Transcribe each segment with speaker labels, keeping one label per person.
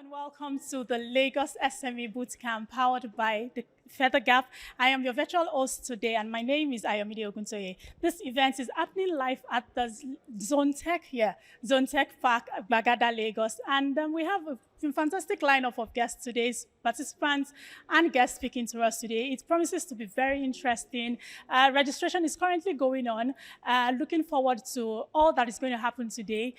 Speaker 1: and welcome to the Lagos SME Bootcamp powered by the Feather Gap. I am your virtual host today, and my name is Oby Ezekwesili. This event is happening live at the Zone Tech here, Zone Tech Park, Bagada, Lagos. And we have a fantastic lineup of guests today's participants and guests speaking to us today. It promises to be very interesting. Registration is currently going on. Looking forward to all that is going to happen today.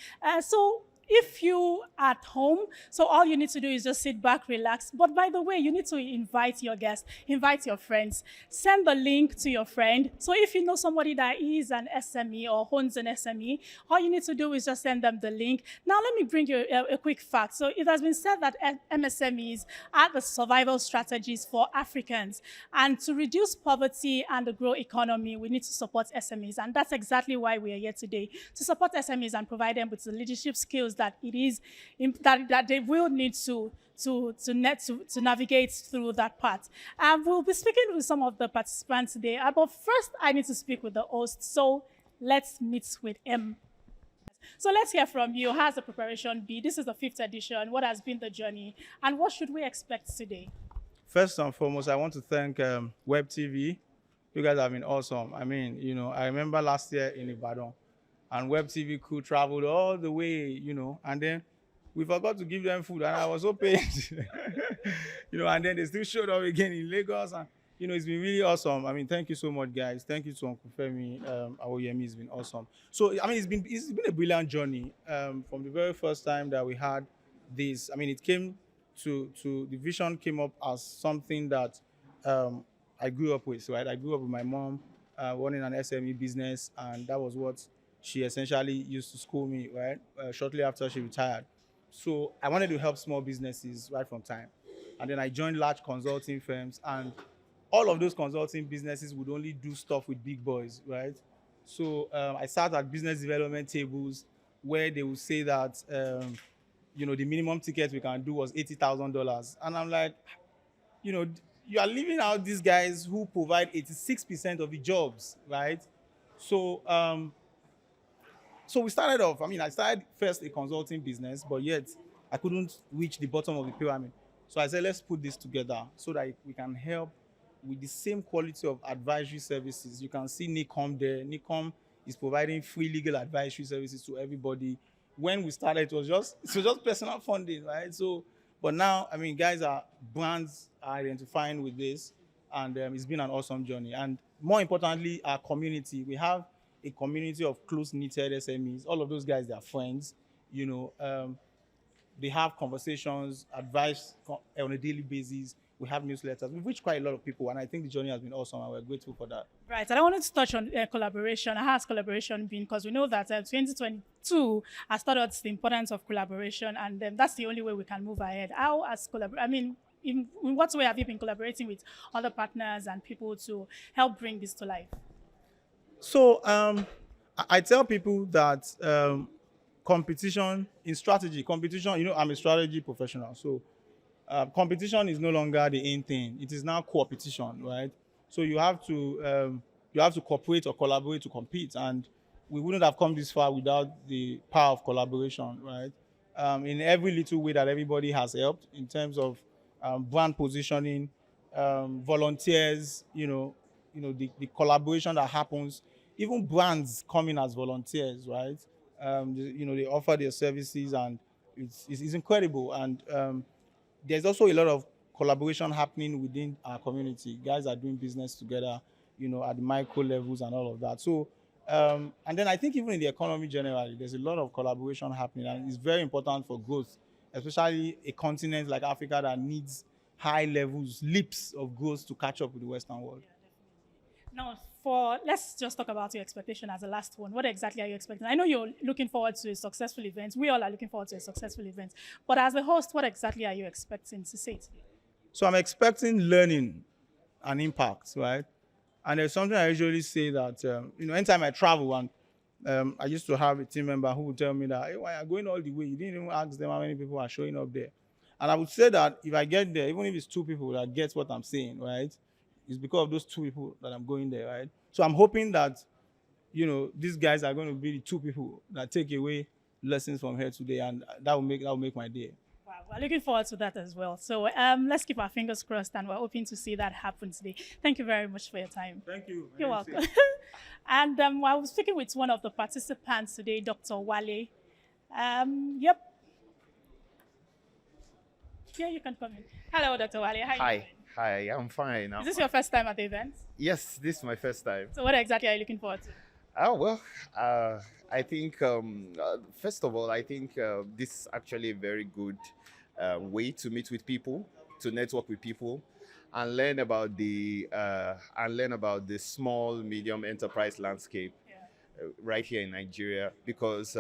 Speaker 1: If you at home, so all you need to do is just sit back, relax. But by the way, you need to invite your guests, invite your friends, send the link to your friend. So if you know somebody that is an SME or owns an SME, all you need to do is just send them the link. Now, let me bring you a quick fact. So it has been said that MSMEs are the survival strategies for Africans. And to reduce poverty and the grow economy, we need to support SMEs. And that's exactly why we are here today, to support SMEs and provide them with the leadership skills that that they will need to navigate through that part. We'll be speaking with some of the participants today. But first, I need to speak with the host. So let's meet with him. So let's hear from you. How's the preparation been? This is the 5th edition. What has been the journey? And what should we expect today?
Speaker 2: First and foremost, I want to thank Web TV. You guys have been awesome. I mean, I remember last year in Ibadan, and Web TV crew traveled all the way, and then we forgot to give them food, and I was so pained, and then they still showed up again in Lagos, and, it's been really awesome. I mean, thank you so much, guys. Thank you to Uncle Femi, Awoyemi. It's been awesome. So, I mean, it's been a brilliant journey from the very first time that we had this. I mean, it came to the vision came up as something that I grew up with, right? I grew up with my mom running an SME business, and that was what she essentially used to school me, right? Shortly after she retired. So I wanted to help small businesses right from time. And then I joined large consulting firms, and all of those consulting businesses would only do stuff with big boys, right? So I sat at business development tables where they would say that, the minimum ticket we can do was $80,000. And I'm like, you are leaving out these guys who provide 86% of the jobs, right? So we started off, I started first a consulting business, but yet I couldn't reach the bottom of the pyramid. So I said, let's put this together so that we can help with the same quality of advisory services. You can see NICOM there. NICOM is providing free legal advisory services to everybody. When we started, it was just personal funding, right? So, but now, brands are identifying with this, and it's been an awesome journey. And more importantly, our community. We have a community of close-knitted SMEs. All of those guys, they are friends. They have conversations, advice on a daily basis. We have newsletters. We've reached quite a lot of people, and I think the journey has been awesome, and we're grateful for that.
Speaker 1: Right, and I wanted to touch on collaboration. How has collaboration been? Because we know that 2022 has taught us the importance of collaboration, and that's the only way we can move ahead. How has collaboration? In what way have you been collaborating with other partners and people to help bring this to life?
Speaker 2: So I tell people that competition in strategy, I'm a strategy professional. So competition is no longer the in thing. It is now co-opetition, right? So you have to cooperate or collaborate to compete. And we wouldn't have come this far without the power of collaboration, right? In every little way that everybody has helped in terms of brand positioning, volunteers, the collaboration that happens. Even brands come in as volunteers, right? They offer their services, and it's incredible. And there's also a lot of collaboration happening within our community. Guys are doing business together, at the micro levels and all of that. So, and then I think even in the economy generally, there's a lot of collaboration happening, and it's very important for growth, especially a continent like Africa that needs high levels, leaps of growth to catch up with the Western world.
Speaker 1: Now, let's just talk about your expectation as the last one. What exactly are you expecting? I know you're looking forward to a successful event. We all are looking forward to a successful event. But as a host, what exactly are you expecting to say today?
Speaker 2: So I'm expecting learning and impact, right? And there's something I usually say that, anytime I travel, and I used to have a team member who would tell me that, hey, why are you going all the way? You didn't even ask them how many people are showing up there. And I would say that if I get there, even if it's 2 people that get what I'm saying, right? It's because of those 2 people that I'm going there, right? So I'm hoping that, these guys are going to be the 2 people that take away lessons from here today, and that will make my day.
Speaker 1: Wow, we're looking forward to that as well. So let's keep our fingers crossed, and we're hoping to see that happen today. Thank you very much for your time.
Speaker 2: Thank you.
Speaker 1: You're welcome. And I was speaking with one of the participants today, Dr. Wale. Yep. Yeah, you can come in. Hello, Dr. Wale. How are you doing?
Speaker 3: Hi, I'm fine.
Speaker 1: Is this your first time at the event?
Speaker 3: Yes, this is my first time.
Speaker 1: So what exactly are you looking forward to?
Speaker 3: Oh, well, I think, first of all, I think this is actually a very good way to meet with people, to network with people, and learn about the small, medium enterprise landscape right here in Nigeria. Because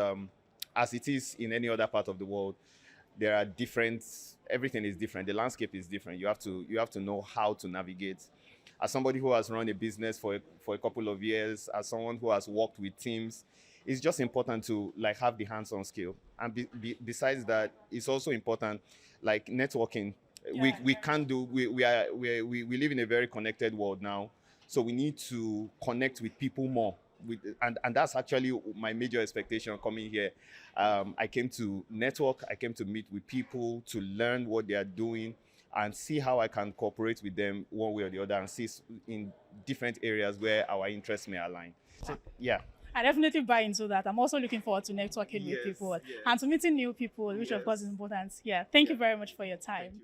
Speaker 3: as it is in any other part of the world, there are everything is different. The landscape is different. You have to know how to navigate. As somebody who has run a business for a couple of years, as someone who has worked with teams, it's just important to have the hands-on skill. And besides that, it's also important networking. We can't do we live in a very connected world now, so we need to connect with people more. And that's actually my major expectation coming here. I came to network, I came to meet with people, to learn what they are doing, and see how I can cooperate with them one way or the other, and see in different areas where our interests may align. So, yeah.
Speaker 1: I definitely buy into that. I'm also looking forward to networking with people and to meeting new people, which of course is important. Yeah. Thank you very much for your time.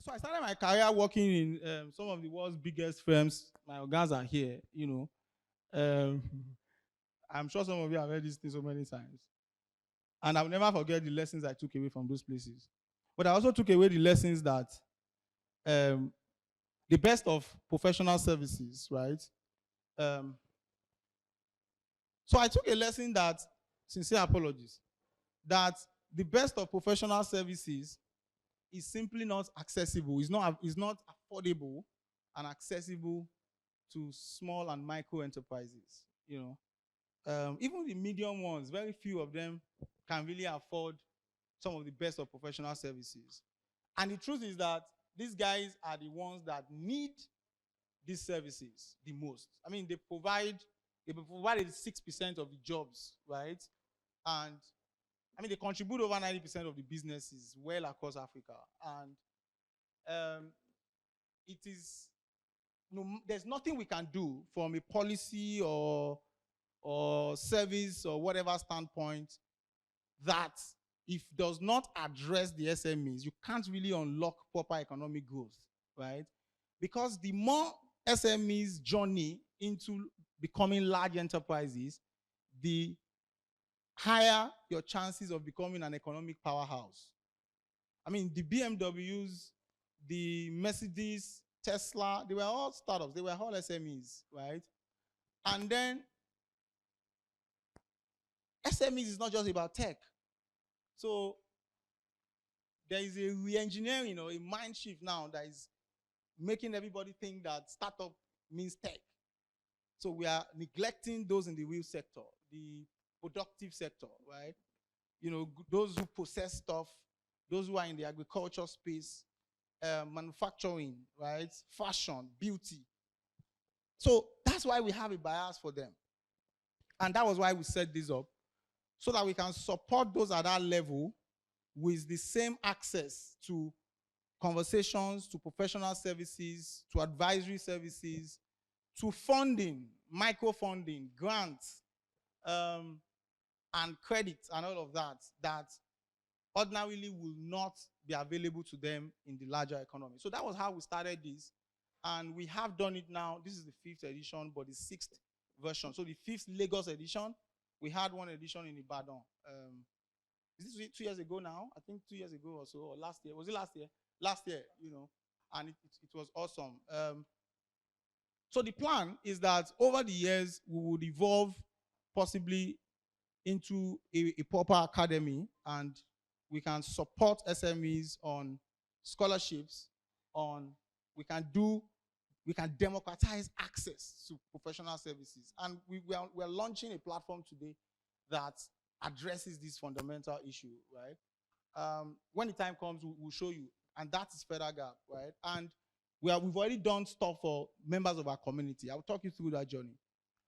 Speaker 2: So I started my career working in some of the world's biggest firms. My organs are here, I'm sure some of you have heard this thing so many times. And I'll never forget the lessons I took away from those places. But I also took away the lessons that the best of professional services, right? So I took a lesson that, sincere apologies, that the best of professional services is simply not accessible. It's not affordable and accessible to small and micro enterprises. Even the medium ones, very few of them can really afford some of the best of professional services. And the truth is that these guys are the ones that need these services the most. I mean, they provided 6% of the jobs, right? And I mean, they contribute over 90% of the businesses well across Africa. And there's nothing we can do from a policy or service or whatever standpoint that, if does not address the SMEs, you can't really unlock proper economic growth, right? Because the more SMEs journey into becoming large enterprises, the higher your chances of becoming an economic powerhouse. I mean, the BMWs, the Mercedes, Tesla, they were all startups. They were all SMEs, right? And then SMEs is not just about tech. So there is a re-engineering, a mind shift now that is making everybody think that startup means tech. So we are neglecting those in the real sector, the productive sector, right? Those who possess stuff, those who are in the agriculture space, manufacturing, right? Fashion, beauty. So that's why we have a bias for them. And that was why we set this up, so that we can support those at that level with the same access to conversations, to professional services, to advisory services, to funding, microfunding, grants, and credit and all of that ordinarily will not be available to them in the larger economy. So that was how we started this. And we have done it now. This is the 5th edition, but the 6th version. So the 5th Lagos edition, we had one edition in Ibadan. Is this 2 years ago now? I think 2 years ago or so, or last year. Was it last year? Last year, and it was awesome. So the plan is that over the years, we would evolve possibly into a proper academy, and we can support SMEs on scholarships, we can democratize access to professional services. And we are launching a platform today that addresses this fundamental issue, right? When the time comes, we'll show you. And that is Federal Gap, right? And we've already done stuff for members of our community. I'll talk you through that journey.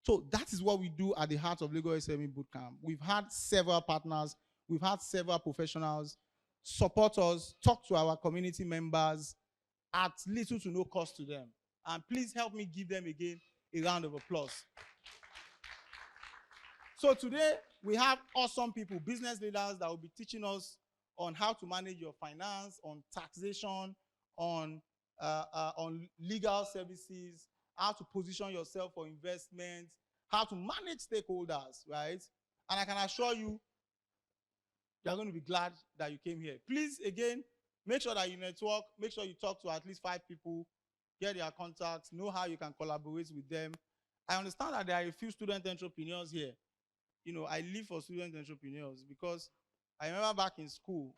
Speaker 2: So that is what we do at the heart of Lagos SME Bootcamp. We've had several partners. We've had several professionals support us, talk to our community members at little to no cost to them. And please help me give them again a round of applause. So today we have awesome people, business leaders that will be teaching us on how to manage your finance, on taxation, on legal services, how to position yourself for investment, how to manage stakeholders, right? And I can assure you, you're going to be glad that you came here. Please, again, make sure that you network, make sure you talk to at least 5 people, get their contacts, know how you can collaborate with them. I understand that there are a few student entrepreneurs here. You know, I live for student entrepreneurs because I remember back in school,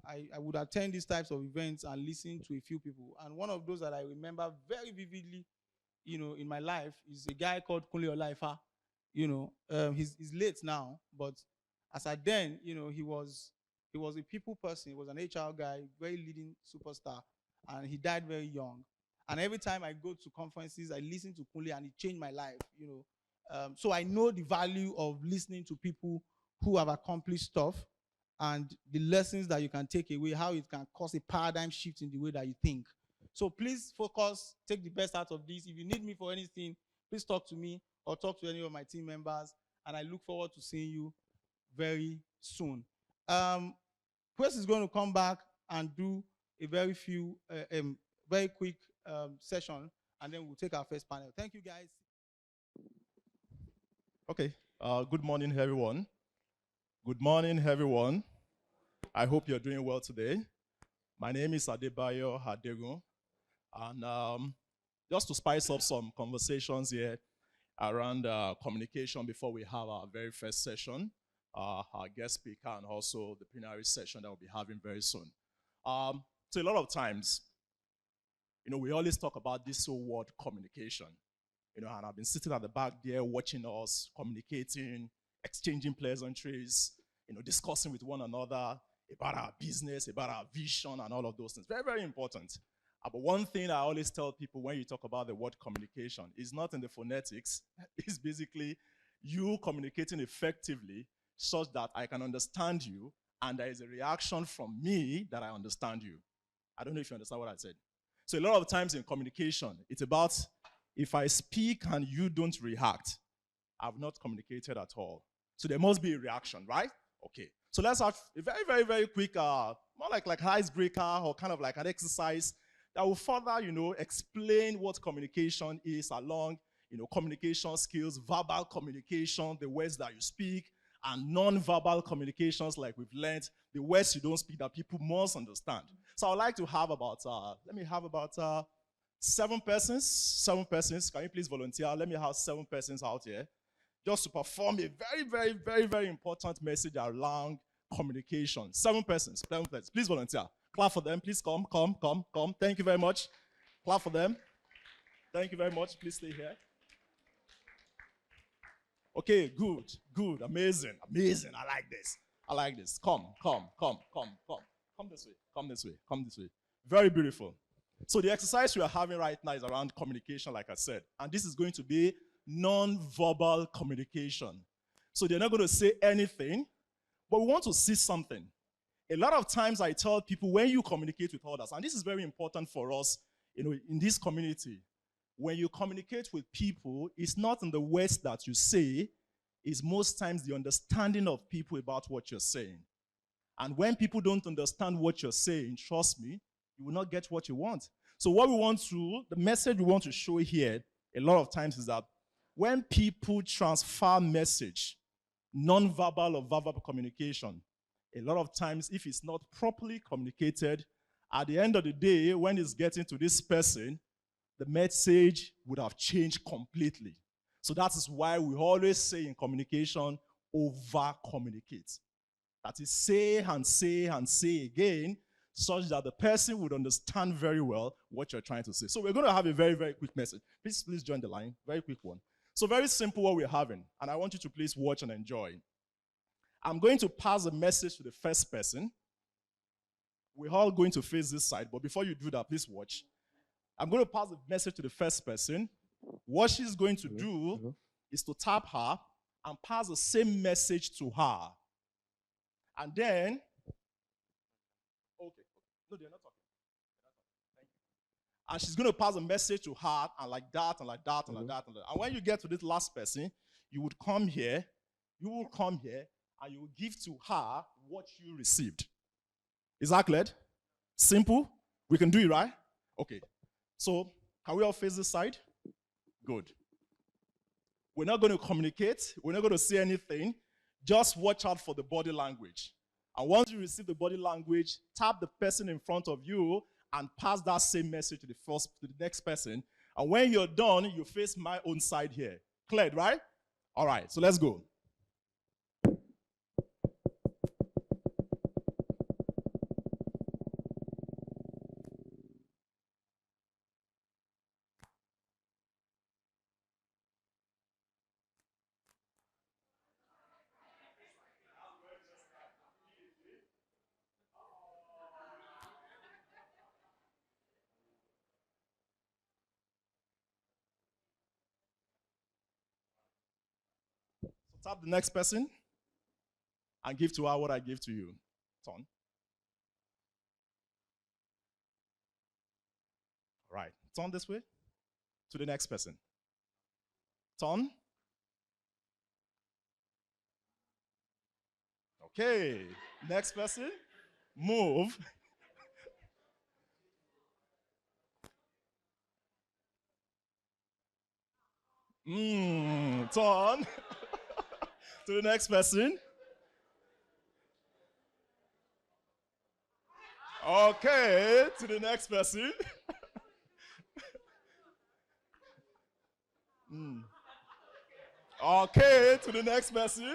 Speaker 2: I would attend these types of events and listen to a few people. And one of those that I remember very vividly, you know, in my life is a guy called Kunle Olaifa. You know, he's late now, but as at then, you know, he was a people person. He was an HR guy, very leading superstar, and he died very young. And every time I go to conferences, I listen to Kunle, and it changed my life. You know, so I know the value of listening to people who have accomplished stuff and the lessons that you can take away, how it can cause a paradigm shift in the way that you think. So please focus, take the best out of this. If you need me for anything, please talk to me or talk to any of my team members, and I look forward to seeing you very soon. Chris is going to come back and do a very quick session, and then we'll take our first panel. Thank you, guys.
Speaker 4: Okay. Good morning, everyone. Good morning, everyone. I hope you're doing well today. My name is Adebayo Hadegun, and just to spice up some conversations here around communication before we have our very first session, our guest speaker, and also the plenary session that we'll be having very soon. So a lot of times, you know, we always talk about this whole word communication. You know, and I've been sitting at the back there watching us, communicating, exchanging pleasantries, you know, discussing with one another about our business, about our vision, and all of those things. Very, very important. But one thing I always tell people when you talk about the word communication is not in the phonetics. It's basically you communicating effectively such that I can understand you, and there is a reaction from me that I understand you. I don't know if you understand what I said. So a lot of times in communication, it's about if I speak and you don't react, I've not communicated at all. So there must be a reaction, right? Okay. So let's have a very, very, very quick, more like an icebreaker or kind of like an exercise that will further, you know, explain what communication is along, you know, communication skills, verbal communication, the words that you speak, and non-verbal communications like we've learned, the words you don't speak that people must understand. So I'd like to have about, let me have about 7 persons. 7 persons. Can you please volunteer? Let me have 7 persons out here just to perform a very, very, very, very important message around communication. 7 persons. 7 persons. Please volunteer. Clap for them. Please come. Thank you very much. Clap for them. Thank you very much. Please stay here. Okay, good, amazing. I like this. Come this way. Very beautiful. So the exercise we are having right now is around communication, like I said, and this is going to be non-verbal communication. So they're not going to say anything, but we want to see something. A lot of times I tell people when you communicate with others, and this is very important for us, you know, in this community, when you communicate with people, it's not in the words that you say, it's most times the understanding of people about what you're saying. And when people don't understand what you're saying, trust me, you will not get what you want. So what we want to, the message we want to show here a lot of times is that when people transfer message, non-verbal or verbal communication, a lot of times if it's not properly communicated, at the end of the day, when it's getting to this person, the message would have changed completely. So that is why we always say in communication, over-communicate. That is, say and say and say again, such that the person would understand very well what you're trying to say. So we're going to have a very, very quick message. Please join the line. Very quick one. So very simple what we're having, and I want you to please watch and enjoy. I'm going to pass the message to the first person. We're all going to face this side, but before you do that, please watch. I'm going to pass the message to the first person. What she's going to do is to tap her and pass the same message to her. And then No, they're not talking. Thank you. And she's going to pass a message to her, and like that, and like that, and like that, and like that. And when you get to this last person, you would come here, and you will give to her what you received. Is that clear? Simple? We can do it, right? Okay. So, can we all face this side? Good. We're not going to communicate. We're not going to say anything. Just watch out for the body language. And once you receive the body language, tap the person in front of you and pass that same message to the next person. And when you're done, you face my own side here. Cleared, right? All right, so let's go. Tap the next person and give to her what I give to you. Turn. All right. Turn this way to the next person. Turn. Okay. Next person. Move. Turn. To the next person. Okay, to the next person. Okay, to the next person.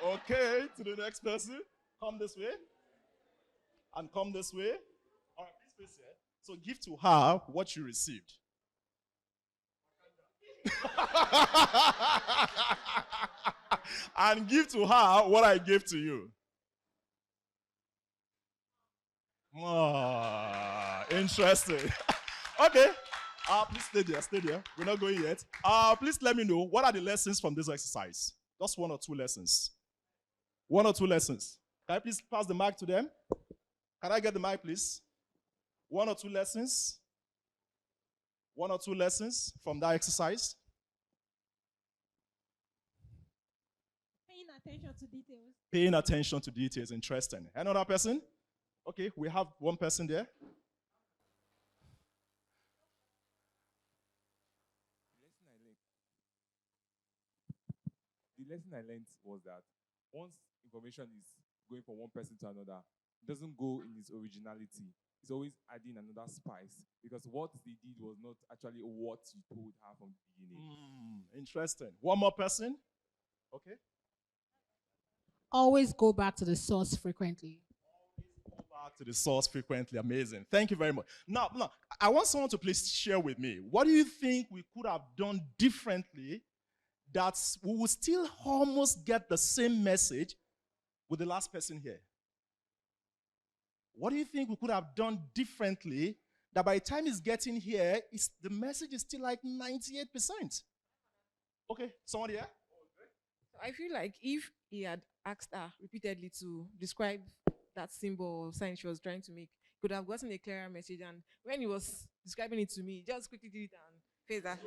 Speaker 4: Okay, to the next person. Come this way. And come this way. All right, please face here. So give to her what you received. And give to her what I gave to you. Interesting. Okay. Please stay there. We're not going yet. Please let me know, what are the lessons from this exercise? Just 1 or 2 lessons. 1 or 2 lessons. Can I please pass the mic to them? Can I get the mic, please? 1 or 2 lessons. 1 or 2 lessons from that exercise.
Speaker 5: Paying attention to details.
Speaker 4: Paying attention to details. Interesting. Another person? Okay, we have one person there.
Speaker 6: The lesson I learned was that once information is going from one person to another, it doesn't go in its originality. It's always adding another spice, because what they did was not actually what you told her from the beginning.
Speaker 4: Interesting. One more person? Okay.
Speaker 5: Always go back to the source frequently.
Speaker 4: Go back to the source frequently. Amazing. Thank you very much. Now, I want someone to please share with me. What do you think we could have done differently that we will still almost get the same message with the last person here? What do you think we could have done differently that by the time it's getting here, the message is still like 98%? Okay, someone here?
Speaker 7: I feel like if he had asked her repeatedly to describe that symbol or sign she was trying to make, he could have gotten a clearer message. And when he was describing it to me, he just quickly did it and faced that.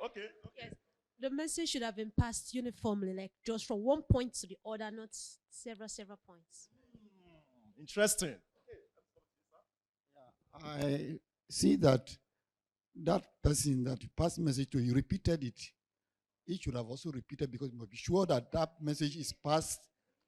Speaker 4: Okay.
Speaker 8: Yes. The message should have been passed uniformly, like just from one point to the other, not several points.
Speaker 4: Interesting.
Speaker 9: I see that person that passed message to, he repeated it. He should have also repeated, because we must be sure that that message is passed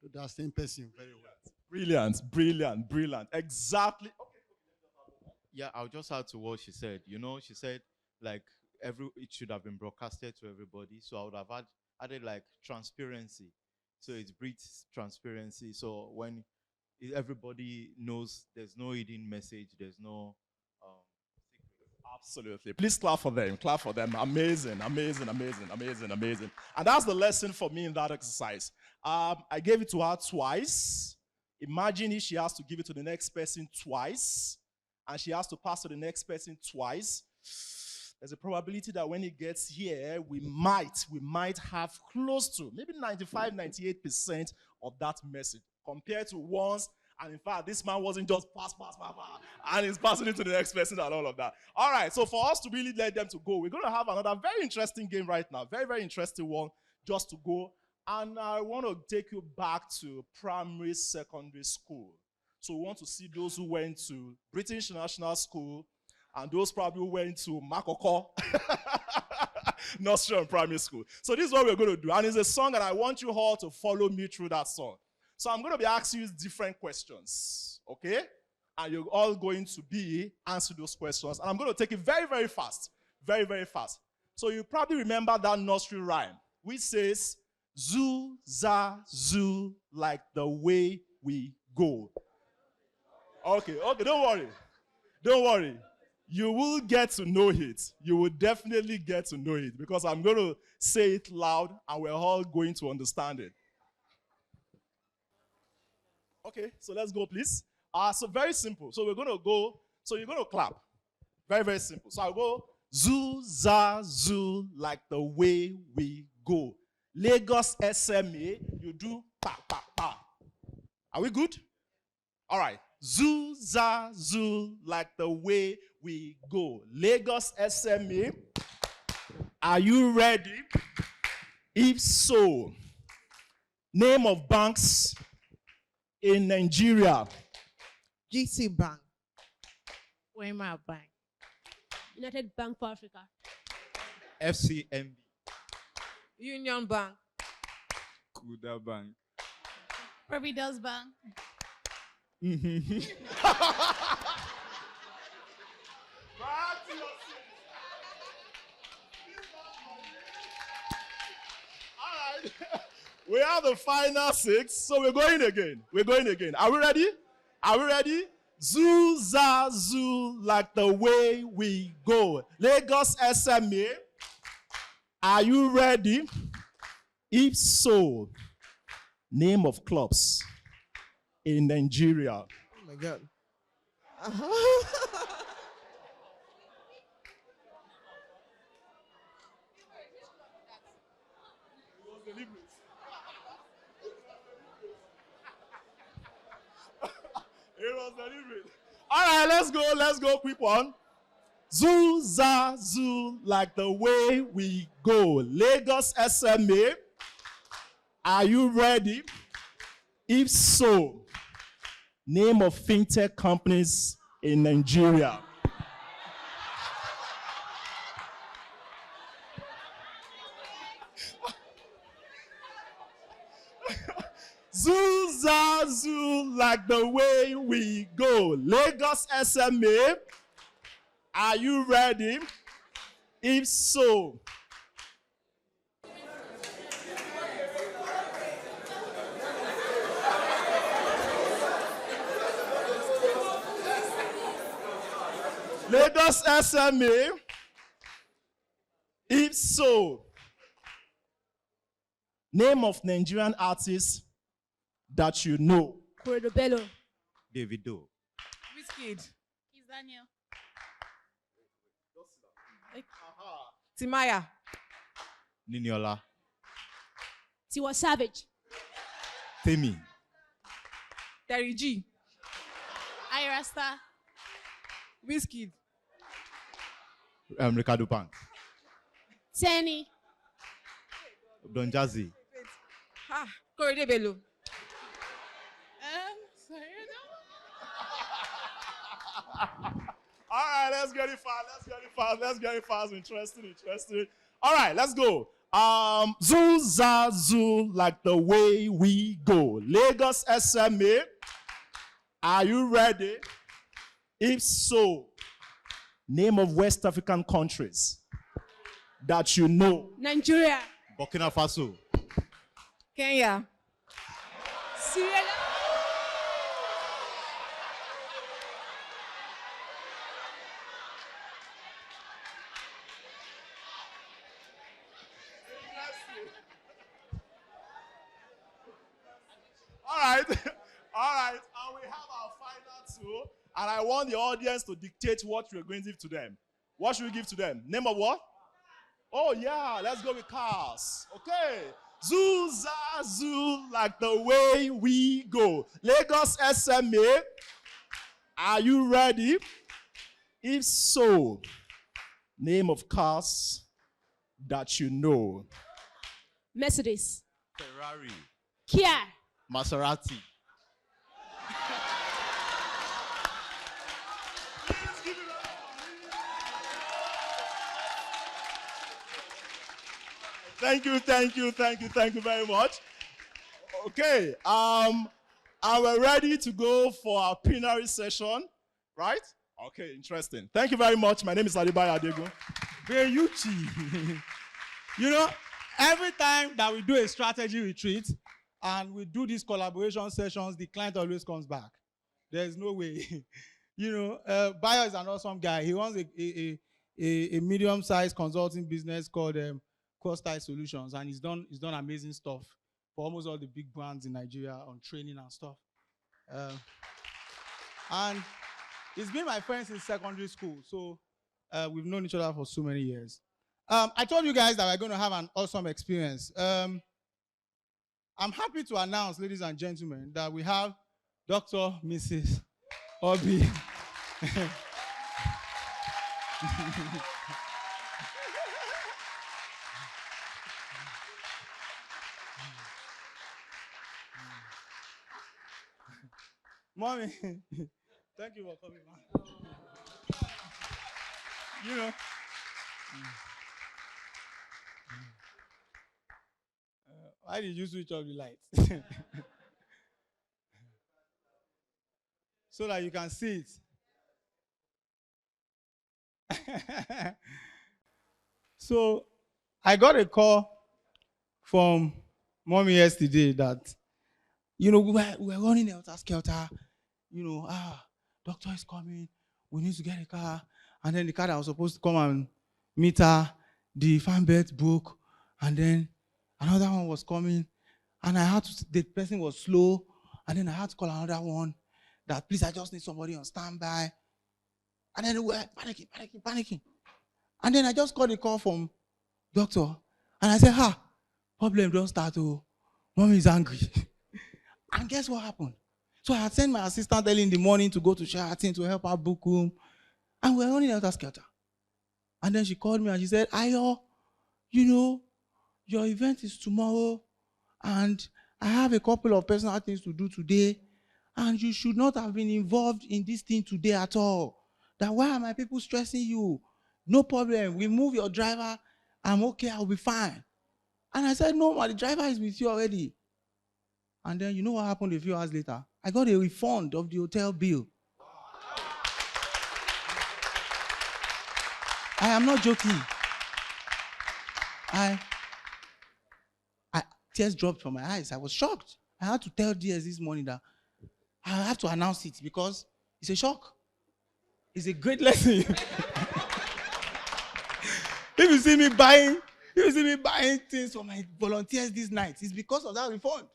Speaker 9: to that same person very well.
Speaker 4: Brilliant. Exactly. Okay.
Speaker 10: Yeah, I'll just add to what she said. You know, she said like it should have been broadcasted to everybody. So I would have added like transparency. So it breeds transparency. So when everybody knows, there's no hidden message, there's no secret.
Speaker 4: Absolutely. Please clap for them. Clap for them. Amazing. And that's the lesson for me in that exercise. I gave it to her twice. Imagine if she has to give it to the next person twice, and she has to pass to the next person twice. there's a probability that when it gets here, we might have close to maybe 95, 98% of that message compared to once. And in fact, this man wasn't just pass, and he's passing it to the next person and all of that. All right, so for us to really let them to go, we're going to have another very interesting game right now. Very, very interesting one just to go. And I want to take you back to primary, secondary school. So we want to see those who went to British National School and those probably who went to Makoko, nursery and primary school. So this is what we're going to do. And it's a song, and I want you all to follow me through that song. So I'm going to be asking you different questions, okay? And you're all going to be answering those questions. And I'm going to take it very, very fast. Very, very fast. So you probably remember that nursery rhyme, which says, zoo, za, zoo, like the way we go. Okay, don't worry. Don't worry. You will get to know it. You will definitely get to know it because I'm going to say it loud and we're all going to understand it. Okay, so let's go, please. So very simple. So we're going to go, so you're going to clap. Very, very simple. So I'll go, zoo, za, zoo, like the way we go. Lagos SME, you do pa, pa, pa. Are we good? All right. Zoo, za, zoo, like the way we go. Lagos SME, are you ready? If so, name of banks in Nigeria.
Speaker 7: GT Bank.
Speaker 5: Wema Bank.
Speaker 8: United Bank for Africa.
Speaker 10: FCMB.
Speaker 7: Union Bank.
Speaker 6: Kuda Bank.
Speaker 1: Providence Bank.
Speaker 4: All right. We have the final 6, so we're going again. We're going again. Are we ready? Are we ready? Zoo, za, zoo, like the way we go. Lagos SME, are you ready? If so, name of clubs in Nigeria.
Speaker 7: Oh my God.
Speaker 4: It was deliberate. All right, let's go, quick one. Zoo, za, zoo, like the way we go. Lagos SME, are you ready? If so, name of fintech companies in Nigeria. Zoo, za, zoo, like the way we go. Lagos SME, are you ready? If so, Lagos SME, if so, name of Nigerian artists that you know.
Speaker 8: Bello.
Speaker 10: Davido.
Speaker 7: Wizkid.
Speaker 1: Daniel.
Speaker 7: Timaya.
Speaker 10: Niniola.
Speaker 8: Tiwa Savage.
Speaker 10: Temi.
Speaker 7: Terry G.
Speaker 1: Irasta.
Speaker 7: Wizkid.
Speaker 10: Ricardo Bank.
Speaker 8: Tenny.
Speaker 10: Don Jazzy.
Speaker 7: Korede Bello.
Speaker 1: Sorry,
Speaker 4: All right, let's get it fast. Interesting. All right, let's go. Zoo, za, zoo, like the way we go. Lagos SME, are you ready? If so, name of West African countries that you know.
Speaker 8: Nigeria.
Speaker 10: Burkina Faso.
Speaker 7: Kenya.
Speaker 8: Sierra Leone.
Speaker 4: All right. And we have our final two. And I want the audience to dictate what we're going to give to them. What should we give to them? Name of what? Oh, yeah, let's go with cars. Okay. Zoo, za, zoo, like the way we go. Lagos SME, are you ready? If so, name of cars that you know.
Speaker 8: Mercedes.
Speaker 10: Ferrari.
Speaker 8: Kia.
Speaker 10: Maserati.
Speaker 4: Thank you very much. Okay, and we're ready to go for our plenary session, right? Okay, interesting. Thank you very much. My name is Adebayo Adegun.
Speaker 2: Beyuchi. You know, every time that we do a strategy retreat and we do these collaboration sessions, the client always comes back. There's no way. You know, Bayo is an awesome guy. He runs a medium-sized consulting business called Cross-Tie Solutions, and he's done amazing stuff for almost all the big brands in Nigeria on training and stuff. And he's been my friend since secondary school, so we've known each other for so many years. I told you guys that we're going to have an awesome experience. I'm happy to announce, ladies and gentlemen, that we have Dr. Mrs. Oby. Mommy, thank you for coming, man. You know, why did you switch off the lights? So that you can see it. So I got a call from Mommy yesterday that, you know, we're running helter-skelter. You know, doctor is coming. We need to get a car. And then the car that was supposed to come and meet her, the fan belt broke. And then another one was coming. And the person was slow. And then I had to call another one that, please, I just need somebody on standby. And then we were panicking. And then I just got a call from doctor. And I said, problem don't start. Oh, Mommy is angry. And guess what happened? So I had sent my assistant early in the morning to go to Sheraton to help her book room. And we were running helter-skelter. And then she called me and she said, Ayo, you know, your event is tomorrow. And I have a couple of personal things to do today. And you should not have been involved in this thing today at all. That why are my people stressing you? No problem. We move your driver. I'm okay. I'll be fine. And I said, no, the driver is with you already. And then you know what happened a few hours later? I got a refund of the hotel bill. I am not joking. Tears dropped from my eyes. I was shocked. I had to tell DS this morning that I have to announce it because it's a shock. It's a great lesson. If you see me buying things for my volunteers this night, it's because of that refund.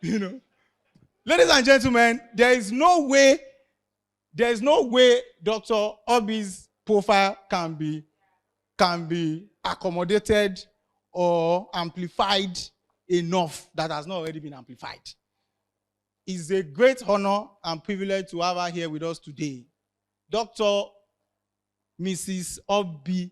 Speaker 2: You know, ladies and gentlemen, there is no way Dr. Oby's profile can be accommodated or amplified enough that has not already been amplified. It's a great honor and privilege to have her here with us today. Dr. Mrs. Oby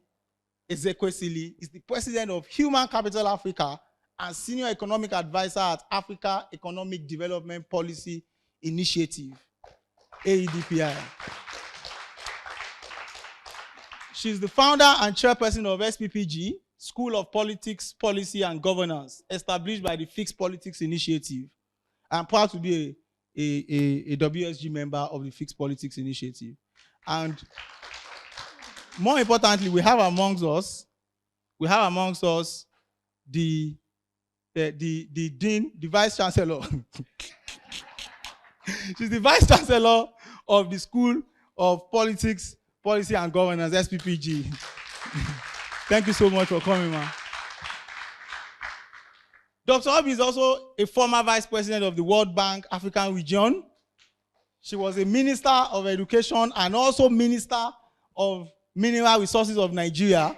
Speaker 2: Ezekwesili is the president of Human Capital Africa and senior economic advisor at Africa Economic Development Policy Initiative, AEDPI. She's the founder and chairperson of SPPG, School of Politics, Policy and Governance, established by the Fixed Politics Initiative. I'm proud to be a WSG member of the Fixed Politics Initiative. And more importantly, we have amongst us the dean, the vice chancellor. She's the vice chancellor of the School of Politics, Policy and Governance, SPPG. Thank you so much for coming, man. Dr. Oby is also a former vice president of the World Bank African region. She was a minister of education and also minister of mineral resources of Nigeria.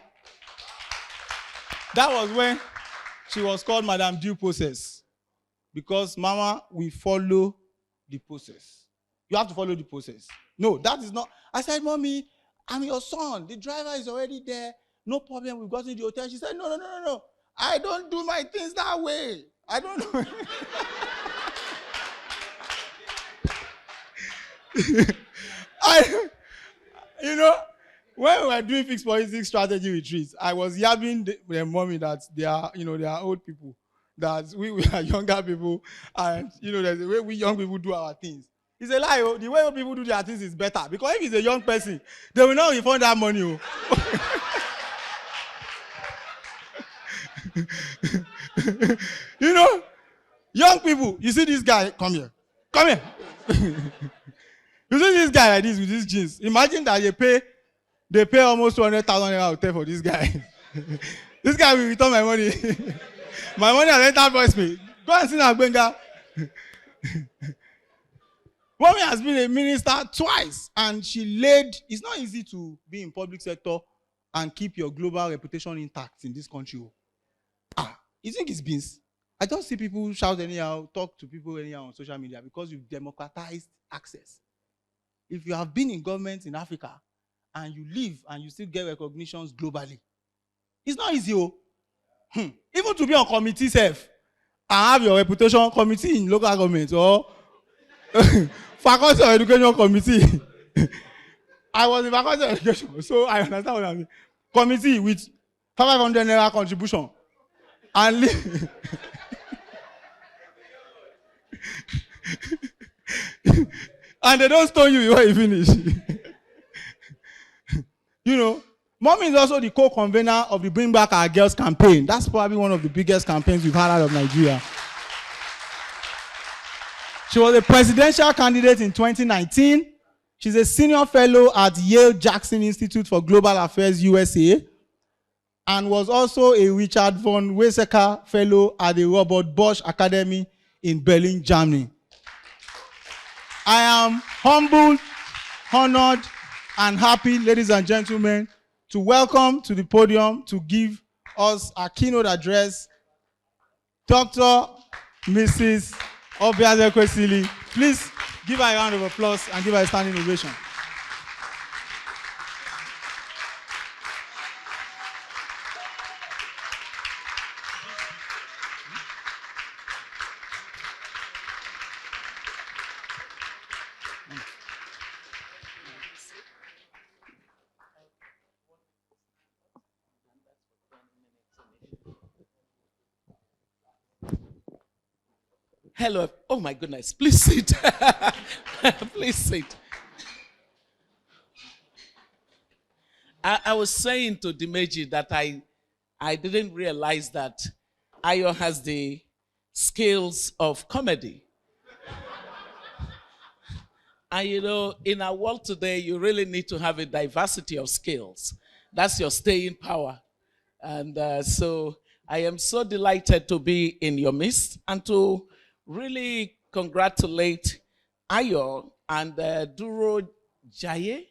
Speaker 2: That was when she was called Madam Due Process. Because, Mama, we follow the process. You have to follow the process. No, that is not. I said, Mommy, I'm your son. The driver is already there. No problem. We've gotten the hotel. She said, no. I don't do my things that way. I don't know. When we were doing fixed policy strategy retreats, I was yabbing the mommy that they are old people, that we are younger people, and there's the way we young people do our things. It's a lie. The way people do their things is better, because if it's a young person, they will not refund that money. Young people, you see this guy, come here. You see this guy like this with these jeans. Imagine that they pay almost 200,000 naira hotel for this guy. This guy will return my money. My money has entered voice me. Go and see Nagbenga. Mommy has been a minister twice, and it's not easy to be in public sector and keep your global reputation intact in this country. You think it's beans? I just see people shout anyhow, talk to people anyhow on social media because you've democratized access. If you have been in government in Africa and you live and you still get recognitions globally, it's not easy. Even to be on committee self and have your reputation committee in local government or faculty of education committee. I was in faculty of education, so I understand what I mean. Committee with 500 naira contribution and and they don't stone you before you finish. Mommy is also the co-convener of the Bring Back Our Girls campaign. That's probably one of the biggest campaigns we've had out of Nigeria. She was a presidential candidate in 2019. She's a senior fellow at Yale Jackson Institute for Global Affairs, USA, and was also a Richard von Weizsäcker fellow at the Robert Bosch Academy in Berlin, Germany. I am humbled, honored, and happy, ladies and gentlemen, to welcome to the podium to give us our keynote address, Dr. Mrs. Oby Ezekwesili. Please give her a round of applause and give her a standing ovation.
Speaker 11: Hello. Oh my goodness. Please sit. Please sit. I was saying to Dimeji that I didn't realize that Ayo has the skills of comedy. And in our world today, you really need to have a diversity of skills. That's your staying power. And so I am so delighted to be in your midst and to really congratulate Ayo and Durojaiye.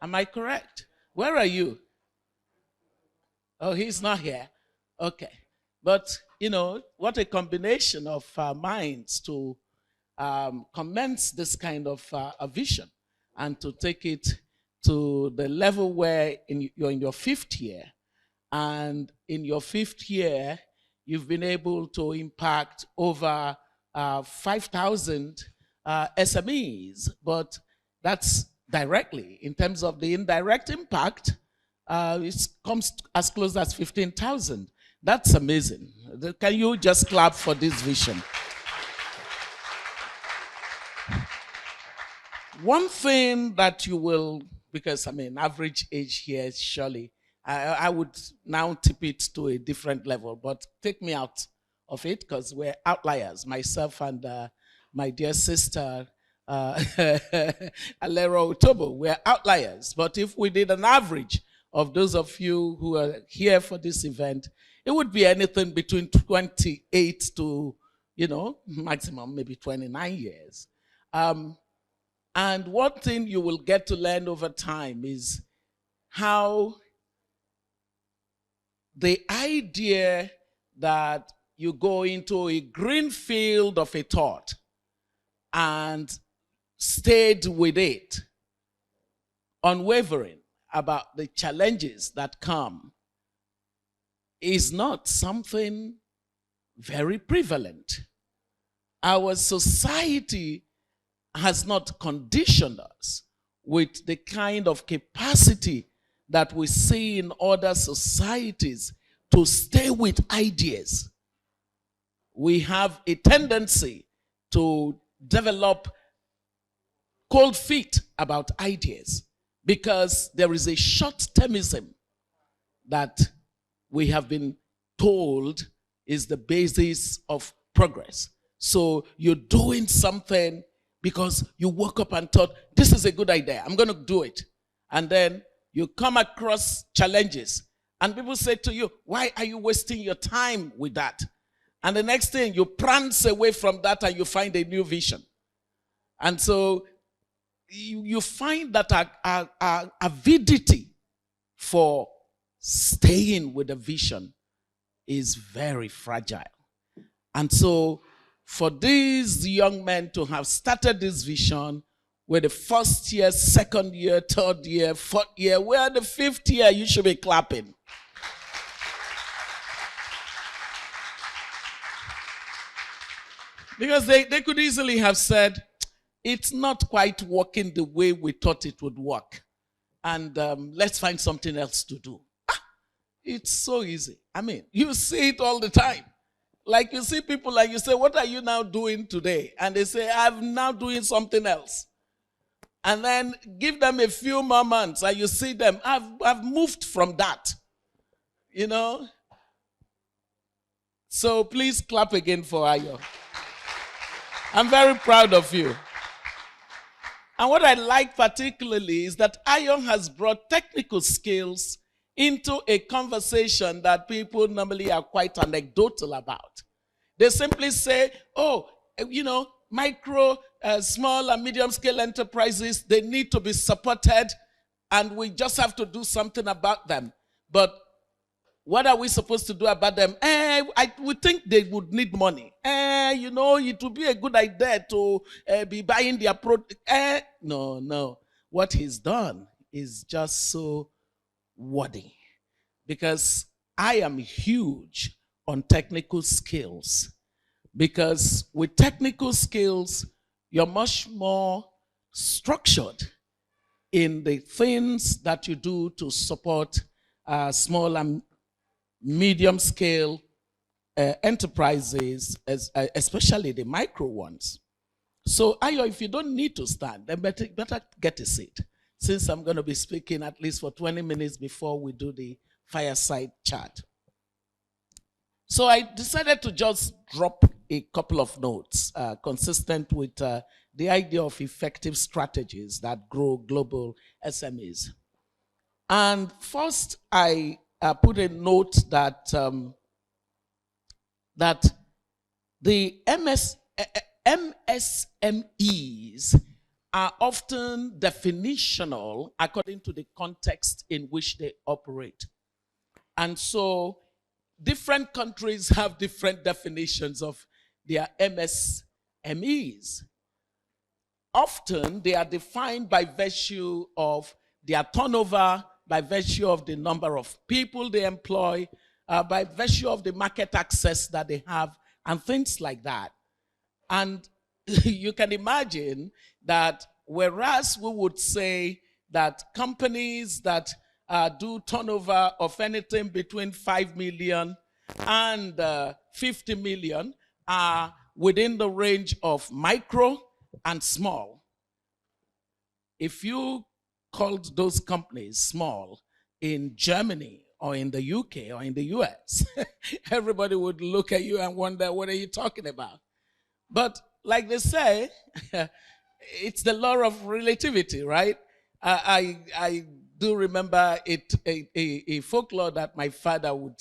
Speaker 11: Am I correct? Where are you? Oh, he's not here. Okay. But, what a combination of minds to commence this kind of a vision and to take it to the level where you're in your 5th year. And in your 5th year, you've been able to impact over 5,000 SMEs, but that's directly. In terms of the indirect impact, it comes as close as 15,000. That's amazing. Can you just clap for this vision? One thing that you will, because average age here is surely, I would now tip it to a different level, but take me out of it because we're outliers. Myself and my dear sister, Alero Otobo, we're outliers. But if we did an average of those of you who are here for this event, it would be anything between 28 to, maximum maybe 29 years. And one thing you will get to learn over time is how the idea that you go into a green field of a thought and stayed with it, unwavering about the challenges that come, is not something very prevalent. Our society has not conditioned us with the kind of capacity that we see in other societies to stay with ideas. We have a tendency to develop cold feet about ideas because there is a short-termism that we have been told is the basis of progress. So you're doing something because you woke up and thought, this is a good idea, I'm going to do it. And then you come across challenges and people say to you, why are you wasting your time with that? And the next thing, you prance away from that and you find a new vision. And so you find that our avidity for staying with a vision is very fragile. And so for these young men to have started this vision with the first year, second year, third year, fourth year, where the fifth year you should be clapping. Because they could easily have said, it's not quite working the way we thought it would work. And let's find something else to do. It's so easy. I mean, you see it all the time. Like you see people and you say, what are you now doing today? And they say, I'm now doing something else. And then give them a few more months and you see them, I've moved from that. You know? So please clap again for Ayo. I'm very proud of you. And what I like particularly is that Ayo has brought technical skills into a conversation that people normally are quite anecdotal about. They simply say, oh, micro, small and medium scale enterprises, they need to be supported and we just have to do something about them. But what are we supposed to do about them? I would think they would need money. It would be a good idea to be buying their product. No. What he's done is just so worthy. Because I am huge on technical skills. Because with technical skills, you're much more structured in the things that you do to support small and medium scale enterprises, especially the micro ones. So, Ayo, if you don't need to stand, then better get a seat, since I'm going to be speaking at least for 20 minutes before we do the fireside chat. So I decided to just drop a couple of notes consistent with the idea of effective strategies that grow global SMEs. And first, I put a note that that the MSMEs are often definitional according to the context in which they operate. And so different countries have different definitions of their MSMEs. Often they are defined by virtue of their turnover, by virtue of the number of people they employ, by virtue of the market access that they have, and things like that. And you can imagine that whereas we would say that companies that do turnover of anything between 5 million and 50 million are within the range of micro and small. If you called those companies small in Germany or in the UK or in the US, everybody would look at you and wonder, what are you talking about? But like they say, it's the law of relativity, right? I do remember a folklore that my father would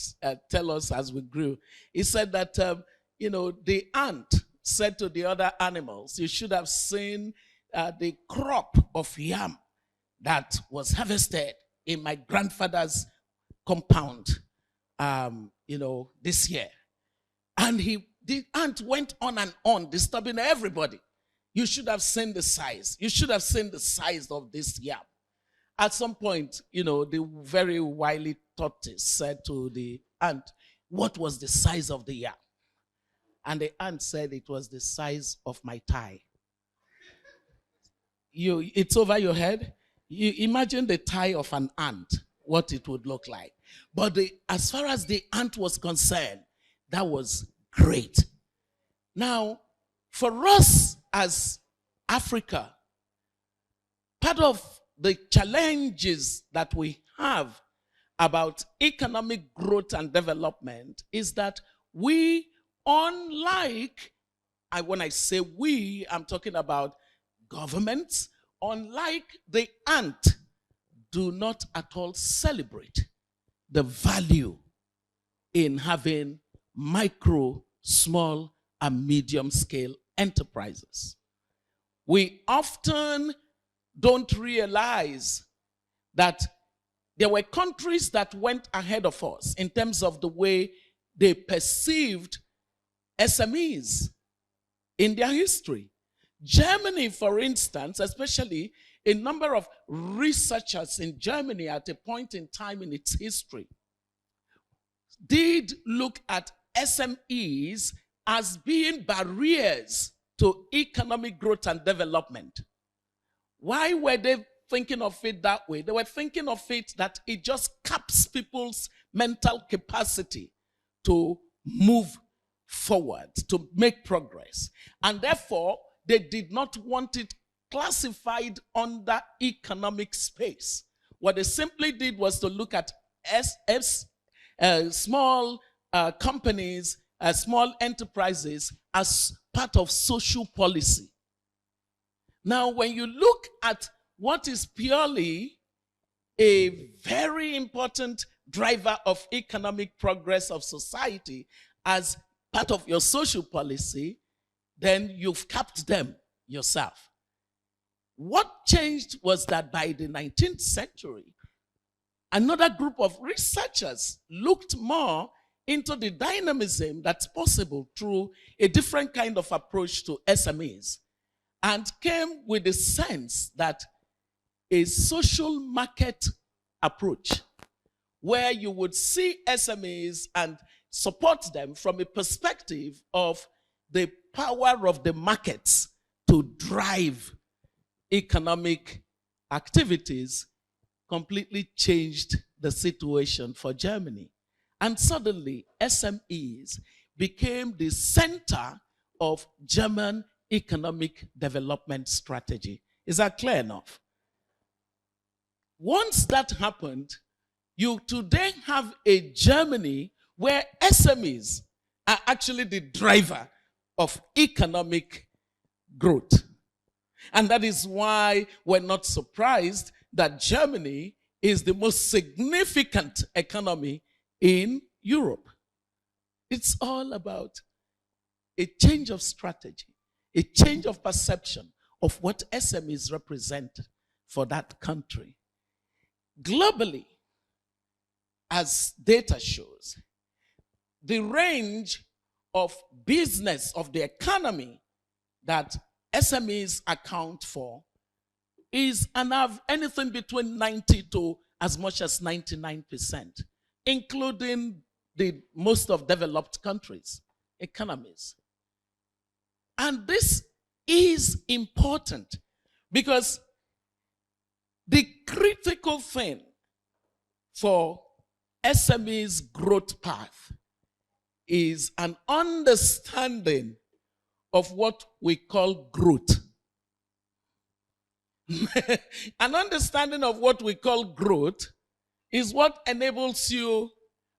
Speaker 11: tell us as we grew. He said that, the ant said to the other animals, you should have seen the crop of yam that was harvested in my grandfather's compound, this year. And the ant went on and on, disturbing everybody. You should have seen the size. You should have seen the size of this yam. At some point, the very wily tortoise said to the ant, what was the size of the yam? And the ant said it was the size of my thigh. It's over your head. You imagine the thigh of an ant, what it would look like. But as far as the ant was concerned, that was great. Now, for us as Africa, part of the challenges that we have about economic growth and development is that we, unlike, when I say we, I'm talking about governments, unlike the ant, do not at all celebrate the value in having micro, small, and medium scale enterprises. We often don't realize that there were countries that went ahead of us in terms of the way they perceived SMEs in their history. Germany, for instance, especially a number of researchers in Germany at a point in time in its history, did look at SMEs as being barriers to economic growth and development. Why were they thinking of it that way? They were thinking of it that it just caps people's mental capacity to move forward, to make progress. And therefore, they did not want it classified under economic space. What they simply did was to look at small companies, small enterprises as part of social policy. Now, when you look at what is purely a very important driver of economic progress of society as part of your social policy, then you've capped them yourself. What changed was that by the 19th century, another group of researchers looked more into the dynamism that's possible through a different kind of approach to SMEs, and came with the sense that a social market approach where you would see SMEs and support them from a perspective of the power of the markets to drive economic activities completely changed the situation for Germany. And suddenly, SMEs became the center of German economic development strategy. Is that clear enough? Once that happened, you today have a Germany where SMEs are actually the driver of economic growth. And that is why we're not surprised that Germany is the most significant economy in Europe. It's all about a change of strategy, a change of perception of what SMEs represent for that country. Globally, as data shows, the range of business of the economy that SMEs account for is anything between 90 to as much as 99%, including the most of developed countries' economies. And this is important because the critical thing for SME's growth path is an understanding of what we call growth. An understanding of what we call growth is what enables you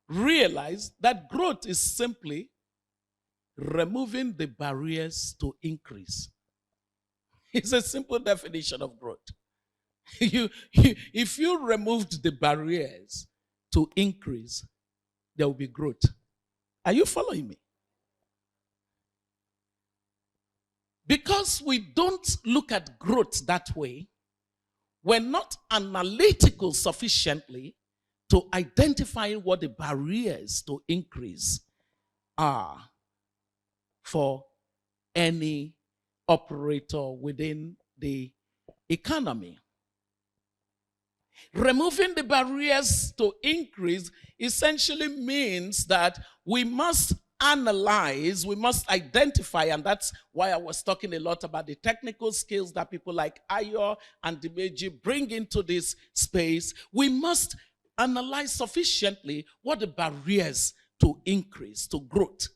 Speaker 11: realize that growth is simply removing the barriers to increase. It's a simple definition of growth. If you removed the barriers to increase, there will be growth. Are you following me? Because we don't look at growth that way, we're not analytical sufficiently to identify what the barriers to increase are for any operator within the economy. Removing the barriers to increase essentially means that we must analyze, we must identify, and that's why I was talking a lot about the technical skills that people like Ayo and Dimeji bring into this space. We must analyze sufficiently what the barriers to increase, to growth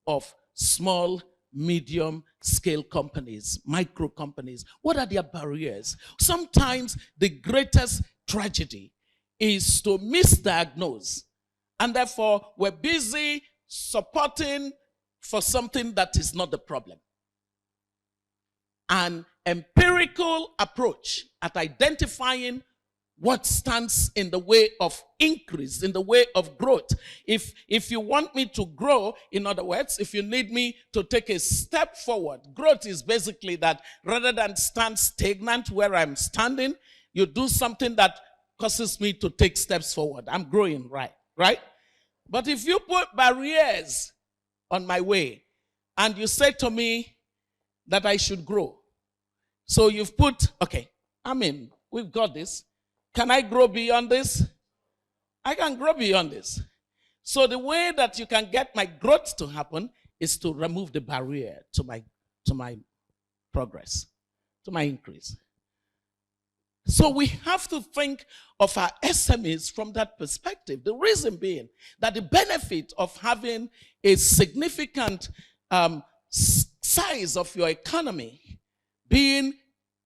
Speaker 11: of small, medium scale companies, micro companies. What are their barriers? Sometimes the greatest tragedy is to misdiagnose, and therefore we're busy supporting for something that is not the problem. An empirical approach at identifying what stands in the way of increase, in the way of growth. If you want me to grow, in other words, if you need me to take a step forward, growth is basically that rather than stand stagnant where I'm standing, you do something that causes me to take steps forward. I'm growing, right? But if you put barriers on my way and you say to me that I should grow, so you've put, okay, we've got this. Can I grow beyond this? I can grow beyond this. So the way that you can get my growth to happen is to remove the barrier to my progress, to my increase. So we have to think of our SMEs from that perspective. The reason being that the benefit of having a significant size of your economy being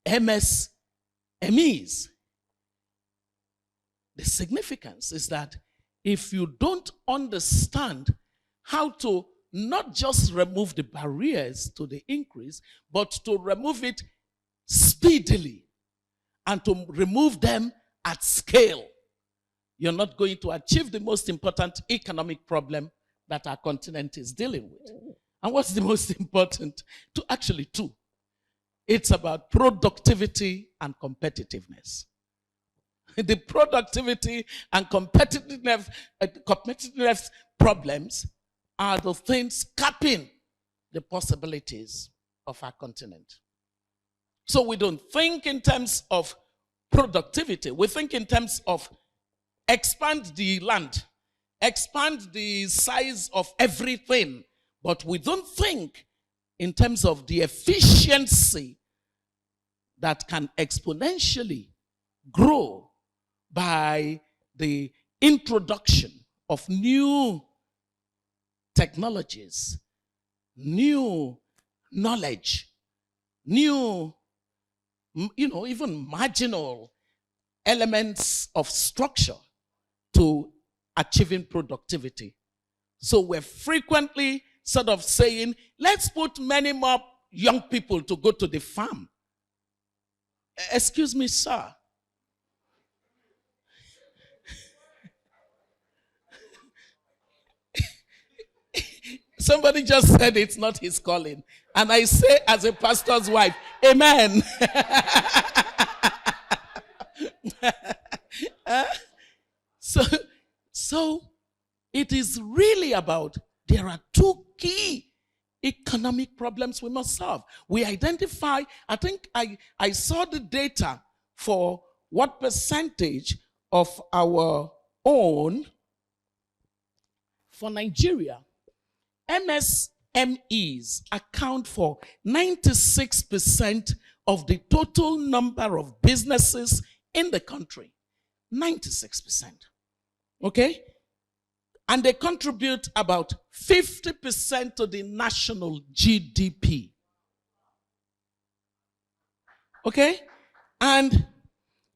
Speaker 11: MSMEs, the significance is that if you don't understand how to not just remove the barriers to the increase, but to remove it speedily, and to remove them at scale, you're not going to achieve the most important economic problem that our continent is dealing with. And what's the most important? Two. It's about productivity and competitiveness. The productivity and competitiveness problems are the things capping the possibilities of our continent. So we don't think in terms of productivity. We think in terms of expand the land, expand the size of everything. But we don't think in terms of the efficiency that can exponentially grow by the introduction of new technologies, new knowledge, new even marginal elements of structure to achieving productivity. So we're frequently sort of saying, let's put many more young people to go to the farm. Excuse me, sir. Somebody just said it's not his calling. And I say as a pastor's wife, amen. So it is really about, there are two key economic problems we must solve. We identify, I think I saw the data for what percentage of our own, for Nigeria, MSMEs account for 96% of the total number of businesses in the country. 96%. Okay? And they contribute about 50% to the national GDP. Okay? And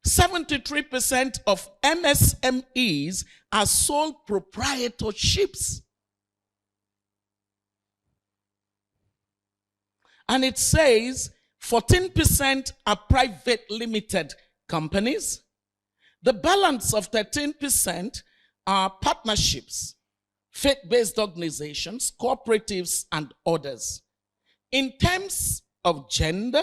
Speaker 11: 73% of MSMEs are sole proprietorships. And it says 14% are private limited companies. The balance of 13% are partnerships, faith-based organizations, cooperatives, and others. In terms of gender,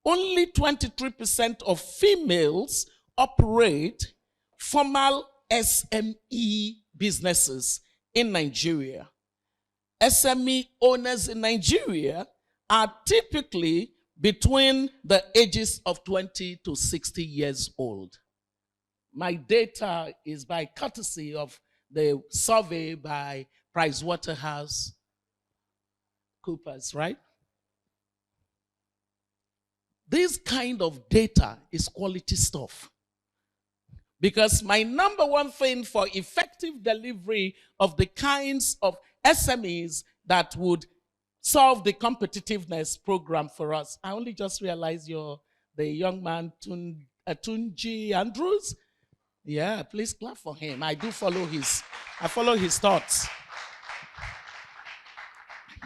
Speaker 11: only 23% of females operate formal SME businesses in Nigeria. SME owners in Nigeria are typically between the ages of 20 to 60 years old. My data is by courtesy of the survey by PricewaterhouseCoopers, right? This kind of data is quality stuff. Because my number one thing for effective delivery of the kinds of SMEs that would solve the competitiveness program for us. I only just realized you're the young man, Tunji Andrews. Yeah, please clap for him. I follow his thoughts.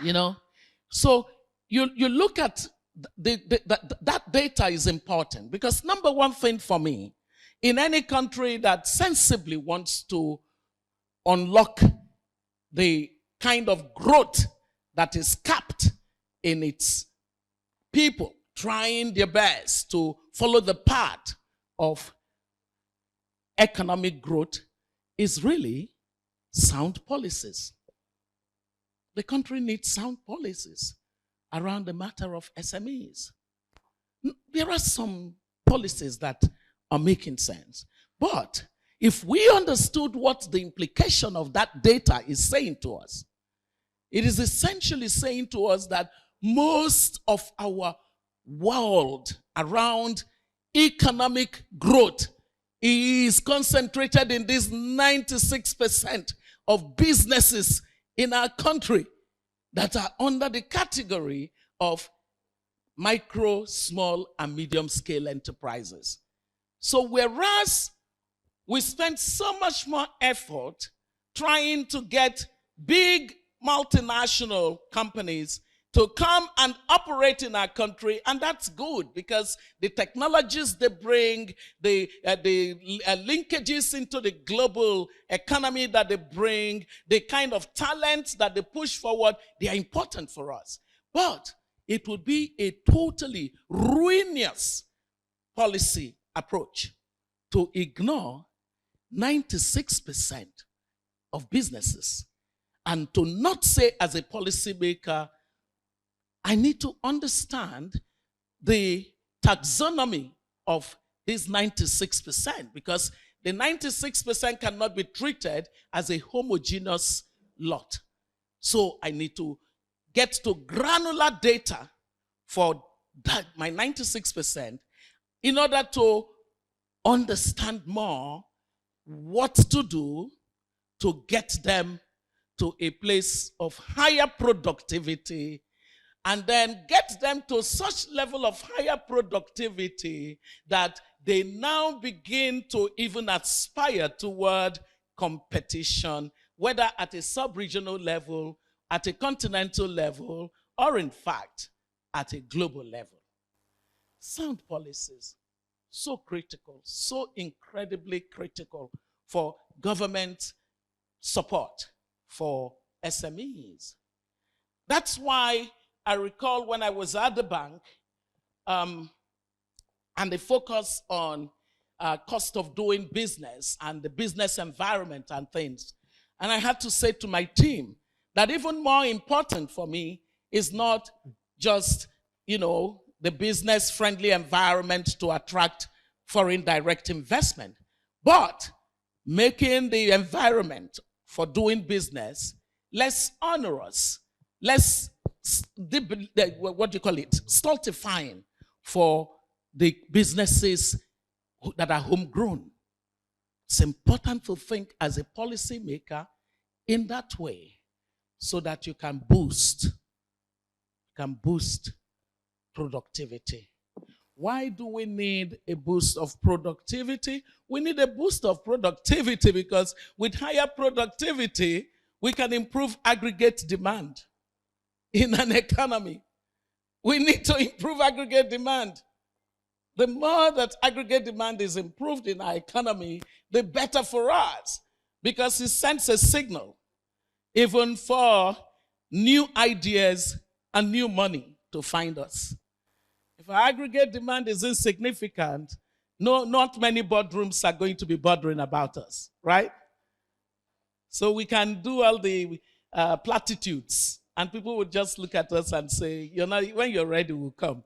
Speaker 11: You know, so you look at that data is important because number one thing for me, in any country that sensibly wants to unlock the kind of growth that is capped in its people, trying their best to follow the path of economic growth, is really sound policies. The country needs sound policies around the matter of SMEs. There are some policies that are making sense. But if we understood what the implication of that data is saying to us, it is essentially saying to us that most of our world around economic growth is concentrated in this 96% of businesses in our country that are under the category of micro, small, and medium-scale enterprises. So whereas we spend so much more effort trying to get big multinational companies to come and operate in our country, and that's good because the technologies they bring, the linkages into the global economy that they bring, the kind of talents that they push forward, they are important for us. But it would be a totally ruinous policy approach to ignore 96% of businesses and to not say as a policymaker, I need to understand the taxonomy of this 96% because the 96% cannot be treated as a homogeneous lot. So I need to get to granular data for that, my 96%, in order to understand more what to do to get them to a place of higher productivity, and then get them to such level of higher productivity that they now begin to even aspire toward competition, whether at a sub-regional level, at a continental level, or in fact, at a global level. Sound policies, so critical, so incredibly critical for government support for SMEs. That's why I recall when I was at the bank, and the focus on cost of doing business and the business environment and things. And I had to say to my team that even more important for me is not just, the business-friendly environment to attract foreign direct investment, but making the environment for doing business less onerous, less, stultifying for the businesses that are homegrown. It's important to think as a policymaker in that way so that you can boost productivity. Why do we need a boost of productivity? We need a boost of productivity because with higher productivity, we can improve aggregate demand in an economy. We need to improve aggregate demand. The more that aggregate demand is improved in our economy, the better for us, because it sends a signal even for new ideas and new money to find us. If our aggregate demand is insignificant, not many boardrooms are going to be bothering about us, right? So we can do all the platitudes, and people would just look at us and say, when you're ready, we'll come.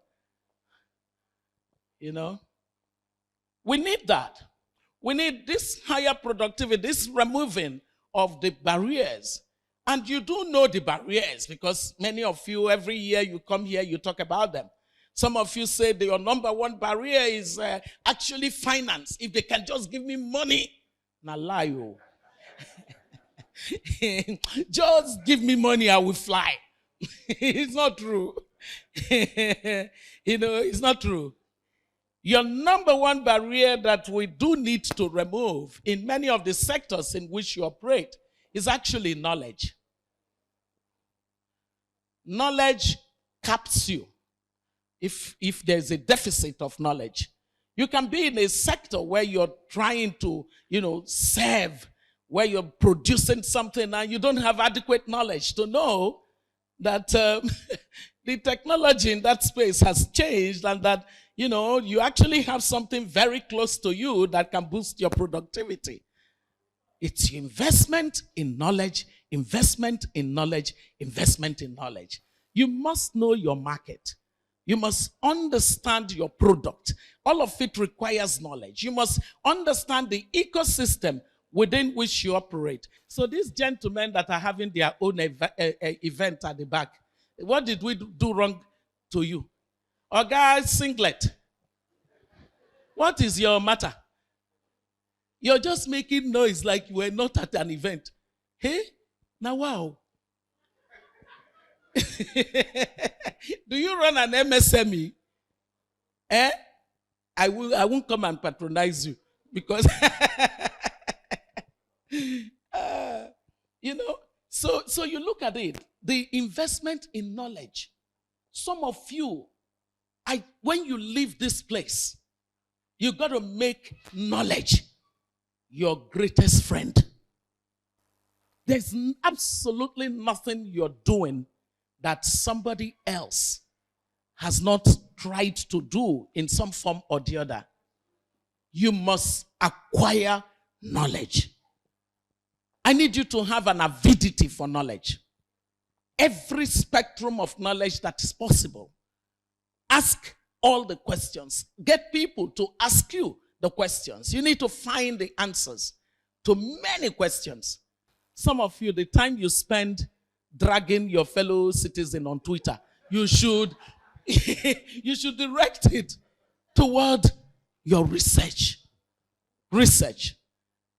Speaker 11: We need that. We need this higher productivity, this removing of the barriers. And you do know the barriers, because many of you, every year you come here, you talk about them. Some of you say your number one barrier is actually finance. If they can just give me money, na lie you. Just give me money, I will fly. It's not true. It's not true. Your number one barrier that we do need to remove in many of the sectors in which you operate is actually knowledge. Knowledge caps you. If there's a deficit of knowledge, you can be in a sector where you're trying to, serve, where you're producing something and you don't have adequate knowledge to know that the technology in that space has changed, and that you actually have something very close to you that can boost your productivity. It's investment in knowledge, investment in knowledge, investment in knowledge. You must know your market. You must understand your product. All of it requires knowledge. You must understand the ecosystem within which you operate. So these gentlemen that are having their own event at the back, what did we do wrong to you? Guys, singlet. What is your matter? You're just making noise like you were not at an event. Hey? Now, wow. Do you run an MSME? I won't come and patronize you, because so you look at it, the investment in knowledge. Some of you, when you leave this place, you got to make knowledge your greatest friend. There's absolutely nothing you're doing that somebody else has not tried to do in some form or the other. You must acquire knowledge. I need you to have an avidity for knowledge. Every spectrum of knowledge that is possible. Ask all the questions. Get people to ask you the questions. You need to find the answers to many questions. Some of you, the time you spend dragging your fellow citizen on Twitter, you should direct it toward your research. Research.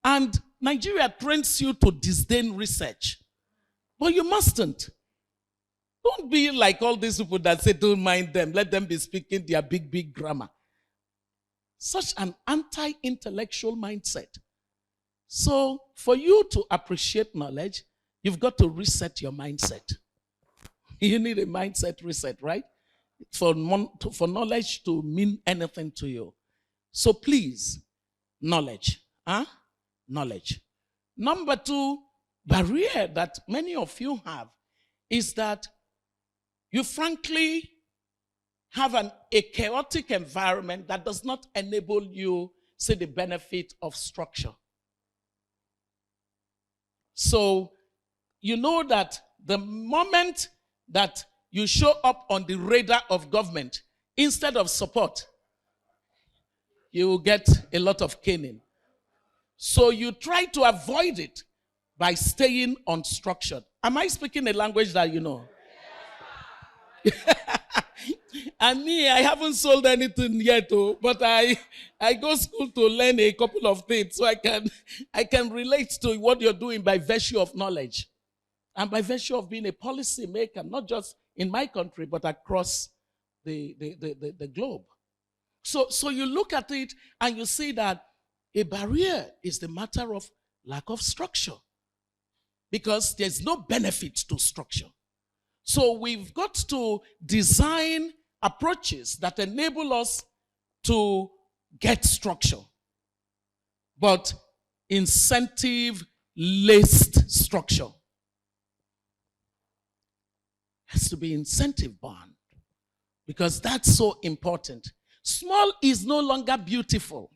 Speaker 11: And Nigeria trains you to disdain research. But you mustn't. Don't be like all these people that say, don't mind them. Let them be speaking their big, big grammar. Such an anti-intellectual mindset. So for you to appreciate knowledge, you've got to reset your mindset. You need a mindset reset, right? For knowledge to mean anything to you. So please, knowledge. Knowledge. Number two barrier that many of you have is that you frankly have a chaotic environment that does not enable you see the benefit of structure. So you know that the moment that you show up on the radar of government, instead of support, you will get a lot of caning. So you try to avoid it by staying unstructured. Am I speaking a language that you know? And me, I haven't sold anything yet, but I go school to learn a couple of things, so I can relate to what you're doing by virtue of knowledge and by virtue of being a policy maker, not just in my country, but across the globe. So you look at it and you see that a barrier is the matter of lack of structure, because there's no benefit to structure. So we've got to design approaches that enable us to get structure, but incentive-laced structure. Has to be incentive bound because that's so important. Small is no longer beautiful.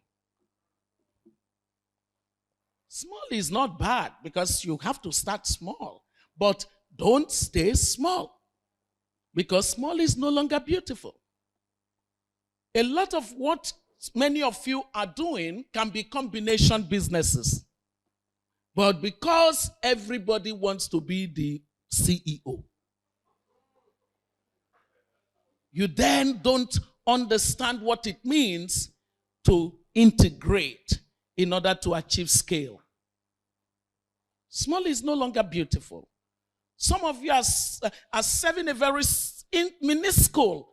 Speaker 11: Small is not bad because you have to start small, but don't stay small because small is no longer beautiful. A lot of what many of you are doing can be combination businesses, but because everybody wants to be the CEO, you then don't understand what it means to integrate in order to achieve scale. Small is no longer beautiful. Some of you are serving a very minuscule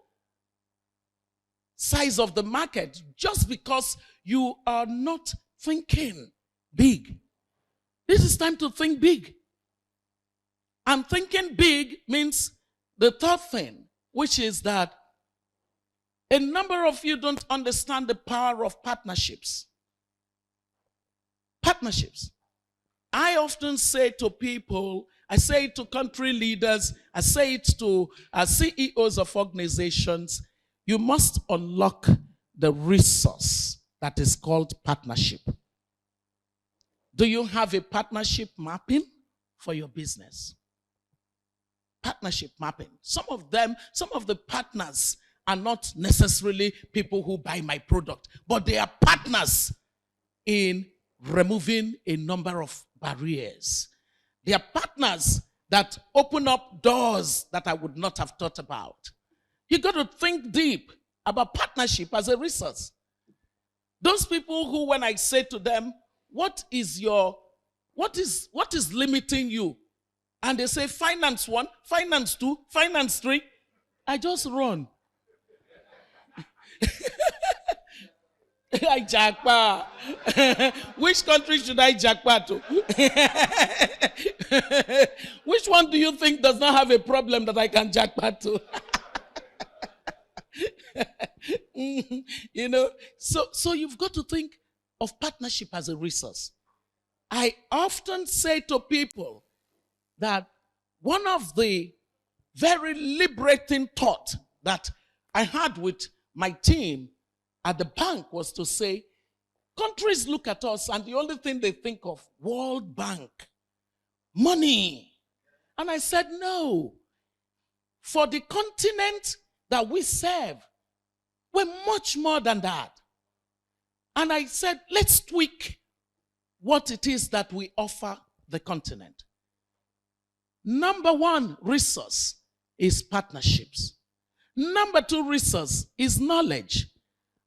Speaker 11: size of the market just because you are not thinking big. This is time to think big. And thinking big means the third thing, which is that a number of you don't understand the power of partnerships. Partnerships. I often say to people, I say it to country leaders, I say it to CEOs of organizations, you must unlock the resource that is called partnership. Do you have a partnership mapping for your business? Partnership mapping. Some of the partners are not necessarily people who buy my product, but they are partners in removing a number of barriers. They are partners that open up doors that I would not have thought about. You got to think deep about partnership as a resource. Those people who, when I say to them, what is limiting you? And they say finance 1, finance 2, finance 3. I just run. I jackpot. Which country should I jackpot to? Which one do you think does not have a problem that I can jackpot to? You know, so you've got to think of partnership as a resource. I often say to people that one of the very liberating thoughts that I had with my team at the bank was to say, countries look at us and the only thing they think of, World Bank, money. And I said, no. For the continent that we serve, we're much more than that. And I said, let's tweak what it is that we offer the continent. Number 1 resource is partnerships. Number 2 resource is knowledge.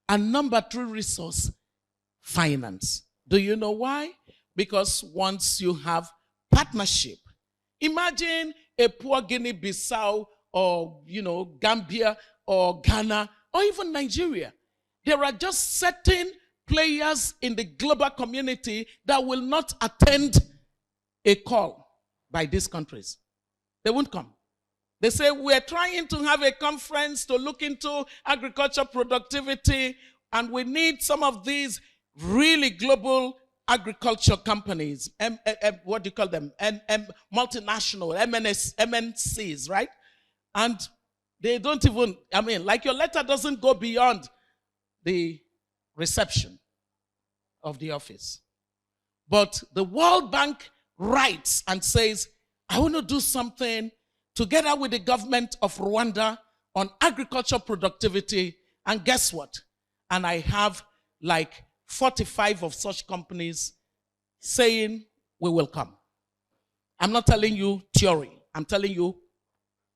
Speaker 11: And number 3 resource, finance. Do you know why? Because once you have partnership, imagine a poor Guinea-Bissau or, Gambia or Ghana or even Nigeria. There are just certain players in the global community that will not attend a call by these countries. They won't come. They say, we're trying to have a conference to look into agriculture productivity, and we need some of these really global agriculture companies, what do you call them? Multinational, MNCs, right? And they don't even, like your letter doesn't go beyond the reception of the office. But the World Bank writes and says, I want to do something together with the government of Rwanda on agriculture productivity. And guess what? And I have like 45 of such companies saying, we will come. I'm not telling you theory. I'm telling you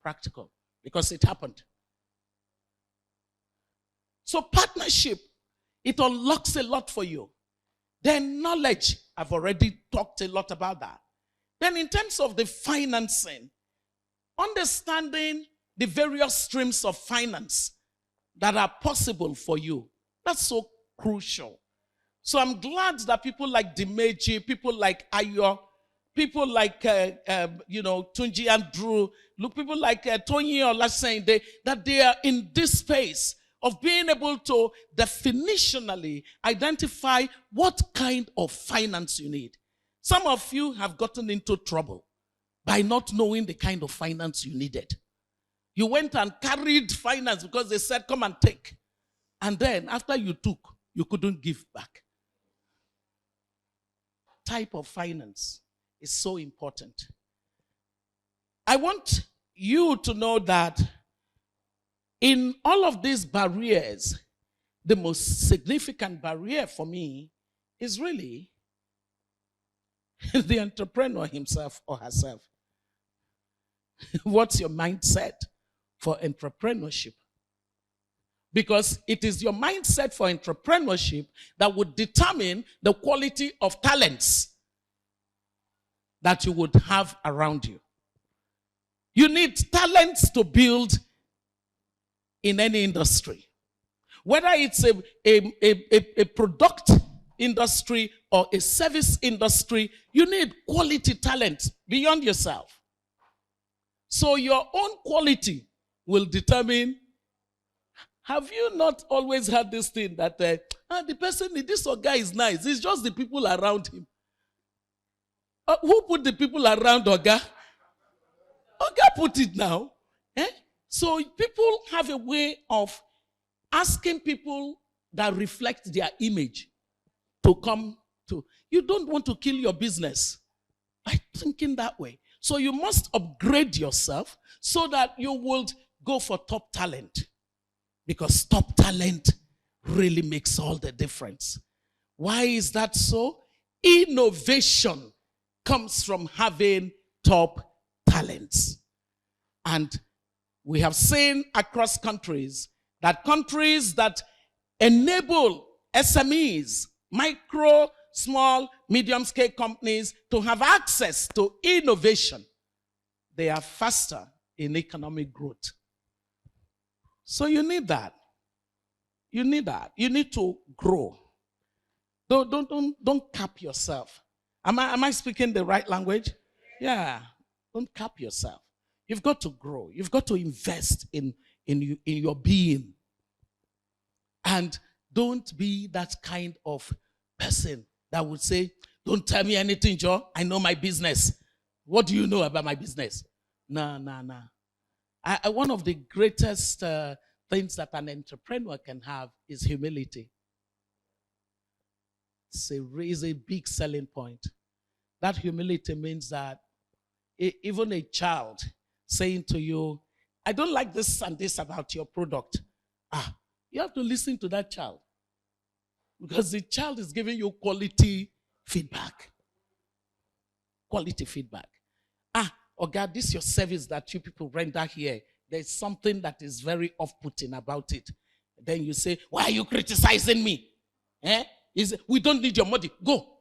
Speaker 11: practical because it happened. So partnership, it unlocks a lot for you. Then knowledge, I've already talked a lot about that. Then in terms of the financing, understanding the various streams of finance that are possible for you, that's so crucial. So I'm glad that people like Dimeji, people like Ayo, people like, Tunji and Drew, look, people like Tony or Lassain, that they are in this space of being able to definitionally identify what kind of finance you need. Some of you have gotten into trouble by not knowing the kind of finance you needed. You went and carried finance because they said, come and take. And then after you took, you couldn't give back. Type of finance is so important. I want you to know that in all of these barriers, the most significant barrier for me is really the entrepreneur himself or herself. What's your mindset for entrepreneurship? Because it is your mindset for entrepreneurship that would determine the quality of talents that you would have around you. You need talents to build in any industry. Whether it's a product industry or a service industry, you need quality talent beyond yourself. So your own quality will determine. Have you not always had this thing that the person, this guy is nice, it's just the people around him? Who put the people around Oga? Oga put it now. Eh? So people have a way of asking people that reflect their image to come to. You don't want to kill your business by thinking that way. So you must upgrade yourself so that you will go for top talent. Because top talent really makes all the difference. Why is that so? Innovation comes from having top talents. And we have seen across countries that enable SMEs, micro, small, medium-scale companies to have access to innovation, they are faster in economic growth. So you need that. You need that. You need to grow. Don't cap yourself. Am I speaking the right language? Yeah. Don't cap yourself. You've got to grow. You've got to invest in your being. And don't be that kind of person that would say, don't tell me anything, Joe. I know my business. What do you know about my business? No. One of the greatest things that an entrepreneur can have is humility. It's a big selling point. That humility means that even a child saying to you, I don't like this and this about your product. You have to listen to that child. Because the child is giving you quality feedback. Quality feedback. Oh God, this is your service that you people render here. There's something that is very off-putting about it. Then you say, why are you criticizing me? We don't need your money. Go.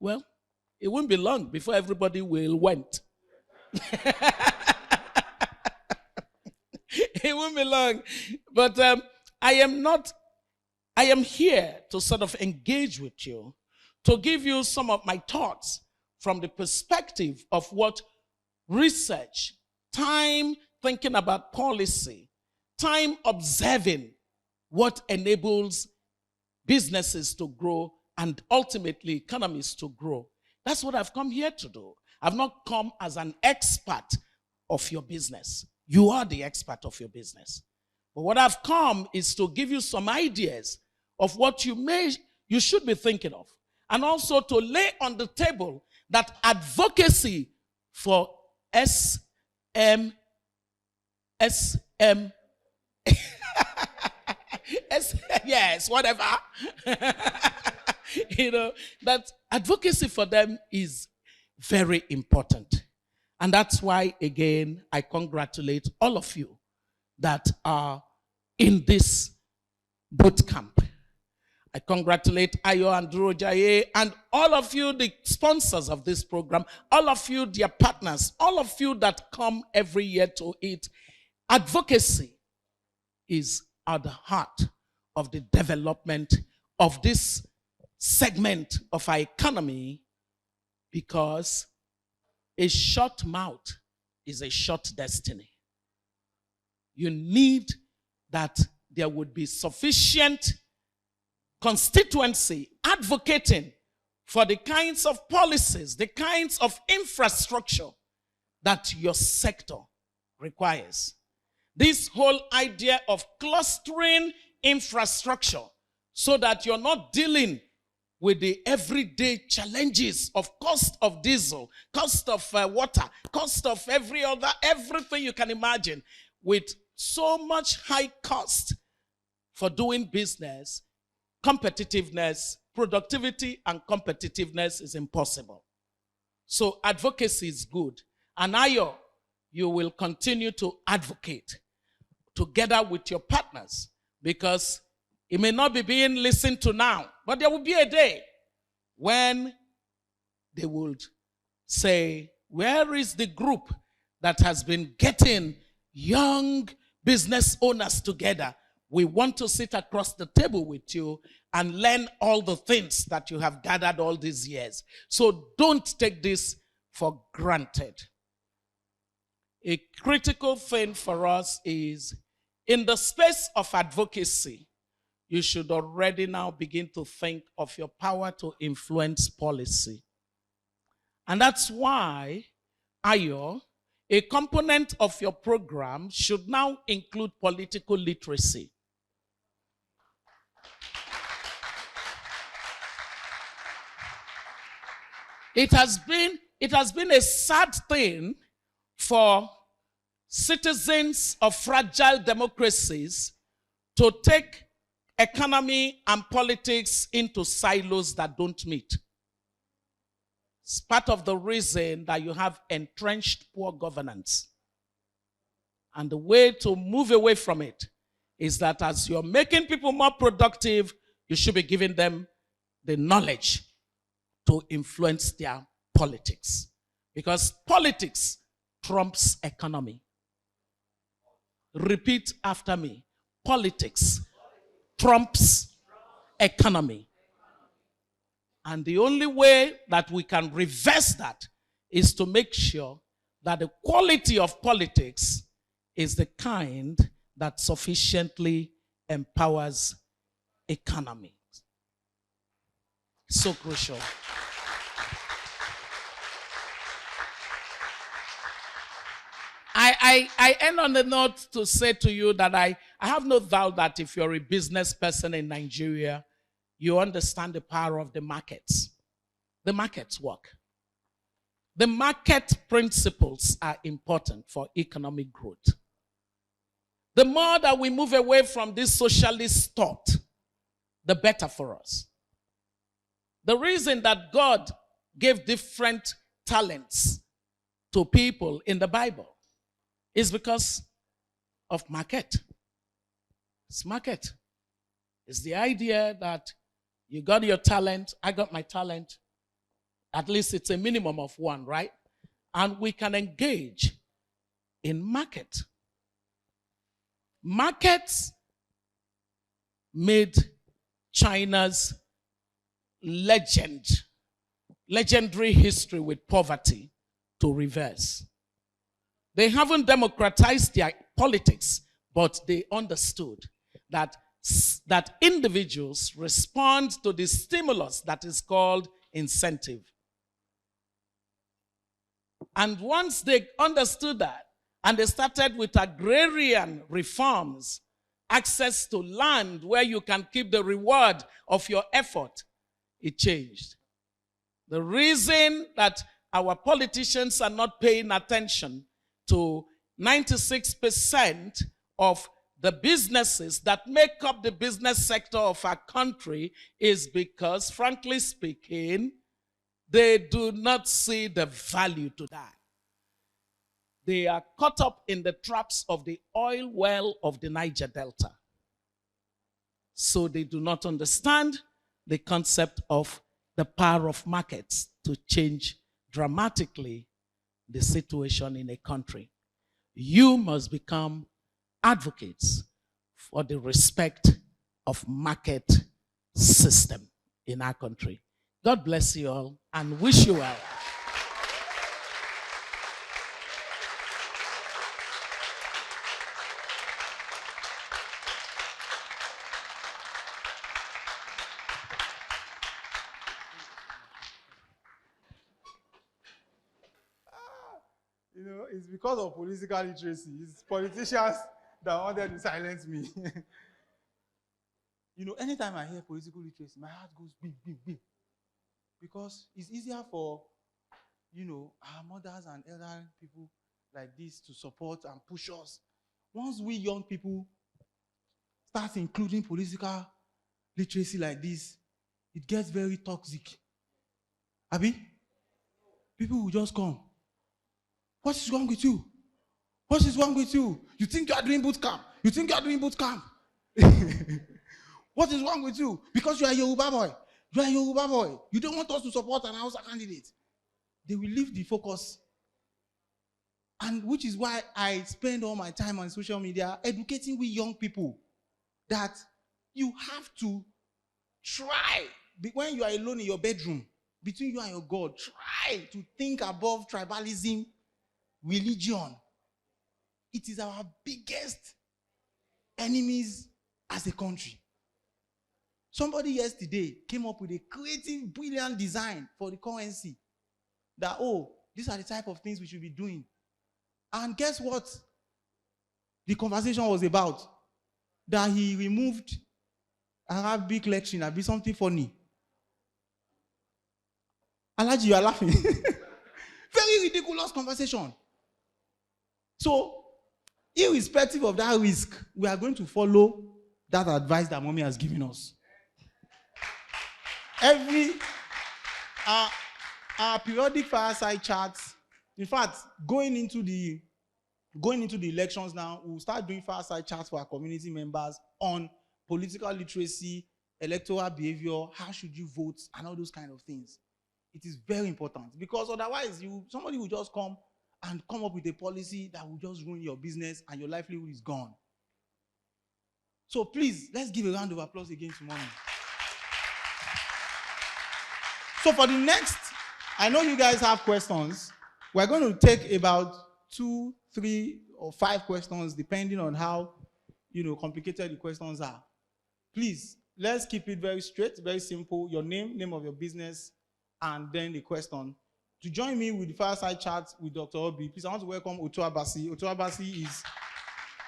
Speaker 11: Well, it won't be long before everybody will went. It won't be long. But I am here to sort of engage with you, to give you some of my thoughts from the perspective of what research, time thinking about policy, time observing what enables businesses to grow and ultimately economies to grow. That's what I've come here to do. I've not come as an expert of your business. You are the expert of your business. But what I've come is to give you some ideas of what you should be thinking of. And also to lay on the table that advocacy for yes, whatever. That advocacy for them is very important. And that's why, again, I congratulate all of you that are in this boot camp. I congratulate Ayo and Durojaiye and all of you, the sponsors of this program, all of you, dear partners, all of you that come every year to it. Advocacy is at the heart of the development of this segment of our economy, because a short mouth is a short destiny. you need that there would be sufficient constituency advocating for the kinds of policies, the kinds of infrastructure that your sector requires. This whole idea of clustering infrastructure so that you're not dealing with the everyday challenges of cost of diesel, cost of water, cost of everything you can imagine, with so much high cost for doing business. Competitiveness, productivity, and competitiveness is impossible. So advocacy is good. And Ayo, you will continue to advocate together with your partners, because it may not be being listened to now, but there will be a day when they would say, where is the group that has been getting young business owners together? We want to sit across the table with you and learn all the things that you have gathered all these years. So don't take this for granted. A critical thing for us is, in the space of advocacy, you should already now begin to think of your power to influence policy. And that's why, Ayo, a component of your program should now include political literacy. It has been a sad thing for citizens of fragile democracies to take economy and politics into silos that don't meet. It's part of the reason that you have entrenched poor governance. And the way to move away from it is that as you're making people more productive, you should be giving them the knowledge to influence their politics. Because politics trumps economy. Repeat after me. Politics trumps economy. And the only way that we can reverse that is to make sure that the quality of politics is the kind that sufficiently empowers economy. So crucial. I end on the note to say to you that I have no doubt that if you're a business person in Nigeria, you understand the power of the markets. The markets work. The market principles are important for economic growth. The more that we move away from this socialist thought, the better for us. The reason that God gave different talents to people in the Bible is because of market. It's market. It's the idea that you got your talent, I got my talent. At least it's a minimum of one, right? And we can engage in market. Markets made China's legendary history with poverty to reverse. They haven't democratized their politics, but they understood that individuals respond to the stimulus that is called incentive. And once they understood that, and they started with agrarian reforms, access to land where you can keep the reward of your effort, it changed. The reason that our politicians are not paying attention to 96% of the businesses that make up the business sector of our country is because, frankly speaking, they do not see the value to that. They are caught up in the traps of the oil well of the Niger Delta. So they do not understand the concept of the power of markets to change dramatically the situation in a country. You must become advocates for the respect of market system in our country. God bless you all and wish you well.
Speaker 2: You know, it's because of political literacy. It's politicians that wanted to silence me. You know, anytime I hear political literacy, my heart goes big, big, big. Because it's easier for, you know, our mothers and elder people like this to support and push us. Once we young people start including political literacy like this, it gets very toxic. Abi? People will just come. What is wrong with you? What is wrong with you? You think you are doing boot camp? You think you are doing boot camp? What is wrong with you? Because you are a Yoruba boy. You are a Yoruba boy. You don't want us to support an Hausa candidate. They will leave the focus. And which is why I spend all my time on social media educating we young people that you have to try, when you are alone in your bedroom, between you and your God, try to think above tribalism, religion. It is our biggest enemies as a country. Somebody yesterday came up with a creative, brilliant design for the currency that, oh, these are the type of things we should be doing. And guess what the conversation was about? That he removed Arabic lecturing, be something funny. Alaji, you are laughing. Very ridiculous conversation. So, irrespective of that risk, we are going to follow that advice that mommy has given us. Our periodic fireside chats, in fact, going into the elections now, we'll start doing fireside chats for our community members on political literacy, electoral behavior, how should you vote, and all those kind of things. It is very important, because otherwise somebody will just come up with a policy that will just ruin your business and your livelihood is gone. So please, let's give a round of applause again to mommy. So for the next, I know you guys have questions. We're going to take about 2, 3, or 5 questions, depending on how, complicated the questions are. Please, let's keep it very straight, very simple. Your name of your business, and then the question. To join me with the fireside chat with Dr. Oby, please, I want to welcome Otuabasi. Otuabasi is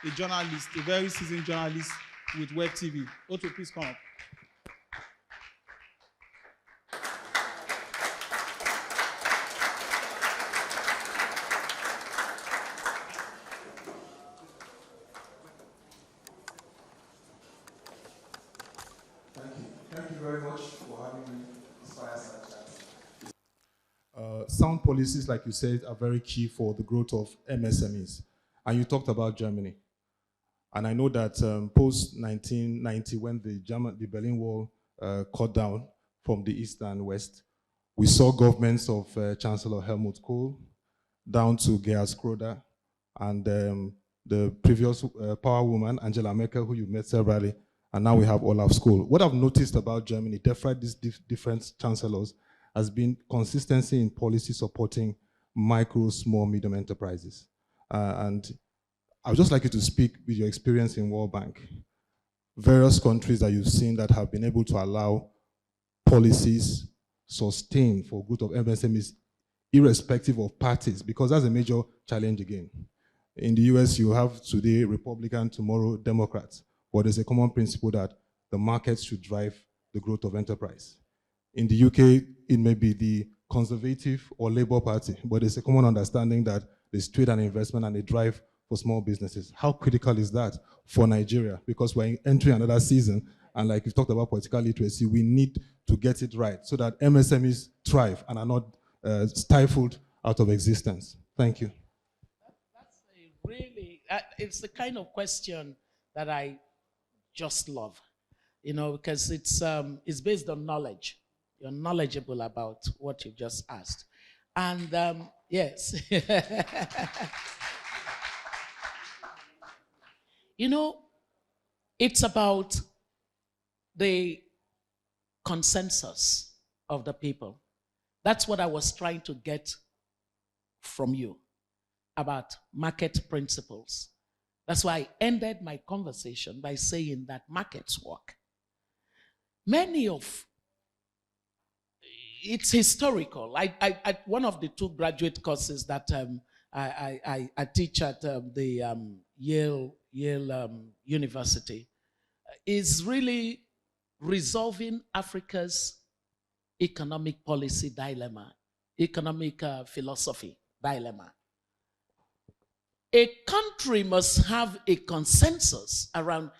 Speaker 2: a journalist, a very seasoned journalist with Web TV. Otu, please come up.
Speaker 12: Sound policies, like you said, are very key for the growth of MSMEs. And you talked about Germany. And I know that post-1990, when the Berlin Wall cut down from the east and west, we saw governments of Chancellor Helmut Kohl down to Gerhard Schröder and the previous power woman, Angela Merkel, who you met severally, and now we have Olaf Scholz. What I've noticed about Germany, despite these different chancellors, has been consistency in policy supporting micro, small, medium enterprises. And I would just like you to speak with your experience in World Bank. Various countries that you've seen that have been able to allow policies sustain for good of MSMEs, irrespective of parties, because that's a major challenge again. In the US, you have today Republican, tomorrow Democrats, but there's a common principle that the markets should drive the growth of enterprise. In the UK, it may be the Conservative or Labour Party, but there's a common understanding that there's trade and investment and a drive for small businesses. How critical is that for Nigeria? Because we're entering another season, and like you've talked about political literacy, we need to get it right so that MSMEs thrive and are not stifled out of existence. Thank you.
Speaker 11: That's a really, it's the kind of question that I just love, because it's based on knowledge. You're knowledgeable about what you just asked. And yes. It's about the consensus of the people. That's what I was trying to get from you about market principles. That's why I ended my conversation by saying that markets work. It's historical. One of the 2 graduate courses that I teach at the Yale University, is really resolving Africa's economic policy dilemma, economic philosophy dilemma. A country must have a consensus around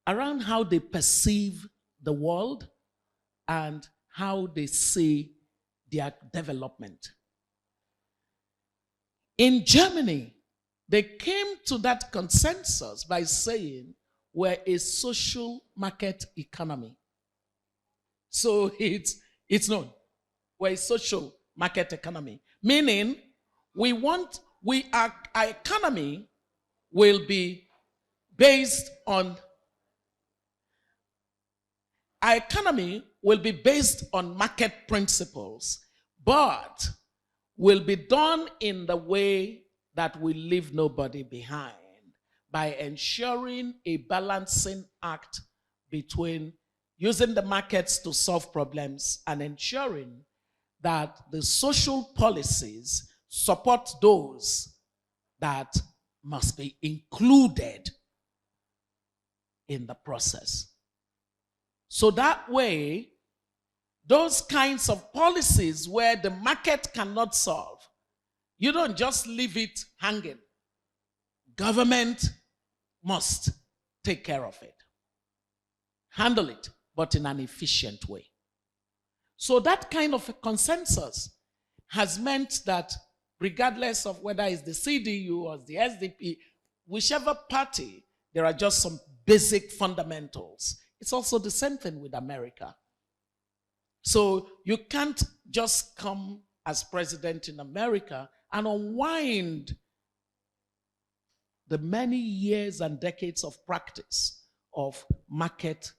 Speaker 11: how they perceive the world and how they see their development. In Germany, they came to that consensus by saying we're a social market economy. So it's known. We're a social market economy. Meaning our economy will be based on market principles, but will be done in the way that will leave nobody behind, by ensuring a balancing act between using the markets to solve problems and ensuring that the social policies support those that must be included in the process. So that way, those kinds of policies where the market cannot solve, you don't just leave it hanging. Government must take care of it. Handle it, but in an efficient way. So that kind of a consensus has meant that regardless of whether it's the CDU or the SDP, whichever party, there are just some basic fundamentals. It's also the same thing with America. So you can't just come as president in America and unwind the many years and decades of practice of market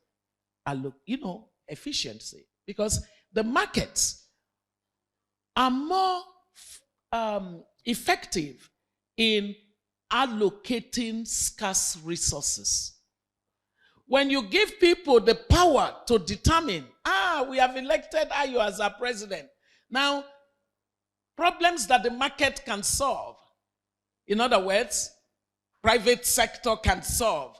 Speaker 11: efficiency, because the markets are more effective in allocating scarce resources. When you give people the power to determine, we have elected Ayo as our president. Now, problems that the market can solve, in other words, private sector can solve,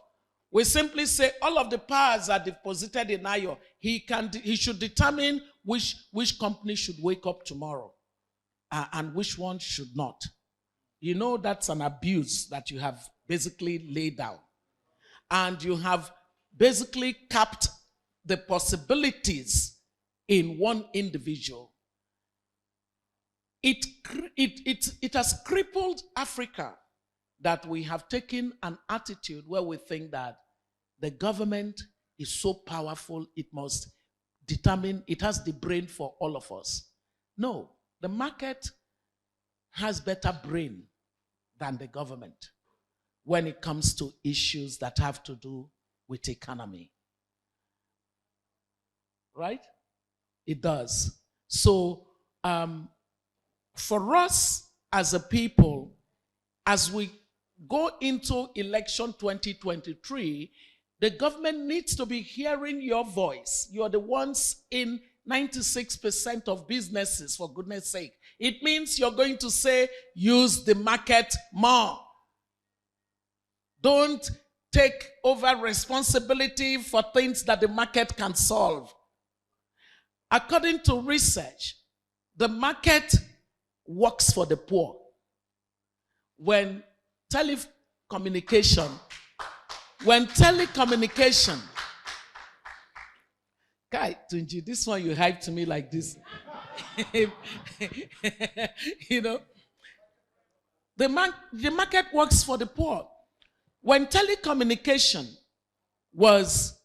Speaker 11: we simply say all of the powers are deposited in Ayo. He should determine which company should wake up tomorrow and which one should not. You know, that's an abuse that you have basically laid down. And you have basically capped the possibilities in one individual. It has crippled Africa that we have taken an attitude where we think that the government is so powerful, it must determine, it has the brain for all of us. No, the market has better brain than the government when it comes to issues that have to do with economy. Right? It does. So, for us as a people, as we go into election 2023, the government needs to be hearing your voice. You're the ones in 96% of businesses, for goodness sake. It means you're going to say, use the market more. Don't take over responsibility for things that the market can solve. According to research, the market works for the poor. When telecommunication, Kai, Tunji, this one you hyped to me like this. You know, the market works for the poor. When telecommunication was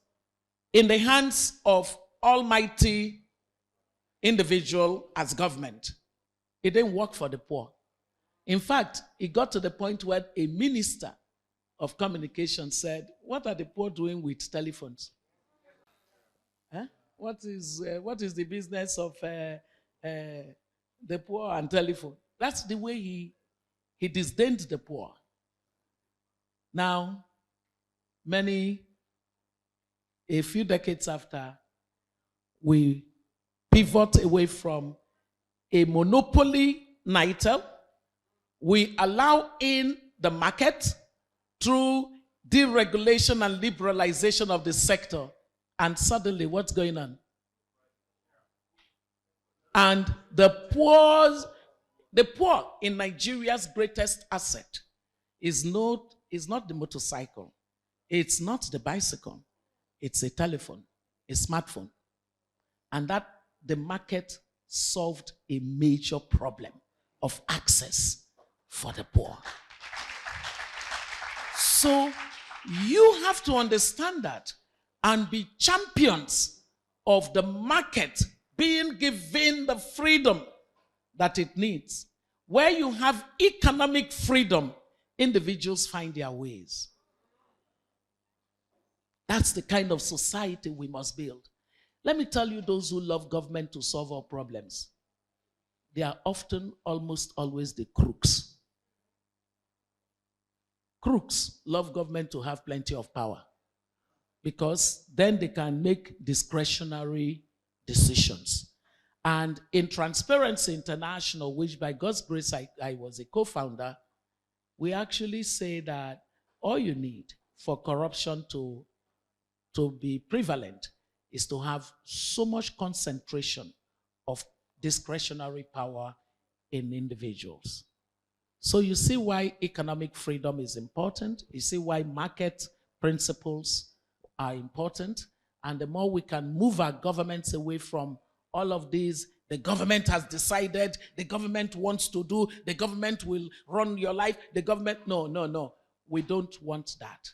Speaker 11: in the hands of almighty individual as government, it didn't work for the poor. In fact, it got to the point where a minister of communication said, what are the poor doing with telephones? Huh? What is the business of the poor and telephone? That's the way he disdained the poor. Now, a few decades after, we pivot away from a monopoly NITEL We allow in the market through deregulation and liberalization of the sector. And suddenly, what's going on? And the poor in Nigeria's greatest asset is not the motorcycle. It's not the bicycle. It's a telephone, a smartphone. And that the market solved a major problem of access for the poor. So you have to understand that and be champions of the market being given the freedom that it needs. Where you have economic freedom, individuals find their ways. That's the kind of society we must build. Let me tell you, those who love government to solve our problems, they are often, almost always, the crooks. Crooks love government to have plenty of power because then they can make discretionary decisions. And in Transparency International, which by God's grace I was a co-founder, we actually say that all you need for corruption to be prevalent is to have so much concentration of discretionary power in individuals. So you see why economic freedom is important. You see why market principles are important. And the more we can move our governments away from all of these, the government has decided, the government wants to do, the government will run your life, the government, no. We don't want that.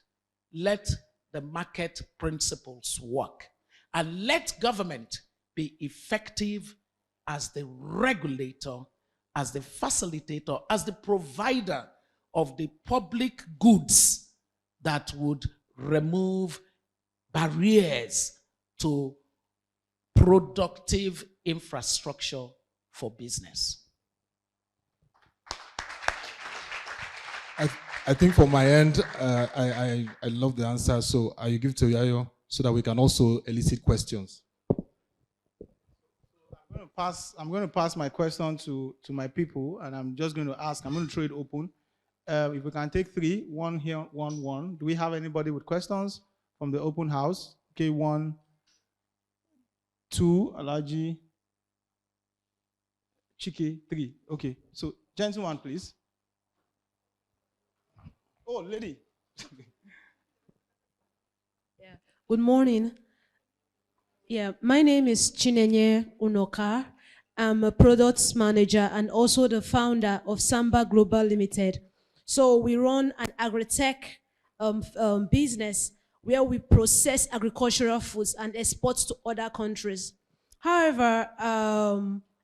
Speaker 11: Let the market principles work. And let government be effective as the regulator, as the facilitator, as the provider of the public goods that would remove barriers to productive infrastructure for business.
Speaker 12: I think from my end, I love the answer. So I will give to Yayo so that we can also elicit questions.
Speaker 2: I'm going to pass my question to my people, and I'm just going to ask. I'm going to throw it open. If we can take three, one here, one. Do we have anybody with questions from the open house? Okay, 1, 2, Alaji, Chike, 3. Okay, so gentleman, please. Oh, lady.
Speaker 8: Yeah. Good morning. Yeah, my name is Chinenye Unoka. I'm a products manager and also the founder of Samba Global Limited. So we run an agri-tech business where we process agricultural foods and export to other countries. However,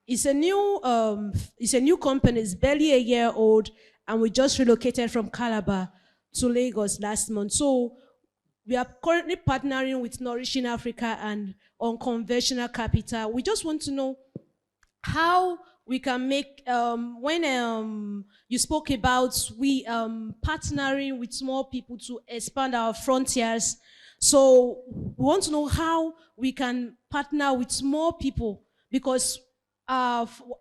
Speaker 8: it's a new company. It's barely a year old, and we just relocated from Calabar to Lagos last month. So we are currently partnering with Nourishing Africa and Unconventional Capital. We just want to know how we can make, when you spoke about we partnering with small people to expand our frontiers. So we want to know how we can partner with small people, because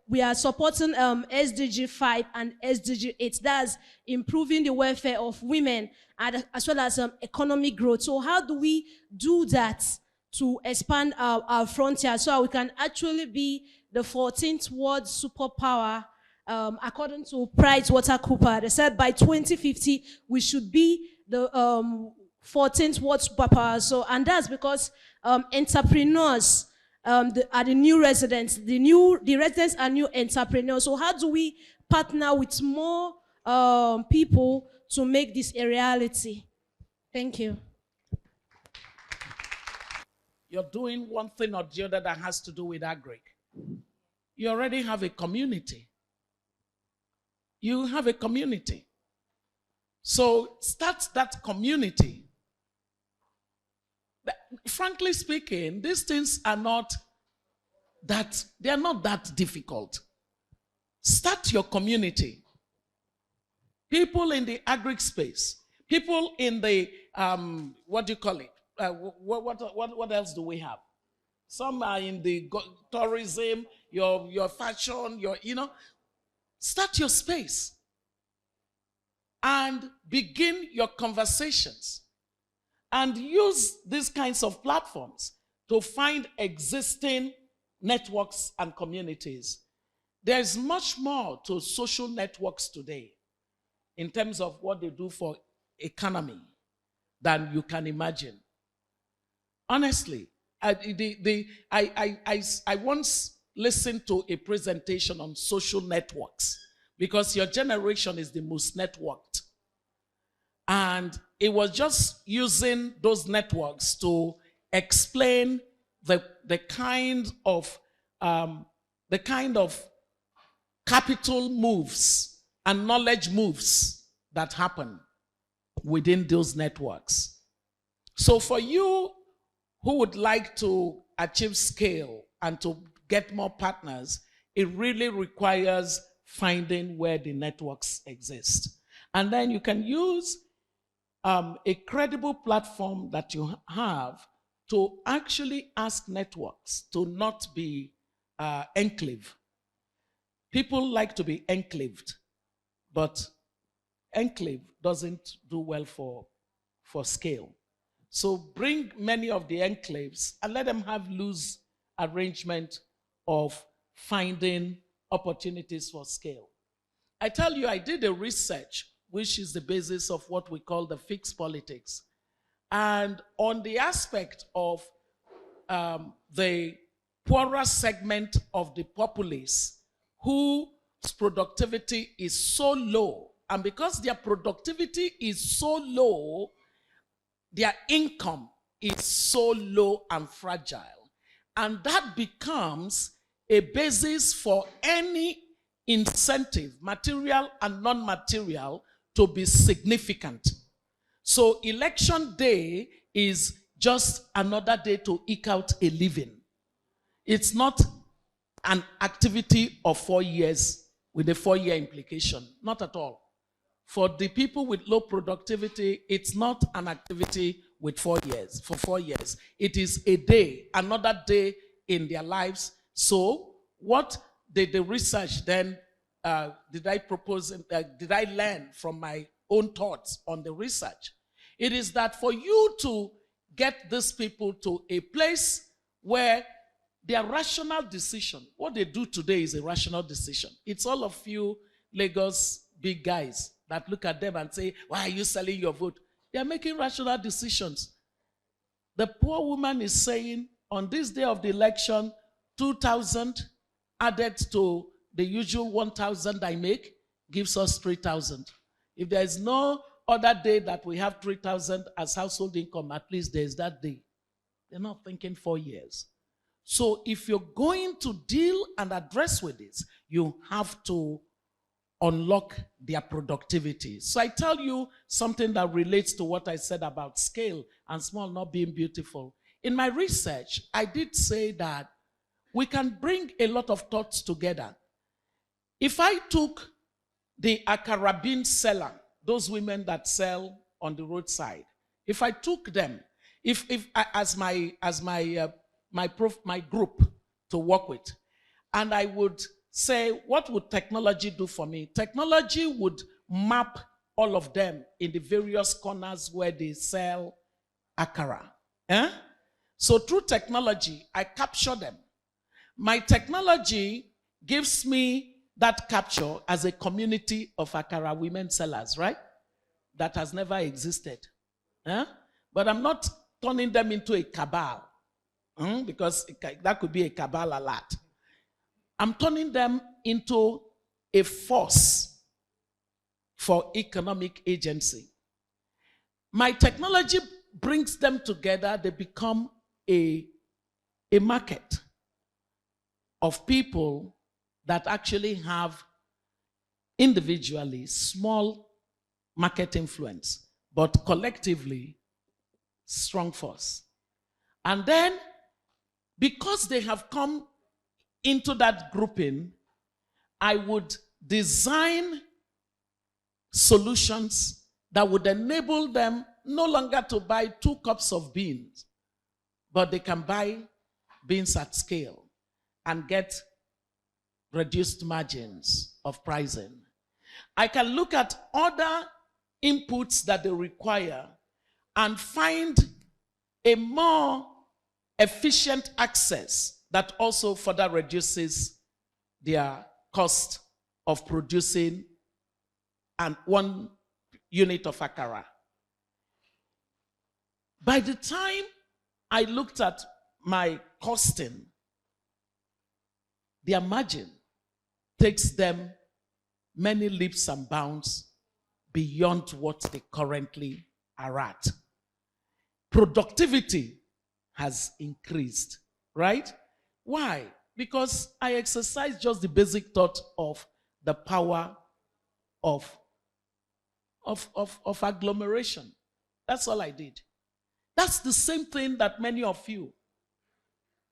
Speaker 8: we are supporting SDG 5 and SDG 8. That's improving the welfare of women and as well as economic growth. So how do we do that to expand our frontiers so we can actually be the 14th world superpower? According to PricewaterhouseCoopers, they said by 2050 we should be the 14th world superpower. So, and that's because entrepreneurs are the new residents. The residents are new entrepreneurs. So how do we partner with more people to make this a reality? Thank you.
Speaker 11: You're doing one thing or the other that has to do with agri. You already have a community. You have a community. So start that community. But frankly speaking, these things are not that difficult. Start your community. People in the agri space, people in the, what do you call it? What else do we have? Some are in the tourism, your fashion, start your space. and begin your conversations and use these kinds of platforms to find existing networks and communities. There's much more to social networks today in terms of what they do for economy than you can imagine. Honestly, I once listened to a presentation on social networks because your generation is the most networked. And it was just using those networks to explain the kind of capital moves and knowledge moves that happen within those networks. So for you who would like to achieve scale and to get more partners, it really requires finding where the networks exist. And then you can use a credible platform that you have to actually ask networks to not be enclave. People like to be enclaved, but enclave doesn't do well for scale. So bring many of the enclaves and let them have loose arrangement of finding opportunities for scale. I tell you, I did a research, which is the basis of what we call the fixed politics. And on the aspect of the poorer segment of the populace whose productivity is so low, and because their productivity is so low, their income is so low and fragile. And that becomes a basis for any incentive, material and non-material, to be significant. So election day is just another day to eke out a living. It's not an activity of 4 years with a 4-year implication. Not at all. For the people with low productivity, it's not an activity with 4 years, for 4 years. It is a day, another day in their lives. So what did the research then, did I learn from my own thoughts on the research? It is that for you to get these people to a place where their rational decision, what they do today is a rational decision. It's all of you Lagos big guys that look at them and say, why are you selling your vote? They are making rational decisions. The poor woman is saying, on this day of the election, 2,000 added to the usual 1,000 I make gives us 3,000. If there is no other day that we have 3,000 as household income, at least there is that day. They're not thinking 4 years. So if you're going to deal and address with this, you have to unlock their productivity. So I tell you something that relates to what I said about scale and small not being beautiful. In my research, I did say that we can bring a lot of thoughts together. If I took the akara bean seller, those women that sell on the roadside, if I took them, if as my group to work with, and I would say, what would technology do for me? Technology would map all of them in the various corners where they sell akara. So through technology, I capture them. My technology gives me that capture as a community of akara women sellers, right? That has never existed. But I'm not turning them into a cabal, because that could be a cabal a lot. I'm turning them into a force for economic agency. My technology brings them together. They become a market of people that actually have individually small market influence, but collectively strong force. And then, because they have come into that grouping, I would design solutions that would enable them no longer to buy 2 cups of beans, but they can buy beans at scale and get reduced margins of pricing. I can look at other inputs that they require and find a more efficient access that also further reduces their cost of producing and 1 unit of akara. By the time I looked at my costing, their margin takes them many leaps and bounds beyond what they currently are at. Productivity has increased, right? Why? Because I exercise just the basic thought of the power of agglomeration. That's all I did. That's the same thing that many of you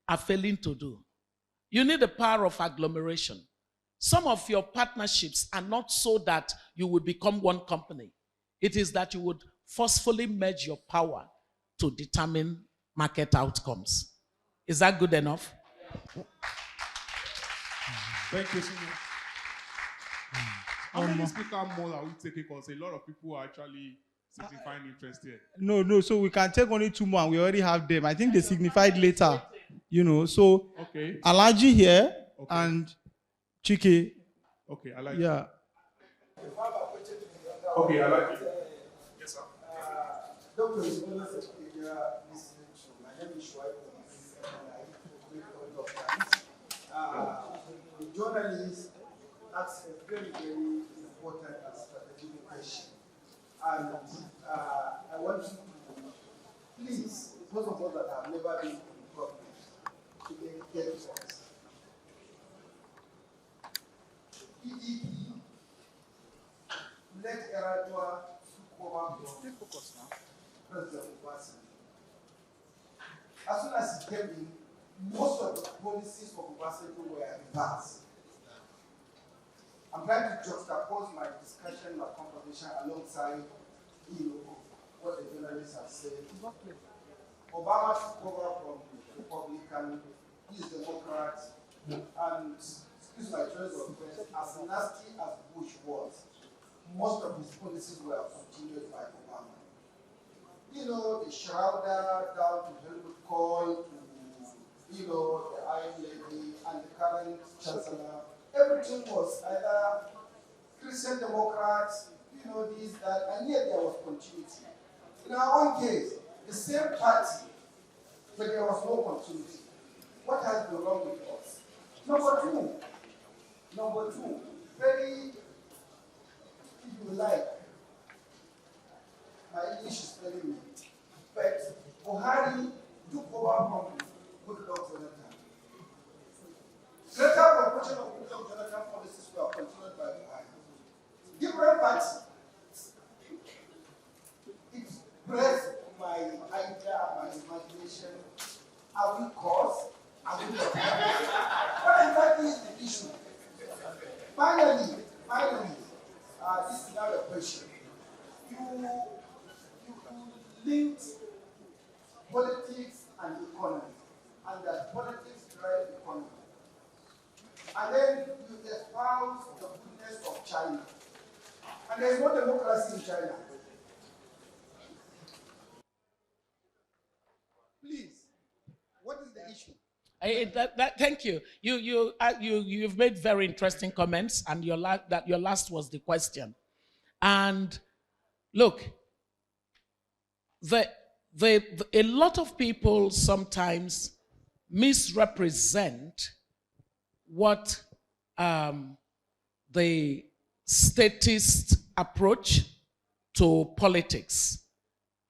Speaker 11: are failing to do. You need the power of agglomeration. Some of your partnerships are not so that you would become one company. It is that you would forcefully merge your power to determine market outcomes. Is that good enough?
Speaker 6: Thank you so much. How many speaker more are we taking? Because a lot of people are actually signifying interest here.
Speaker 2: No, so we can take only 2 more and we already have them. I think they signified later, so
Speaker 6: Okay.
Speaker 2: Alaji here and Chike.
Speaker 6: Okay, I like
Speaker 2: Yeah.
Speaker 6: Okay, I like it. Yes, sir.
Speaker 13: Dr. Zibola said, listening to my name is Shuai, the journalist asks a very, very important and strategic question. And I want you to, please, those of us that have never been in government, to get this. PDP let Eradua cover President Obasanjo. As soon as he came in, most of the policies of Obasanjo were reversed. I'm trying to juxtapose my discussion, my conversation alongside, what the journalists have said. Obama took over from Republican, he's Democrat, and excuse my choice of words, as nasty as Bush was, most of his policies were continued by Obama. The Shrouder down to Helmut Kohl, to, the Iron Lady, and the current Chancellor, everything was either Christian Democrats, this, that, and yet there was continuity. In our own case, the same party, but there was no continuity. What has been wrong with us? Number two, very, if you like, my English is telling me, but Buhari took over from Goodluck Jonathan. Greater proportion of Goodluck Jonathan policies were continued by Buhari. Different parties. It breaks my idea, my imagination. Are we cause? Are we not? What exactly is the issue? Finally, this is now a question. You linked politics and economy, and that politics drive economy. And then you espouse the goodness of China. And there's no democracy in China. Please, what is the issue?
Speaker 11: Thank you. You've made very interesting comments, and your last was the question. And look, a lot of people sometimes misrepresent what the statist approach to politics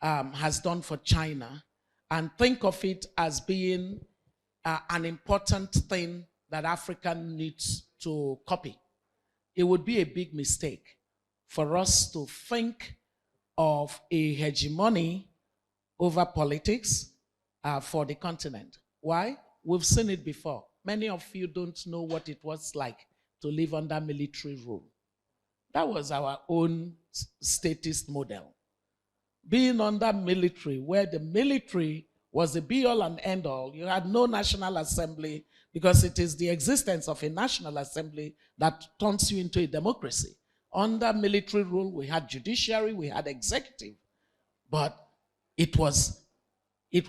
Speaker 11: has done for China, and think of it as being an important thing that Africa needs to copy. It would be a big mistake for us to think of a hegemony over politics for the continent. Why? We've seen it before. Many of you don't know what it was like to live under military rule. That was our own statist model. Being under military, where the military was the be-all and end-all. You had no national assembly, because it is the existence of a national assembly that turns you into a democracy. Under military rule, we had judiciary, we had executive, but it was an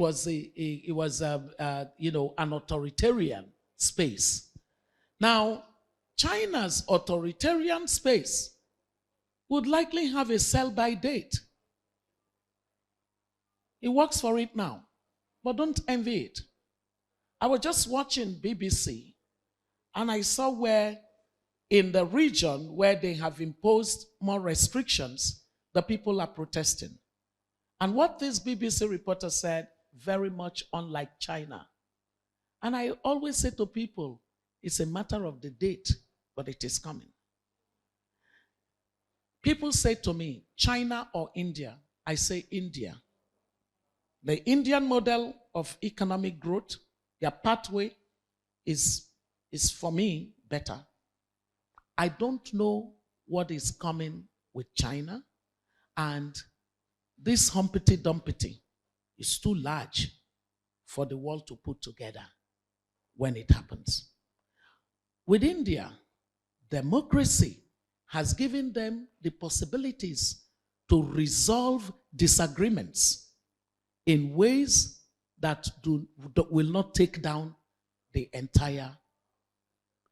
Speaker 11: authoritarian space. Now, China's authoritarian space would likely have a sell-by date. It works for it now, but don't envy it. I was just watching BBC, and I saw where in the region where they have imposed more restrictions, the people are protesting. And what this BBC reporter said, very much unlike China. And I always say to people, it's a matter of the date, but it is coming. People say to me, China or India? I say India. The Indian model of economic growth, their pathway is for me better. I don't know what is coming with China, and this Humpty Dumpty is too large for the world to put together when it happens. With India, democracy has given them the possibilities to resolve disagreements in ways that will not take down the entire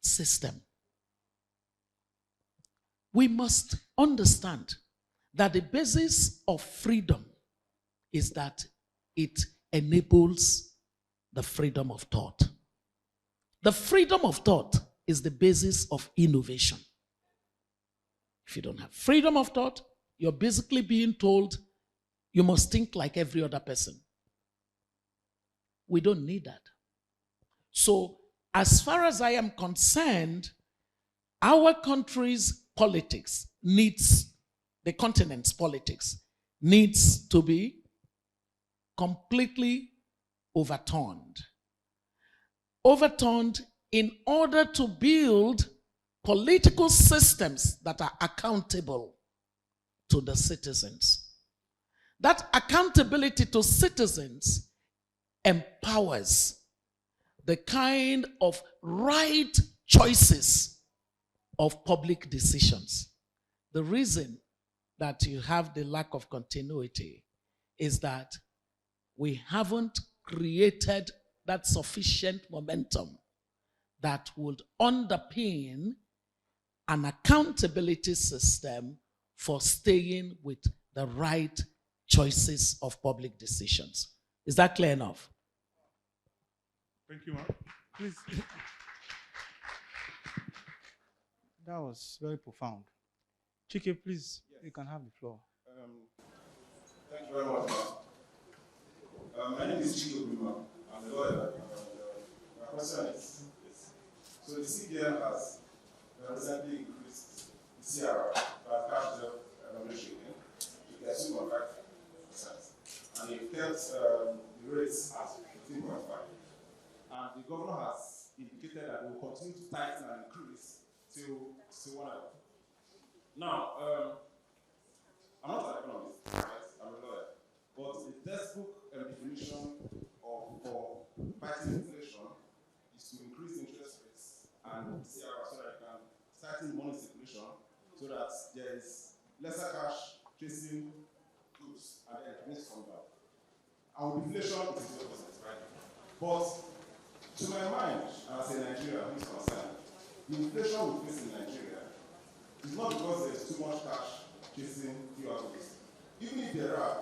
Speaker 11: system. We must understand that the basis of freedom is that it enables the freedom of thought. The freedom of thought is the basis of innovation. If you don't have freedom of thought, you're basically being told you must think like every other person. We don't need that. So, as far as I am concerned, our country's politics needs, the continent's politics needs to be completely overturned. Overturned in order to build political systems that are accountable to the citizens. That accountability to citizens empowers the kind of right choices of public decisions. The reason that you have the lack of continuity is that we haven't created that sufficient momentum that would underpin an accountability system for staying with the right choices of public decisions. Is that clear enough?
Speaker 2: Thank you, ma'am. Please. That was very profound. Chike, please, yes. You can have the floor.
Speaker 14: Thank you very much. My name is Chike Obi. I'm a lawyer. My question is, so the CBN has recently increased the CRR, that cash reserve remuneration, to 2.5%. And it kept the rates at 15.5%. And the governor has indicated that they will continue to tighten and increase till whatever. Now, I'm not an economist, right? I'm a lawyer. But the textbook definition for fighting inflation is to increase interest rates and CRR so that you can tighten money circulation so that there is lesser cash chasing goods and then it needs to come down. And with inflation, it is the opposite, right? But to my mind, as a Nigerian who is concerned, the inflation we face in Nigeria is not because there's too much cash chasing fewer goods. Even if there are,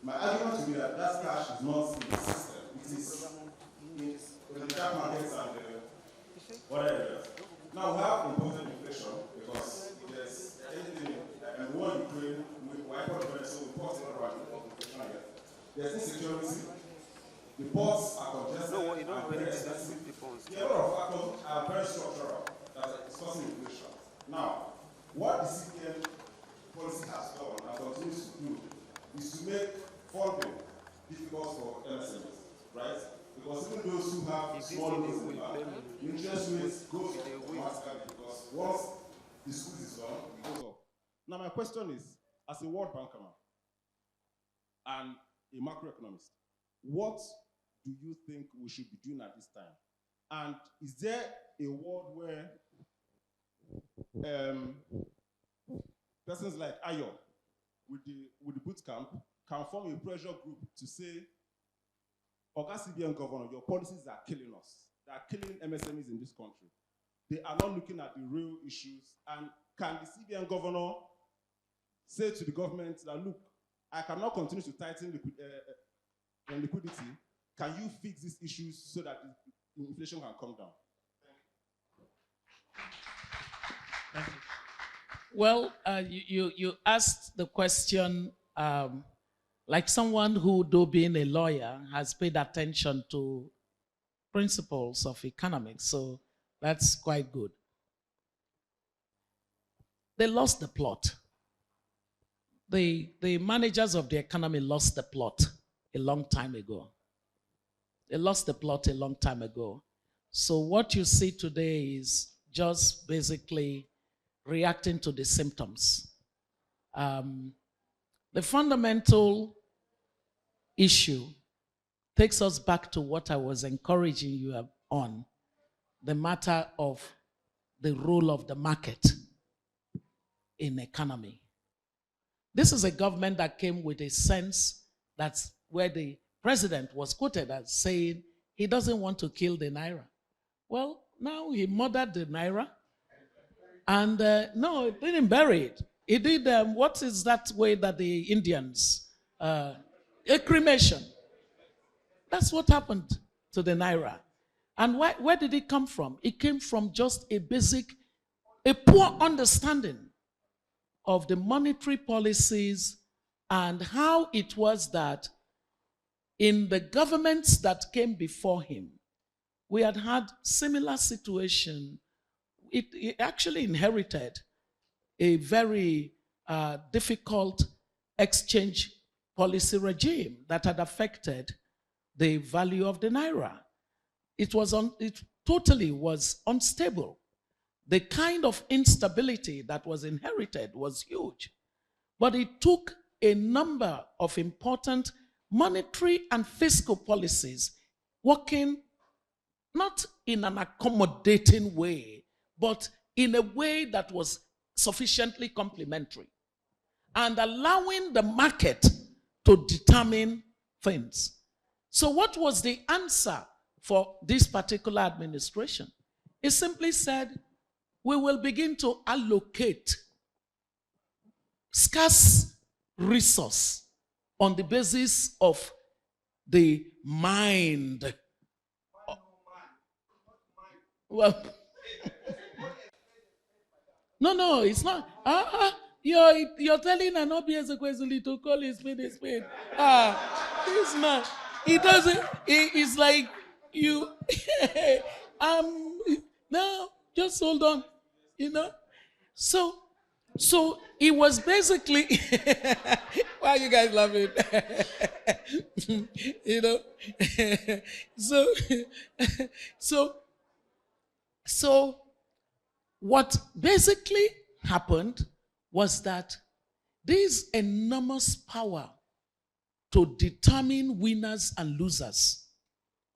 Speaker 14: my argument to be that that cash is not in the system. It is in the dark markets and whatever else. Now we have imported inflation because there's anything, and the war in Ukraine, we import Venezuela, we import inflation again. There's insecurity. The ports are congested. No, you don't really expensive. Yeah, a lot of factors are very structural that are causing inflation. Now, what the CPN policy has done and continues to do is to make funding difficult for MSMEs, right? Because even those who have small loans in the bank, the interest rates go up automatically because once the school is done, it goes up. Now, my question is, as a World Banker and a macroeconomist, what do you think we should be doing at this time? And is there a world where persons like Ayo with the boot camp can form a pressure group to say, Oga CBN governor, your policies are killing us. They are killing MSMEs in this country. They are not looking at the real issues. And can the CBN governor say to the government that, look, I cannot continue to tighten liquidity. Can you fix these issues so that the inflation can come down?
Speaker 11: Thank you. Well, you asked the question like someone who, though being a lawyer, has paid attention to principles of economics. So that's quite good. They lost the plot. The managers of the economy lost the plot a long time ago. They lost the plot a long time ago. So what you see today is just basically reacting to the symptoms. The fundamental issue takes us back to what I was encouraging you on, the matter of the role of the market in economy. This is a government that came with a sense that's where the president was quoted as saying he doesn't want to kill the naira. Well, now he murdered the naira. And no, he didn't bury it. He did, what is that way that the Indians, a cremation. That's what happened to the naira. And where did it come from? It came from just a poor understanding of the monetary policies and how it was that in the governments that came before him, we had similar situation. It actually inherited a very difficult exchange policy regime that had affected the value of the naira. It totally was unstable. The kind of instability that was inherited was huge. But it took a number of important monetary and fiscal policies working not in an accommodating way, but in a way that was sufficiently complementary and allowing the market to determine things. So what was the answer for this particular administration? It simply said, we will begin to allocate scarce resource on the basis of the mind. Well, no, it's not. You're telling an Oby Ezekwesili to call his spade a spade. He's not. He doesn't. It's like you. No, just hold on. You know. So it was basically. Why are you guys laughing? You know. So what basically happened was that this enormous power to determine winners and losers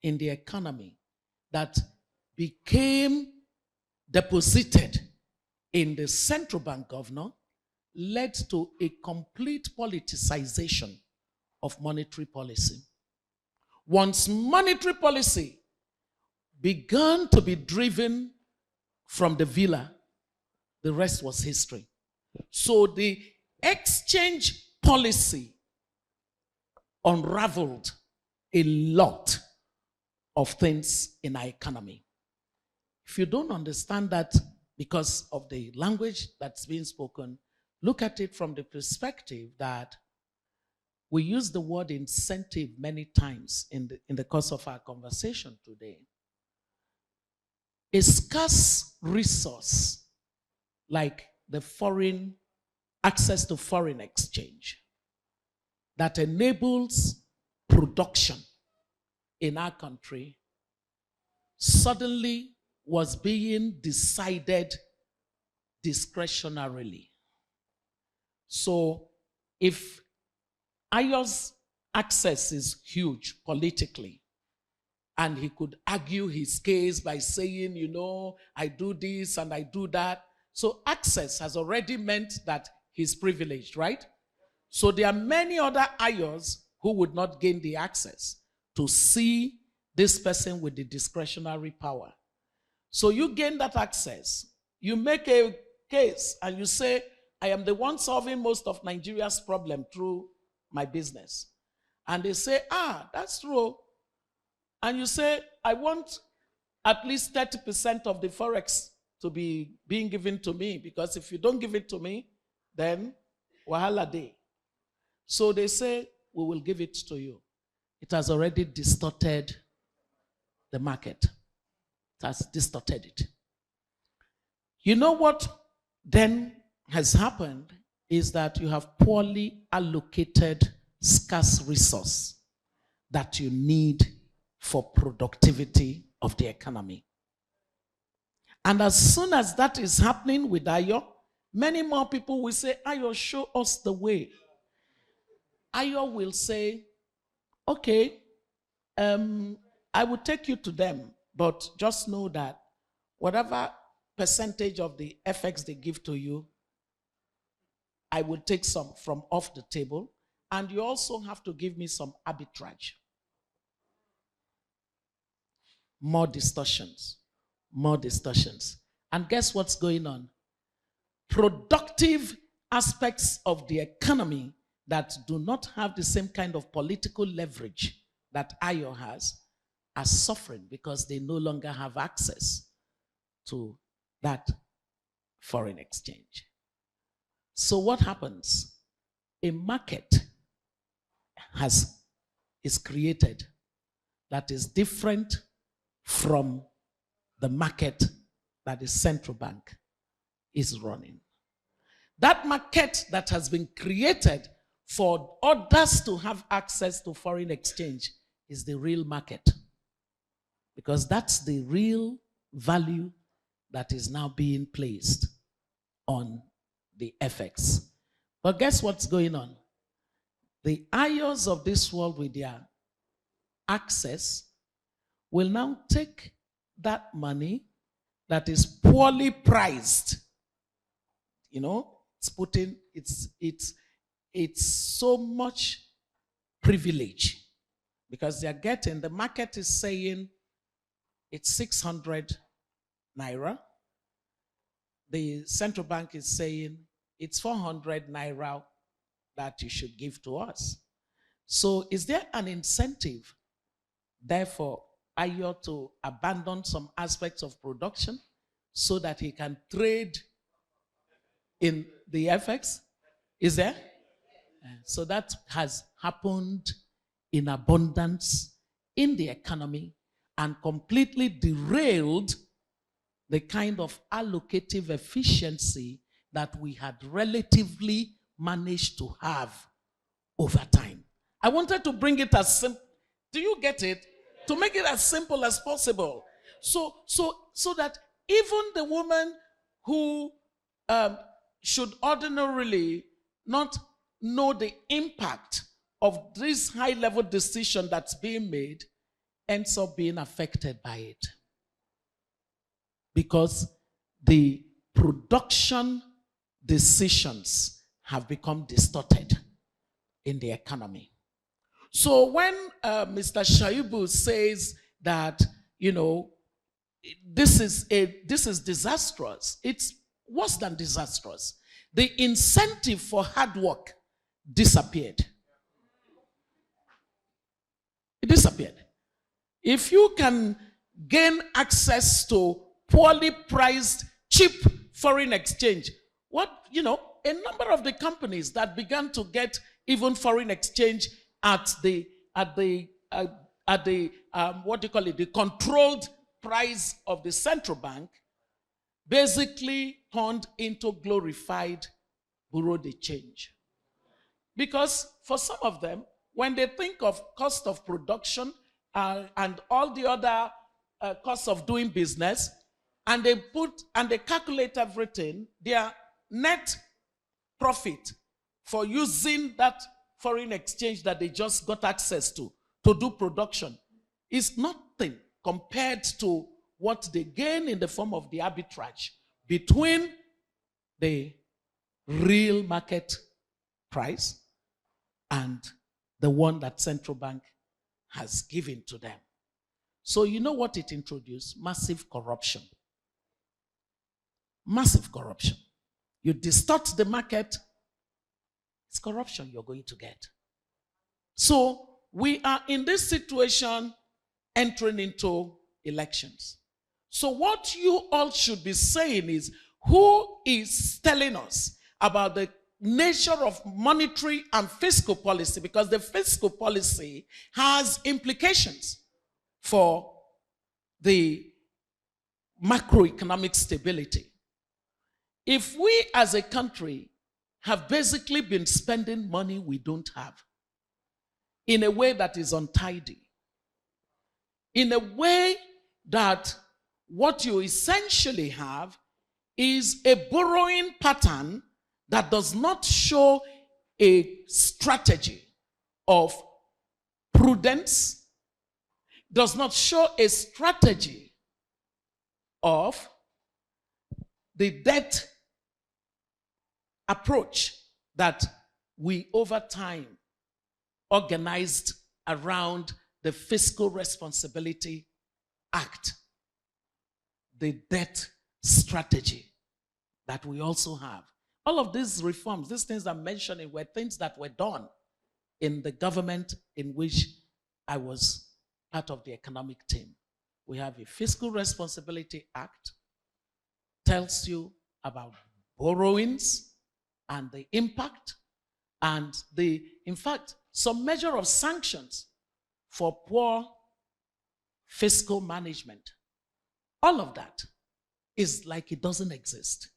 Speaker 11: in the economy that became deposited in the central bank governor led to a complete politicization of monetary policy. Once monetary policy began to be driven from the villa, the rest was history. So the exchange policy unraveled a lot of things in our economy. If you don't understand that because of the language that's being spoken, look at it from the perspective that we use the word incentive many times in the course of our conversation today. A scarce resource like the access to foreign exchange that enables production in our country suddenly was being decided discretionarily. So if Ayo's access is huge politically, and he could argue his case by saying, you know, I do this and I do that. So access has already meant that he's privileged, right? So there are many other Ayos who would not gain the access to see this person with the discretionary power. So you gain that access. You make a case and you say, I am the one solving most of Nigeria's problem through my business. And they say, that's true. And you say, I want at least 30% of the forex to be being given to me, because if you don't give it to me, then wahala day. So they say, we will give it to you. It has already distorted the market. It has distorted it. You know what then has happened is that you have poorly allocated scarce resource that you need for productivity of the economy. And as soon as that is happening with Ayo, many more people will say, Ayo, show us the way. Ayo will say, okay, I will take you to them, but just know that whatever percentage of the FX they give to you, I will take some from off the table, and you also have to give me some arbitrage. More distortions, more distortions. And guess what's going on? Productive aspects of the economy that do not have the same kind of political leverage that Ayo has are suffering because they no longer have access to that foreign exchange. So what happens? A market is created that is different from the market that the central bank is running. That market that has been created for others to have access to foreign exchange is the real market, because that's the real value that is now being placed on the FX. But guess what's going on? The Ayos of this world with their access will now take that money that is poorly priced. You know, it's so much privilege because they're getting, the market is saying it's 600 naira. The central bank is saying it's 400 naira that you should give to us. So is there an incentive, therefore, Ayo to abandon some aspects of production so that he can trade in the FX? Is there? So that has happened in abundance in the economy and completely derailed the kind of allocative efficiency that we had relatively managed to have over time. I wanted to bring it as simple. Do you get it? To make it as simple as possible. So that even the woman who should ordinarily not know the impact of this high-level decision that's being made ends up being affected by it. Because the production decisions have become distorted in the economy. So when Mr. Shaibu says that, you know, this is disastrous, it's worse than disastrous. The incentive for hard work disappeared. It disappeared. If you can gain access to poorly priced, cheap foreign exchange, a number of the companies that began to get even foreign exchange at the controlled price of the central bank basically turned into glorified bureau de change. Because for some of them, when they think of cost of production and all the other costs of doing business, and they calculate everything, their net profit for using that foreign exchange that they just got access to do production is nothing compared to what they gain in the form of the arbitrage between the real market price and the one that central bank has given to them. So you know what it introduced? Massive corruption. Massive corruption. You distort the market, it's corruption you're going to get. So we are in this situation entering into elections. So what you all should be saying is, who is telling us about the nature of monetary and fiscal policy? Because the fiscal policy has implications for the macroeconomic stability. If we as a country have basically been spending money we don't have in a way that is untidy, in a way that what you essentially have is a borrowing pattern that does not show a strategy of prudence, does not show a strategy of the debt approach that we over time organized around the Fiscal Responsibility Act, the debt strategy that we also have. All of these reforms, these things I'm mentioning, were things that were done in the government in which I was part of the economic team. We have a Fiscal Responsibility Act, tells you about borrowings and the impact and in fact, some measure of sanctions for poor fiscal management. All of that is like it doesn't exist.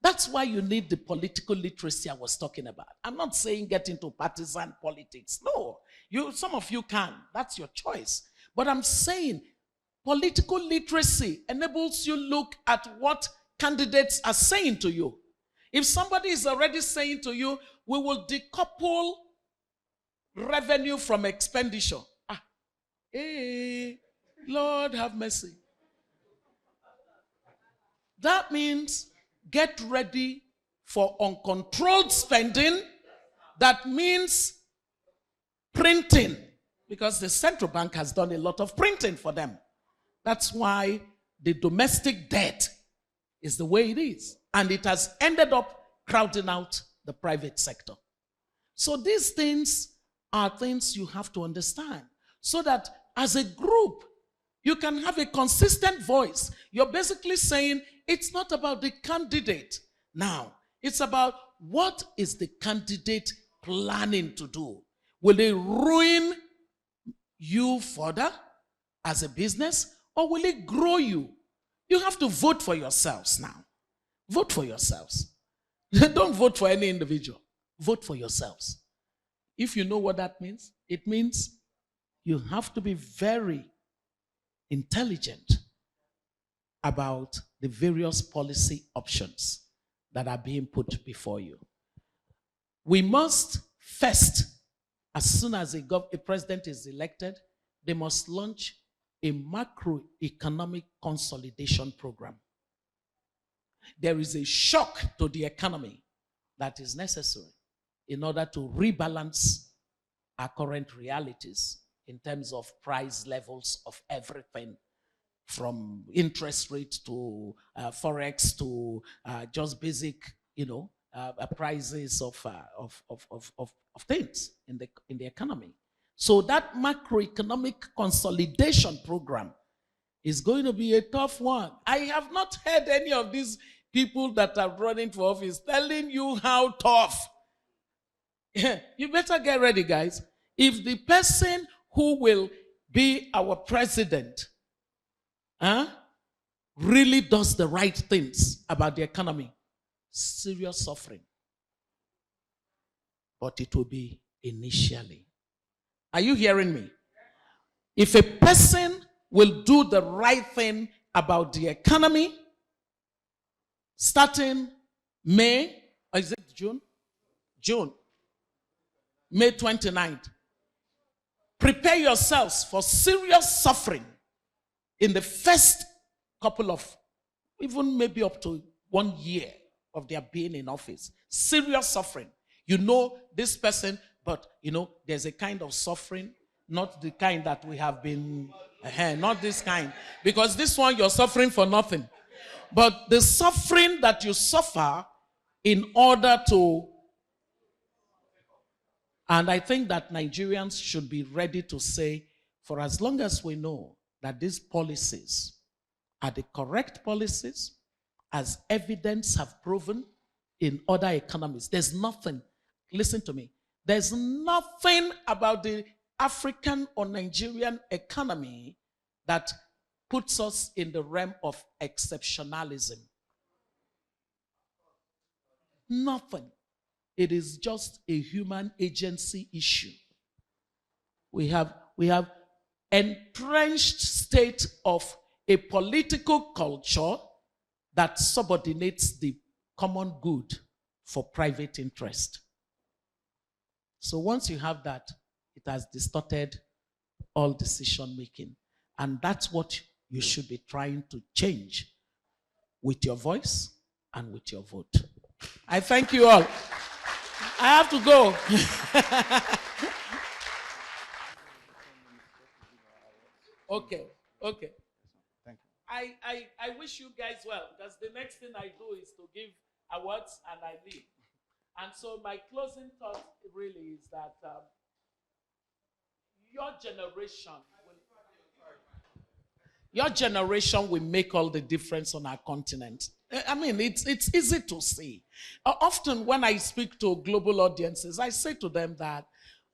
Speaker 11: That's why you need the political literacy I was talking about. I'm not saying get into partisan politics. No, some of you can. That's your choice. But I'm saying political literacy enables you look at what candidates are saying to you. If somebody is already saying to you, we will decouple revenue from expenditure. Hey, Lord have mercy. That means get ready for uncontrolled spending. That means printing, because the central bank has done a lot of printing for them. That's why the domestic debt is the way it is. And it has ended up crowding out the private sector. So these things are things you have to understand, so that as a group, you can have a consistent voice. You're basically saying it's not about the candidate now. It's about what is the candidate planning to do. Will they ruin you further as a business, or will it grow you? You have to vote for yourselves now. Vote for yourselves. Don't vote for any individual. Vote for yourselves. If you know what that means, it means you have to be very intelligent about the various policy options that are being put before you. We must first, as soon as a president is elected, they must launch a macroeconomic consolidation program. There is a shock to the economy that is necessary in order to rebalance our current realities in terms of price levels of everything, from interest rate to forex to just basic, prices of things in the economy. So that macroeconomic consolidation program is going to be a tough one. I have not heard any of these people that are running for office telling you how tough. You better get ready, guys. If the person who will be our president really does the right things about the economy, serious suffering. But it will be initially. Are you hearing me? If a person will do the right thing about the economy, starting May, or is it June? June. May 29th. Prepare yourselves for serious suffering in the first couple of, even maybe up to 1 year of their being in office. Serious suffering. You know this person, but you know there's a kind of suffering, not the kind that we have been, not this kind. Because this one you're suffering for nothing. But the suffering that you suffer in order to, and I think that Nigerians should be ready to say, for as long as we know that these policies are the correct policies, as evidence have proven in other economies, there's nothing, listen to me, there's nothing about the African or Nigerian economy that puts us in the realm of exceptionalism. Nothing. It is just a human agency issue. We have entrenched state of a political culture that subordinates the common good for private interest. So once you have that, it has distorted all decision making. And that's what you should be trying to change with your voice and with your vote. I thank you all. I have to go. Okay. Thank you. I wish you guys well, because the next thing I do is to give awards and I leave. And so my closing thought really is that your generation will make all the difference on our continent. I mean, it's easy to see. Often when I speak to global audiences, I say to them that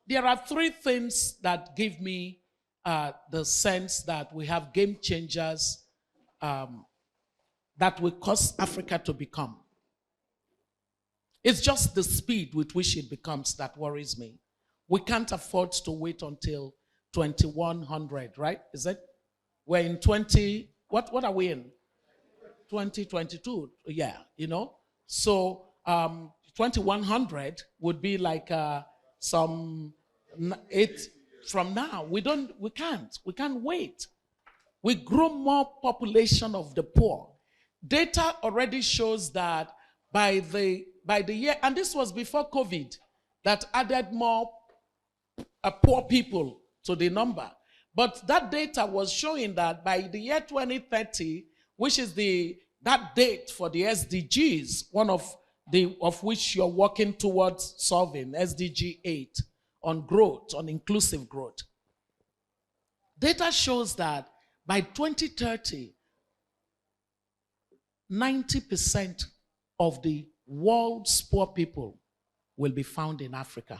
Speaker 11: there are three things that give me the sense that we have game changers that will cause Africa to become. It's just the speed with which it becomes that worries me. We can't afford to wait until 2100, right? Is it? We're in what are we in? 2022, yeah, you know? So 2100 would be like some 8 from now. We can't wait. We grow more population of the poor. Data already shows that by the year, and this was before COVID, that added more poor people to the number. But that data was showing that by the year 2030, which is that date for the SDGs, one of which you're working towards solving, SDG 8, on growth, on inclusive growth. Data shows that by 2030, 90% of the world's poor people will be found in Africa.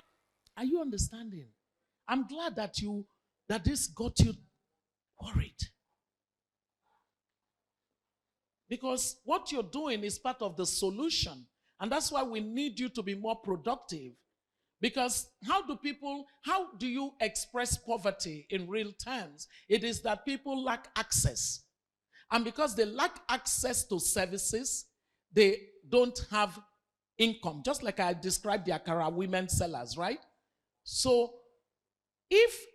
Speaker 11: Are you understanding? I'm glad that this got you worried. Because what you're doing is part of the solution. And that's why we need you to be more productive. Because how do you express poverty in real terms? It is that people lack access. And because they lack access to services, they don't have income. Just like I described the Akara women sellers, right? So if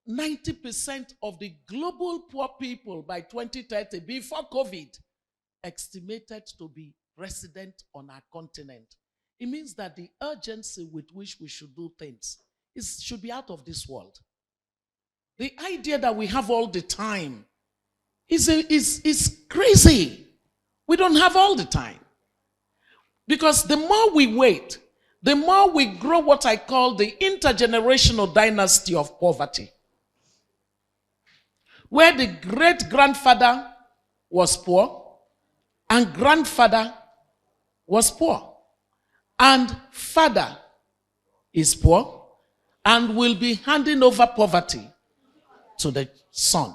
Speaker 11: 90% of the global poor people by 2030, before COVID, estimated to be resident on our continent, it means that the urgency with which we should do things should be out of this world. The idea that we have all the time is crazy. We don't have all the time. Because the more we wait, the more we grow what I call the intergenerational dynasty of poverty. Where the great-grandfather was poor, and grandfather was poor, and father is poor, and will be handing over poverty to the son,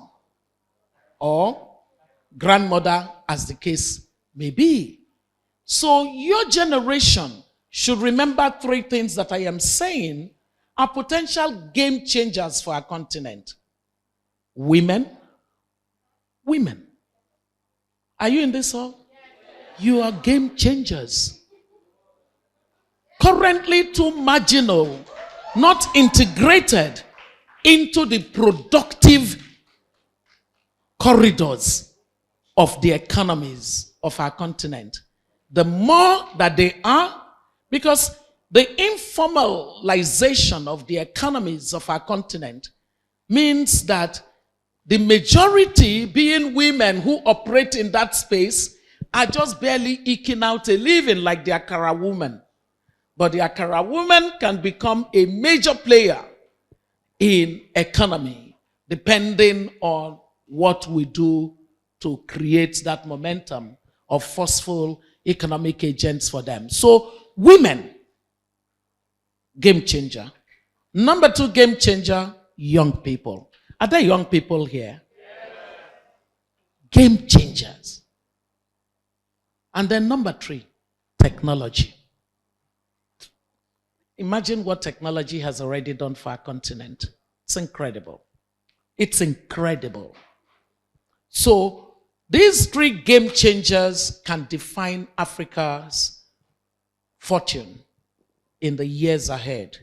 Speaker 11: or grandmother, as the case may be. So your generation should remember three things that I am saying are potential game changers for our continent. Women. Are you in this hall? You are game changers. Currently too marginal, not integrated into the productive corridors of the economies of our continent. the more that they are, because the informalization of the economies of our continent means that the majority, being women who operate in that space, are just barely eking out a living like the Akara woman. But the Akara woman can become a major player in economy, depending on what we do to create that momentum of forceful economic agents for them. So women, game changer. Number 2 game changer, young people. Are there young people here? Game changers. And then number 3, technology. Imagine what technology has already done for our continent. It's incredible. It's incredible. So these 3 game changers can define Africa's fortune in the years ahead.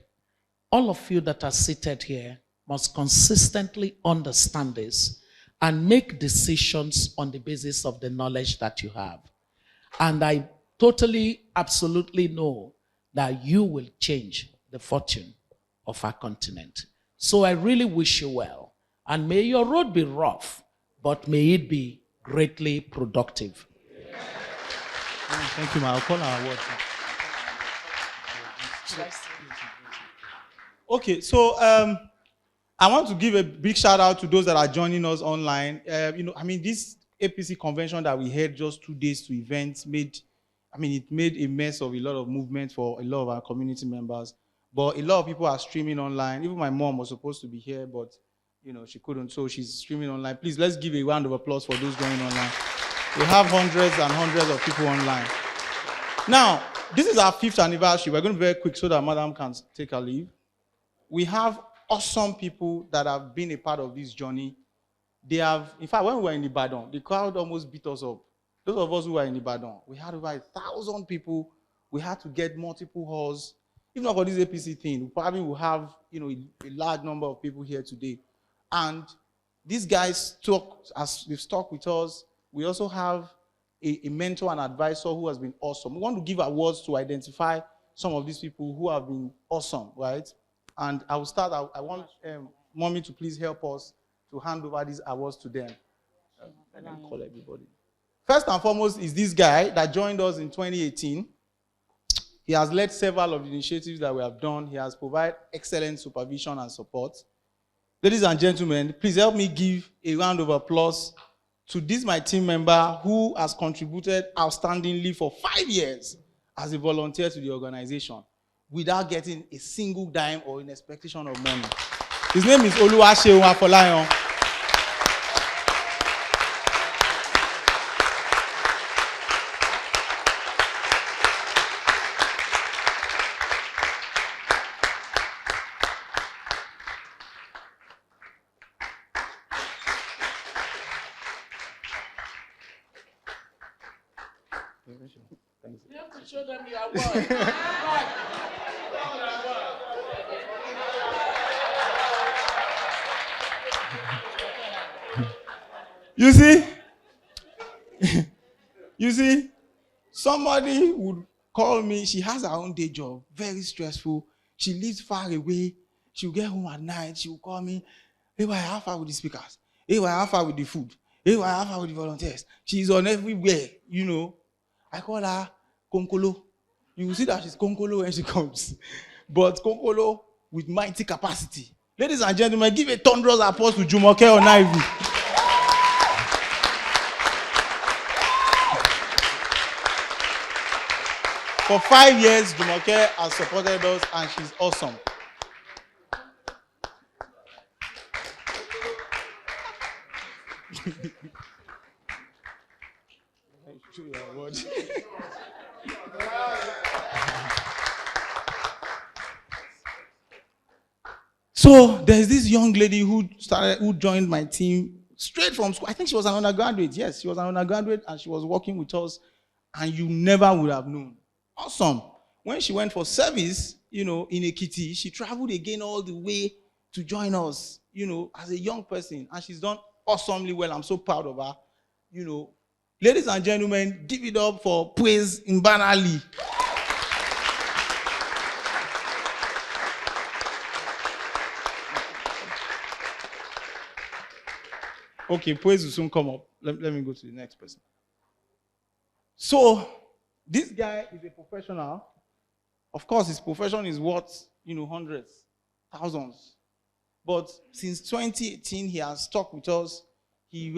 Speaker 11: All of you that are seated here must consistently understand this and make decisions on the basis of the knowledge that you have. And I totally, absolutely know that you will change the fortune of our continent. So I really wish you well. And may your road be rough, but may it be greatly productive.
Speaker 2: Thank you, ma. I'll call our word. Okay, so I want to give a big shout out to those that are joining us online. This APC convention that we had just 2 days to events it made a mess of a lot of movement for a lot of our community members. But a lot of people are streaming online. Even my mom was supposed to be here, but she couldn't, so she's streaming online. Please, let's give a round of applause for those going online. We have hundreds and hundreds of people online. Now, this is our 5th anniversary. We're going to be very quick so that Madam can take her leave. We have awesome people that have been a part of this journey. They have, in fact, when we were in Ibadan, the crowd almost beat us up. Those of us who were in Ibadan, we had over 1,000 people. We had to get multiple halls. If not for this APC thing, we probably will have a large number of people here today. And these guys they've stuck with us. We also have a mentor and advisor who has been awesome. We want to give awards to identify some of these people who have been awesome, right? And I will start. I want Mommy to please help us to hand over these awards to them. And then call everybody. First and foremost is this guy that joined us in 2018. He has led several of the initiatives that we have done. He has provided excellent supervision and support. Ladies and gentlemen, please help me give a round of applause to this my team member who has contributed outstandingly for 5 years as a volunteer to the organization without getting a single dime or an expectation of money. His name is Oluwaseun Afolayan.
Speaker 11: You have to show them your award.
Speaker 2: You see, somebody would call me. She has her own day job, very stressful. She lives far away. She'll get home at night. She'll call me. Hey, why how far with the speakers? Hey, why how far with the food? Hey, why how far with the volunteers? She's on everywhere, I call her Konkolo. You will see that she's Konkolo when she comes. But Konkolo with mighty capacity. Ladies and gentlemen, give a thunderous applause to Jumoke Onaivi. For 5 years, Jumoke has supported us and she's awesome. So there's this young lady who joined my team straight from school. I think she was an undergraduate. Yes, she was an undergraduate and she was working with us, and you never would have known. Awesome. When she went for service, in Ekiti, she traveled again all the way to join us, as a young person, and she's done awesomely well. I'm so proud of her. Ladies and gentlemen, give it up for Praise Mbanali. Okay, Praise will soon come up. Let me go to the next person. So, this guy is a professional. Of course, his profession is worth, hundreds, thousands. But since 2018, he has stuck with us. He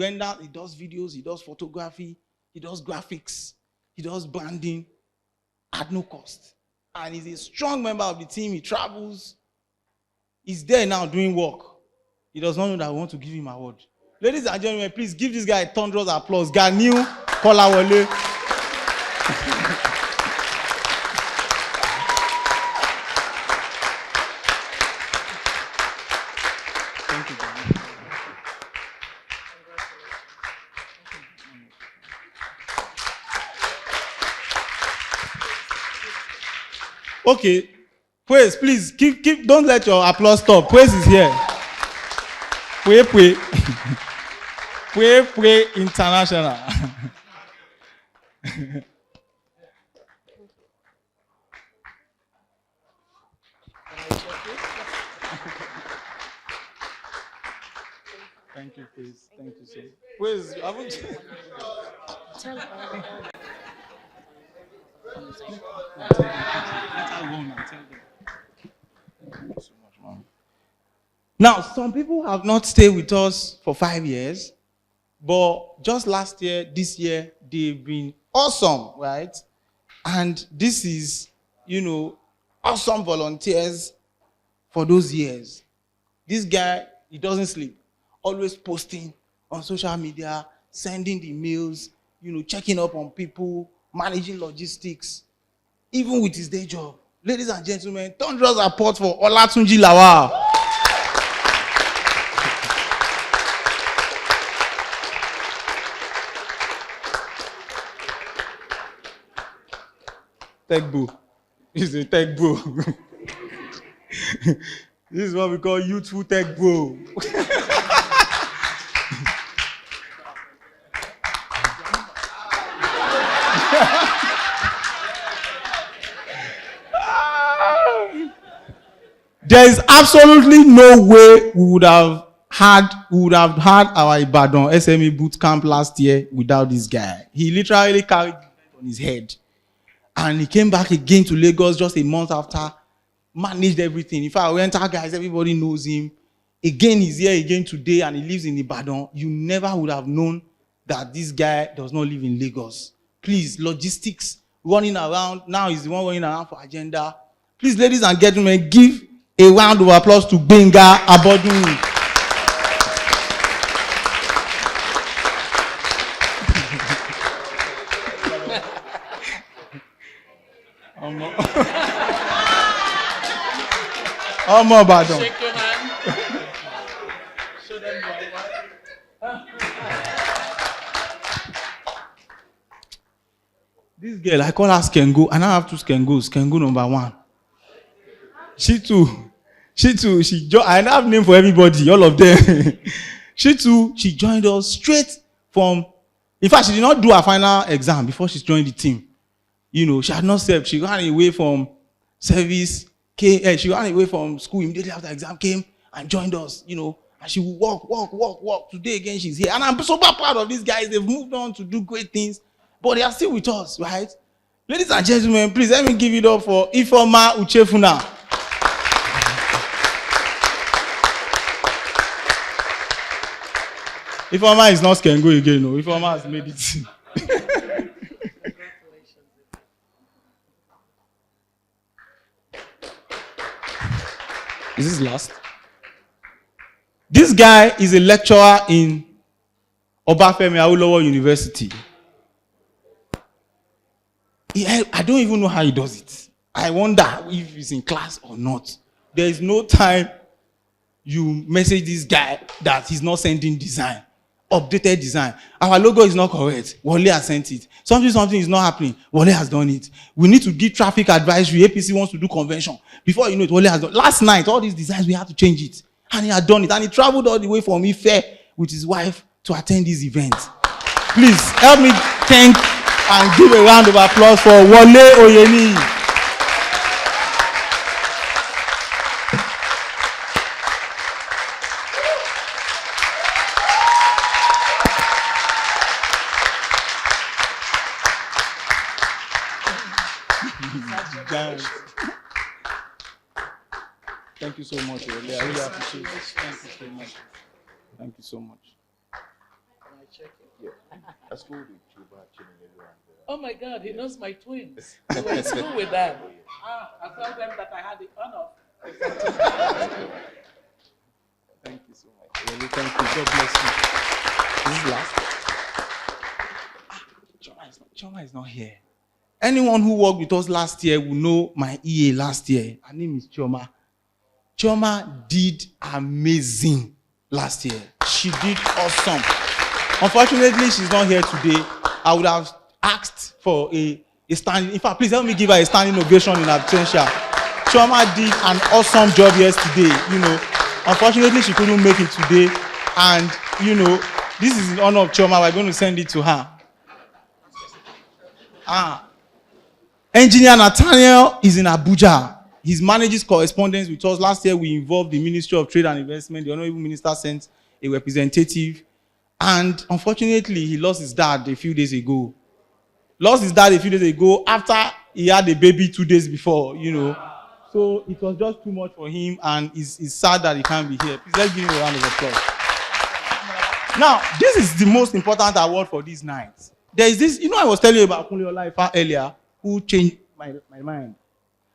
Speaker 2: does videos, he does photography, he does graphics, he does branding at no cost. And he's a strong member of the team. He travels. He's there now doing work. He does not know that we want to give him an award. Ladies and gentlemen, please give this guy a thunderous applause. Ganiu Kolawole. Thank you, Ganiu. Okay, Praise, please keep. Don't let your applause stop. Praise is here. Pray. Pray International. Thank you, Praise. Thank you so much. Praise, haven't Now, some people have not stayed with us for 5 years, but just last year, this year, they've been awesome, right? And this is, awesome volunteers for those years. This guy, he doesn't sleep, always posting on social media, sending the mails, checking up on people, managing logistics, even with his day job. Ladies and gentlemen, thunderous applause for Olatunji Lawal. Tech bro. He's a tech bro. This is what we call youthful tech bro. There is absolutely no way we would have had our Ibadan SME Bootcamp last year without this guy. He literally carried it on his head. And he came back again to Lagos just a month after, managed everything. In fact, we enter, guys, everybody knows him. Again, he's here again today, and he lives in Ibadan. You never would have known that this guy does not live in Lagos. Please, logistics, running around. Now he's the one running around for agenda. Please, ladies and gentlemen, give a round of applause to Benga Abodun. Omo Badon.
Speaker 11: Shake your hand. Show them your
Speaker 2: This girl, I call her Skengo, and I have two Skengos. Skengo number 1. She too. I have name for everybody, all of them. She joined us straight from. In fact, she did not do her final exam before she joined the team. She had not served. She ran away from service. She ran away from school immediately after the exam came and joined us. And she would walk. Today again, she's here, and I'm super proud of these guys. They've moved on to do great things, but they are still with us, right? Ladies and gentlemen, please let me give it up for Ifeoma Uchefuna. Ifeoma is not Skengo again, no. Ifeoma has made it. Is this last? This guy is a lecturer in Obafemi Awolowo University. I don't even know how he does it. I wonder if he's in class or not. There is no time you message this guy that he's not sending design, updated design. Our logo is not correct. Wale has sent it. Something is not happening. Wale has done it. We need to give traffic advisory. APC wants to do convention. Before you know it, Wale has done. Last night, all these designs, we had to change it. And he had done it. And he traveled all the way from Ife with his wife to attend this event. Please help me thank and give a round of applause for Wole Oyeni. Thank you so much, Wole. I really appreciate it. Thank you so much. Thank you so much.
Speaker 11: Oh my God, he knows my twins. We were in school with them. I told them that I had the honor.
Speaker 2: Thank you so much. Really, thank you. God bless you. This is last. Choma is not here. Anyone who worked with us last year will know my EA last year. Her name is Choma. Choma did amazing last year. She did awesome. Unfortunately, she's not here today. I would have asked for a standing. In fact, please help me give her a standing ovation in absentia. Choma did an awesome job yesterday. Unfortunately, she couldn't make it today. And, this is in honor of Choma. We're going to send it to her. Engineer Nathaniel is in Abuja. He manages correspondence with us. Last year, we involved the Ministry of Trade and Investment. The Honorable Minister sent a representative. And unfortunately, he lost his dad a few days ago. After he had a baby 2 days before, So it was just too much for him, and it's sad that he can't be here. Please let's give him a round of applause. Now, this is the most important award for this night. There is this, I was telling you about Kunle Olaifa earlier, who changed my mind.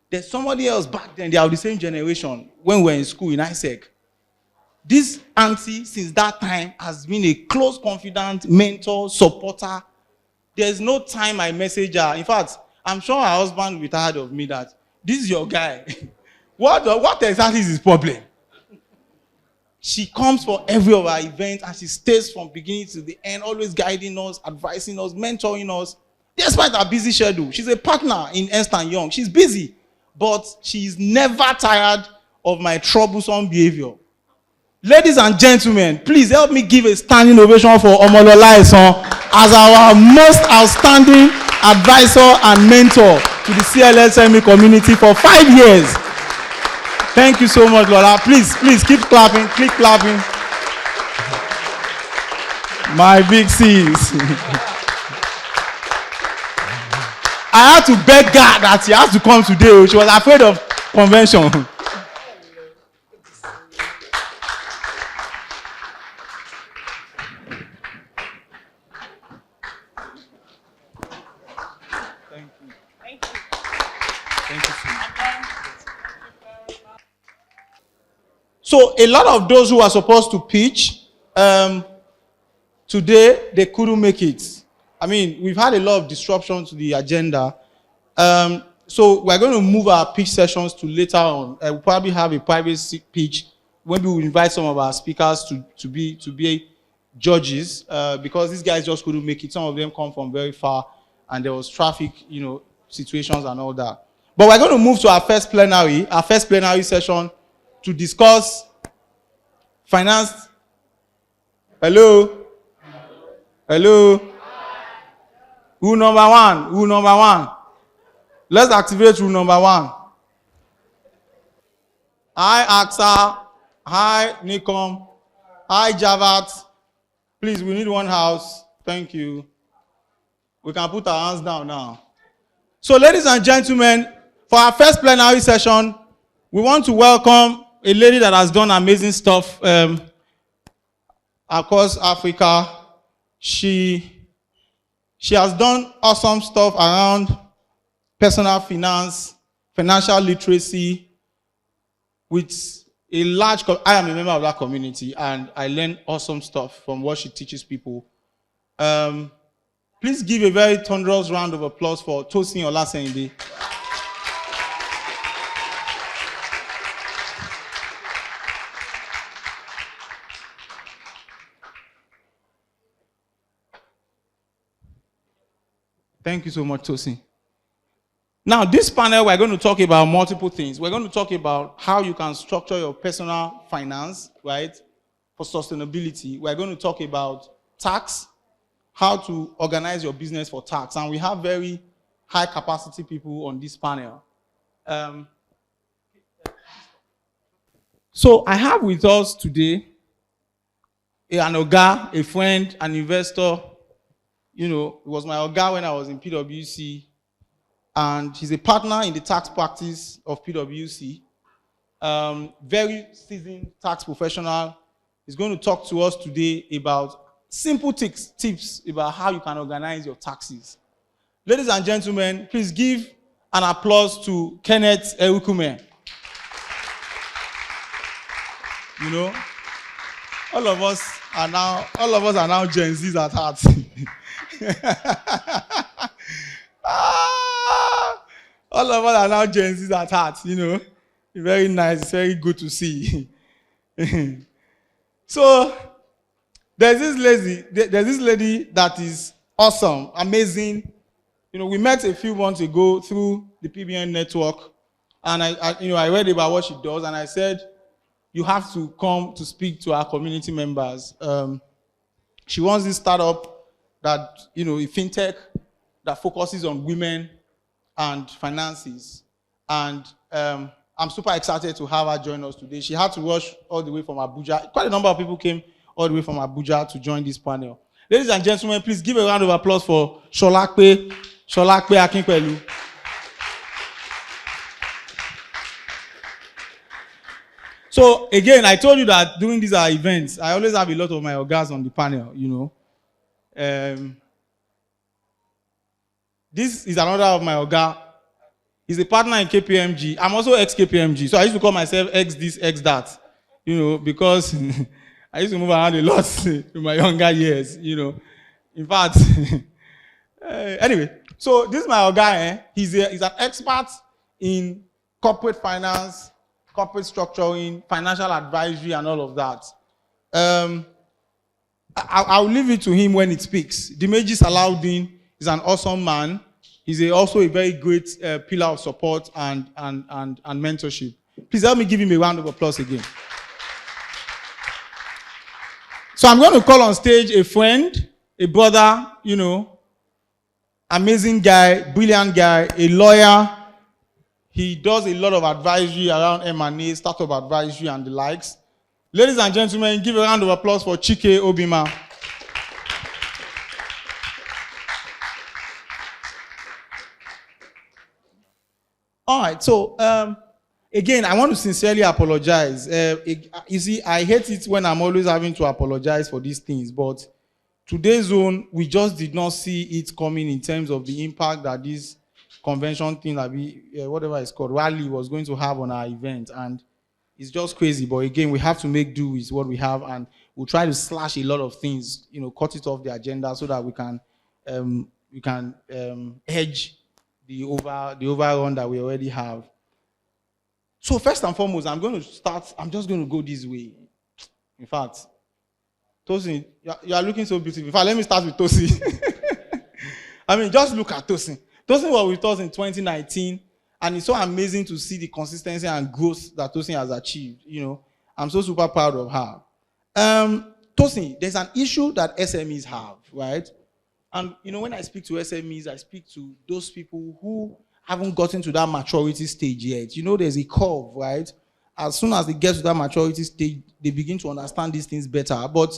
Speaker 2: There's somebody else back then, they are the same generation, when we were in school in ISEC. This auntie, since that time, has been a close confidant, mentor, supporter. There's no time I message her. In fact, I'm sure her husband will be tired of me that, this is your guy. What exactly is his problem? She comes for every of our events and she stays from beginning to the end, always guiding us, advising us, mentoring us. Despite her busy schedule, she's a partner in Ernst & Young. She's busy, but she's never tired of my troublesome behavior. Ladies and gentlemen, please help me give a standing ovation for Omolola Eson as our most outstanding advisor and mentor to the CLSME community for 5 years. Thank you so much, Lola. Please keep clapping, keep clapping. My big sis. I had to beg God that she has to come today. She was afraid of convention. So a lot of those who are supposed to pitch today, they couldn't make it. I mean, we've had a lot of disruption to the agenda. So we're going to move our pitch sessions to later on. We'll probably have a private pitch. Maybe we'll invite some of our speakers to be judges because these guys just couldn't make it. Some of them come from very far and there was traffic, situations and all that. But we're going to move to our first plenary session to discuss finance. Hello? Rule number one. Let's activate rule number 1. Hi, AXA. Hi, Nikom. Hi, Javat. Please, we need one house. Thank you. We can put our hands down now. So, ladies and gentlemen, for our first plenary session, we want to welcome a lady that has done amazing stuff across Africa. She has done awesome stuff around personal finance, financial literacy, with a large, I am a member of that community and I learn awesome stuff from what she teaches people. Please give a very thunderous round of applause for Tosin Olasende. Thank you so much, Tosin. Now, this panel, we're going to talk about multiple things. We're going to talk about how you can structure your personal finance, right, for sustainability. We're going to talk about tax. how to organize your business for tax. And we have very high capacity people on this panel. So I have with us today an Oga, a friend, an investor. You know, he was my Oga when I was in PwC, and he's a partner in the tax practice of PwC. Very seasoned tax professional. He's going to talk to us today about simple tips about how you can organize your taxes. Ladies and gentlemen, please give an applause to Kenneth Ewukume. You know, all of us are now Gen Zs at heart. All of us are now Gen Zs at heart, you know. Very nice, it's very good to see. So there's this lady that is awesome, amazing. You know, we met a few months ago through the PBN network, and I read about what she does, and I said, you have to come to speak to our community members. She wants this startup that, you know, a fintech that focuses on women and finances. And I'm super excited to have her join us today. She had to rush all the way from Abuja. Quite a number of people came all the way from Abuja to join this panel. Ladies and gentlemen, please give a round of applause for Solakpe Akintujoye. So again, I told you that during these events, I always have a lot of my Ogas on the panel, you know. This is another of my Oga. He's a partner in KPMG. I'm also ex-KPMG, so I used to call myself ex this, ex that, you know, because I used to move around a lot in my younger years, you know. In fact, anyway, so this is my Oga. He's an expert in corporate finance, corporate structuring, financial advisory, and all of that. I'll leave it to him when it speaks. Dimeji Salaudin is an awesome man. He's also a very great pillar of support and mentorship. Please help me give him a round of applause again. So I'm going to call on stage a friend, a brother, you know, amazing guy, brilliant guy, a lawyer. He does a lot of advisory around M&A, startup advisory, and the likes. Ladies and gentlemen, give a round of applause for Chike Obima. All right, so again, I want to sincerely apologize. You see, I hate it when I'm always having to apologize for these things, but today's zone, we just did not see it coming in terms of the impact that this convention thing, that whatever it's called, rally, was going to have on our event. And it's just crazy. But again, we have to make do with what we have, and we'll try to slash a lot of things, you know, cut it off the agenda so that we can hedge the overrun that we already have. So first and foremost, I'm just going to go this way. In fact, Tosin, you are looking so beautiful. In fact, let me start with Tosin. I mean, just look at Tosin. Tosin was with us in 2019, and it's so amazing to see the consistency and growth that Tosin has achieved. You know, I'm so super proud of her. Tosin, there's an issue that SMEs have, right? And, you know, when I speak to SMEs, I speak to those people who haven't gotten to that maturity stage yet. You know, there's a curve, right? As soon as they get to that maturity stage, they begin to understand these things better. But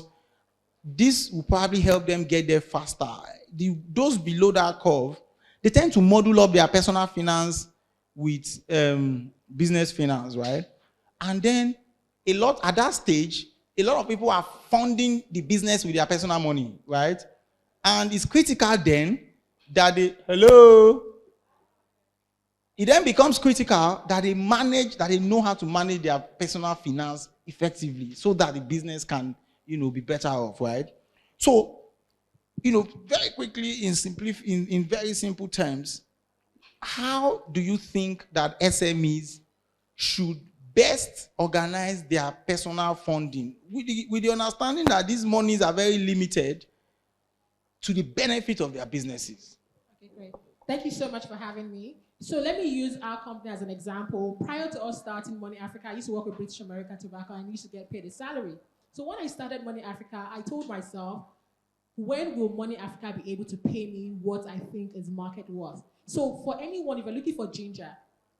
Speaker 2: this will probably help them get there faster. Those below that curve, they tend to model up their personal finance with business finance, right? And then at that stage, a lot of people are funding the business with their personal money, right? And it's critical then that it then becomes critical that they know how to manage their personal finance effectively so that the business can, you know, be better off, right? So, you know, very quickly, in very simple terms, how do you think that SMEs should best organize their personal funding with the understanding that these monies are very limited to the benefit of their businesses?
Speaker 15: Okay, great. Thank you so much for having me. So let me use our company as an example. Prior to us starting Money Africa, I used to work with British American Tobacco and I used to get paid a salary. So when I started Money Africa, I told myself, when will Money Africa be able to pay me what I think is market worth? So for anyone, if you're looking for ginger,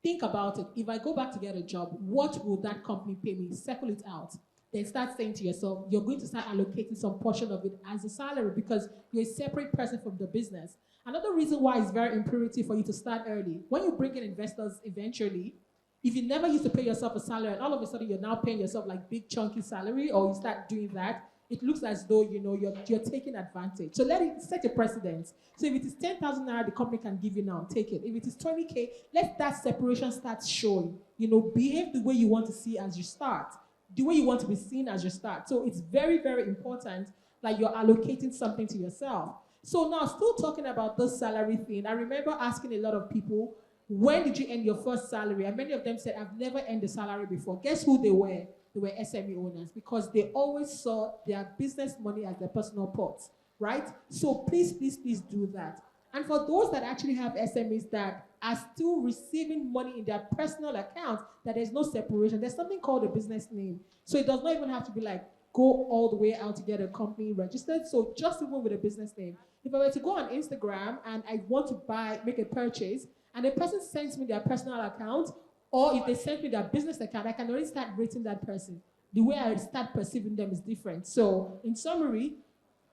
Speaker 15: think about it. If I go back to get a job, what will that company pay me? Circle it out. Then start saying to yourself, you're going to start allocating some portion of it as a salary because you're a separate person from the business. Another reason why it's very imperative for you to start early. When you bring in investors eventually, if you never used to pay yourself a salary and all of a sudden you're now paying yourself like big chunky salary, or you start doing that, it looks as though you're taking advantage. So let it set a precedent. So if it is 10,000 naira the company can give you now, take it. If it is 20K, let that separation start showing. Behave the way you want to see as you start, the way you want to be seen as you start. So it's very, very important that you're allocating something to yourself. So now, still talking about this salary thing, I remember asking a lot of people, when did you earn your first salary? And many of them said, I've never earned a salary before. Guess who they were? They were SME owners because they always saw their business money as their personal pot, right? So please, please, please do that. And for those that actually have SMEs that are still receiving money in their personal account, that there's no separation, there's something called a business name. So it does not even have to be like, go all the way out to get a company registered. So just even with a business name. If I were to go on Instagram and I want to make a purchase, and the person sends me their personal account, or if they send me their business account, I can already start rating that person. The way I start perceiving them is different. So in summary,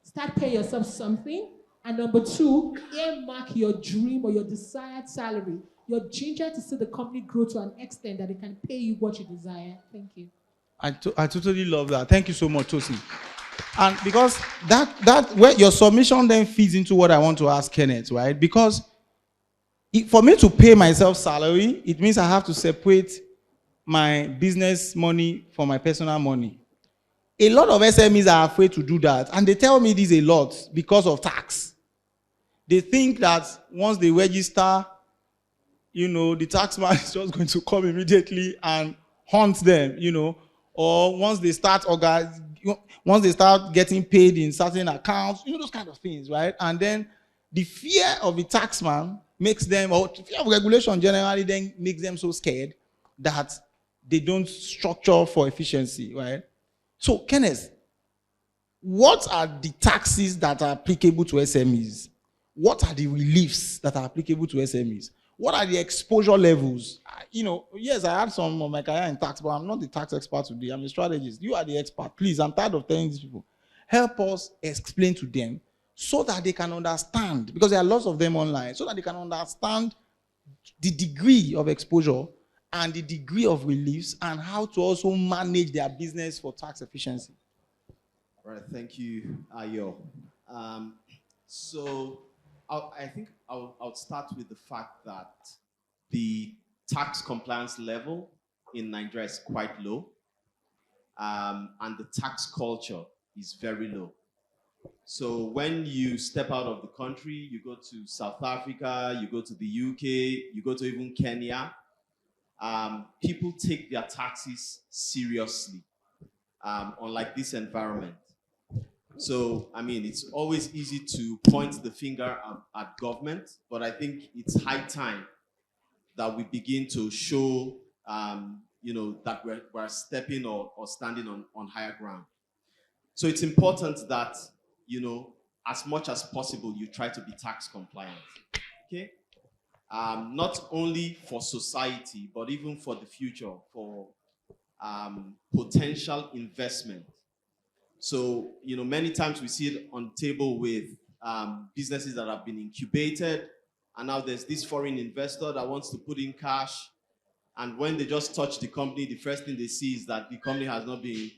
Speaker 15: start paying yourself something. And number two, earmark your dream or your desired salary. Your ginger to see the company grow to an extent that it can pay you what you desire. Thank you.
Speaker 2: I totally love that. Thank you so much, Tosin. And because that where your submission then feeds into what I want to ask Kenneth, right? Because for me to pay myself salary, it means I have to separate my business money from my personal money. A lot of SMEs are afraid to do that, and they tell me this a lot because of tax. They think that once they register, the tax man is just going to come immediately and hunt them, or once they start getting paid in certain accounts, those kind of things, right? And then the fear of the taxman makes them, or the fear of regulation generally then makes them so scared that they don't structure for efficiency, right? So, Kenneth, what are the taxes that are applicable to SMEs? What are the reliefs that are applicable to SMEs? What are the exposure levels? Yes, I had some of my career in tax, but I'm not the tax expert today. I'm a strategist. You are the expert. Please, I'm tired of telling these people. Help us explain to them so that they can understand, because there are lots of them online, so that they can understand the degree of exposure and the degree of reliefs and how to also manage their business for tax efficiency.
Speaker 16: All right, thank you, Ayo. So I think I'll start with the fact that the tax compliance level in Nigeria is quite low, and the tax culture is very low. So when you step out of the country, you go to South Africa, you go to the UK, you go to even Kenya, people take their taxes seriously, unlike this environment. So, it's always easy to point the finger at government, but I think it's high time that we begin to show, that we're stepping or standing on higher ground. So it's important that, as much as possible, you try to be tax compliant, okay? Not only for society, but even for the future, for potential investment. So, many times we see it on the table with businesses that have been incubated, and now there's this foreign investor that wants to put in cash, and when they just touch the company, the first thing they see is that the company has not been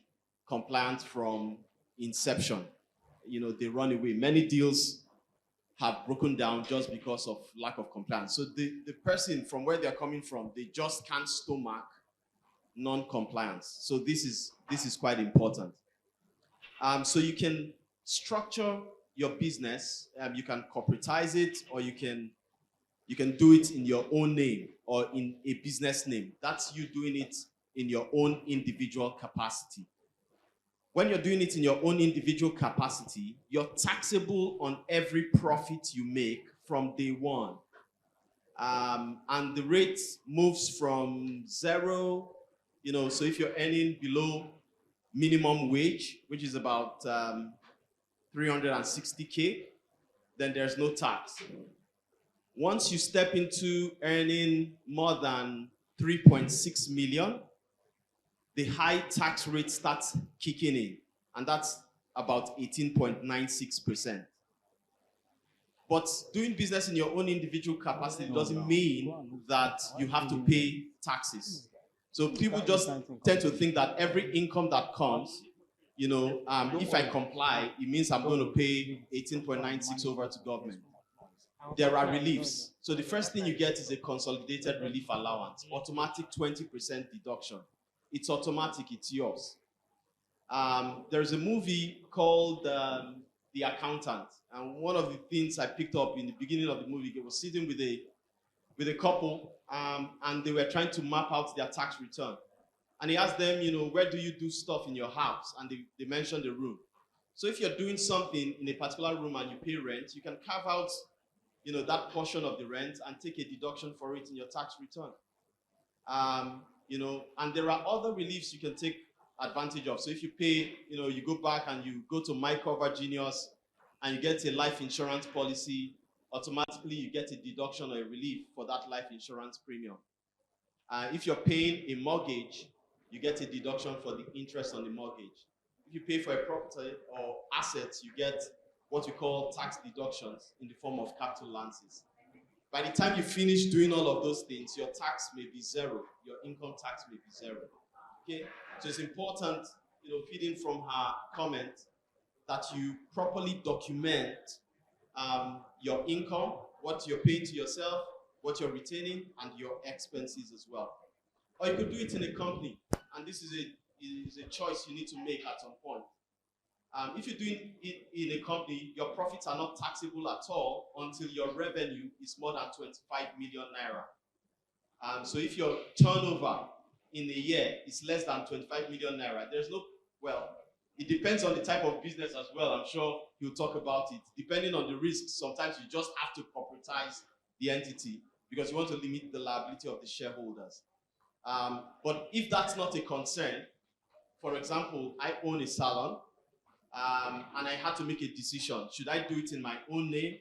Speaker 16: compliant from inception. They run away. Many deals have broken down just because of lack of compliance. So the person, from where they're coming from, they just can't stomach non-compliance. So this is quite important. So you can structure your business. You can corporatize it, or you can do it in your own name or in a business name. That's you doing it in your own individual capacity. When you're doing it in your own individual capacity, you're taxable on every profit you make from day one. And the rate moves from 0, so if you're earning below minimum wage, which is about 360K, then there's no tax. Once you step into earning more than 3.6 million, the high tax rate starts kicking in, and that's about 18.96%. But doing business in your own individual capacity doesn't mean that you have to pay taxes. So people just tend to think that every income that comes, if I comply, it means I'm going to pay 18.96 over to government. There are reliefs. So the first thing you get is a consolidated relief allowance, automatic 20% deduction. It's automatic, it's yours. There's a movie called The Accountant. And one of the things I picked up in the beginning of the movie, I was sitting with a couple, and they were trying to map out their tax return. And he asked them, where do you do stuff in your house? And they mentioned the room. So if you're doing something in a particular room and you pay rent, you can carve out, that portion of the rent and take a deduction for it in your tax return. And there are other reliefs you can take advantage of. So if you pay, you go back and you go to My Cover Genius and you get a life insurance policy, automatically you get a deduction or a relief for that life insurance premium. If you're paying a mortgage, you get a deduction for the interest on the mortgage. If you pay for a property or assets, you get what we call tax deductions in the form of capital allowances. By the time you finish doing all of those things, your tax may be zero. Your income tax may be zero. Okay? So it's important, feeding from her comment, that you properly document your income, what you're paying to yourself, what you're retaining, and your expenses as well. Or you could do it in a company, and this is a choice you need to make at some point. If you're doing it in a company, your profits are not taxable at all until your revenue is more than 25 million naira. So if your turnover in a year is less than 25 million naira, it depends on the type of business as well. I'm sure he'll talk about it. Depending on the risks, sometimes you just have to corporatize the entity because you want to limit the liability of the shareholders. But if that's not a concern, for example, I own a salon, and I had to make a decision. Should I do it in my own name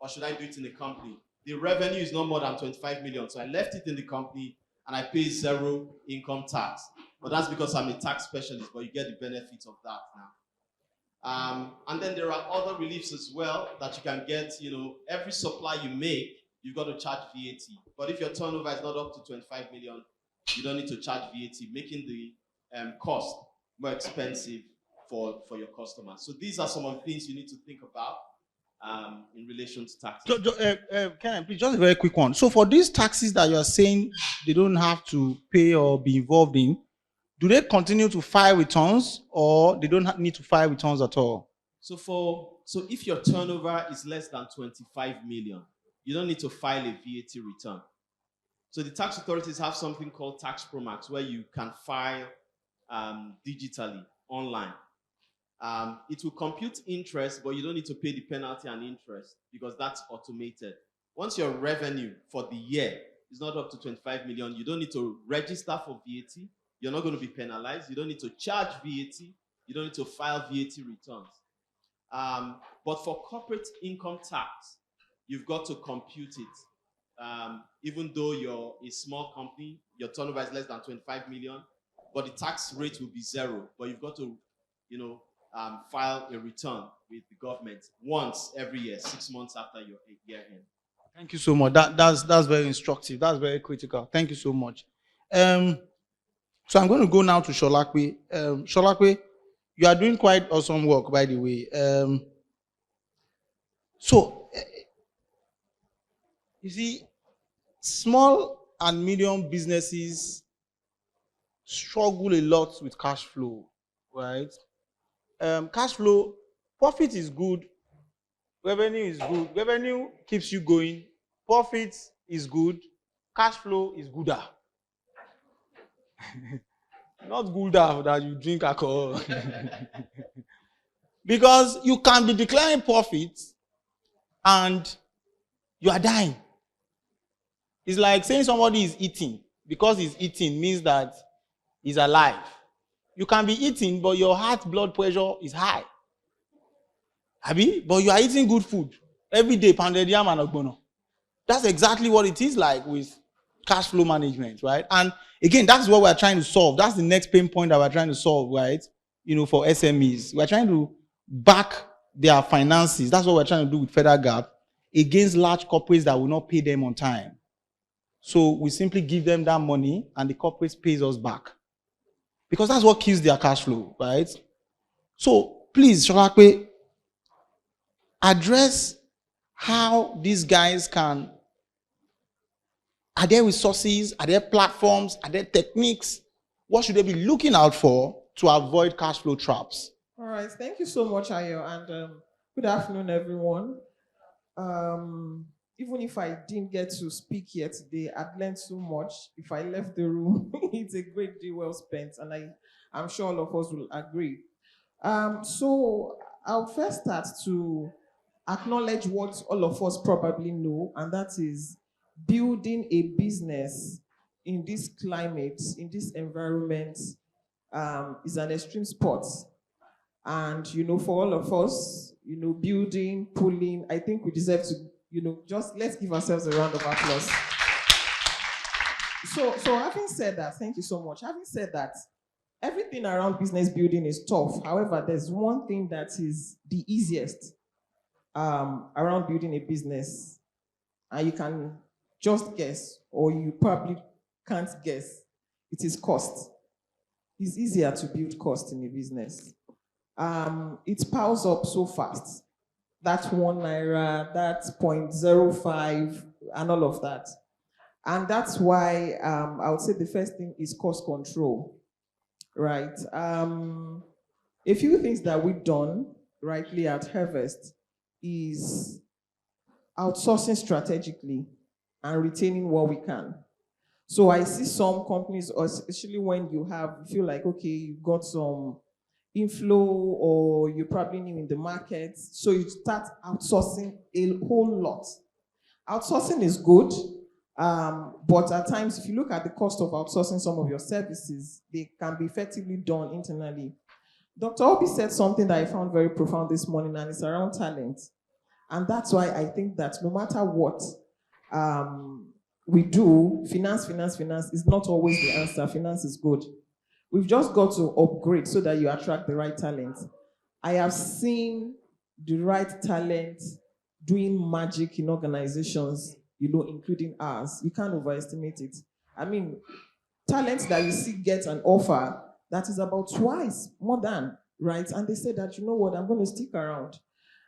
Speaker 16: or should I do it in the company? The revenue is not more than 25 million, so I left it in the company and I pay zero income tax. But that's because I'm a tax specialist, but you get the benefits of that now. And then there are other reliefs as well that you can get. Every supply you make, you've got to charge VAT. But if your turnover is not up to 25 million, you don't need to charge VAT, making the cost more expensive for your customers. So these are some of the things you need to think about in relation to taxes.
Speaker 2: Can I please, just a very quick one. So for these taxes that you are saying they don't have to pay or be involved in, do they continue to file returns or they don't need to file returns at all?
Speaker 16: So if your turnover is less than 25 million, you don't need to file a VAT return. So the tax authorities have something called Tax Promax where you can file digitally, online. It will compute interest, but you don't need to pay the penalty and interest because that's automated. Once your revenue for the year is not up to 25 million, you don't need to register for VAT. You're not going to be penalized. You don't need to charge VAT. You don't need to file VAT returns. But for corporate income tax, you've got to compute it. Even though you're a small company, your turnover is less than 25 million, but the tax rate will be zero. But you've got to, file a return with the government once every year, 6 months after your year end.
Speaker 2: Thank you so much. That's very instructive. That's very critical. Thank you so much. So I'm going to go now to Sholakwe. Sholakwe, you are doing quite awesome work, by the way. You see, small and medium businesses struggle a lot with cash flow, right? Cash flow, profit is good, revenue is good. Revenue keeps you going, profit is good, cash flow is gooder. Not gooder that you drink alcohol. Because you can be declaring profit and you are dying. It's like saying somebody is eating. Because he's eating means that he's alive. You can be eating, but your heart blood pressure is high. Abi, but you are eating good food every day, pounded yam and ogbono. That's exactly what it is like with cash flow management, right? And again, that's what we're trying to solve. That's the next pain point that we're trying to solve, right? For SMEs. We're trying to back their finances. That's what we're trying to do with Federal Gap against large corporates that will not pay them on time. So we simply give them that money and the corporate pays us back. Because that's what kills their cash flow, right? So please, Sholakwe, address how these guys can. Are there resources? Are there platforms? Are there techniques? What should they be looking out for to avoid cash flow traps?
Speaker 17: All right, thank you so much, Ayo, and good afternoon, everyone. Even if I didn't get to speak here today, I've learned so much. If I left the room, it's a great day well spent, and I'm sure all of us will agree. So I'll first start to acknowledge what all of us probably know, and that is building a business in this climate, in this environment, is an extreme sport. And, for all of us, building, pulling, I think we deserve to, just let's give ourselves a round of applause. So having said that, thank you so much. Having said that, everything around business building is tough. However, there's one thing that is the easiest around building a business, and you can just guess, or you probably can't guess. It is cost. It's easier to build cost in a business. It piles up so fast. That 1 naira, that 0.05, and all of that. And that's why I would say the first thing is cost control, right? A few things that we've done rightly at Harvest is outsourcing strategically and retaining what we can. So I see some companies, especially when you feel like, okay, you've got some inflow or you're probably new in the market, so you start outsourcing a whole lot. Outsourcing is good, but at times, if you look at the cost of outsourcing some of your services, they can be effectively done internally. Dr. Oby said something that I found very profound this morning, and it's around talent. And that's why I think that no matter what we do, finance is not always the answer. Finance is good. We've just got to upgrade so that you attract the right talent. I have seen the right talent doing magic in organizations, including ours. You can't overestimate it. I mean, talent that you see get an offer that is about twice more than, right? And they say that, you know what, I'm going to stick around.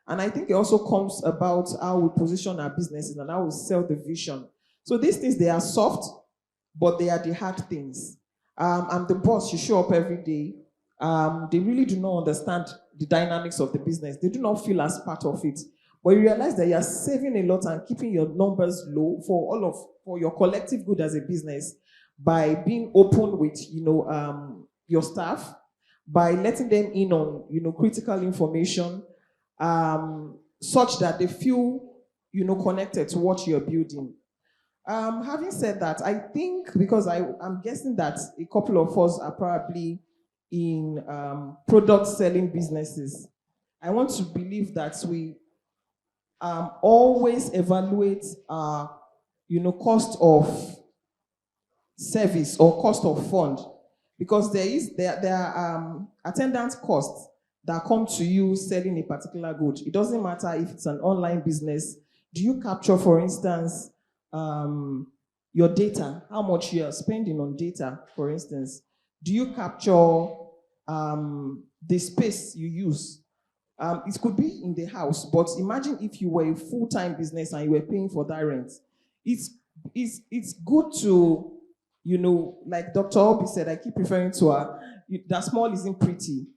Speaker 17: And I think it also comes about how we position our businesses and how we sell the vision. So these things, they are soft, but they are the hard things. I'm the boss, you show up every day. They really do not understand the dynamics of the business. They do not feel as part of it. But you realize that you're saving a lot and keeping your numbers low for your collective good as a business by being open with, your staff, by letting them in on, critical information, such that they feel, connected to what you're building. Having said that, I think, because I'm guessing that a couple of us are probably in product selling businesses, I want to believe that we always evaluate cost of service or cost of fund, because there are attendant costs that come to you selling a particular good. It doesn't matter if it's an online business. Do you capture, for instance, your data, how much you are spending on data, for instance? Do you capture the space you use? It could be in the house, but imagine if you were a full-time business and you were paying for that rent. It's good to, like Dr. Oby said, I keep referring to her, that small isn't pretty.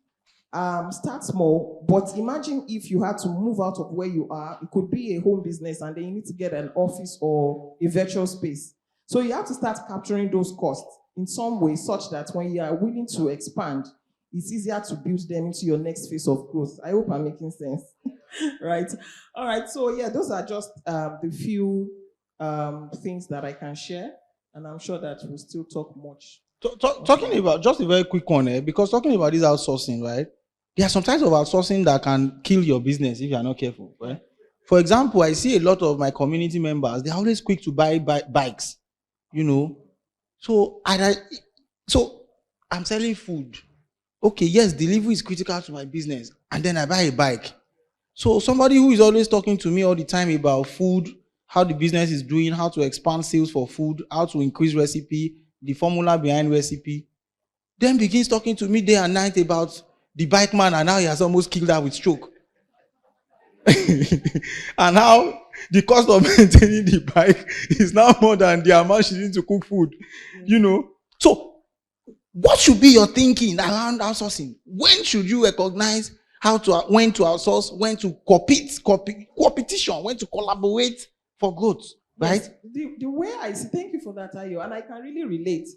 Speaker 17: Start small, but imagine if you had to move out of where you are. It could be a home business and then you need to get an office or a virtual space. So you have to start capturing those costs in some way such that when you are willing to expand, it's easier to build them into your next phase of growth. I hope I'm making sense. Right? All right, so yeah, those are just the few things that I can share, and I'm sure that we'll still talk much.
Speaker 2: Talking about, just a very quick one, because talking about this outsourcing, right? there are some types of outsourcing that can kill your business if you are not careful. Right? For example, I see a lot of my community members, they're always quick to buy bikes, you know. So I'm selling food. Okay, yes, delivery is critical to my business. And then I buy a bike. So somebody who is always talking to me all the time about food, how the business is doing, how to expand sales for food, how to increase recipe, the formula behind recipe, then begins talking to me day and night about the bike man and how he has almost killed her with stroke. And how the cost of maintaining the bike is now more than the amount she needs to cook food. You know? So what should be your thinking around outsourcing? When should you recognize when to outsource, when to competition, when to collaborate for growth, right?
Speaker 17: Yes, the way I see, thank you for that, Ayo, and I can really relate.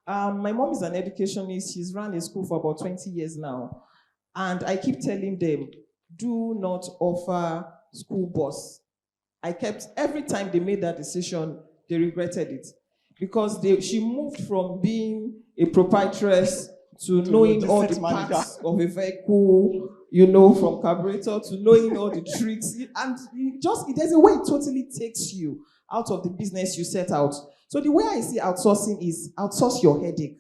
Speaker 17: My mom is an educationist. She's run a school for about 20 years now. And I keep telling them, do not offer school bus. Every time they made that decision, they regretted it. Because she moved from being a proprietress to knowing all the parts of a vehicle, you know, from carburetor to knowing all the tricks. And there's a way it totally takes you out of the business you set out. So the way I see outsourcing is outsource your headache,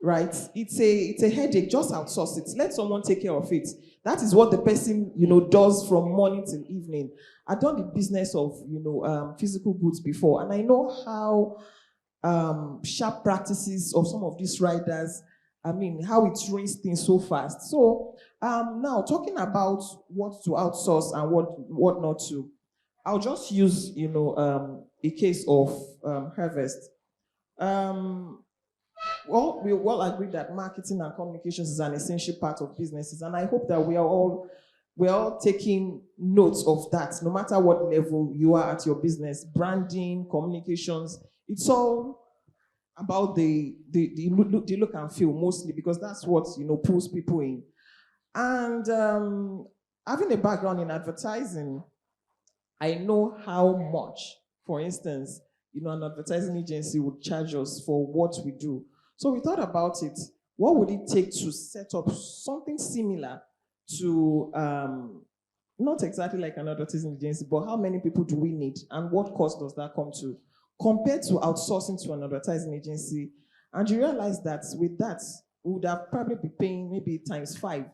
Speaker 17: right? It's a headache, just outsource it. Let someone take care of it. That is what the person, you know, does from morning till evening. I've done the business of, you know, physical goods before, and I know how sharp practices of some of these riders, I mean, how it ruins things so fast. So now talking about what to outsource and what not to, I'll just use, you know, a case of Harvest. Well, we all agree that marketing and communications is an essential part of businesses, and I hope that we're all taking notes of that, no matter what level you are at your business. Branding, communications, it's all about the look and feel mostly, because that's what, you know, pulls people in. And having a background in advertising, I know how much, for instance, you know, an advertising agency would charge us for what we do. So we thought about it. What would it take to set up something similar to, not exactly like an advertising agency, but how many people do we need and what cost does that come to, compared to outsourcing to an advertising agency? And you realize that with that, we would have probably be paying maybe ×5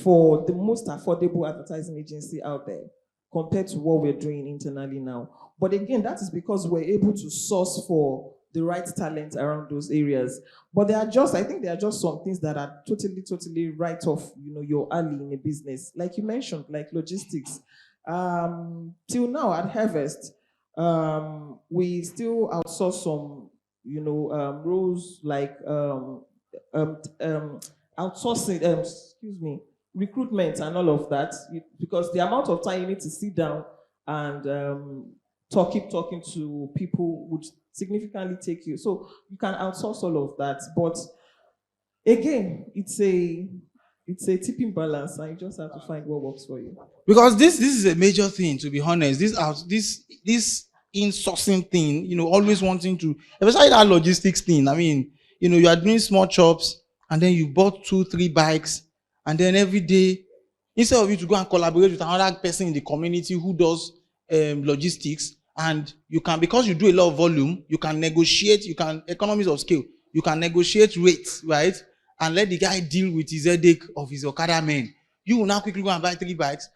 Speaker 17: for the most affordable advertising agency out there compared to what we're doing internally now. But again, that is because we're able to source for the right talent around those areas. But I think there are just some things that are totally right off, you know, your alley in a business. Like you mentioned, like logistics. Till now at Harvest, we still outsource some, you know, roles like outsourcing, recruitment and all of that, because the amount of time you need to sit down and keep talking to people would significantly take you. So you can outsource all of that, but again, it's a tipping balance, and you just have to find what works for you.
Speaker 2: Because this is a major thing, to be honest. This in-sourcing thing, you know, always wanting to, especially that logistics thing. I mean, you know, you are doing small chops, and then you bought 2-3 bikes, and then every day, instead of you to go and collaborate with another person in the community who does logistics, and you can, because you do a lot of volume, you can negotiate, economies of scale, you can negotiate rates, right? And let the guy deal with his headache of his Okada men. You will now quickly go and buy 3 bikes.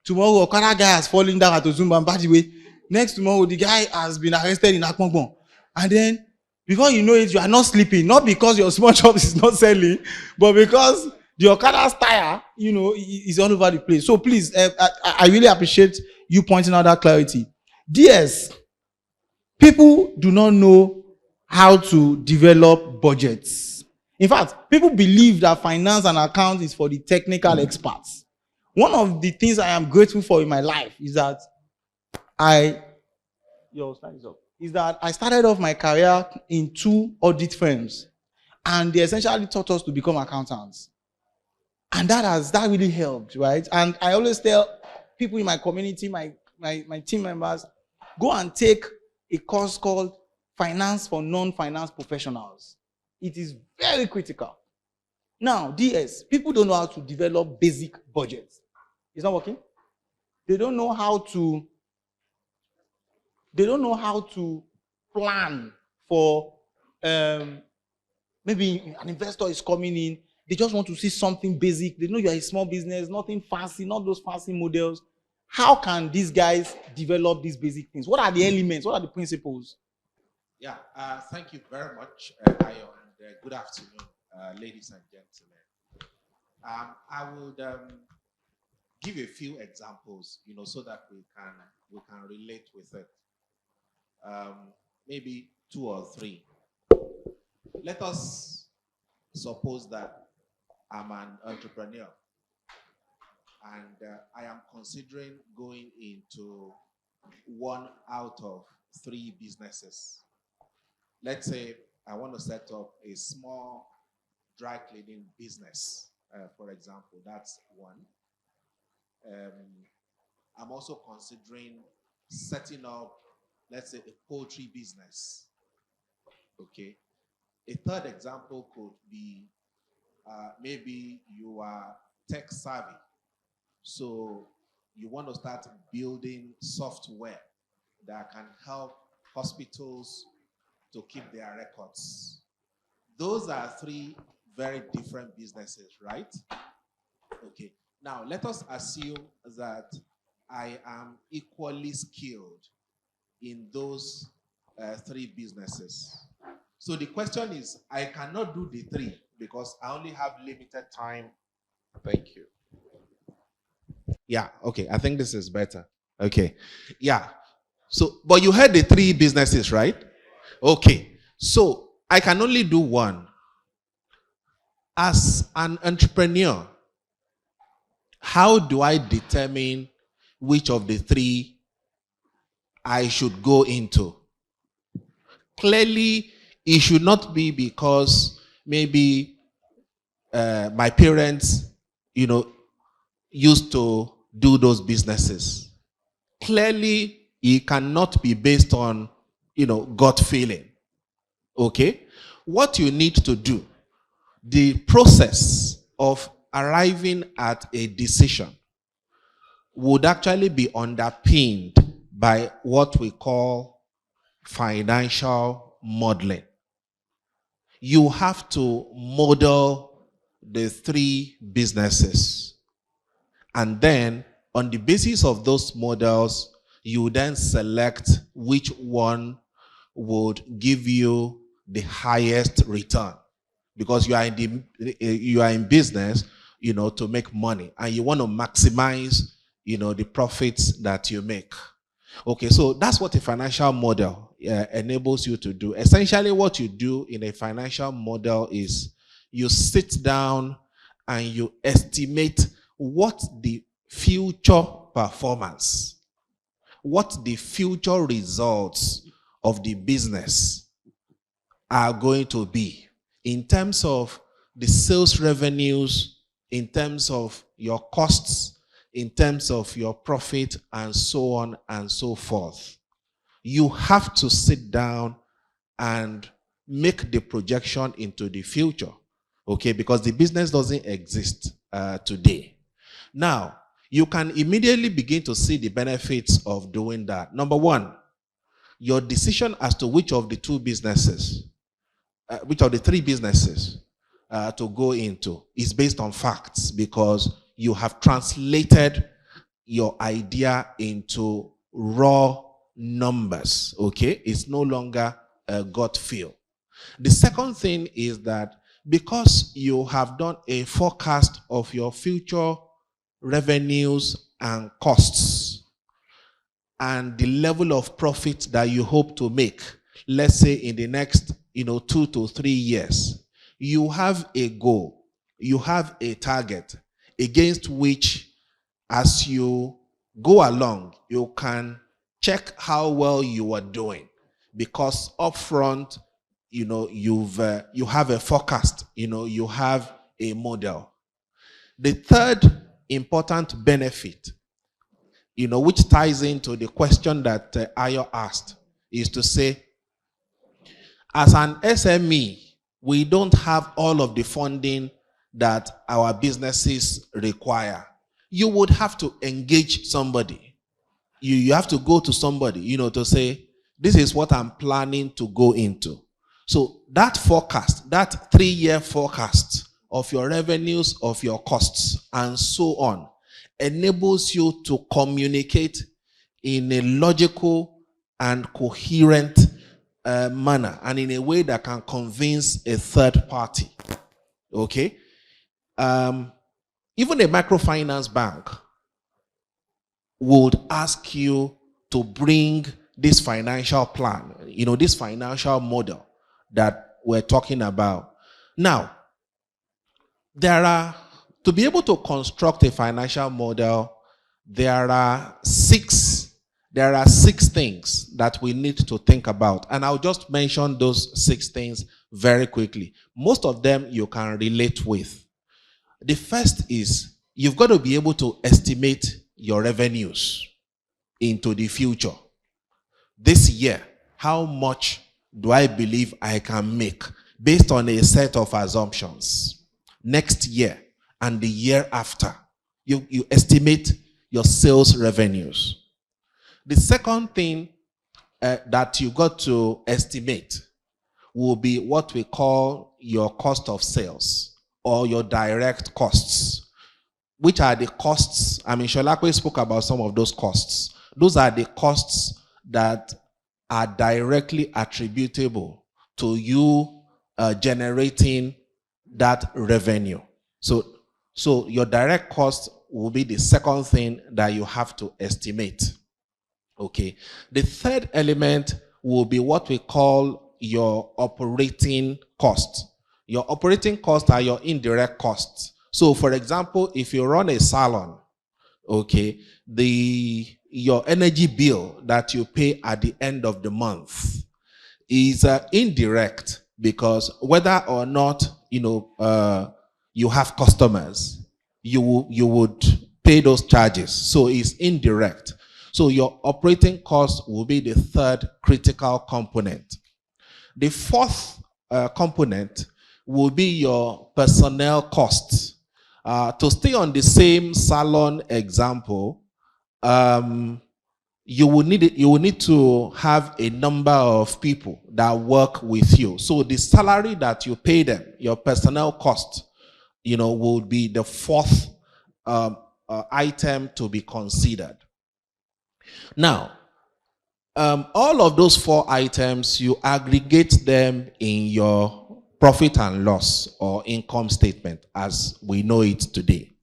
Speaker 2: Tomorrow, Okada guy has fallen down at Ozumba, and by the way, next tomorrow, the guy has been arrested in Akpongbon. And then, before you know it, you are not sleeping. Not because your small shop is not selling, but because the Okada's tire, you know, is all over the place. So please, I really appreciate you pointing out that clarity. DS, people do not know how to develop budgets. In fact, people believe that finance and accounts is for the technical experts. One of the things I am grateful for in my life is that I started off my career in 2 audit firms, and they essentially taught us to become accountants. And that really helped, right? And I always tell people in my community, my team members, go and take a course called Finance for Non-Finance Professionals. It is very critical.
Speaker 18: Now, DS, people don't know how to develop basic budgets. It's not working. They don't know how to plan for maybe an investor is coming in. They just want to see something basic. They know you're a small business, nothing fancy, not those fancy models. How can these guys develop these basic things? What are the elements? What are the principles?
Speaker 19: Yeah, thank you very much, Ayo, and good afternoon, ladies and gentlemen. I would give a few examples, so that we can relate with it. Maybe 2 or 3. Let us suppose that I'm an entrepreneur and I am considering going into 1 out of 3 businesses. Let's say I want to set up a small dry cleaning business, for example. That's one. I'm also considering setting up, let's say, a poultry business. Okay. A third example could be maybe you are tech savvy. So you want to start building software that can help hospitals to keep their records. Those are 3 very different businesses, right? Okay. Now, let us assume that I am equally skilled in those 3 businesses. So the question is, I cannot do the 3 because I only have limited time. Thank you. Yeah, okay, I think this is better. Okay, yeah. So, but you heard the 3 businesses, right? Okay, so I can only do 1. As an entrepreneur, how do I determine which of the 3 I should go into? Clearly, it should not be because maybe my parents, used to do those businesses. Clearly, it cannot be based on, gut feeling. Okay? What you need to do, the process of arriving at a decision would actually be underpinned by what we call financial modeling. You have to model the 3 businesses. And then, on the basis of those models, you then select which one would give you the highest return. Because you are in business, to make money, and you want to maximize, the profits that you make. Okay, so that's what a financial model enables you to do. Essentially, what you do in a financial model is you sit down and you estimate what the future performance, what the future results of the business are going to be in terms of the sales revenues, in terms of your costs, in terms of your profit, and so on and so forth. You have to sit down and make the projection into the future, okay, because the business doesn't exist today. Now, you can immediately begin to see the benefits of doing that. Number 1, your decision as to which of the 2 businesses, which of the 3 businesses to go into is based on facts, because you have translated your idea into raw numbers, okay? It's no longer a gut feel. The second thing is that because you have done a forecast of your future revenues and costs and the level of profit that you hope to make, let's say in the next 2 to 3 years, you have a goal, you have a target against which, as you go along, you can check how well you are doing, because upfront, you have a forecast, you have a model. The third important benefit, which ties into the question that Ayo asked, is to say, as an SME, we don't have all of the funding that our businesses require, you would have to engage somebody. You have to go to somebody, to say, this is what I'm planning to go into. So that forecast, that 3-year forecast of your revenues, of your costs, and so on, enables you to communicate in a logical and coherent manner, and in a way that can convince a third party. Okay? Even a microfinance bank would ask you to bring this financial plan, this financial model that we're talking about. Now, to be able to construct a financial model, there are six things that we need to think about. And I'll just mention those 6 things very quickly. Most of them you can relate with. The first is you've got to be able to estimate your revenues into the future. This year, how much do I believe I can make based on a set of assumptions? Next year and the year after, you estimate your sales revenues. The second thing that you got to estimate will be what we call your cost of sales or your direct costs. Which are the costs? I mean, Sholakwe spoke about some of those costs. Those are the costs that are directly attributable to you generating that revenue. So your direct cost will be the second thing that you have to estimate. Okay. The third element will be what we call your operating costs. Your operating costs are your indirect costs. So, for example, if you run a salon, okay, your energy bill that you pay at the end of the month is indirect, because whether or not you have customers, you would pay those charges. So it's indirect. So your operating cost will be the third critical component. The fourth component will be your personnel costs. To stay on the same salon example, you will need to have a number of people that work with you. So the salary that you pay them, your personnel cost, will be the fourth item to be considered. Now, all of those 4 items, you aggregate them in your profit and loss or income statement as we know it today.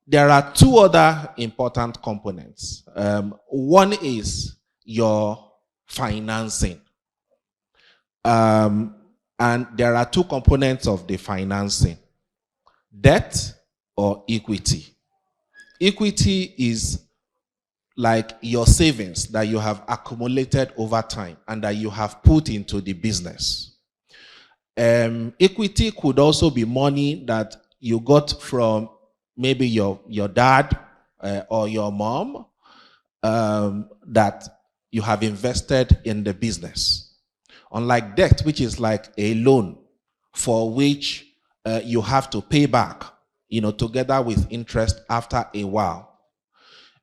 Speaker 19: There are 2 other important components. One is your financing. And there are 2 components of the financing: debt or equity. Equity is like your savings that you have accumulated over time and that you have put into the business. Equity could also be money that you got from maybe your dad or your mom that you have invested in the business. Unlike debt, which is like a loan for which you have to pay back, together with interest after a while.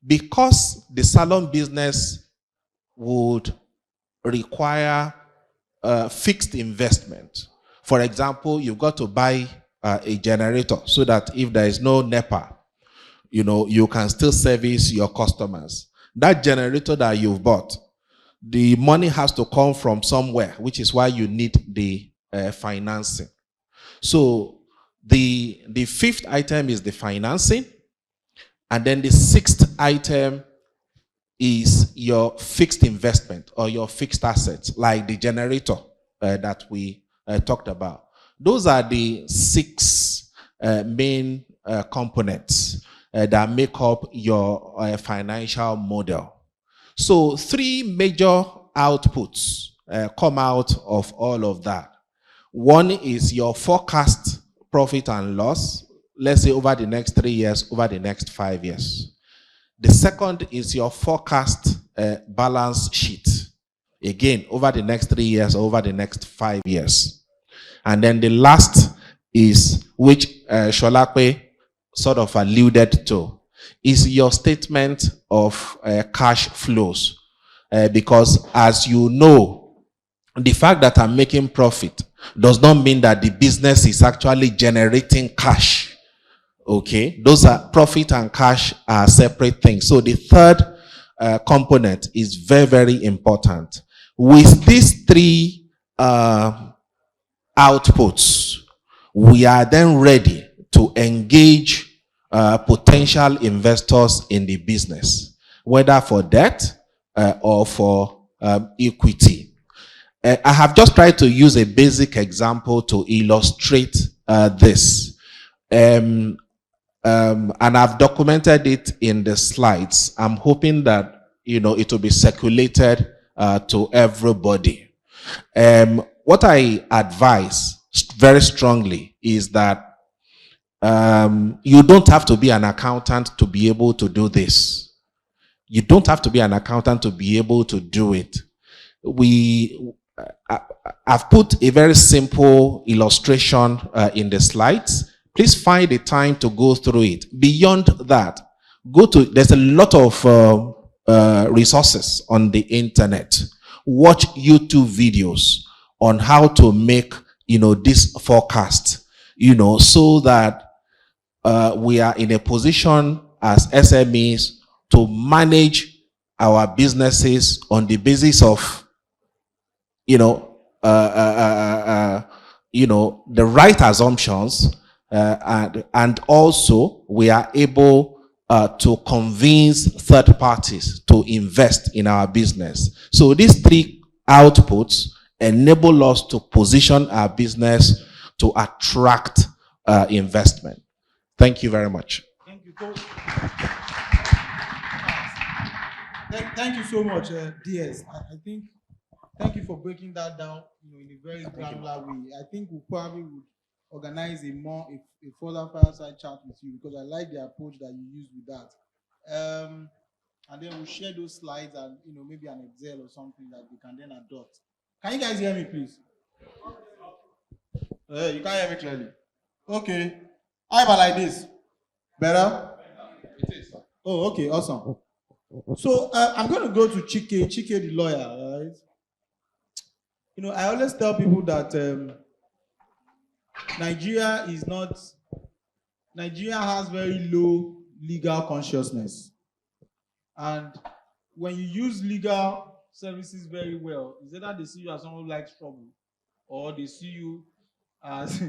Speaker 19: Because the salon business would require fixed investment. For example, you've got to buy a generator so that if there is no NEPA, you can still service your customers. That generator that you've bought, the money has to come from somewhere, which is why you need the financing. So the 5th item is the financing. And then the 6th item is your fixed investment or your fixed assets, like the generator that we talked about. Those are the 6 main components that make up your financial model. So 3 major outputs come out of all of that. One is your forecast profit and loss, let's say over the next 3 years, over the next 5 years. The second is your forecast balance sheet. Again, over the next 3 years, over the next 5 years. And then the last is which Sholape sort of alluded to is your statement of cash flows. Because as you know, the fact that I'm making profit does not mean that the business is actually generating cash. Okay, those are profit and cash are separate things. So the third component is very, very important. With these three outputs, we are then ready to engage potential investors in the business, whether for debt or for equity. I have just tried to use a basic example to illustrate this. And I've documented it in the slides. I'm hoping that, you know, it will be circulated to everybody. What I advise very strongly is that you don't have to be an accountant to be able to do this. You don't have to be an accountant to be able to do it. I've put a very simple illustration in the slides. Please find the time to go through it. Beyond that, there's a lot of resources on the internet. Watch YouTube videos on how to make, you know, this forecast, you know, so that we are in a position as SMEs to manage our businesses on the basis of, you know, the right assumptions, and also we are able to convince third parties to invest in our business. So these three outputs enable us to position our business to attract investment. Thank you very much.
Speaker 13: Thank you. Thank you so much, DS. I think, thank you for breaking that down, you know, in a very granular way. I think we probably would organize a further fireside chat with you, because I like the approach that you use with that. And then we'll share those slides and, you know, maybe an Excel or something that we can then adopt. Can you guys hear me, please? You can't hear me clearly. Okay. How about like this? Better? It is. Oh, okay, awesome. So I'm going to go to Chike the lawyer, right? You know, I always tell people that Nigeria has very low legal consciousness. And when you use legal services very well, it's either they see you as someone who likes trouble, or they see you as,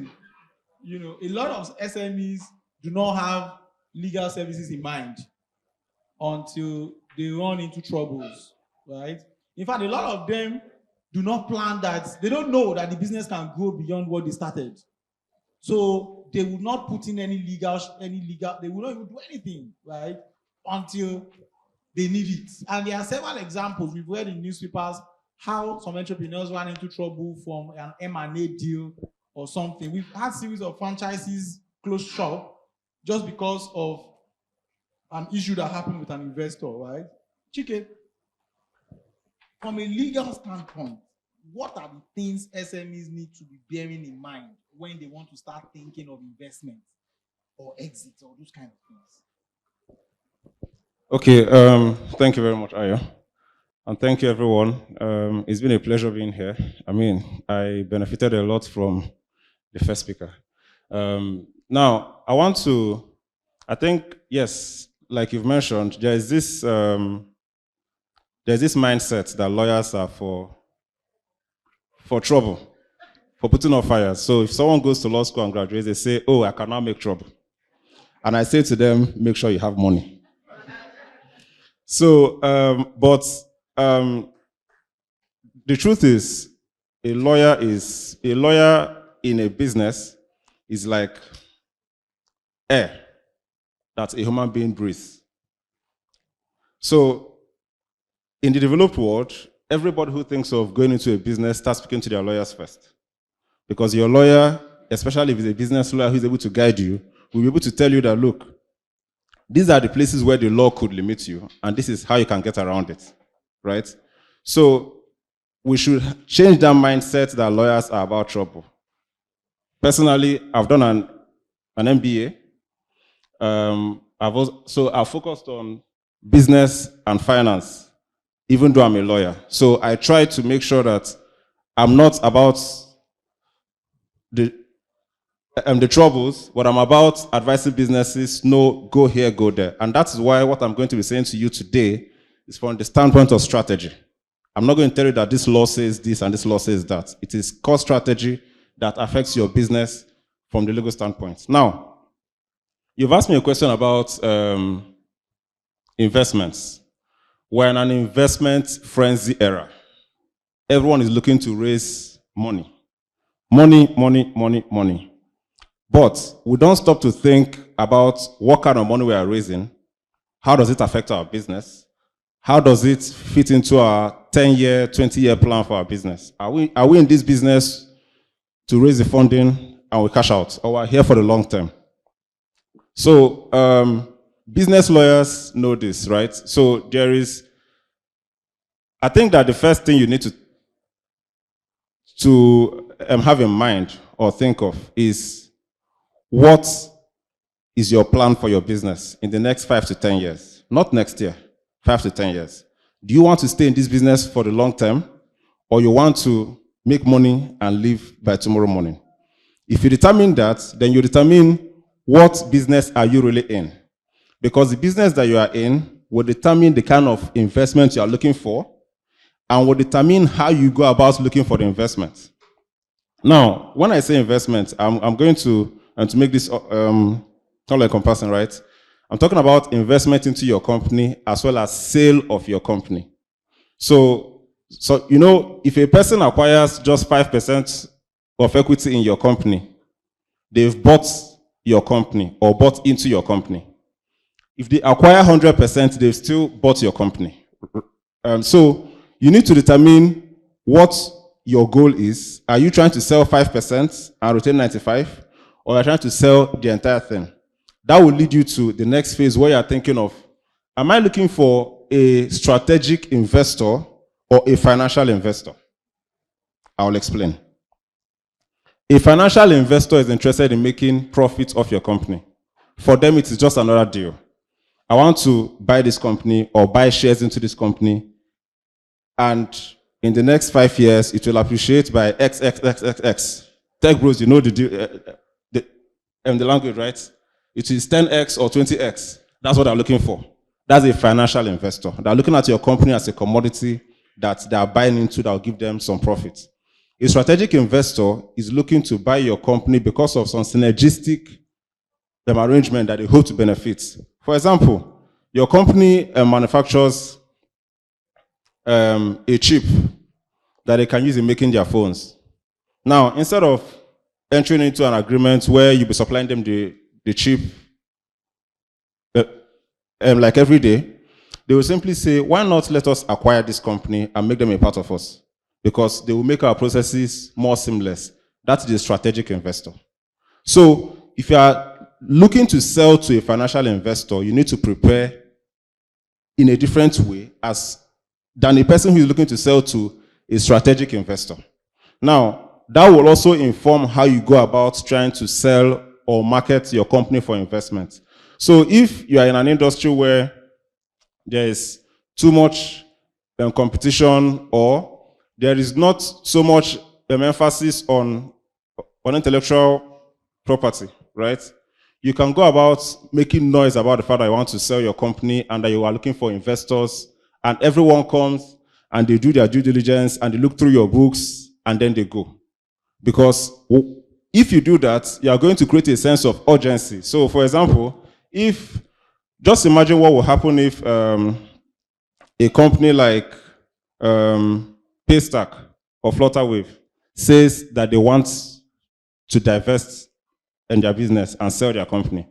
Speaker 13: you know, a lot of SMEs do not have legal services in mind until they run into troubles, right? In fact, a lot of them do not plan that. They don't know that the business can grow beyond what they started. So they would not put in any legal, they will not even do anything, right? Until they need it. And there are several examples we've read in newspapers how some entrepreneurs ran into trouble from an M&A deal or something. We've had series of franchises close shop just because of an issue that happened with an investor, right? Chike, from a legal standpoint, what are the things SMEs need to be bearing in mind when they want to start thinking of investment or exit or those kind of things?
Speaker 14: Okay, thank you very much, Ayo. And thank you, everyone. It's been a pleasure being here. I mean, I benefited a lot from the first speaker. Now, I think, yes, like you've mentioned, there's this mindset that lawyers are for trouble, for putting on fires. So if someone goes to law school and graduates, they say, oh, I cannot make trouble. And I say to them, make sure you have money. So, the truth is, a lawyer in a business is like air that a human being breathes. So, in the developed world, everybody who thinks of going into a business starts speaking to their lawyers first. Because your lawyer, especially if it's a business lawyer who is able to guide you, will be able to tell you that, look, these are the places where the law could limit you, and this is how you can get around it, right? So we should change that mindset that lawyers are about trouble. Personally, I've done an MBA. I focused on business and finance, even though I'm a lawyer. So I try to make sure that I'm not about the troubles, but I'm about advising businesses, no, go here, go there. And that's why what I'm going to be saying to you today is from the standpoint of strategy. I'm not going to tell you that this law says this and this law says that. It is core strategy that affects your business from the legal standpoint. Now, you've asked me a question about investments. We're in an investment frenzy era. Everyone is looking to raise money. Money, money, money, money. But we don't stop to think about what kind of money we are raising. How does it affect our business? How does it fit into our 10-year, 20-year plan for our business? Are we in this business to raise the funding and we cash out, or we're here for the long term? So business lawyers know this, right? So I think that the first thing you need to have in mind or think of is, what is your plan for your business in the next 5 to 10 years? Not next year, 5 to 10 years. Do you want to stay in this business for the long term, or you want to make money and live by tomorrow morning? If you determine that, then you determine what business are you really in. Because the business that you are in will determine the kind of investment you are looking for, and will determine how you go about looking for the investment. Now, when I say investment, I'm going to make this all encompassing, right? I'm talking about investment into your company as well as sale of your company. So you know, if a person acquires just 5% of equity in your company, they've bought your company or bought into your company. If they acquire 100%, they've still bought your company. So you need to determine what your goal is. Are you trying to sell 5% and retain 95%, or are you trying to sell the entire thing? That will lead you to the next phase where you're thinking of, am I looking for a strategic investor or a financial investor? I'll explain. A financial investor is interested in making profits off your company. For them, it is just another deal. I want to buy this company or buy shares into this company, and in the next 5 years, it will appreciate by X. Tech bros, you know the language, right? It is 10x or 20x. That's what they're looking for. That's a financial investor. They're looking at your company as a commodity that they are buying into that will give them some profit. A strategic investor is looking to buy your company because of some synergistic arrangement that they hope to benefit. For example, your company manufactures a chip that they can use in making their phones. Now, instead of entering into an agreement where you'll be supplying them the chip like every day, they will simply say, why not let us acquire this company and make them a part of us? Because they will make our processes more seamless. That's the strategic investor. So if you are looking to sell to a financial investor, you need to prepare in a different way than a person who is looking to sell to a strategic investor. Now, that will also inform how you go about trying to sell or market your company for investment. So if you are in an industry where there is too much competition, or there is not so much emphasis on intellectual property, right? You can go about making noise about the fact that you want to sell your company and that you are looking for investors, and everyone comes and they do their due diligence and they look through your books and then they go. Because if you do that, you are going to create a sense of urgency. So for example, just imagine what will happen if a company like Paystack or Flutterwave says that they want to divest in their business and sell their company.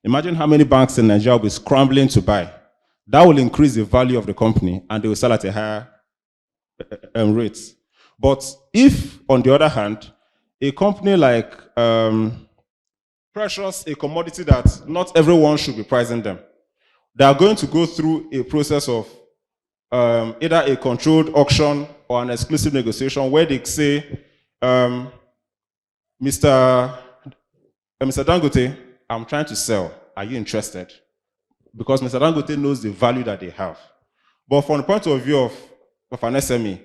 Speaker 14: Imagine how many banks in Nigeria will be scrambling to buy. That will increase the value of the company and they will sell at a higher rate. But if, on the other hand, a company like Precious, a commodity that not everyone should be pricing them, they are going to go through a process of either a controlled auction or an exclusive negotiation where they say, Mr. Dangote, I'm trying to sell. Are you interested? Because Mr. Dangote knows the value that they have. But from the point of view of an SME,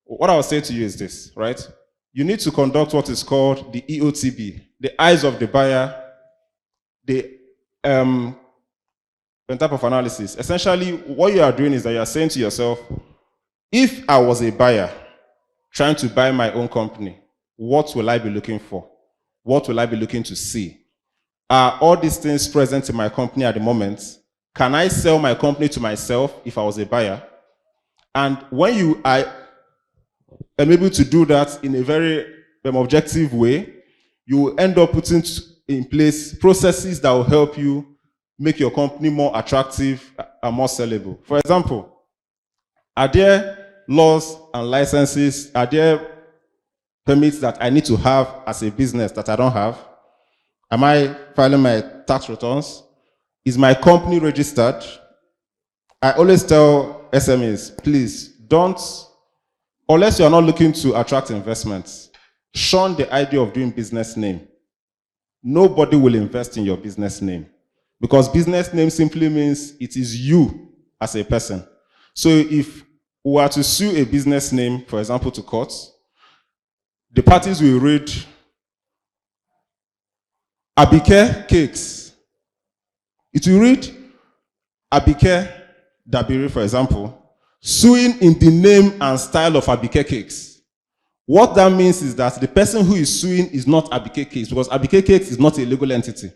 Speaker 14: what I will say to you is this, right? You need to conduct what is called the EOTB, the eyes of the buyer, the type of analysis. Essentially, what you are doing is that you are saying to yourself, if I was a buyer trying to buy my own company, what will I be looking for? What will I be looking to see? Are all these things present in my company at the moment? Can I sell my company to myself if I was a buyer? And when you are able to do that in a very objective way, you will end up putting in place processes that will help you make your company more attractive and more sellable. For example, are there laws and licenses, are there permits that I need to have as a business that I don't have? Am I filing my tax returns? Is my company registered? I always tell SMEs, please don't, unless you are not looking to attract investments, shun the idea of doing business name. Nobody will invest in your business name because business name simply means it is you as a person. So if we were to sue a business name, for example, to court, the parties will read Abike Cakes. It will read Abike Dabiri, for example, suing in the name and style of Abike Cakes. What that means is that the person who is suing is not Abike Cakes because Abike Cakes is not a legal entity.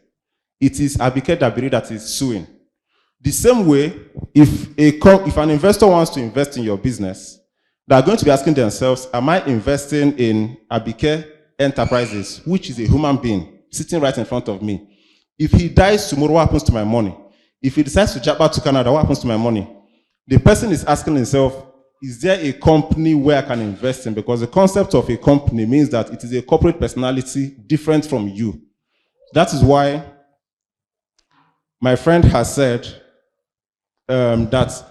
Speaker 14: It is Abike Dabiri that is suing. The same way, if an investor wants to invest in your business, they are going to be asking themselves, am I investing in Abike Enterprises, which is a human being sitting right in front of me? If he dies tomorrow, what happens to my money? If he decides to jump back to Canada, what happens to my money? The person is asking himself, is there a company where I can invest in? Because the concept of a company means that it is a corporate personality different from you. That is why my friend has said that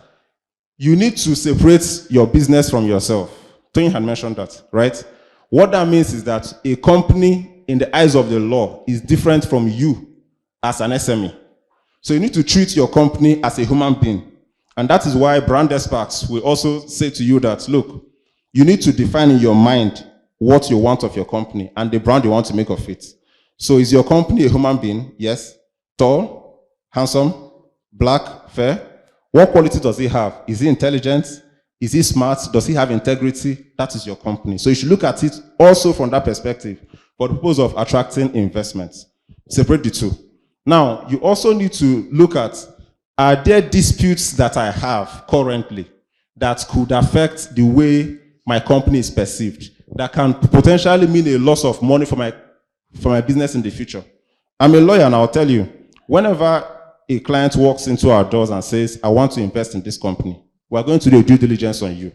Speaker 14: you need to separate your business from yourself. Tony had mentioned that, right? What that means is that a company in the eyes of the law is different from you as an SME. So you need to treat your company as a human being. And that is why brand experts will also say to you that, look, you need to define in your mind what you want of your company and the brand you want to make of it. So is your company a human being? Yes. Tall, handsome, black, fair? What quality does he have? Is he intelligent? Is he smart? Does he have integrity? That is your company. So you should look at it also from that perspective for the purpose of attracting investments. Separate the two. Now, you also need to look at, are there disputes that I have currently that could affect the way my company is perceived, that can potentially mean a loss of money for my business in the future? I'm a lawyer and I'll tell you, whenever a client walks into our doors and says, I want to invest in this company, we're going to do a due diligence on you.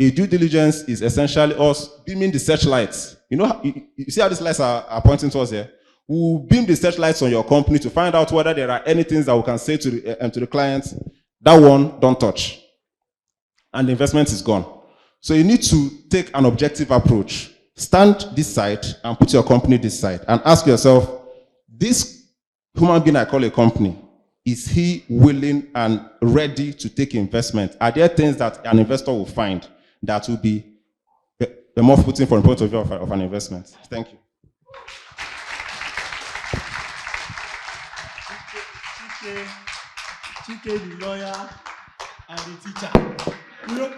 Speaker 14: A due diligence is essentially us beaming the searchlights. You know, you see how these lights are pointing towards here? We'll beam the searchlights on your company to find out whether there are any things that we can say to the client, that one, don't touch. And the investment is gone. So you need to take an objective approach. Stand this side and put your company this side and ask yourself, this human being I call a company, is he willing and ready to take investment? Are there things that an investor will find that will be more footing from the point of view of an investment? Thank you.
Speaker 20: Chike, the lawyer, and the teacher. You know,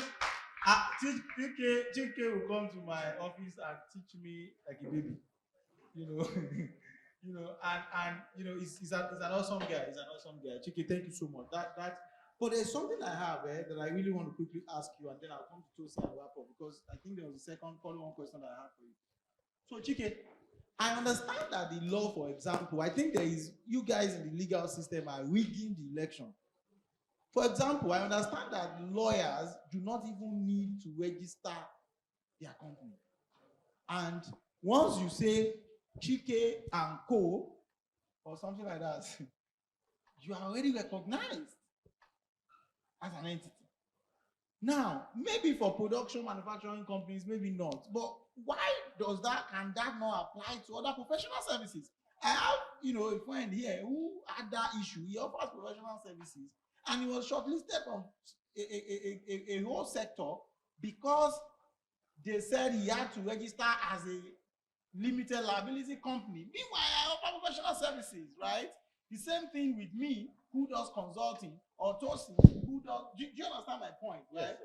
Speaker 20: Chike will come to my office and teach me like a baby. You know, and you know, he's an awesome guy. He's an awesome guy. Chike, thank you so much. But there's something I have that I really want to quickly ask you, and then I'll come to Tosi and wrap up because I think there was a second follow-on question that I have for you. So, Chike, I understand that the law, for example, I think you guys in the legal system are rigging the election. For example, I understand that lawyers do not even need to register their company. And once you say Chike and Co. or something like that, you are already recognized as an entity. Now, maybe for production manufacturing companies, maybe not. But why can that not apply to other professional services? I have, a friend here who had that issue. He offers professional services, and he was shortlisted from a whole sector because they said he had to register as a limited liability company. Meanwhile, I offer professional services, right? The same thing with me, who does consulting, or Tosin, who does. Do you understand my point, right?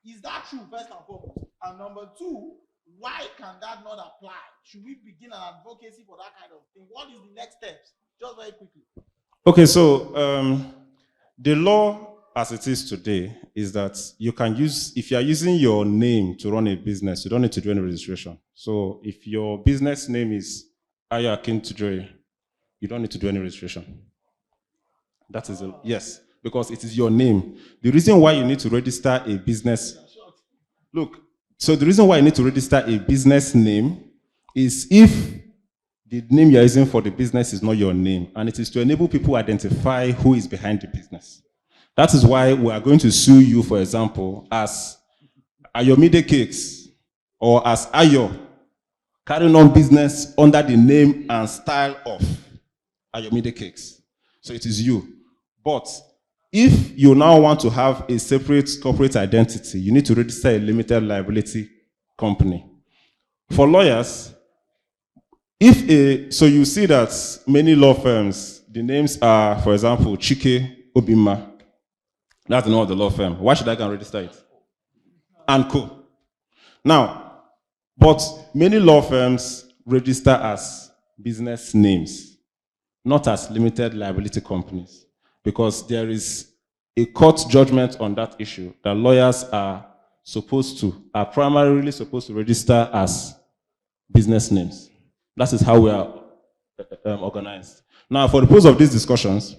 Speaker 20: Yes. Is that true, first and foremost? And number two, why can that not apply? Should we begin an advocacy for that kind of thing? What is the next steps? Just very quickly.
Speaker 12: Okay, so the law as it is today is that you can use, if you are using your name to run a business, you don't need to do any registration. So if your business name is Ayo-Bankole Akintujoye, you don't need to do any registration. That is, yes, because it is your name. The reason why you need to register a business, look, so the reason why you need to register a business name is if the name you're using for the business is not your name, and it is to enable people identify who is behind the business. That is why we are going to sue you, for example, as Ayomide Cakes or as Ayo, carrying on business under the name and style of Ayomide Cakes. So it is you. But if you now want to have a separate corporate identity, you need to register a limited liability company. For lawyers, so you see that many law firms, the names are, for example, Chike Obima. That's the name of the law firm. Why should I go and register it? And Co. Now, but many law firms register as business names, not as limited liability companies, because there is a court judgment on that issue that lawyers are primarily supposed to register as business names. That is how we are organized. Now, for the purpose of these discussions,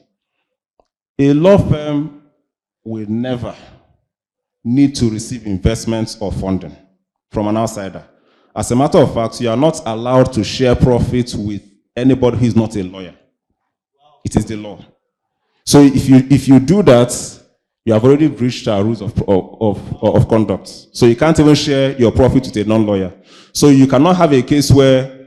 Speaker 12: a law firm will never need to receive investments or funding from an outsider. As a matter of fact, you are not allowed to share profits with anybody who is not a lawyer. It is the law. So if you do that, you have already breached our rules of conduct. So you can't even share your profit with a non-lawyer. So you cannot have a case where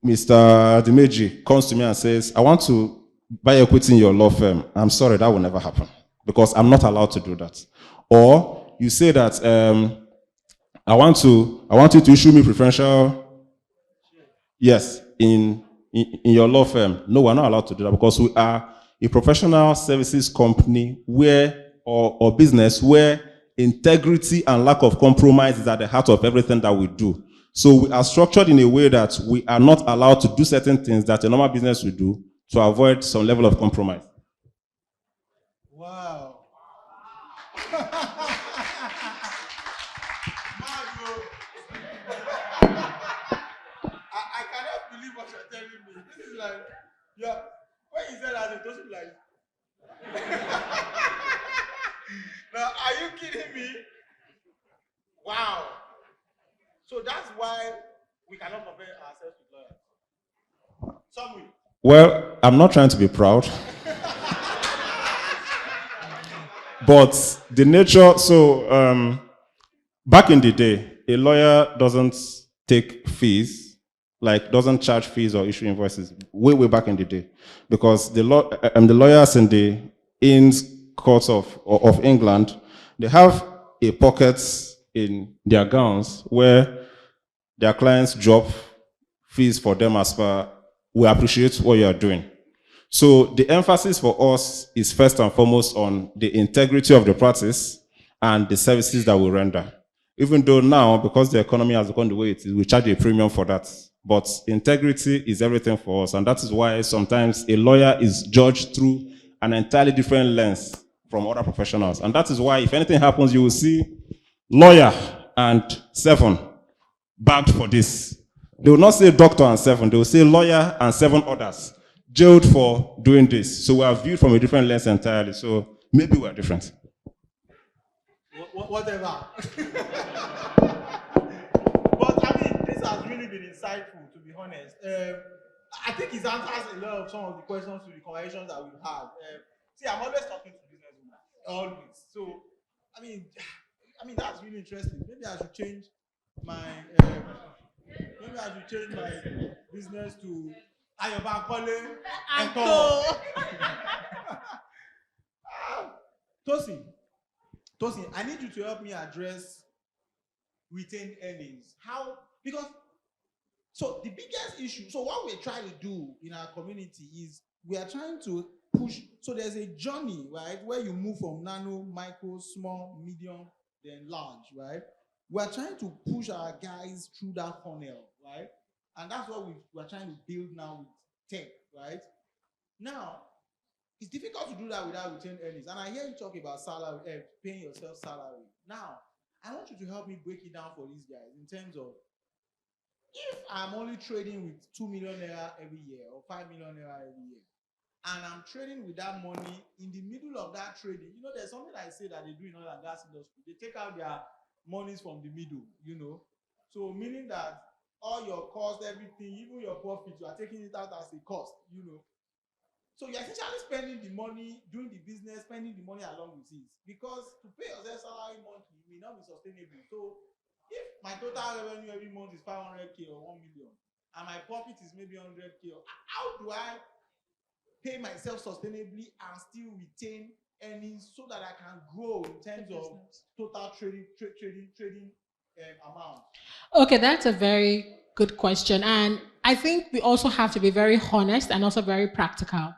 Speaker 12: Mr. Dimeji comes to me and says, I want to buy equity in your law firm. I'm sorry, that will never happen because I'm not allowed to do that. Or you say that I want you to issue me preferential, yes, in your law firm. No, we're not allowed to do that because we are a professional services company or business where integrity and lack of compromise is at the heart of everything that we do. So we are structured in a way that we are not allowed to do certain things that a normal business would do to avoid some level of compromise.
Speaker 20: Wow. I cannot believe what you're telling me. This is like, yeah. When you said that, it doesn't like. Now, are you kidding me? Wow. So that's why we cannot compare ourselves with lawyers. Some will.
Speaker 12: Well, I'm not trying to be proud. But the nature, so back in the day, a lawyer doesn't take fees, like doesn't charge fees or issue invoices, way back in the day. Because the lawyers in the Inns Courts of England, they have a pocket in their gowns where their clients drop fees for them as per, we appreciate what you are doing. So the emphasis for us is first and foremost on the integrity of the practice and the services that we render. Even though now, because the economy has gone the way it is, we charge a premium for that. But integrity is everything for us. And that is why sometimes a lawyer is judged through an entirely different lens from other professionals. And that is why if anything happens, you will see lawyer and 7 bagged for this. They will not say doctor and 7, they will say lawyer and 7 others jailed for doing this. So we are viewed from a different lens entirely. So maybe we are different.
Speaker 20: Whatever. But I mean, this has really been insightful, to be honest. I think it answers a lot of some of the questions to the conversations that we've had. See, I'm always talking to businesswomen, always. So, I mean, that's really interesting. Maybe I should change my business to Ayo-Bankole
Speaker 15: And Co.
Speaker 20: Tosin, I need you to help me address retained earnings. How? Because so the biggest issue. So what we're trying to do in our community is we are trying to push. So there's a journey, right, where you move from nano, micro, small, medium, then large, right? We are trying to push our guys through that funnel, right? And that's what we're trying to build now with tech, right? Now, it's difficult to do that without retained earnings. And I hear you talk about salary, paying yourself salary. Now, I want you to help me break it down for these guys in terms of if I'm only trading with 2 million naira every year or 5 million naira every year, and I'm trading with that money in the middle of that trading, you know, there's something I say that they do in oil and gas industry. They take out their monies from the middle, you know. So meaning that all your cost, everything, even your profit, you are taking it out as a cost, you know. So you're essentially spending the money, doing the business, spending the money along with it. Because to pay yourself salary monthly may not be sustainable. So if my total revenue every month is 500K or 1 million, and my profit is maybe 100K, how do I pay myself sustainably and still retain earnings so that I can grow in terms of total trading amount?
Speaker 15: Okay, that's a very good question. And I think we also have to be very honest and also very practical.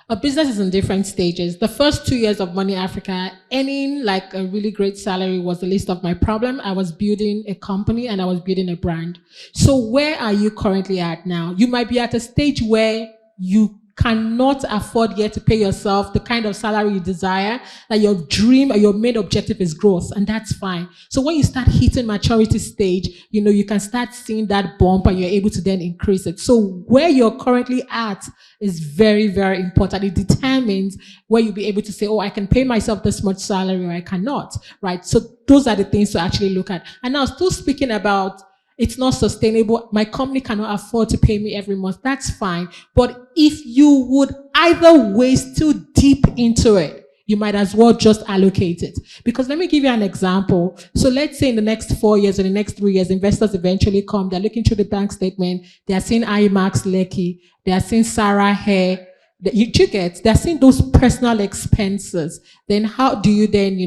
Speaker 15: A business is in different stages. The first 2 years of Money Africa, earning like a really great salary was the least of my problem. I was building a company and I was building a brand. So where are you currently at now? You might be at a stage where you cannot afford yet to pay yourself the kind of salary you desire, that your dream or your main objective is growth, and that's fine. So when you start hitting maturity stage, you know, you can start seeing that bump and you're able to then increase it. So where you're currently at is very, very important. It determines where you'll be able to say, oh, I can pay myself this much salary or I cannot, right? So those are the things to actually look at. And now still speaking about it's not sustainable. My company cannot afford to pay me every month. That's fine. But if you would either waste too deep into it, you might as well just allocate it. Because let me give you an example. So let's say in the next 4 years or the next 3 years, investors eventually come, they're looking through the bank statement, they're seeing IMAX Lekki, they're seeing Sarah Hair, you get, they're seeing those personal expenses. Then how do you then,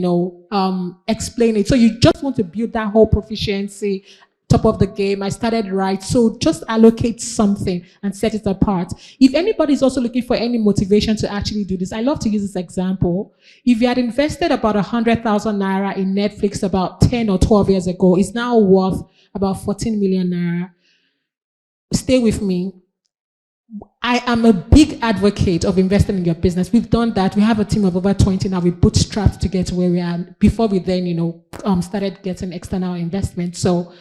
Speaker 15: explain it? So you just want to build that whole proficiency top of the game. I started right. So just allocate something and set it apart. If anybody's also looking for any motivation to actually do this, I love to use this example. If you had invested about 100,000 naira in Netflix about 10 or 12 years ago, it's now worth about 14 million naira. Stay with me. I am a big advocate of investing in your business. We've done that. We have a team of over 20 now. We bootstrapped to get to where we are before we then, started getting external investment. So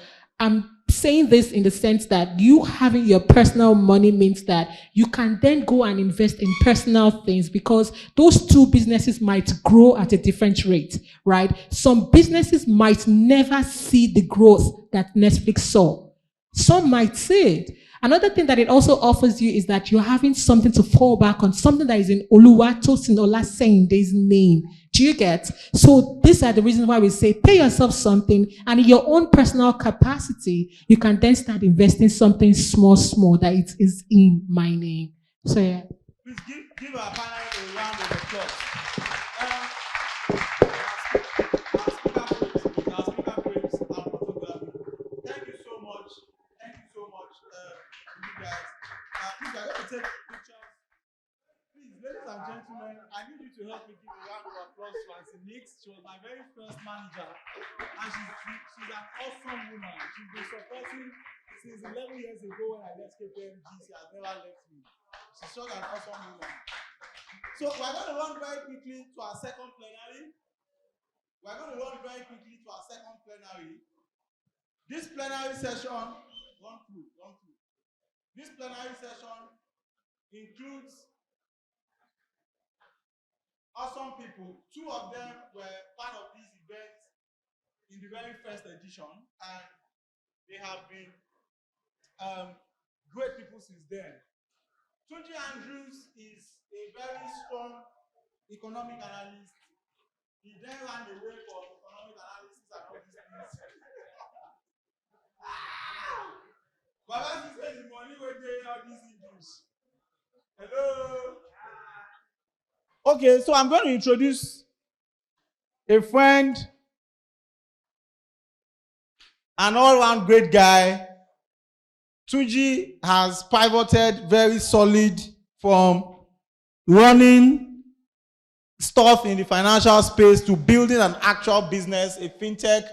Speaker 15: I'm saying this in the sense that you having your personal money means that you can then go and invest in personal things because those two businesses might grow at a different rate, right? Some businesses might never see the growth that Netflix saw. Some might see it. Another thing that it also offers you is that you're having something to fall back on, something that is in Oluwatosin Olasende's name. Do you get? So these are the reasons why we say pay yourself something, and in your own personal capacity, you can then start investing something small that it is in my name. So yeah.
Speaker 20: Please give our panel a round of applause. Thank you so much. You guys. Please, I'm going to take pictures. Please, ladies and gentlemen, I need you to help me give a round of applause to Auntie Nix. She was my very first manager, and she's an awesome woman. She's been supporting since 11 years ago when I left KPMG. She has never left me. She's such an awesome woman. So we're going to run very quickly to our second plenary. This plenary session, run through. This plenary session includes awesome people. 2 of them were part of this event in the very first edition, and they have been great people since then. Tunji Andrews is a very strong economic analyst. He then ran away from economic analysis and all these things. Baba says the money will pay all this English. Hello. Okay, so I'm going to introduce a friend, an all-round great guy. Tunji has pivoted very solid from running stuff in the financial space to building an actual business, a fintech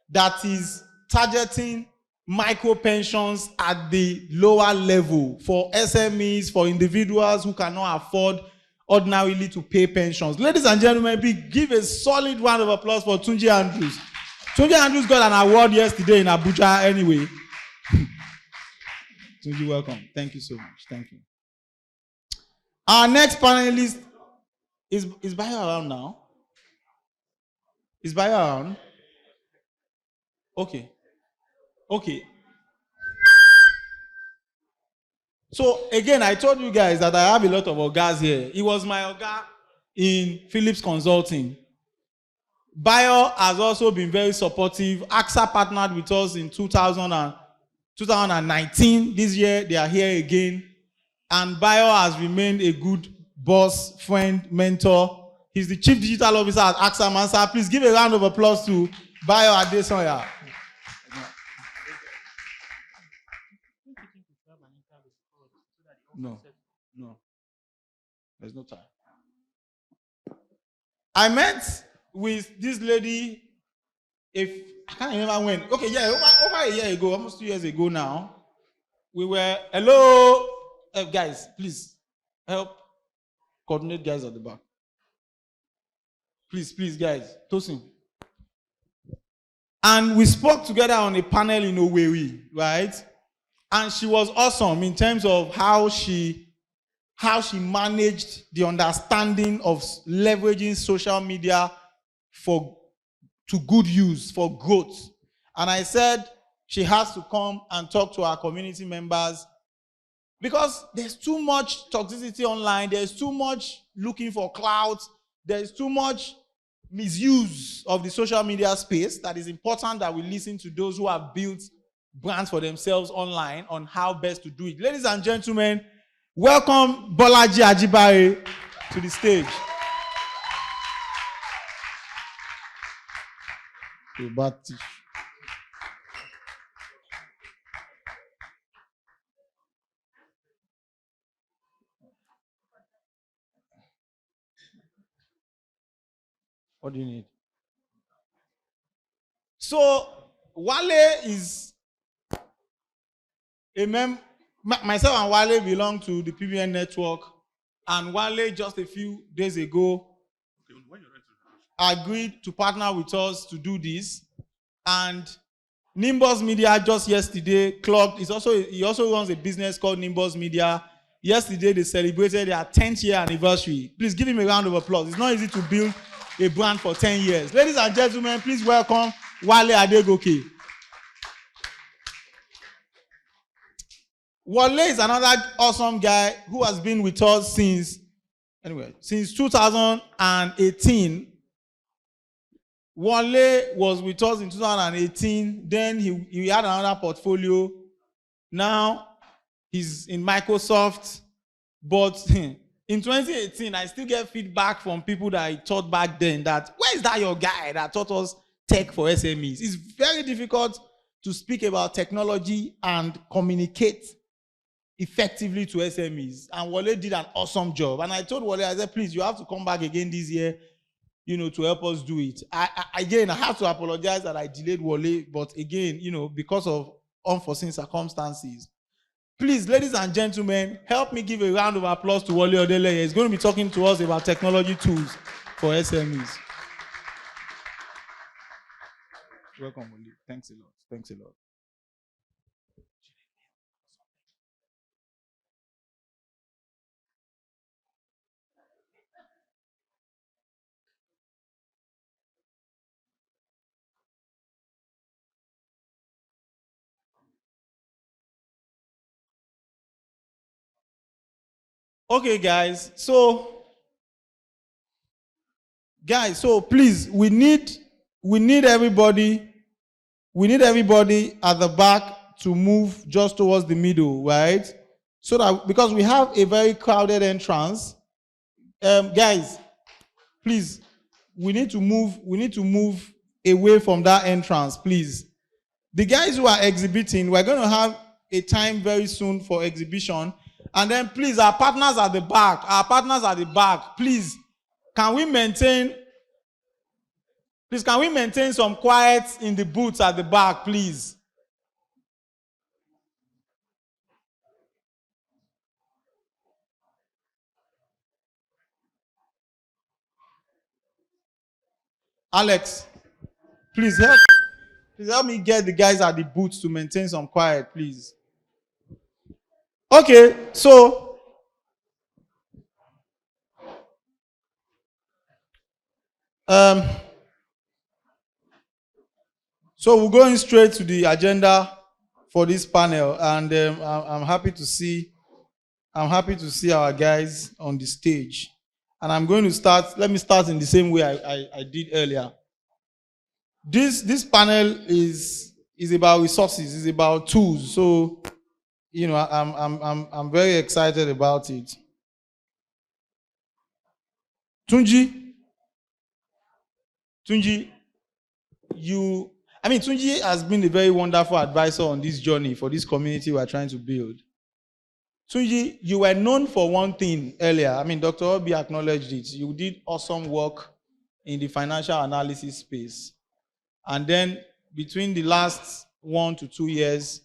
Speaker 20: that is targeting micro pensions at the lower level for SMEs, for individuals who cannot afford ordinarily to pay pensions. Ladies and gentlemen, give a solid round of applause for Tunji Andrews. Tunji Andrews got an award yesterday in Abuja anyway. Tunji, welcome. Thank you so much. Thank you. Our next panelist is Bayo around now? Is Bayo around? Okay. Okay. So again, I told you guys that I have a lot of ogas here. He was my oga in Philips Consulting. Bayo has also been very supportive. AXA partnered with us in 2019. This year, they are here again. And Bayo has remained a good boss, friend, mentor. He's the Chief Digital Officer at AXA Mansa. Please give a round of applause to Bayo Adesanya. No. There's no time. I met with this lady, I can't remember when. Okay, yeah, over a year ago, almost 2 years ago now. We were, hello, guys, please help coordinate guys at the back. Please, guys, Tosin. And we spoke together on a panel in Owerri, right? And she was awesome in terms of how she managed the understanding of leveraging social media to good use, for growth. And I said she has to come and talk to our community members because there's too much toxicity online, there's too much looking for clout, there's too much misuse of the social media space that is important that we listen to those who have built brands for themselves online on how best to do it. Ladies and gentlemen, welcome Bolaji Ajibare to the stage. What do you need? So, Wale is a myself and Wale belong to the PBN network, and Wale just a few days ago agreed to partner with us to do this. And Nimbus Media just yesterday clocked. He also runs a business called Nimbus Media. Yesterday they celebrated their 10th year anniversary. Please give him a round of applause. It's not easy to build a brand for 10 years. Ladies and gentlemen, please welcome Wale Adegoke. Wale is another awesome guy who has been with us since 2018. Wale was with us in 2018. Then he had another portfolio. Now he's in Microsoft. But in 2018, I still get feedback from people that I taught back then that, where is that your guy that taught us tech for SMEs? It's very difficult to speak about technology and communicate effectively to SMEs. And Wale did an awesome job. And I told Wale, I said, please, you have to come back again this year, to help us do it. I have to apologize that I delayed Wale, but again, because of unforeseen circumstances. Please, ladies and gentlemen, help me give a round of applause to Wale Odeleye. He's going to be talking to us about technology tools for SMEs. Welcome, Wale. Thanks a lot. Thanks a lot. Okay, guys. So please, we need everybody at the back to move just towards the middle, right? so that, because we have a very crowded entrance, guys, please, we need to move away from that entrance, please. The guys who are exhibiting, we're going to have a time very soon for exhibition. And then please, our partners at the back, please, can we maintain some quiet in the booths at the back, please? Alex, please help me get the guys at the booths to maintain some quiet, please. Okay, so we're going straight to the agenda for this panel, and I'm happy to see our guys on the stage. And I'm going to start. Let me start in the same way I did earlier. This panel is about resources, is about tools. So, you know, I'm very excited about it. Tunji, Tunji has been a very wonderful advisor on this journey for this community we're trying to build. Tunji, you were known for one thing earlier. I mean, Dr. Oby acknowledged it. You did awesome work in the financial analysis space. And then between the last 1 to 2 years,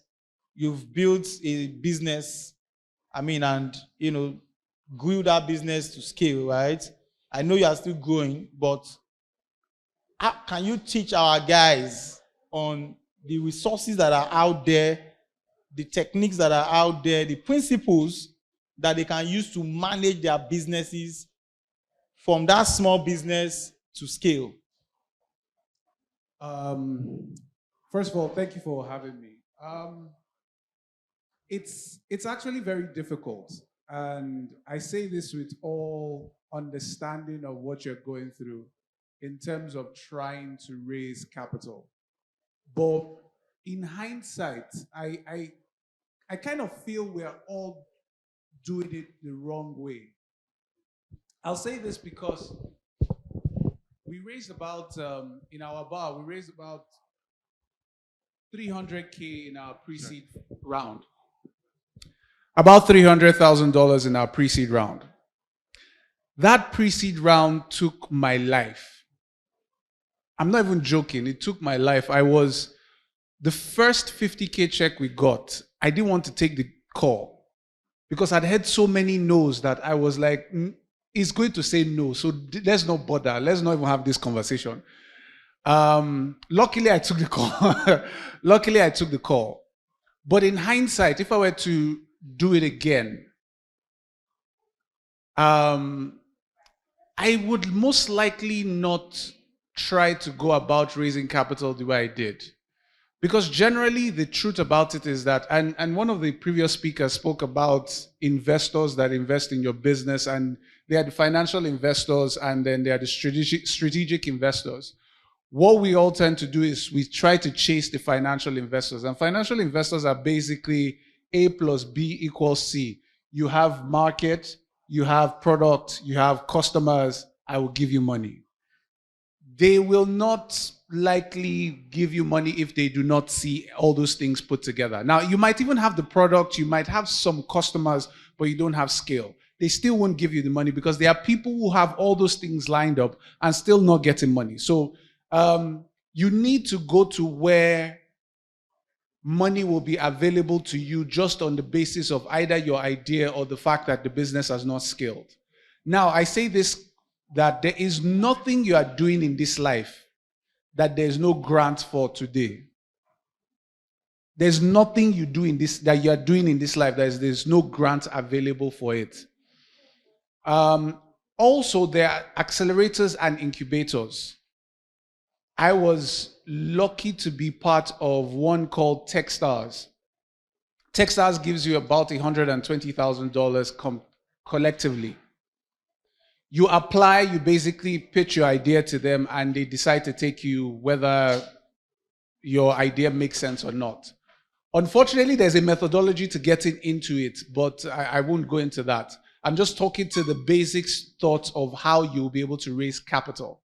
Speaker 20: you've built a business, and, you know, grew that business to scale, right? I know you are still growing, but how can you teach our guys on the resources that are out there, the techniques that are out there, the principles that they can use to manage their businesses from that small business to scale?
Speaker 21: First of all, thank you for having me. It's actually very difficult, and I say this with all understanding of what you're going through in terms of trying to raise capital. But in hindsight, I kind of feel we're all doing it the wrong way. I'll say this because we raised about, in our bar, we raised about $300K in our pre-seed round. About $300,000 in our pre-seed round. That pre-seed round took my life. I'm not even joking, it took my life. The first 50K check we got, I didn't want to take the call because I'd heard so many no's that I was like, he's going to say no, so let's not bother. Let's not even have this conversation. Luckily, I took the call. But in hindsight, if I were to do it again, I would most likely not try to go about raising capital the way I did. Because generally, the truth about it is that, and one of the previous speakers spoke about investors that invest in your business, and they are the financial investors, and then they are the strategic investors. What we all tend to do is we try to chase the financial investors, and financial investors are basically A plus B equals C. You have market, you have product, you have customers, I will give you money. They will not likely give you money if they do not see all those things put together. Now, you might even have the product, you might have some customers, but you don't have scale. They still won't give you the money because there are people who have all those things lined up and still not getting money. So you need to go to where money will be available to you just on the basis of either your idea or the fact that the business has not scaled. Now, I say this, that there is nothing you are doing in this life that there is no grant for today. There's nothing you do in this that you are doing in this life that there's no grant available for it. Also, there are accelerators and incubators. I was lucky to be part of one called Techstars. Techstars gives you about $120,000 collectively. You apply, you basically pitch your idea to them, and they decide to take you whether your idea makes sense or not. Unfortunately, there's a methodology to getting into it, but I won't go into that. I'm just talking to the basic thoughts of how you'll be able to raise capital.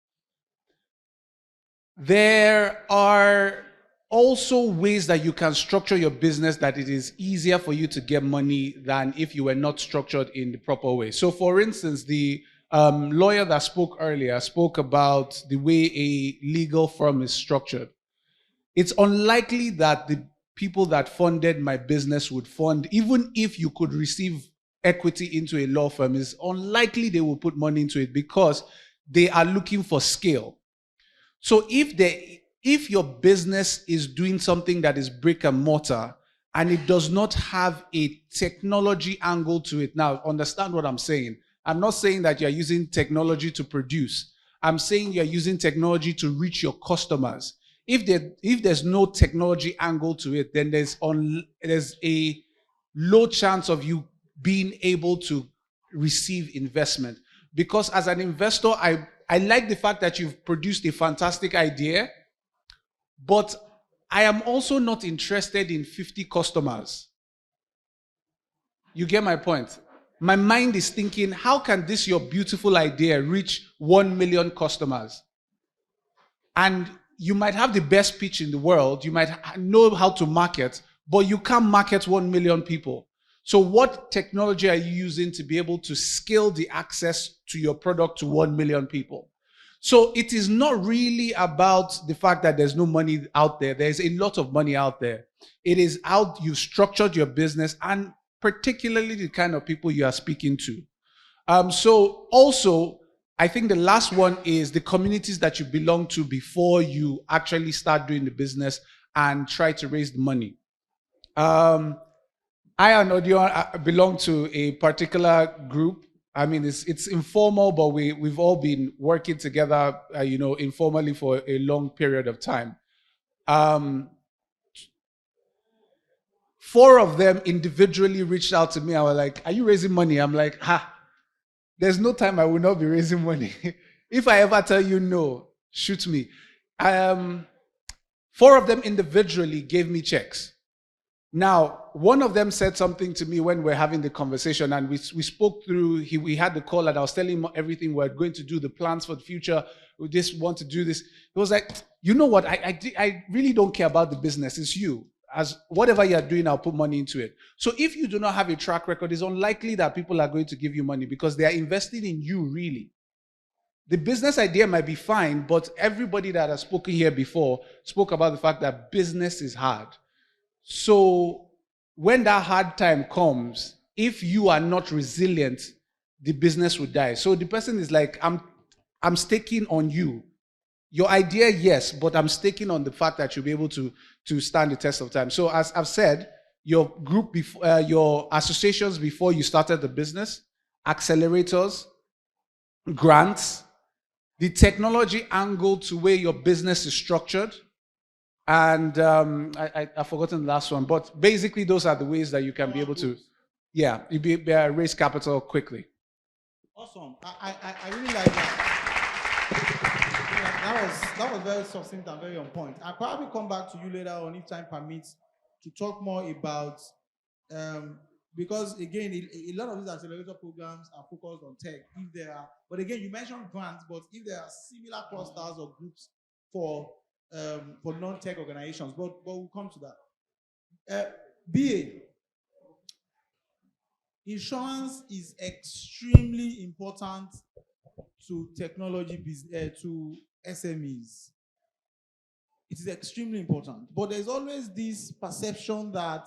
Speaker 21: There are also ways that you can structure your business that it is easier for you to get money than if you were not structured in the proper way. So, for instance, the lawyer that spoke earlier spoke about the way a legal firm is structured. It's unlikely that the people that funded my business would fund, even if you could receive equity into a law firm, it's unlikely they will put money into it because they are looking for scale. So if your business is doing something that is brick and mortar and it does not have a technology angle to it, now understand what I'm saying. I'm not saying that you're using technology to produce. I'm saying you're using technology to reach your customers. If there's no technology angle to it, then there's a low chance of you being able to receive investment. Because as an investor, I like the fact that you've produced a fantastic idea, but I am also not interested in 50 customers. You get my point? My mind is thinking, how can this your beautiful idea reach 1 million customers? And you might have the best pitch in the world, you might know how to market, but you can't market 1 million people. So what technology are you using to be able to scale the access to your product to 1 million people? So it is not really about the fact that there's no money out there. There's a lot of money out there. It is how you've structured your business and particularly the kind of people you are speaking to. So also, I think the last one is the communities that you belong to before you actually start doing the business and try to raise the money. I and Odion belong to a particular group. I mean, it's informal, but we've all been working together, informally for a long period of time. 4 of them individually reached out to me. I was like, "Are you raising money?" I'm like, there's no time I will not be raising money. If I ever tell you no, shoot me. 4 of them individually gave me checks. Now, one of them said something to me when we're having the conversation, and we spoke through, we had the call, and I was telling him everything we're going to do, the plans for the future, we just want to do this. He was like, you know what, I really don't care about the business, it's you. As whatever you're doing, I'll put money into it. So if you do not have a track record, it's unlikely that people are going to give you money because they are investing in you, really. The business idea might be fine, but everybody that has spoken here before spoke about the fact that business is hard. So when that hard time comes, if you are not resilient, the business will die. So the person is like, I'm staking on you. Your idea, yes, but I'm staking on the fact that you'll be able to stand the test of time. So as I've said, your group, your associations before you started the business, accelerators, grants, the technology angle to where your business is structured, and I've forgotten the last one, but basically those are the ways that you can be able to, raise capital quickly.
Speaker 20: Awesome. I really like that. That was very succinct and very on point. I'll probably come back to you later on if time permits to talk more about, because again, a lot of these accelerator programs are focused on tech. If there are, but again, you mentioned grants, but if there are similar clusters or groups for non-tech organizations, but we'll come to that. BA, insurance is extremely important to technology business, to SMEs. It is extremely important. But there's always this perception that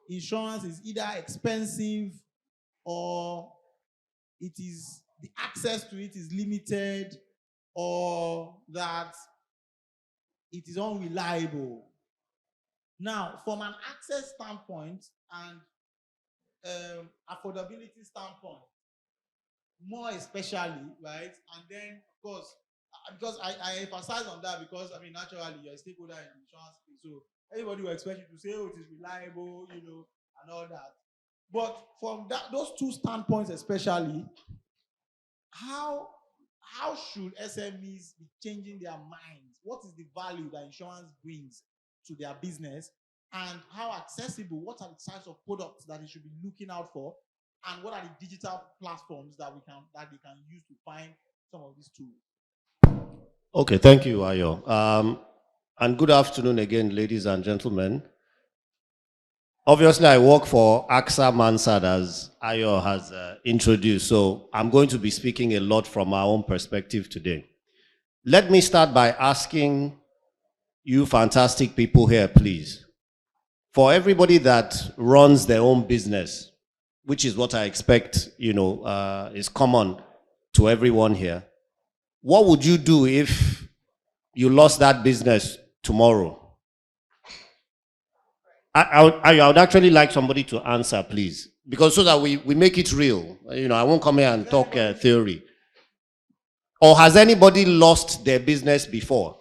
Speaker 20: insurance is either expensive or it is the access to it is limited or that it is unreliable. Now, from an access standpoint and affordability standpoint, more especially, right? And then, of course, because I emphasize on that because, I mean, naturally, you're a stakeholder in the insurance space. So everybody will expect you to say, oh, it is reliable, and all that. But from those 2 standpoints especially, how should SMEs be changing their minds? What is the value that insurance brings to their business?
Speaker 18: and how accessible, what are the types of products that he should be looking out for, and what are the digital platforms that they can use to find some of these tools.
Speaker 3: Okay, thank you, Ayo. And good afternoon again, ladies and gentlemen. Obviously, I work for AXA Mansard, as Ayo has introduced, so I'm going to be speaking a lot from our own perspective today. Let me start by asking you fantastic people here, please. For everybody that runs their own business, which is what I expect, is common to everyone here, what would you do if you lost that business tomorrow? I would actually like somebody to answer, please, because so that we make it real. I won't come here and talk theory. Or has anybody lost their business before?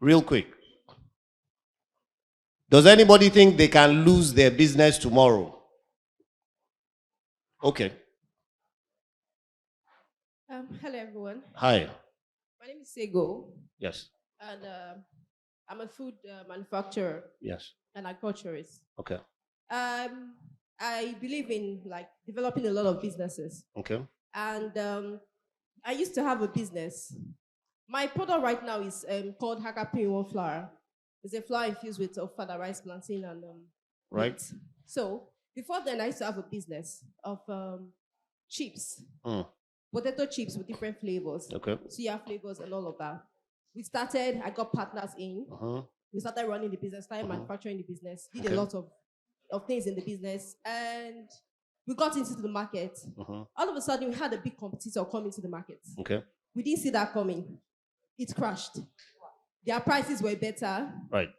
Speaker 3: Real quick. Does anybody think they can lose their business tomorrow? Okay.
Speaker 22: Hello, everyone.
Speaker 3: Hi.
Speaker 22: My name is Sego.
Speaker 3: Yes.
Speaker 22: And I'm a food manufacturer.
Speaker 3: Yes.
Speaker 22: And agriculturist.
Speaker 3: Okay.
Speaker 22: I believe in developing a lot of businesses.
Speaker 3: Okay.
Speaker 22: And I used to have a business. My product right now is called Hakapin flour. It's a flour infused with fada rice, plantain, and
Speaker 3: right.
Speaker 22: meat. So before then, I used to have a business of chips, potato chips with different flavors, soya flavors, and all of that. We started. I got partners in. We started running the business, started manufacturing the business, did a lot of things in the business, and we got into the market. All of a sudden, we had a big competitor come into the market.
Speaker 3: Okay.
Speaker 22: We didn't see that coming. It crashed. Their prices were better.
Speaker 3: Right.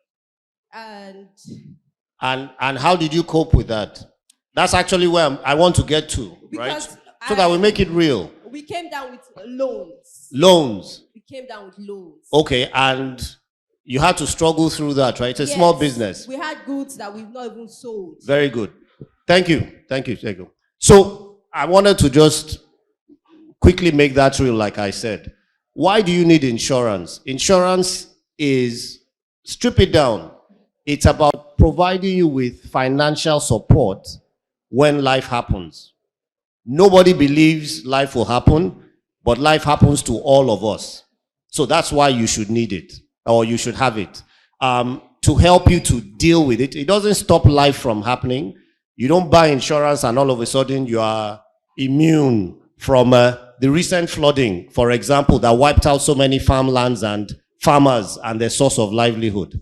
Speaker 22: And
Speaker 3: how did you cope with that? That's actually where I want to get to, right? So that we make it real.
Speaker 22: We came down with loans.
Speaker 3: Loans.
Speaker 22: We came down with loans.
Speaker 3: Okay, and you had to struggle through that, right? It's a small business.
Speaker 22: We had goods that we've not even sold.
Speaker 3: Very good. Thank you. Thank you. Thank you. So I wanted to just quickly make that real, like I said. Why do you need insurance? Insurance is, strip it down, it's about providing you with financial support when life happens. Nobody believes life will happen, but life happens to all of us. So that's why you should need it, or you should have it, to help you to deal with it. It doesn't stop life from happening. You don't buy insurance and all of a sudden you are immune from the recent flooding, for example, that wiped out so many farmlands and farmers and their source of livelihood.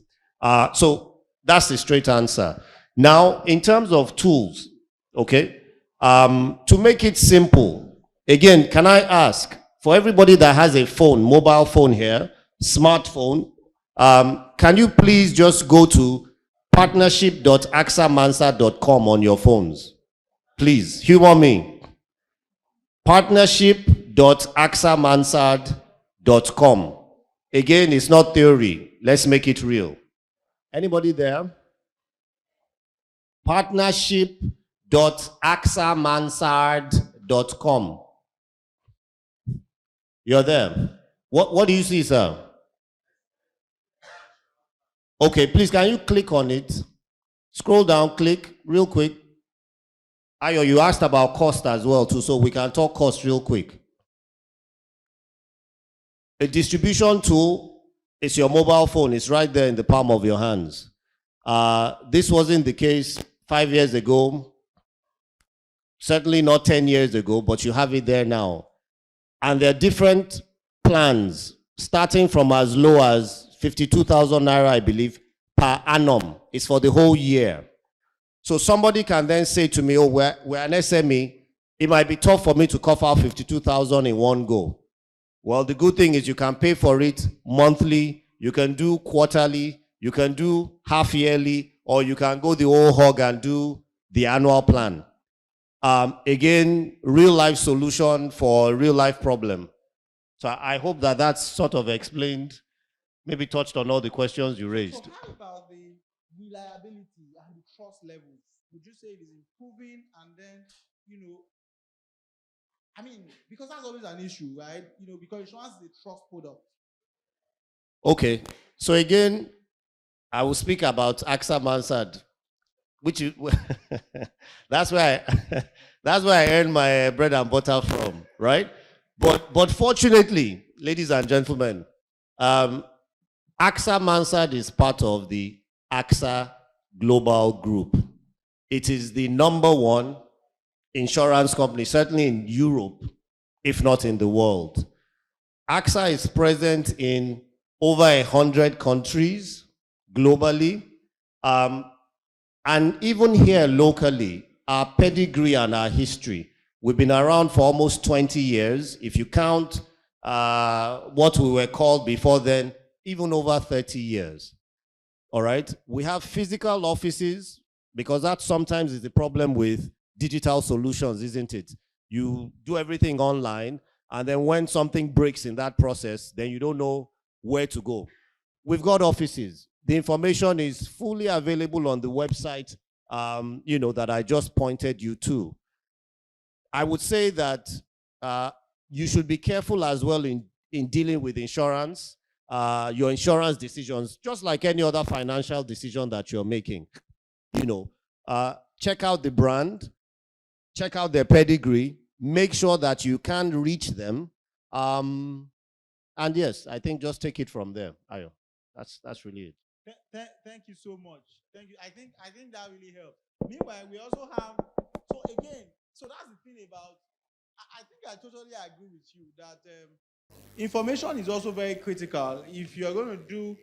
Speaker 3: So that's the straight answer. Now, in terms of tools, okay, to make it simple, again, can I ask, for everybody that has a phone, mobile phone here, smartphone, can you please just go to partnership.axamansard.com on your phones? Please, humor me. Partnership.axamansard.com. Again, it's not theory. Let's make it real. Anybody there? Partnership.axamansard.com. You're there. What do you see, sir? Okay, please, can you click on it? Scroll down, click, real quick. Ayo, you asked about cost as well, too, so we can talk cost real quick. A distribution tool is your mobile phone. It's right there in the palm of your hands. This wasn't the case 5 years ago, certainly not 10 years ago, but you have it there now. And there are different plans, starting from as low as 52,000 naira, I believe, per annum. It's for the whole year. So somebody can then say to me, oh, we're an SME. It might be tough for me to cover 52,000 in one go. Well, the good thing is you can pay for it monthly, you can do quarterly, you can do half yearly, or you can go the whole hog and do the annual plan. Again, real life solution for real life problem. So I hope that that's sort of explained, maybe touched on all the questions you raised.
Speaker 18: So how about the reliability and the trust levels? Would you say it is improving? And then, I mean, because that's always an issue, right? Because insurance is a trust product.
Speaker 3: Okay. So again, I will speak about AXA Mansard, which is, that's where that's where I earn my bread and butter from, right? But fortunately, ladies and gentlemen, AXA Mansard is part of the AXA Global Group. It is the #1 insurance company, certainly in Europe, if not in the world. AXA is present in over 100 countries globally. And even here locally, our pedigree and our history, we've been around for almost 20 years. If you count what we were called before then, even over 30 years. All right? We have physical offices, because that sometimes is the problem with digital solutions, isn't it? You do everything online, and then when something breaks in that process, then you don't know where to go. We've got offices. The information is fully available on the website, that I just pointed you to. I would say that you should be careful as well in dealing with insurance, your insurance decisions, just like any other financial decision that you're making. Check out the brand, check out their pedigree, make sure that you can reach them. And yes, I think just take it from there, Ayo. That's really it.
Speaker 20: Thank you so much. Thank you. I think that really helped. Meanwhile, we also have, so that's the thing about, I think I totally agree with you that information is also very critical. If you're going to do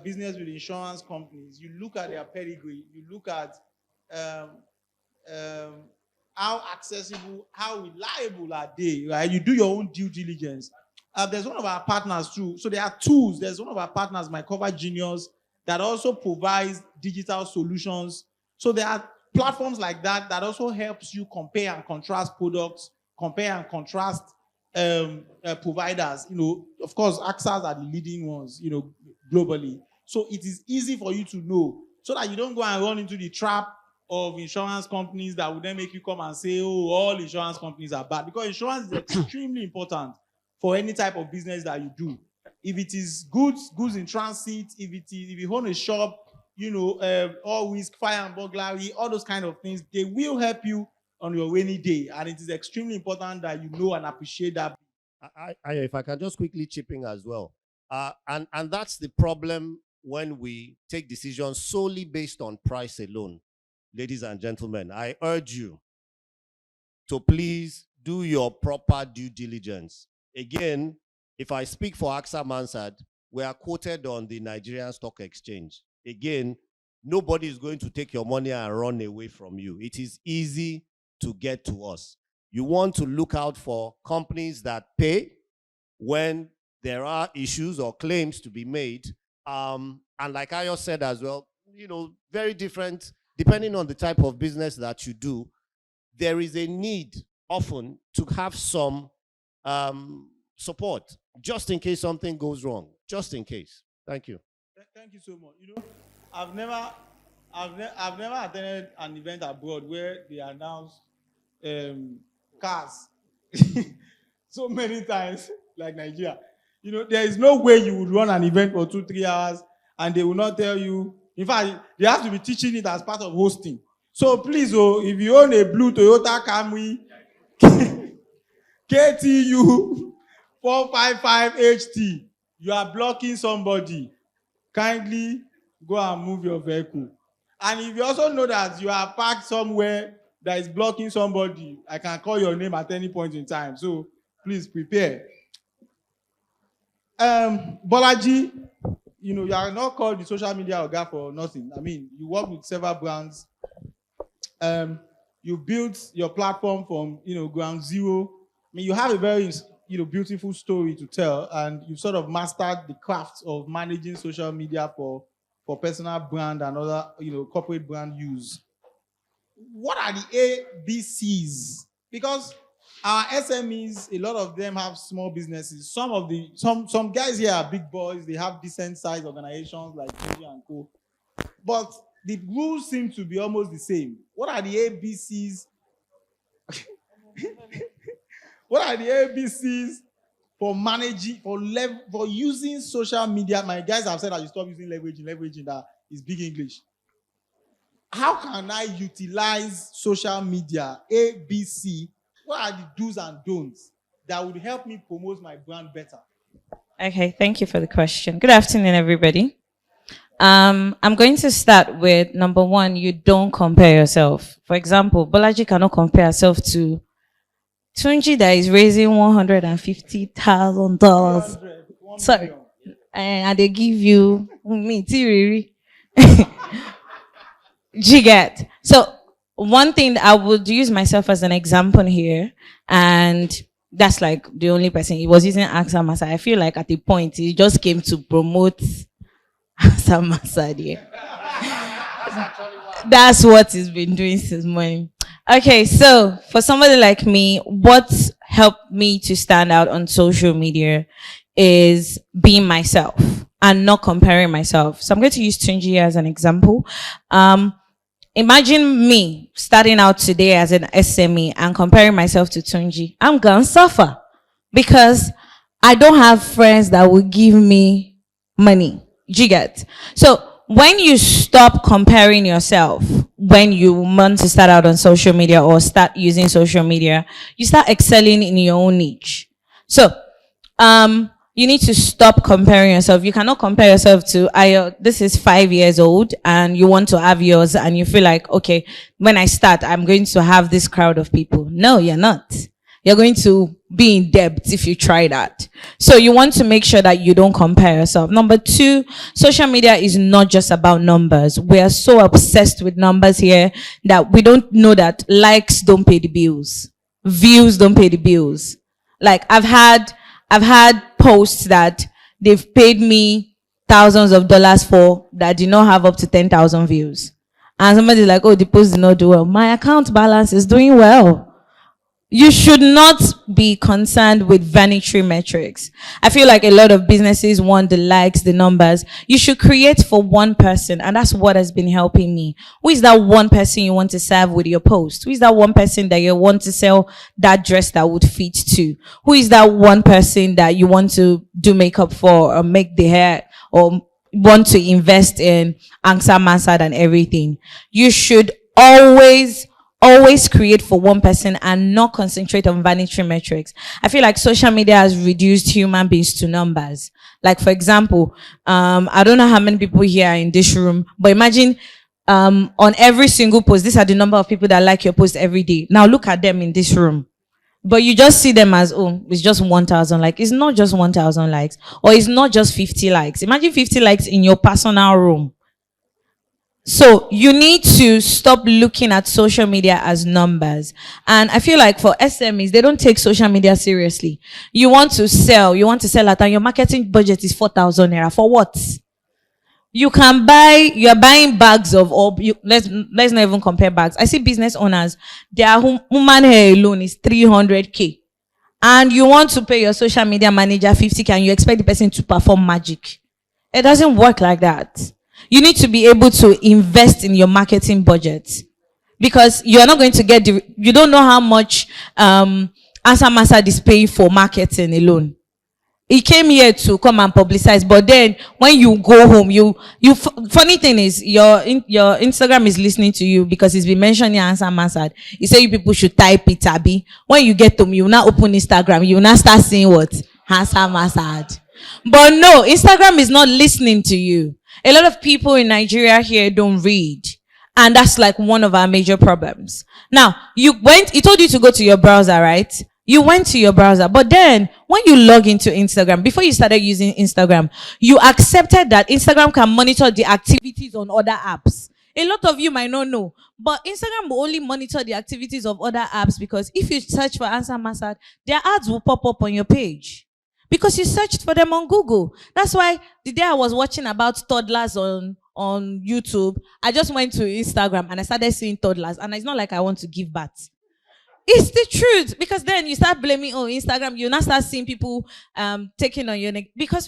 Speaker 20: business with insurance companies, you look at their pedigree, you look at how accessible, how reliable are they, right? You do your own due diligence. There's one of our partners too. So there are tools. There's one of our partners, My Cover Genius, that also provides digital solutions. So there are platforms like that that also helps you compare and contrast products, compare and contrast providers. Of course, AXAs are the leading ones, globally. So it is easy for you to know, so that you don't go and run into the trap of insurance companies that would then make you come and say, oh, all insurance companies are bad. Because insurance is extremely important for any type of business that you do. If it is goods in transit, if you own a shop, all risk, fire and burglary, all those kind of things, they will help you on your rainy day. And it is extremely important that you know and appreciate that.
Speaker 3: If I can just quickly chip in as well. And that's the problem when we take decisions solely based on price alone. Ladies and gentlemen, I urge you to please do your proper due diligence. Again, if I speak for AXA Mansard, we are quoted on the Nigerian Stock Exchange. Again, nobody is going to take your money and run away from you. It is easy to get to us. You want to look out for companies that pay when there are issues or claims to be made. And like Ayo said as well, very different, depending on the type of business that you do, there is a need often to have some support, just in case something goes wrong, just in case. Thank you.
Speaker 20: Thank you so much. I've never attended an event abroad where they announced cars so many times like Nigeria. There is no way you would run an event for 2-3 hours and they will not tell you. In fact, they have to be teaching it as part of hosting. So please, if you own a blue Toyota Camry KTU 455 HT, you are blocking somebody. Kindly go and move your vehicle. And if you also know that you are parked somewhere that is blocking somebody, I can call your name at any point in time. So please prepare. Bolaji, you are not called the social media guy for nothing. I mean, you work with several brands. You built your platform from ground zero. I mean, you have a very beautiful story to tell, and you've sort of mastered the craft of managing social media for personal brand and other corporate brand use. What are the ABCs? Because our SMEs, a lot of them have small businesses. Some guys here are big boys. They have decent sized organizations like Durojaiye and Co. But the rules seem to be almost the same. What are the ABCs? What are the ABCs for managing, for using social media. My guys have said that you stop using leveraging that is big English. How can I utilize social media, A, B, C? What are the do's and don'ts that would help me promote my brand better?
Speaker 5: Okay, thank you for the question. Good afternoon, everybody. I'm going to start with number one, you don't compare yourself. For example, Bolaji cannot compare herself to Tunji that is raising $150,000. Sorry. And they give you me, Tiriri. Jigat. So one thing I would use myself as an example here, and that's like the only person he was using Aksa Masa. I feel like at the point he just came to promote Aksa Masa. That's what he's been doing since morning. Okay, so for somebody like me, what helped me to stand out on social media is being myself and not comparing myself. So I'm going to use Tunji as an example. Imagine me starting out today as an SME and comparing myself to Tunji. I'm gonna suffer because I don't have friends that will give me money. You get? So when you stop comparing yourself, when you want to start out on social media or start using social media, you start excelling in your own niche. So, you need to stop comparing yourself. You cannot compare yourself to, this is 5 years old and you want to have yours and you feel like, okay, when I start, I'm going to have this crowd of people. No, you're not. You're going to be in debt if you try that. So you want to make sure that you don't compare yourself. Number two, social media is not just about numbers. We are so obsessed with numbers here that we don't know that likes don't pay the bills. Views don't pay the bills. Like I've had posts that they've paid me thousands of dollars for that did not have up to 10,000 views. And somebody's like, oh, the post did not do well. My account balance is doing well. You should not be concerned with vanity metrics. I feel like a lot of businesses want the likes, the numbers. You should create for one person, and that's what has been helping me. Who is that one person you want to serve with your post? Who is that one person that you want to sell that dress that would fit to? Who is that one person that you want to do makeup for or make the hair or want to invest in Angsa Mansard and everything? You should always create for one person and not concentrate on vanity metrics. I feel like social media has reduced human beings to numbers. Like, for example, I don't know how many people here are in this room, but imagine on every single post, these are the number of people that like your post every day. Now look at them in this room. But you just see them as, oh, it's just 1,000 likes. It's not just 1,000 likes. Or it's not just 50 likes. Imagine 50 likes in your personal room. So you need to stop looking at social media as numbers. And I feel like for SMEs, they don't take social media seriously. You want to sell at, and your marketing budget is 4,000 naira. For what? You are buying bags of, let's not even compare bags. I see business owners, their human hair alone is 300K. And you want to pay your social media manager 50K and you expect the person to perform magic. It doesn't work like that. You need to be able to invest in your marketing budget because you are not going to get you don't know how much Asa Masad is paying for marketing alone. He came here to come and publicize, but then when you go home, funny thing is your Instagram is listening to you because it's been mentioning Asa Masad. He said you people should type it, Abi. When you get to me, you will now open Instagram, you will now start seeing what? Asa Masad. But no, Instagram is not listening to you. A lot of people in Nigeria here don't read. And that's like one of our major problems. Now, he told you to go to your browser, right? You went to your browser. But then, when you log into Instagram, before you started using Instagram, you accepted that Instagram can monitor the activities on other apps. A lot of you might not know. But Instagram will only monitor the activities of other apps because if you search for Answer Masad, their ads will pop up on your page. Because you searched for them on Google. That's why the day I was watching about toddlers on YouTube, I just went to Instagram and I started seeing toddlers. And it's not like I want to give birth. It's the truth. Because then you start blaming, Instagram, you now start seeing people taking on your neck. Because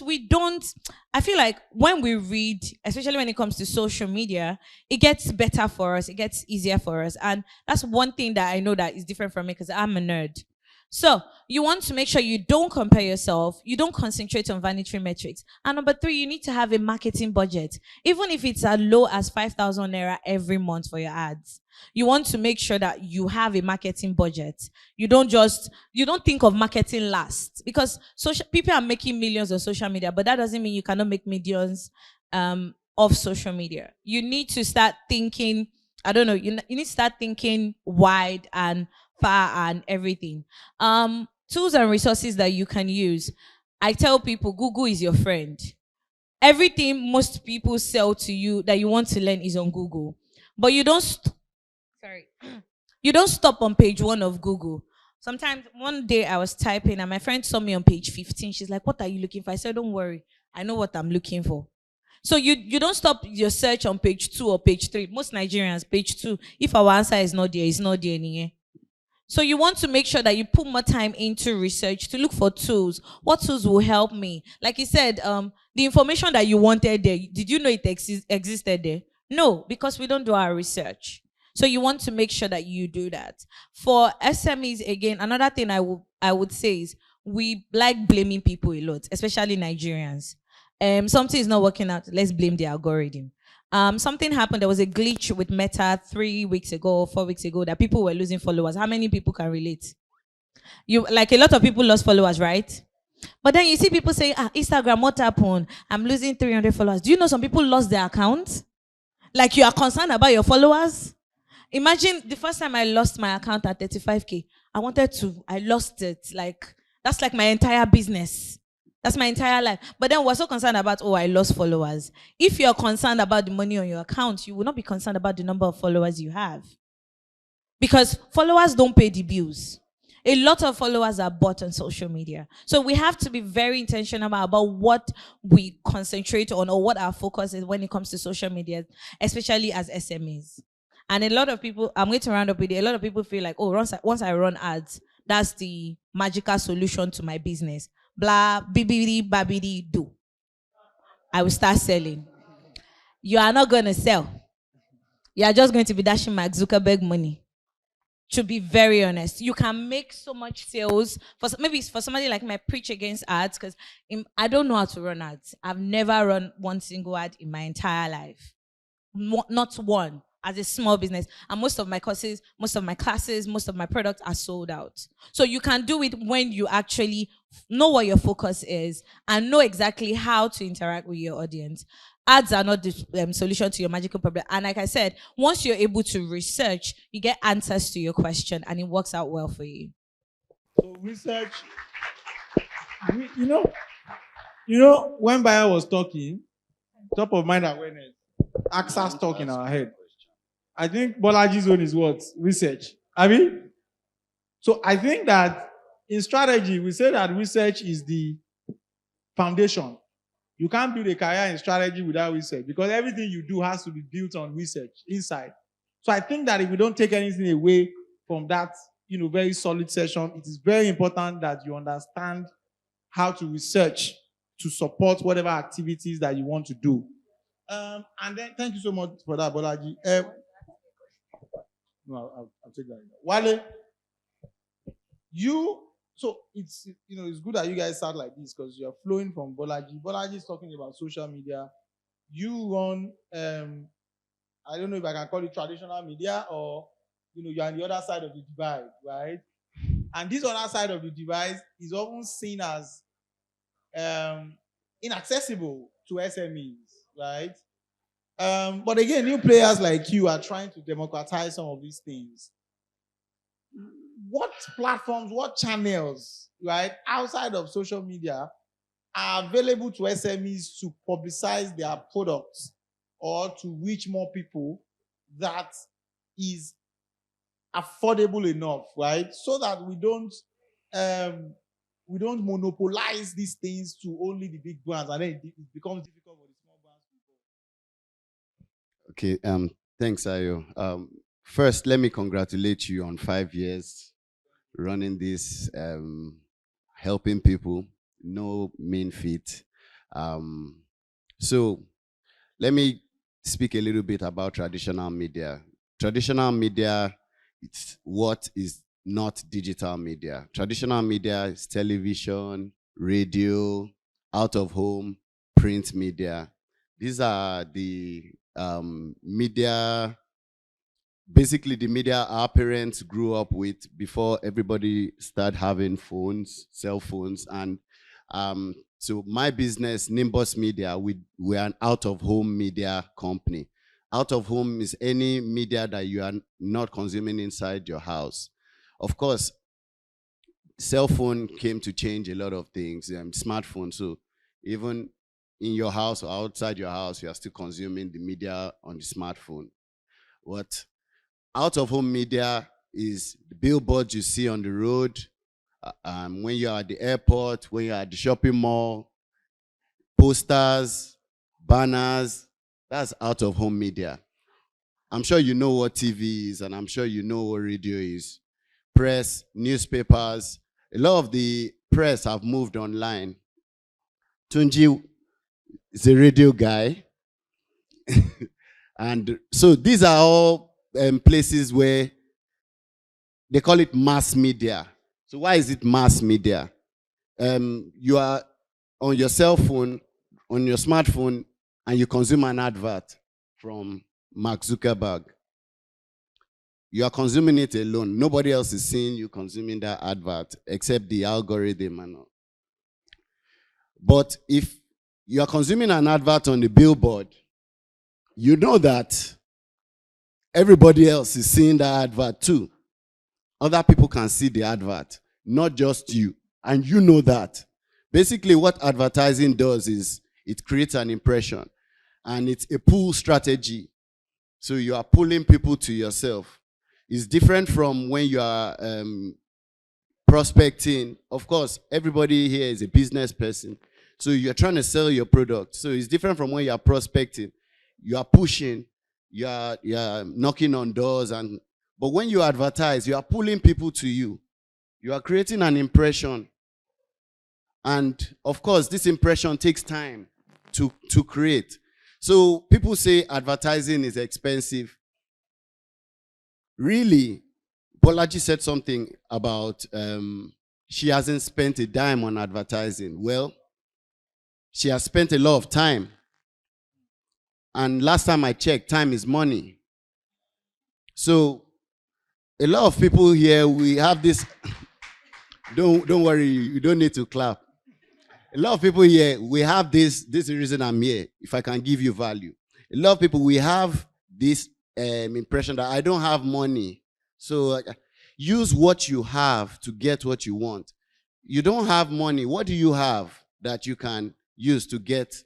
Speaker 5: I feel like when we read, especially when it comes to social media, it gets better for us. It gets easier for us. And that's one thing that I know that is different from me because I'm a nerd. So you want to make sure you don't compare yourself, you don't concentrate on vanity metrics. And number 3, you need to have a marketing budget. Even if it's as low as 5,000 naira every month for your ads, you want to make sure that you have a marketing budget. You don't think of marketing last, because people are making millions on social media, but that doesn't mean you cannot make millions of social media. You need to start thinking, I don't know, you need to start thinking wide and far and everything. Tools and resources that you can use. I tell people, Google is your friend. Everything most people sell to you that you want to learn is on Google. But you don't you don't stop on page 1 of Google. Sometimes one day I was typing and my friend saw me on page 15. She's like, "What are you looking for?" I said, "Don't worry. I know what I'm looking for." So you don't stop your search on page 2 or page 3. Most Nigerians, page 2. If our answer is not there, it's not there anywhere. So you want to make sure that you put more time into research to look for tools. What tools will help me? Like you said, the information that you wanted there, did you know it existed there? No, because we don't do our research. So you want to make sure that you do that. For SMEs, again, another thing I would say is we like blaming people a lot, especially Nigerians. Something is not working out, let's blame the algorithm. Something happened, there was a glitch with Meta 3 weeks ago or 4 weeks ago that people were losing followers. How many people can relate? Like a lot of people lost followers, right? But then you see people say, Instagram, what happened? I'm losing 300 followers. Do you know some people lost their account? Like you are concerned about your followers? Imagine the first time I lost my account at 35K. I lost it. Like, that's like my entire business. That's my entire life. But then we're so concerned about, I lost followers. If you're concerned about the money on your account, you will not be concerned about the number of followers you have. Because followers don't pay the bills. A lot of followers are bought on social media. So we have to be very intentional about what we concentrate on or what our focus is when it comes to social media, especially as SMEs. And a lot of people, I'm going to round up with it, a lot of people feel like, once I run ads, that's the magical solution to my business. Blah, bibbidi, babbidi, do. I will start selling. You are not going to sell. You are just going to be dashing Mark Zuckerberg money. To be very honest, you can make so much sales. Maybe for somebody like me, I preach against ads because I don't know how to run ads. I've never run one single ad in my entire life. Not one. As a small business, and most of my courses, most of my classes, most of my products are sold out. So you can do it when you actually know what your focus is and know exactly how to interact with your audience. Ads are not the solution to your magical problem. And like I said, once you're able to research, you get answers to your question and it works out well for you.
Speaker 20: So research, you know, when Bayo was talking, top of mind awareness, access talk in our head. I think Bolaji's zone is what? Research. So I think that in strategy, we say that research is the foundation. You can't build a career in strategy without research because everything you do has to be built on research inside. So I think that if we don't take anything away from that, very solid session, it is very important that you understand how to research to support whatever activities that you want to do. And then thank you so much for that, Bolaji. No, I'll take that. Wale, so it's it's good that you guys start like this because you're flowing from Bolaji. Bolaji is talking about social media. You run I don't know if I can call it traditional media or you're on the other side of the divide, right? And this other side of the divide is often seen as inaccessible to SMEs, right? But again, new players like you are trying to democratize some of these things. What platforms, what channels, right, outside of social media are available to SMEs to publicize their products or to reach more people that is affordable enough, right? So that we don't monopolize these things to only the big brands and then it becomes difficult for the small brands.
Speaker 1: Okay, thanks, Ayo. First, let me congratulate you on 5 years running this, helping people. No mean feat. So let me speak a little bit about traditional media. Traditional media, it's what is not digital media. Traditional media is television, radio, out of home, print media. These are the media, basically the media our parents grew up with before everybody started having phones, cell phones. And so my business, Nimbus Media, we're an out-of-home media company. Out of home is any media that you are not consuming inside your house. Of course, cell phone came to change a lot of things, smartphone. So even in your house or outside your house, you are still consuming the media on the smartphone. What out of home media is the billboards you see on the road, when you're at the airport, when you're at the shopping mall, posters, banners. That's out of home media. I'm sure you know what TV is, and I'm sure you know what radio is. Press, newspapers. A lot of the press have moved online. Tunji is a radio guy. And so these are all places where they call it mass media. So why is it mass media? You are on your cell phone, on your smartphone, and you consume an advert from Mark Zuckerberg. You are consuming it alone. Nobody else is seeing you consuming that advert except the algorithm and all. But if you are consuming an advert on the billboard, you know that everybody else is seeing that advert too. Other people can see the advert, not just you. And you know that. Basically, what advertising does is it creates an impression. And it's a pull strategy. So you are pulling people to yourself. It's different from when you are prospecting. Of course, everybody here is a business person. So you're trying to sell your product. So it's different from when you are prospecting. You are pushing, you are knocking on doors. But when you advertise, you are pulling people to you. You are creating an impression. And of course, this impression takes time to create. So people say advertising is expensive. Really, Bolaji said something about she hasn't spent a dime on advertising. Well, she has spent a lot of time. And last time I checked, time is money. So a lot of people here, we have this, don't worry, you don't need to clap. A lot of people here, we have this is the reason I'm here, if I can give you value. A lot of people, we have this impression that I don't have money. So use what you have to get what you want. You don't have money. What do you have that you can use to get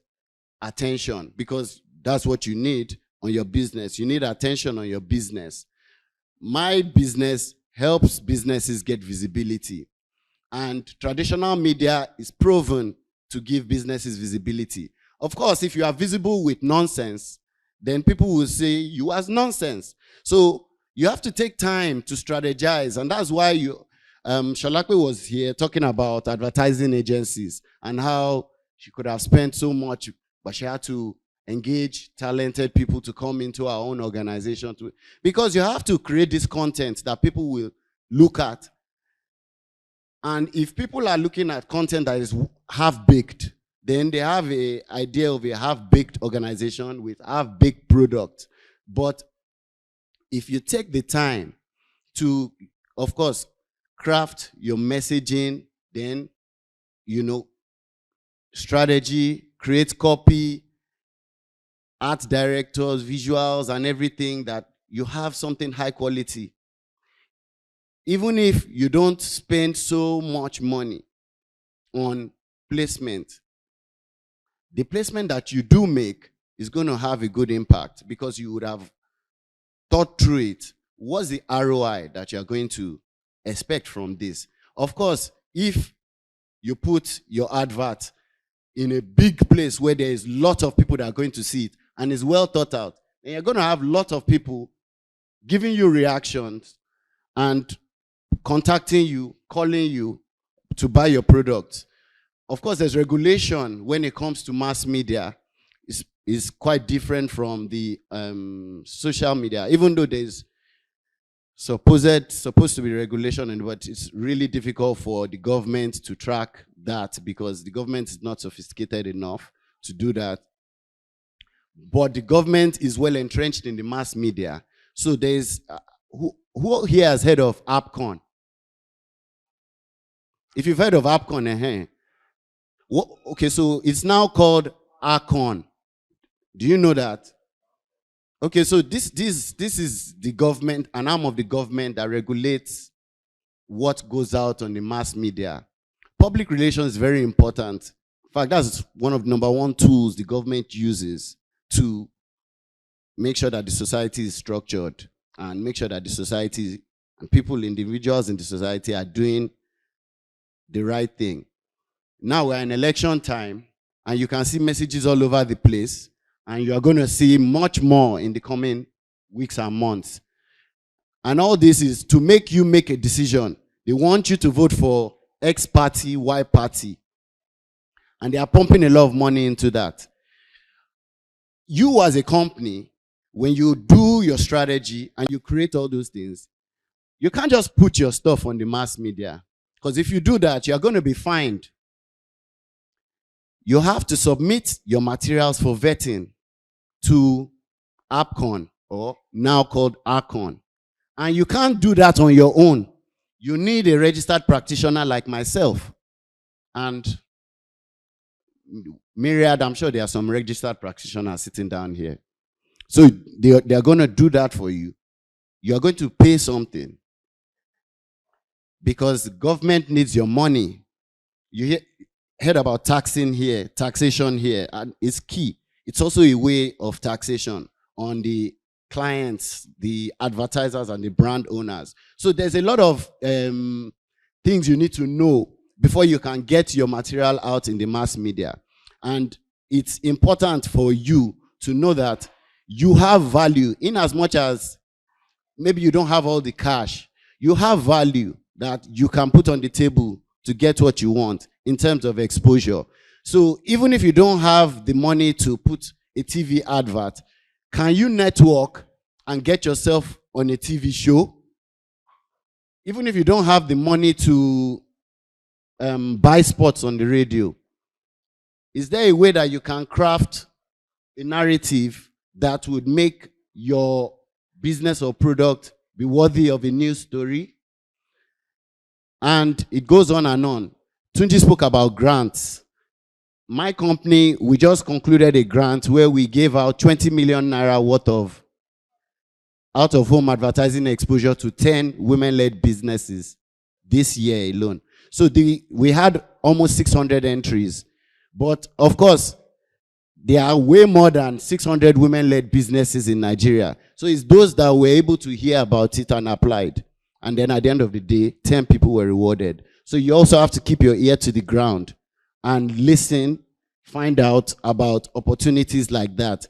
Speaker 1: attention? Because that's what you need on your business. You need attention on your business. My business helps businesses get visibility. And traditional media is proven to give businesses visibility. Of course, if you are visible with nonsense, then people will say you as nonsense. So you have to take time to strategize. And that's why Shalakwe was here talking about advertising agencies and how she could have spent so much, but she had to engage talented people to come into our own organization. Because you have to create this content that people will look at. And if people are looking at content that is half-baked, then they have an idea of a half-baked organization with half-baked product. But if you take the time to, of course, craft your messaging, then, strategy, create copy, art directors, visuals, and everything, that you have something high quality. Even if you don't spend so much money on placement, the placement that you do make is going to have a good impact because you would have thought through it. What's the ROI that you're going to expect from this? Of course, if you put your advert in a big place where there is a lot of people that are going to see it and it's well thought out, then you're going to have a lot of people giving you reactions and contacting you, calling you to buy your product. Of course, there's regulation when it comes to mass media. It's quite different from the social media, even though there's supposed to be regulation, but it's really difficult for the government to track that because the government is not sophisticated enough to do that. But the government is well entrenched in the mass media. So there's, who here has heard of AppCon? If you've heard of AppCon, okay, so it's now called ACON. Do you know that? Okay, so this is the government, an arm of the government that regulates what goes out on the mass media. Public relations is very important. In fact, that's one of the #1 tools the government uses to make sure that the society is structured and make sure that the society and people, individuals in the society are doing the right thing. Now we're in election time and you can see messages all over the place and you are going to see much more in the coming weeks and months. And all this is to make you make a decision. They want you to vote for X party, Y party. And they are pumping a lot of money into that. You as a company, when you do your strategy and you create all those things, you can't just put your stuff on the mass media. Because if you do that, you're going to be fined. You have to submit your materials for vetting to AppCon, or now called ACON. And you can't do that on your own. You need a registered practitioner like myself. And myriad, I'm sure there are some registered practitioners sitting down here. So they're going to do that for you. You're going to pay something because the government needs your money. You heard about taxation here, and it's key. It's also a way of taxation on the clients, the advertisers, and the brand owners. So there's a lot of things you need to know before you can get your material out in the mass media. And it's important for you to know that you have value in as much as maybe you don't have all the cash. You have value that you can put on the table to get what you want in terms of exposure. So even if you don't have the money to put a TV advert, can you network and get yourself on a TV show? Even if you don't have the money to buy spots on the radio, is there a way that you can craft a narrative that would make your business or product be worthy of a news story? And it goes on and on. Tunji spoke about grants. My company, we just concluded a grant where we gave out 20 million naira worth of out-of-home advertising exposure to 10 women-led businesses this year alone. So we had almost 600 entries. But of course, there are way more than 600 women-led businesses in Nigeria. So it's those that were able to hear about it and applied. And then at the end of the day, 10 people were rewarded. So you also have to keep your ear to the ground and listen, find out about opportunities like that.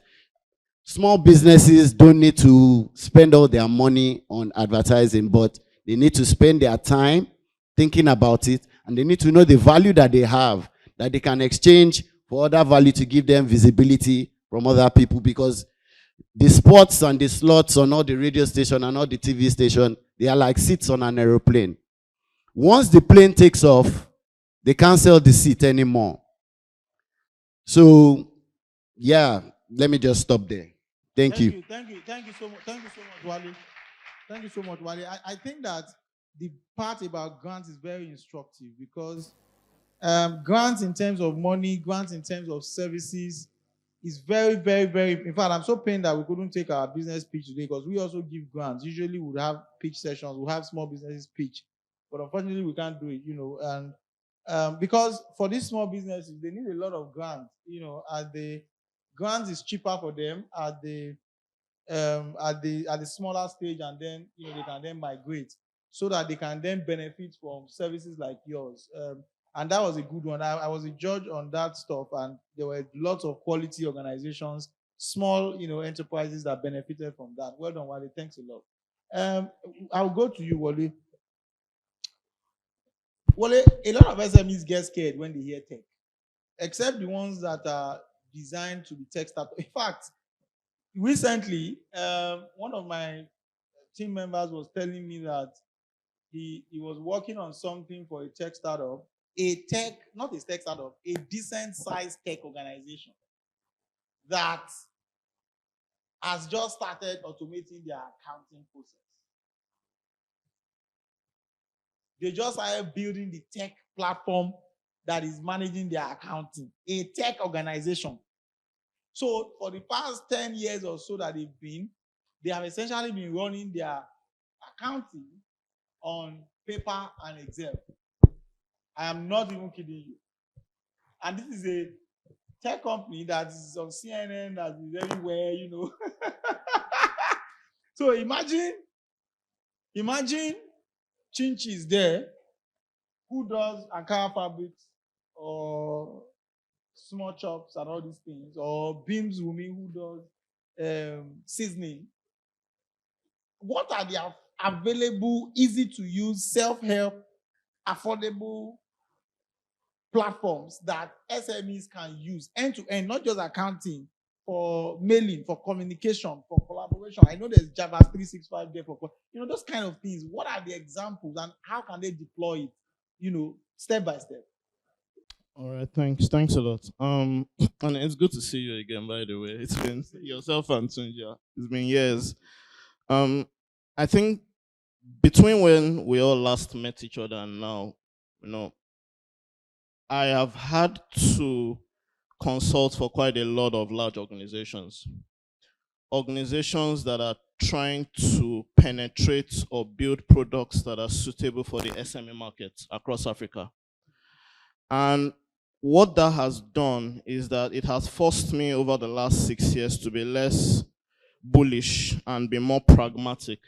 Speaker 1: Small businesses don't need to spend all their money on advertising, but they need to spend their time thinking about it, and they need to know the value that they have, that they can exchange for other value to give them visibility from other people, because the spots and the slots on all the radio station and all the TV station, they are like seats on an aeroplane. Once the plane takes off, they can't sell the seat anymore. So, yeah, let me just stop there. Thank you.
Speaker 2: Thank you so much. Thank you so much, Wale. Thank you so much, Wale. I think that the part about grants is very instructive because grants in terms of money, grants in terms of services is very, very, very. In fact, I'm so pained that we couldn't take our business pitch today because we also give grants. Usually, we would have pitch sessions, we have small businesses pitch, but unfortunately, we can't do it. And because for these small businesses, they need a lot of grants. At the grants is cheaper for them at the smaller stage, and then they can then migrate so that they can then benefit from services like yours. And that was a good one. I was a judge on that stuff, and there were lots of quality organizations, small enterprises that benefited from that. Well done, Wale. Thanks a lot. I'll go to you, Wale. Wale, a lot of SMEs get scared when they hear tech, except the ones that are designed to be tech startup. In fact, recently, one of my team members was telling me that he was working on something for a tech startup, not a tech startup, a decent sized tech organization that has just started automating their accounting process. They just started building the tech platform that is managing their accounting, a tech organization. So for the past 10 years or so that they have essentially been running their accounting on paper and Excel. I am not even kidding you. And this is a tech company that is on CNN, that is everywhere, you know. So imagine Chinchi is there, who does Ankara fabrics or small chops and all these things, or Beams Wumi, who does seasoning. What are the available, easy to use, self-help, affordable platforms that SMEs can use end to end, not just accounting, for mailing, for communication, for collaboration? I know there's Java 365 there for, those kind of things. What are the examples and how can they deploy it, step by step?
Speaker 7: All right, thanks a lot. And it's good to see you again, by the way. It's been yourself and Tunja. It's been years. I think between when we all last met each other and now, I have had to consult for quite a lot of large organizations. Organizations that are trying to penetrate or build products that are suitable for the SME market across Africa. And what that has done is that it has forced me over the last 6 years to be less bullish and be more pragmatic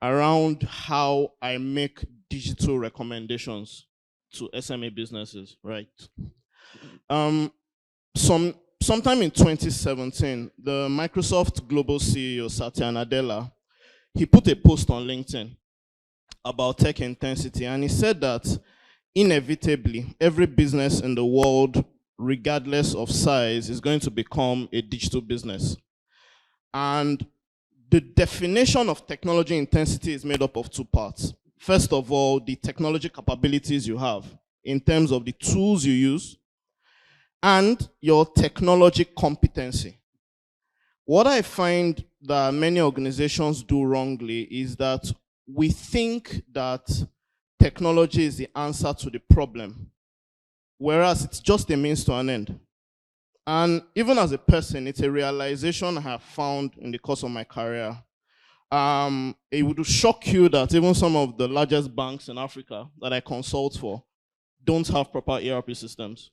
Speaker 7: around how I make digital recommendations to SME businesses, right? Sometime in 2017, the Microsoft global CEO, Satya Nadella, he put a post on LinkedIn about tech intensity, and he said that inevitably, every business in the world, regardless of size, is going to become a digital business. And the definition of technology intensity is made up of two parts. First of all, the technology capabilities you have in terms of the tools you use and your technology competency. What I find that many organizations do wrongly is that we think that technology is the answer to the problem, whereas it's just a means to an end. And even as a person, it's a realization I have found in the course of my career. It would shock you that even some of the largest banks in Africa that I consult for don't have proper ERP systems,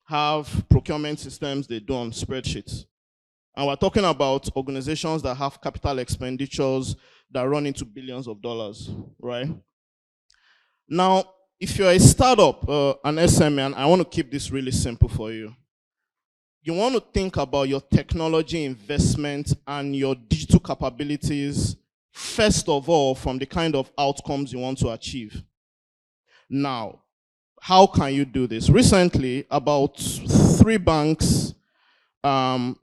Speaker 7: have procurement systems they do on spreadsheets. And we're talking about organizations that have capital expenditures that run into billions of dollars, right? Now, if you're a startup, an SME, and I want to keep this really simple for you, you want to think about your technology investment and your digital capabilities, first of all, from the kind of outcomes you want to achieve. Now, how can you do this? Recently, about 3 banks, about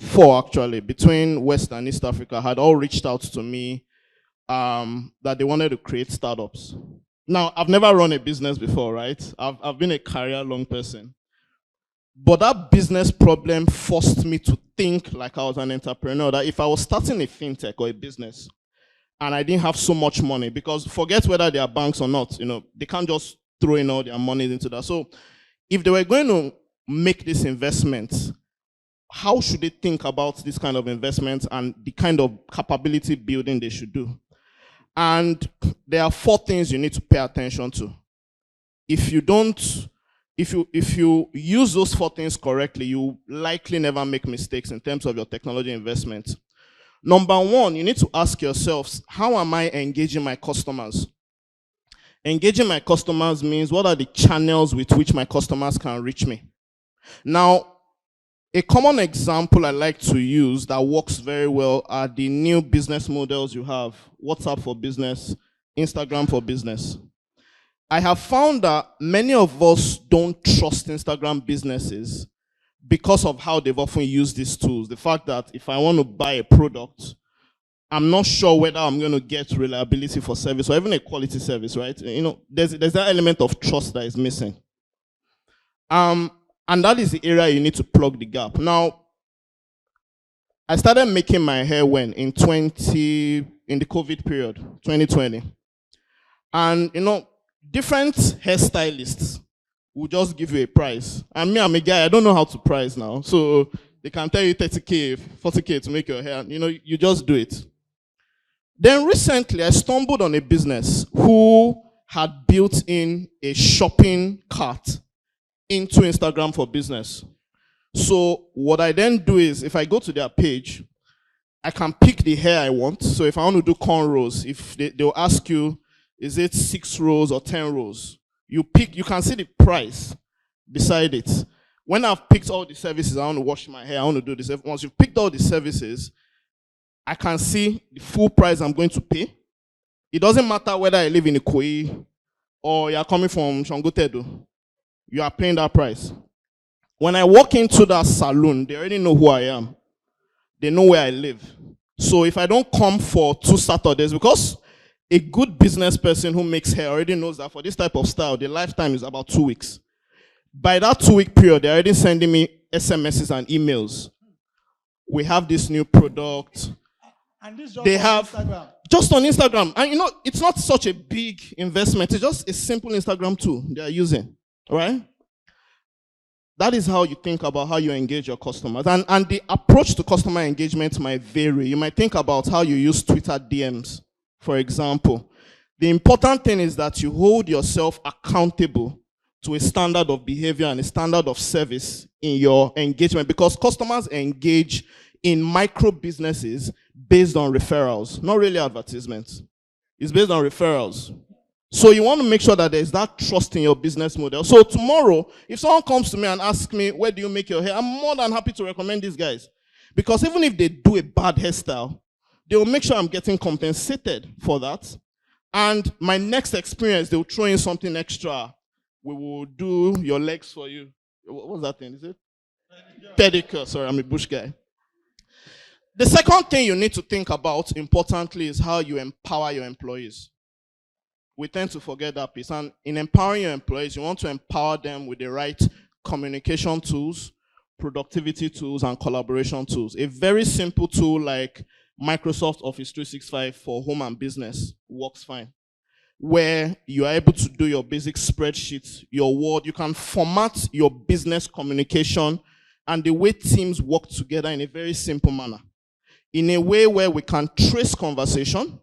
Speaker 7: 4 actually, between West and East Africa had all reached out to me that they wanted to create startups. Now, I've never run a business before, right? I've been a career-long person. But that business problem forced me to think like I was an entrepreneur, that if I was starting a fintech or a business and I didn't have so much money, because forget whether they are banks or not, they can't just throw in all their money into that. So if they were going to make this investment, how should they think about this kind of investment and the kind of capability building they should do? And there are 4 things you need to pay attention to. If you use those 4 things correctly, you likely never make mistakes in terms of your technology investment. Number 1, you need to ask yourselves, how am I engaging my customers? Engaging my customers means, what are the channels with which my customers can reach me? Now, a common example I like to use that works very well are the new business models you have. WhatsApp for business, Instagram for business. I have found that many of us don't trust Instagram businesses because of how they've often used these tools. The fact that if I want to buy a product, I'm not sure whether I'm going to get reliability for service or even a quality service, right? You know, there's that element of trust that is missing. And that is the area you need to plug the gap. Now, I started making my hair when? In the COVID period, 2020. And, you know, different hairstylists will just give you a price. And me, I'm a guy, I don't know how to price now. So they can tell you 30K, 40K to make your hair. You know, you just do it. Then recently, I stumbled on a business who had built in a shopping cart into Instagram for business. So what I then do is, if I go to their page, I can pick the hair I want. So if I want to do cornrows, if they'll ask you, is it 6 rows or 10 rows? You can see the price beside it. When I've picked all the services, I want to wash my hair, I want to do this. Once you've picked all the services, I can see the full price I'm going to pay. It doesn't matter whether I live in Ikoyi or you're coming from Shangotedo. You are paying that price. When I walk into that salon, they already know who I am. They know where I live. So if I don't come for 2 Saturdays, because a good business person who makes hair already knows that for this type of style, the lifetime is about 2 weeks. By that 2-week period, they're already sending me SMSs and emails. We have this new product.
Speaker 20: And this just
Speaker 7: They
Speaker 20: on
Speaker 7: have
Speaker 20: Instagram.
Speaker 7: just on Instagram. And you know, it's not such a big investment. It's just a simple Instagram tool they are using. All right? That is how you think about how you engage your customers. And the approach to customer engagement might vary. You might think about how you use Twitter DMs, for example. The important thing is that you hold yourself accountable to a standard of behavior and a standard of service in your engagement, because customers engage in micro businesses based on referrals, not really advertisements. It's based on referrals. So you want to make sure that there's that trust in your business model. So tomorrow, if someone comes to me and asks me, where do you make your hair? I'm more than happy to recommend these guys. Because even if they do a bad hairstyle, they will make sure I'm getting compensated for that. And my next experience, they'll throw in something extra. We will do your legs for you. What's that thing? Is it? Pedicure. Sorry, I'm a bush guy. The second thing you need to think about, importantly, is how you empower your employees. We tend to forget that piece. And in empowering your employees, you want to empower them with the right communication tools, productivity tools, and collaboration tools. A very simple tool like Microsoft Office 365 for home and business works fine, where you are able to do your basic spreadsheets, your Word. You can format your business communication and the way teams work together in a very simple manner, in a way where we can trace conversation,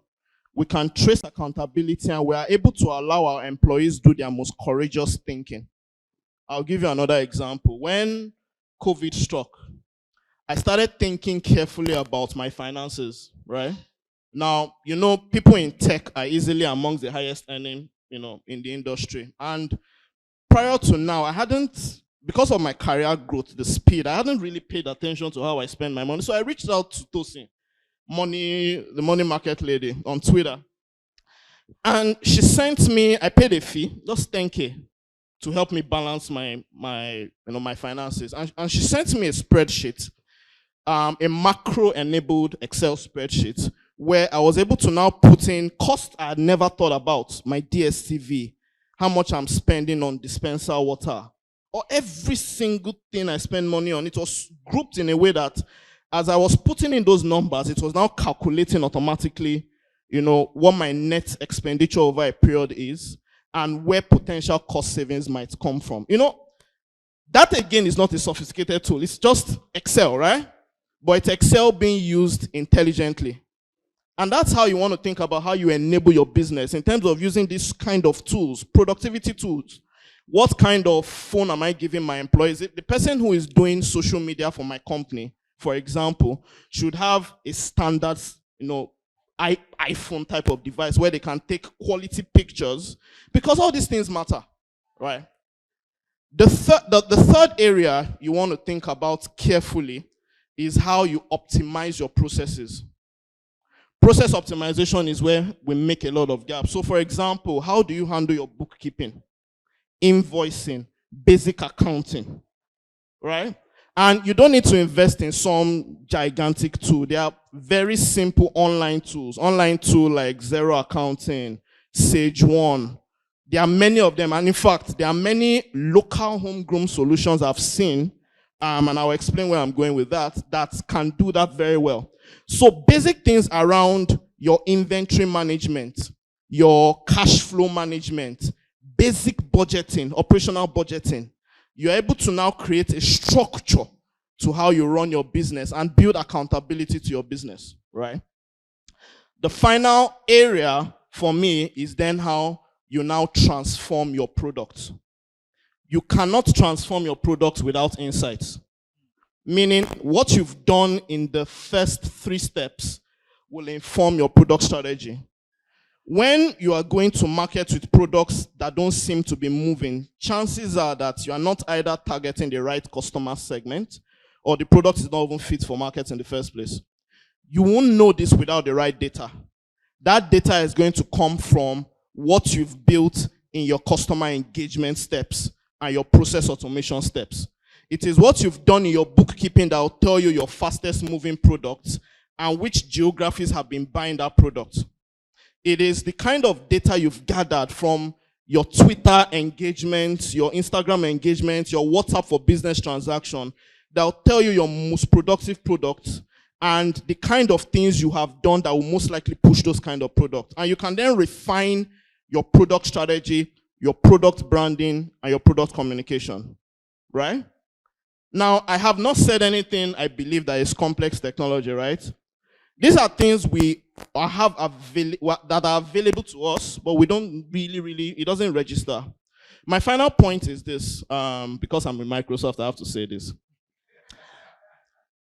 Speaker 7: we can trace accountability, and we are able to allow our employees do their most courageous thinking. I'll give you another example. When COVID struck, I started thinking carefully about my finances, right? Now, you know, people in tech are easily amongst the highest earning, you know, in the industry. And prior to now, I hadn't, because of my career growth, the speed, I hadn't really paid attention to how I spend my money. So I reached out to Tosin, the money market lady, on Twitter. And she sent me, I paid a fee, just 10K, to help me balance my finances. And she sent me a spreadsheet, a macro-enabled Excel spreadsheet, where I was able to now put in costs I had never thought about, my DSTV, how much I'm spending on dispenser water, or every single thing I spend money on. It was grouped in a way that as I was putting in those numbers, it was now calculating automatically, you know, what my net expenditure over a period is and where potential cost savings might come from. You know, that again is not a sophisticated tool. It's just Excel, right? But it's Excel being used intelligently. And that's how you want to think about how you enable your business in terms of using this kind of tools, productivity tools. What kind of phone am I giving my employees? The person who is doing social media for my company, for example, should have a standard, you know, iPhone type of device where they can take quality pictures, because all these things matter, right? The third area you want to think about carefully is how you optimize your processes. Process optimization is where we make a lot of gaps. So for example, how do you handle your bookkeeping, invoicing, basic accounting, right? And you don't need to invest in some gigantic tool. There are very simple online tools. Online tool like Zero Accounting, Sage One. There are many of them. And in fact, there are many local homegrown solutions I've seen, and I'll explain where I'm going with that can do that very well. So basic things around your inventory management, your cash flow management, basic budgeting, operational budgeting. You're able to now create a structure to how you run your business and build accountability to your business, right? The final area for me is then how you now transform your product. You cannot transform your product without insights. Meaning what you've done in the first 3 steps will inform your product strategy. When you are going to market with products that don't seem to be moving, chances are that you are not either targeting the right customer segment or the product is not even fit for market in the first place. You won't know this without the right data. That data is going to come from what you've built in your customer engagement steps and your process automation steps. It is what you've done in your bookkeeping that will tell you your fastest moving products and which geographies have been buying that product. It is the kind of data you've gathered from your Twitter engagement, your Instagram engagement, your WhatsApp for business transaction that will tell you your most productive products and the kind of things you have done that will most likely push those kind of products. And you can then refine your product strategy, your product branding, and your product communication, right? Now, I have not said anything I believe that is complex technology, right? These are things we have that are available to us, but we don't really, it doesn't register. My final point is this, because I'm in Microsoft, I have to say this.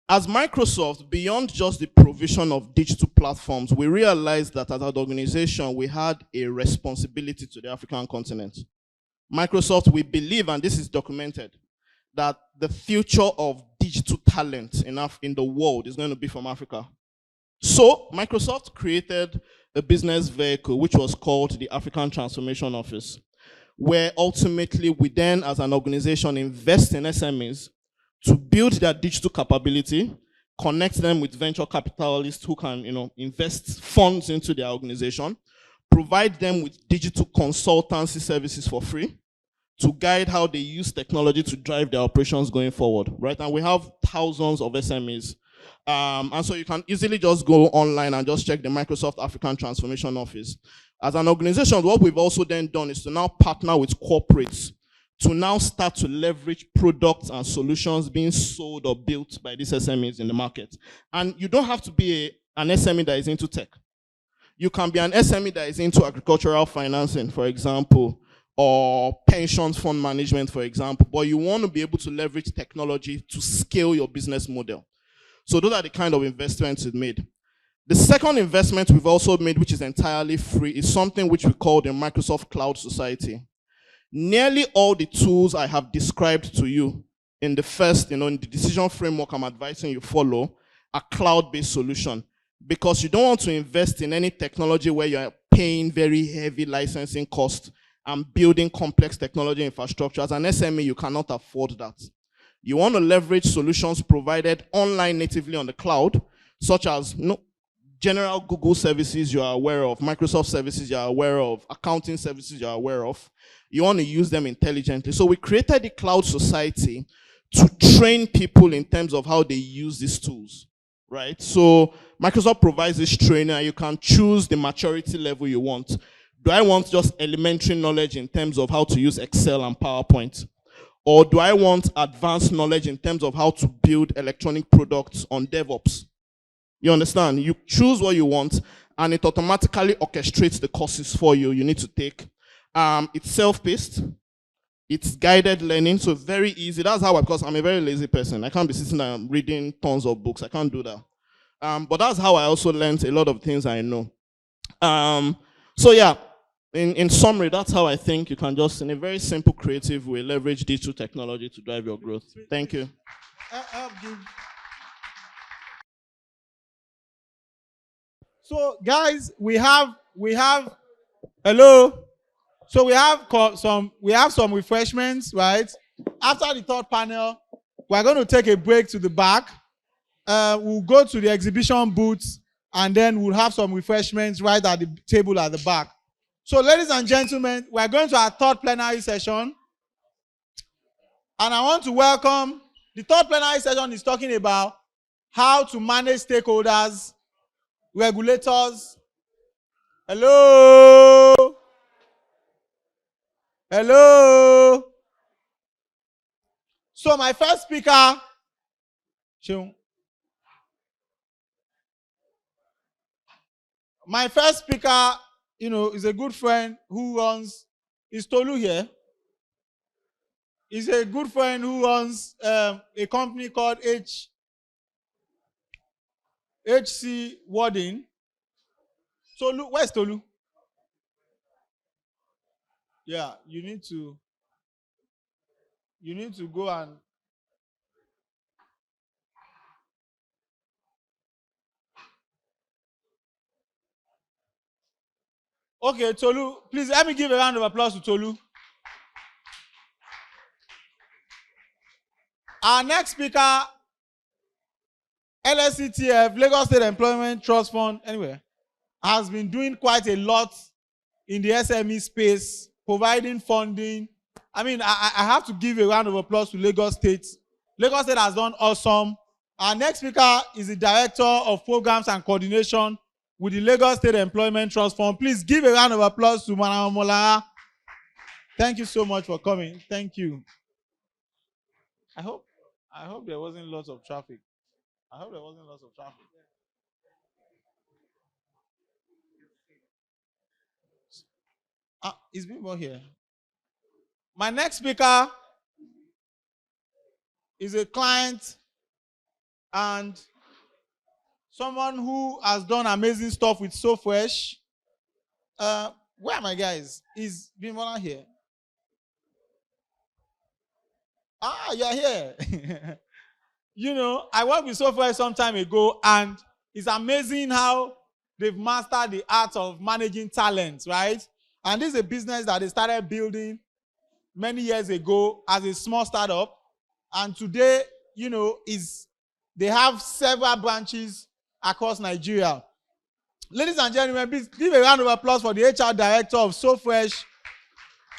Speaker 7: As Microsoft, beyond just the provision of digital platforms, we realized that as an organization, we had a responsibility to the African continent. Microsoft, we believe, and this is documented, that the future of digital talent in the world is going to be from Africa. So Microsoft created a business vehicle which was called the African Transformation Office, where ultimately we then as an organization invest in SMEs to build their digital capability, connect them with venture capitalists who can invest funds into their organization, provide them with digital consultancy services for free, to guide how they use technology to drive their operations going forward, right? And we have thousands of SMEs. And so you can easily just go online and just check the Microsoft African Transformation Office. As an organization, what we've also then done is to now partner with corporates to now start to leverage products and solutions being sold or built by these SMEs in the market. And you don't have to be an SME that is into tech. You can be an SME that is into agricultural financing, for example, or pensions fund management, for example, but you want to be able to leverage technology to scale your business model. So those are the kind of investments we've made. The second investment we've also made, which is entirely free, is something which we call the Microsoft Cloud Society. Nearly all the tools I have described to you in the first, in the decision framework I'm advising you follow, are cloud-based solution, because you don't want to invest in any technology where you're paying very heavy licensing costs and building complex technology infrastructure. As an SME, you cannot afford that. You want to leverage solutions provided online natively on the cloud, such as general Google services you are aware of, Microsoft services you are aware of, accounting services you are aware of. You want to use them intelligently. So we created the Cloud Society to train people in terms of how they use these tools, right? So Microsoft provides this training and you can choose the maturity level you want. Do I want just elementary knowledge in terms of how to use Excel and PowerPoint? Or do I want advanced knowledge in terms of how to build electronic products on DevOps? You understand? You choose what you want and it automatically orchestrates the courses for you need to take. It's self-paced. It's guided learning, so very easy. That's how because I'm a very lazy person. I can't be sitting there reading tons of books. I can't do that. But that's how I also learned a lot of things I know. So yeah, in summary, that's how I think you can just, in a very simple, creative way, leverage digital technology to drive your growth. Thank you.
Speaker 2: So guys, we have hello. So we have some refreshments, right? After the third panel, we're going to take a break to the back. we'll go to the exhibition booth, and then we'll have some refreshments right at the table at the back. So, ladies and gentlemen, we're going to our third plenary session. And I want to welcome, the third plenary session is talking about how to manage stakeholders, regulators. Hello? Hello? So my first speaker, is a good friend who runs, is Tolu here? He's a good friend who runs a company called HC Warding. Tolu, where's Tolu? Yeah, you need to go and okay, Tolu, please let me give a round of applause to Tolu. Our next speaker, LSCTF, Lagos State Employment Trust Fund, anyway, has been doing quite a lot in the SME space, providing funding. I mean, I have to give a round of applause to Lagos State. Lagos State has done awesome. Our next speaker is the Director of Programs and Coordination with the Lagos State Employment Trust Fund. Please give a round of applause to Madam Molara. Thank you so much for coming. Thank you. I hope there wasn't lots of traffic. Is Bimbo here? My next speaker is a client and someone who has done amazing stuff with So Fresh. Where are my guys? Is Bimbo here? You're here. You know, I worked with So Fresh some time ago, and it's amazing how they've mastered the art of managing talent, right? And this is a business that they started building many years ago as a small startup. And today, you know, they have several branches across Nigeria. Ladies and gentlemen, please give a round of applause for the HR director of So Fresh,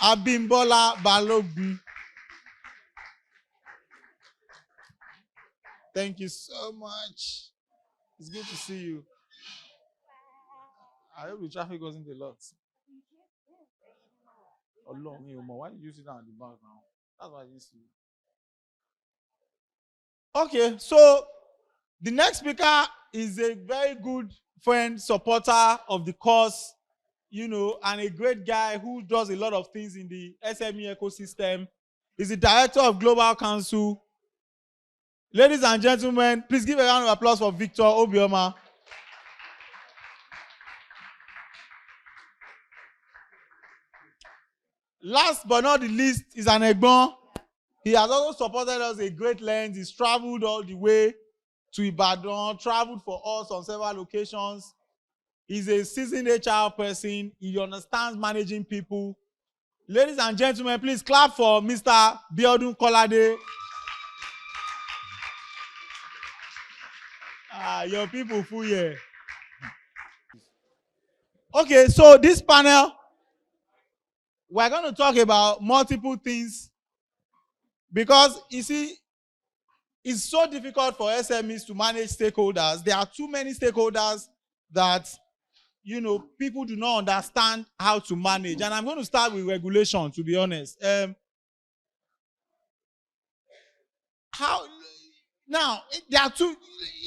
Speaker 2: Abimbola Balogun. Thank you so much. It's good to see you. I hope the traffic wasn't a lot. Oh, Lord, why did you sit down at the back now? That's why I didn't see you. Okay, so the next speaker is a very good friend, supporter of the cause, you know, and a great guy who does a lot of things in the SME ecosystem. He's the director of Global Council. Ladies and gentlemen, please give a round of applause for Victor Obioma. Last but not the least is an Egbon. He has also supported us a great length. He's traveled all the way to Ibadan, traveled for us on several locations. He's a seasoned HR person. He understands managing people. Ladies and gentlemen, please clap for Mr. Biodun Kolade. Your people full here. Okay, so this panel, we're going to talk about multiple things because, you see, it's so difficult for SMEs to manage stakeholders. There are too many stakeholders that, you know, people do not understand how to manage. And I'm going to start with regulation, to be honest. There are two,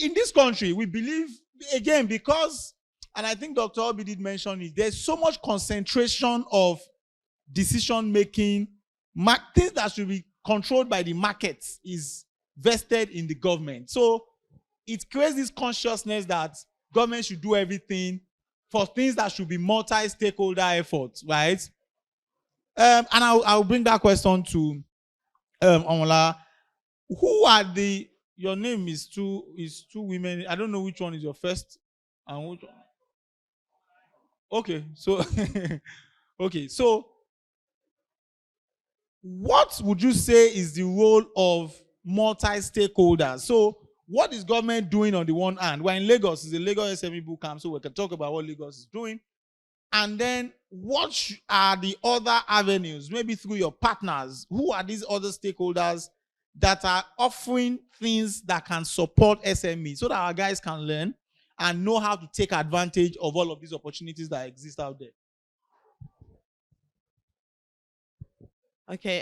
Speaker 2: in this country, we believe, again, because, and I think Dr. Oby did mention it, there's so much concentration of decision-making, things that should be controlled by the markets is vested in the government. So it creates this consciousness that government should do everything for things that should be multi-stakeholder efforts, right? And I'll bring that question to Omola. Who are your name is two women. I don't know which one is your first and which one. Okay, so okay, so what would you say is the role of multi-stakeholders? So what is government doing on the one hand? We're in Lagos, it's a Lagos SME Bootcamp, so we can talk about what Lagos is doing. And then what are the other avenues, maybe through your partners? Who are these other stakeholders that are offering things that can support SMEs so that our guys can learn and know how to take advantage of all of these opportunities that exist out there?
Speaker 9: Okay,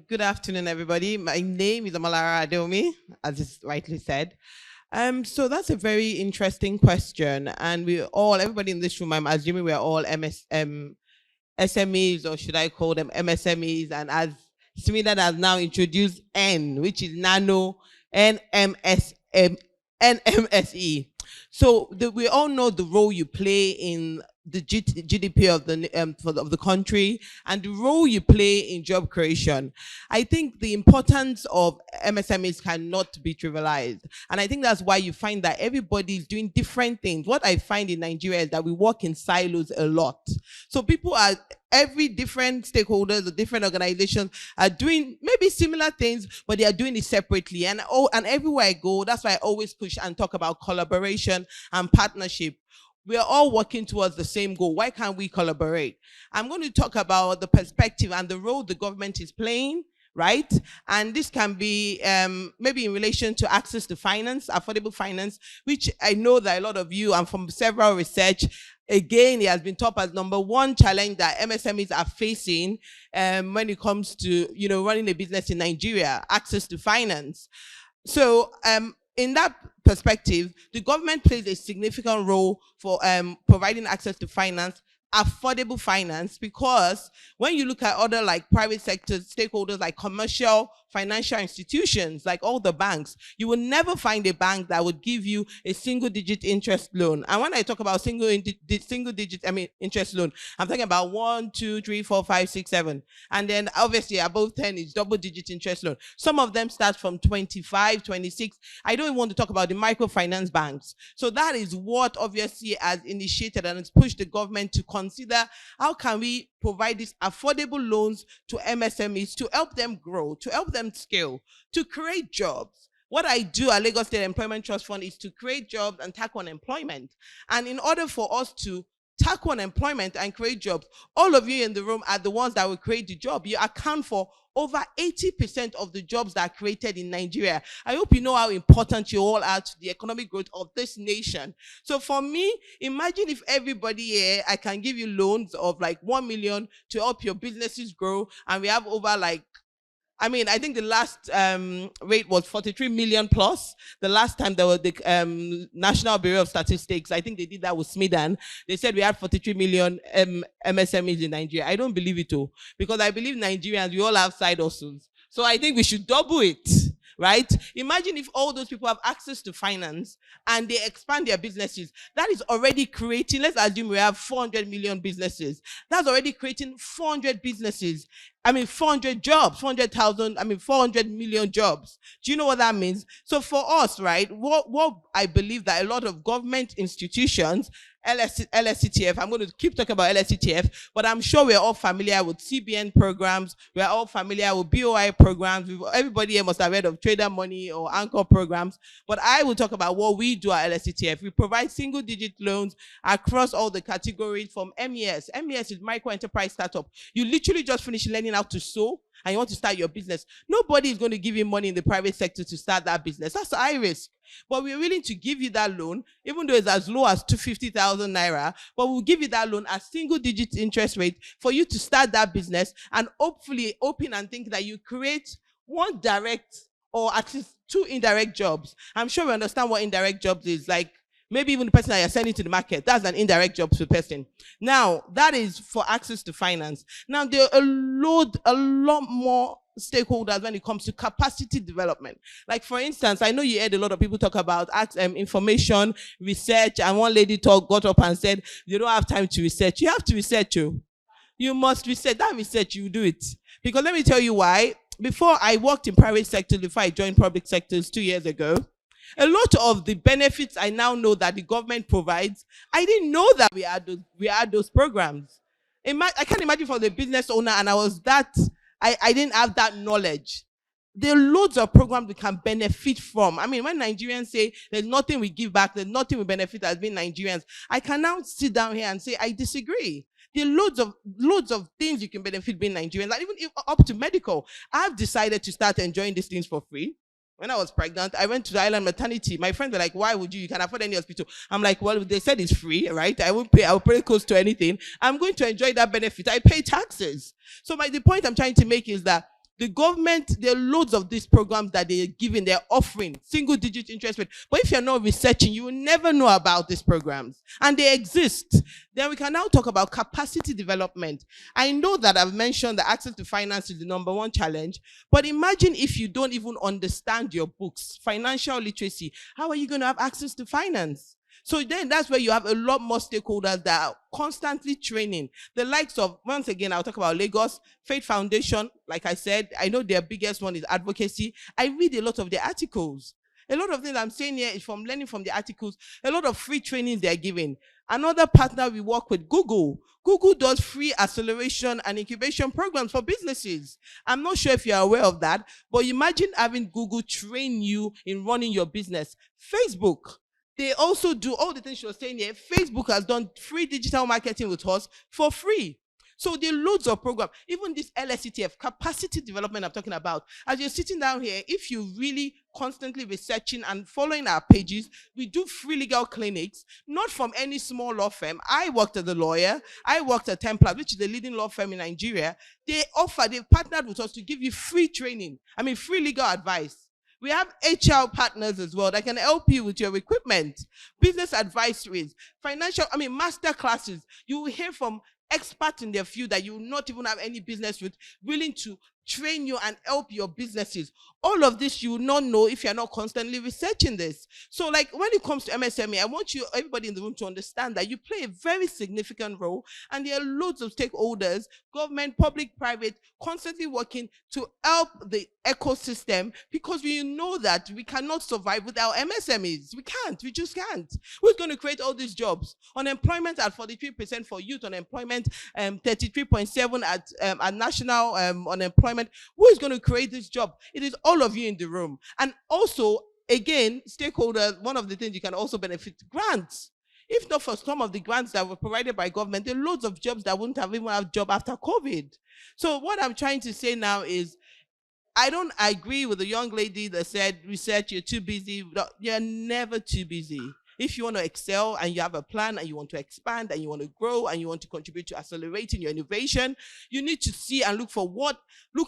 Speaker 9: good afternoon, everybody. My name is Amalara Adomi, as is rightly said. So that's a very interesting question, and everybody in this room, I'm assuming we're all SMEs, or should I call them MSMEs? And as Smida has now introduced N, which is Nano NMSE. So we all know the role you play in the GDP of the country and the role you play in job creation. I think the importance of MSMEs cannot be trivialized. And I think that's why you find that everybody is doing different things. What I find in Nigeria is that we work in silos a lot. So every different stakeholders or different organizations are doing maybe similar things, but they are doing it separately. And everywhere I go, that's why I always push and talk about collaboration and partnership. We are all working towards the same goal. Why can't we collaborate? I'm going to talk about the perspective and the role the government is playing, right? And this can be maybe in relation to access to finance, affordable finance, which I know that a lot of you, and from several research, again, it has been top as number one challenge that MSMEs are facing when it comes to running a business in Nigeria, access to finance. So in that perspective, the government plays a significant role for providing access to finance, affordable finance, because when you look at other private sector stakeholders like commercial financial institutions, like all the banks, you will never find a bank that would give you a single-digit interest loan. And when I talk about single-digit, interest loan, I'm talking about 1, 2, 3, 4, 5, 6, 7. And then obviously above 10 is double-digit interest loan. Some of them start from 25, 26. I don't even want to talk about the microfinance banks. So that is what obviously has initiated and has pushed the government to consider how can we provide these affordable loans to MSMEs to help them grow, to help them scale, to create jobs. What I do at Lagos State Employment Trust Fund is to create jobs and tackle unemployment. And in order for us to tackle unemployment and create jobs, all of you in the room are the ones that will create the job. You account for over 80% of the jobs that are created in Nigeria. I hope you know how important you all are to the economic growth of this nation. So for me, imagine if everybody here, I can give you loans of 1 million to help your businesses grow, and we have over I think the last rate was 43 million plus. The last time there was the National Bureau of Statistics, I think they did that with Smidan. They said we had 43 million MSMEs in Nigeria. I don't believe it all, because I believe Nigerians, we all have side hustles. So I think we should double it, right? Imagine if all those people have access to finance and they expand their businesses. That is already creating, let's assume we have 400 million businesses. That's already creating 400 businesses. 400 jobs, 400 million jobs. Do you know what that means? So for us, right, what I believe that a lot of government institutions, LSCTF, I'm going to keep talking about LSCTF, but I'm sure we're all familiar with CBN programs, we're all familiar with BOI programs, everybody here must have heard of Trader Money or Anchor programs, but I will talk about what we do at LSCTF. We provide single-digit loans across all the categories from MES. MES is micro enterprise startup. You literally just finish learning how to sew and you want to start your business. Nobody is going to give you money in the private sector to start that business. That's high risk. But we're willing to give you that loan, even though it's as low as 250,000 naira, but we'll give you that loan at single-digit interest rate for you to start that business and hopefully open and think that you create one direct or at least 2 indirect jobs. I'm sure we understand what indirect jobs is, like maybe even the person that you're sending to the market, that's an indirect job to the person. Now, that is for access to finance. Now, there are a lot more stakeholders when it comes to capacity development. Like, for instance, I know you heard a lot of people talk about information, research, and one lady got up and said, you don't have time to research. You have to research, you must research. That research, you do it. Because let me tell you why. Before I worked in private sector, before I joined public sectors 2 years ago, a lot of the benefits I now know that the government provides, I didn't know that we had those programs. I can't imagine for the business owner, and I didn't have that knowledge. there are loads of programs we can benefit from. I mean, when Nigerians say there's nothing we give back, there's nothing we benefit as being Nigerians, I can now sit down here and say I disagree. There are loads of things you can benefit being Nigerian, like even if, up to medical. I've decided to start enjoying these things for free. When I was pregnant, I went to the island maternity. My friends were like, why would you? You can afford any hospital. I'm like, well, they said it's free, right? I won't pay, I'll pay close to anything. I'm going to enjoy that benefit. I pay taxes. So the point I'm trying to make is that the government, there are loads of these programs that they're giving, they're offering single-digit interest rate. But if you're not researching, you will never know about these programs. And they exist. Then we can now talk about capacity development. I know that I've mentioned that access to finance is the #1 challenge, but imagine if you don't even understand your books, financial literacy, how are you going to have access to finance? So then that's where you have a lot more stakeholders that are constantly training. The likes of, once again, I'll talk about Lagos, Faith Foundation, like I said, I know their biggest one is advocacy. I read a lot of their articles. A lot of things I'm saying here is from learning from the articles, a lot of free trainings they're giving. Another partner we work with, Google. Google does free acceleration and incubation programs for businesses. I'm not sure if you're aware of that, but imagine having Google train you in running your business. Facebook. They also do all the things she was saying here. Facebook has done free digital marketing with us for free. So there are loads of programs. Even this LSETF, capacity development I'm talking about. As you're sitting down here, if you're really constantly researching and following our pages, we do free legal clinics, not from any small law firm. I worked as a lawyer. I worked at Templar, which is the leading law firm in Nigeria. They've partnered with us to give you free training. I mean, free legal advice. We have HR partners as well that can help you with your equipment, business advisories, master classes. You will hear from experts in their field that you will not even have any business with, willing to train you and help your businesses. All of this you will not know if you're not constantly researching this. So like when it comes to MSME, I want you, everybody in the room, to understand that you play a very significant role, and there are loads of stakeholders, government, public, private, constantly working to help the ecosystem, because we know that we cannot survive without MSMEs. We just can't. Who's going to create all these jobs? Unemployment at 43% for youth, unemployment 33.7 at national unemployment. Who is going to create this job? It is all of you in the room. And also, again, stakeholders, one of the things you can also benefit, grants. If not for some of the grants that were provided by government, there are loads of jobs that wouldn't have even have job after COVID. So what I'm trying to say now is, I don't agree with the young lady that said, research, you're too busy. You're never too busy. If you want to excel and you have a plan and you want to expand and you want to grow and you want to contribute to accelerating your innovation, you need to see and look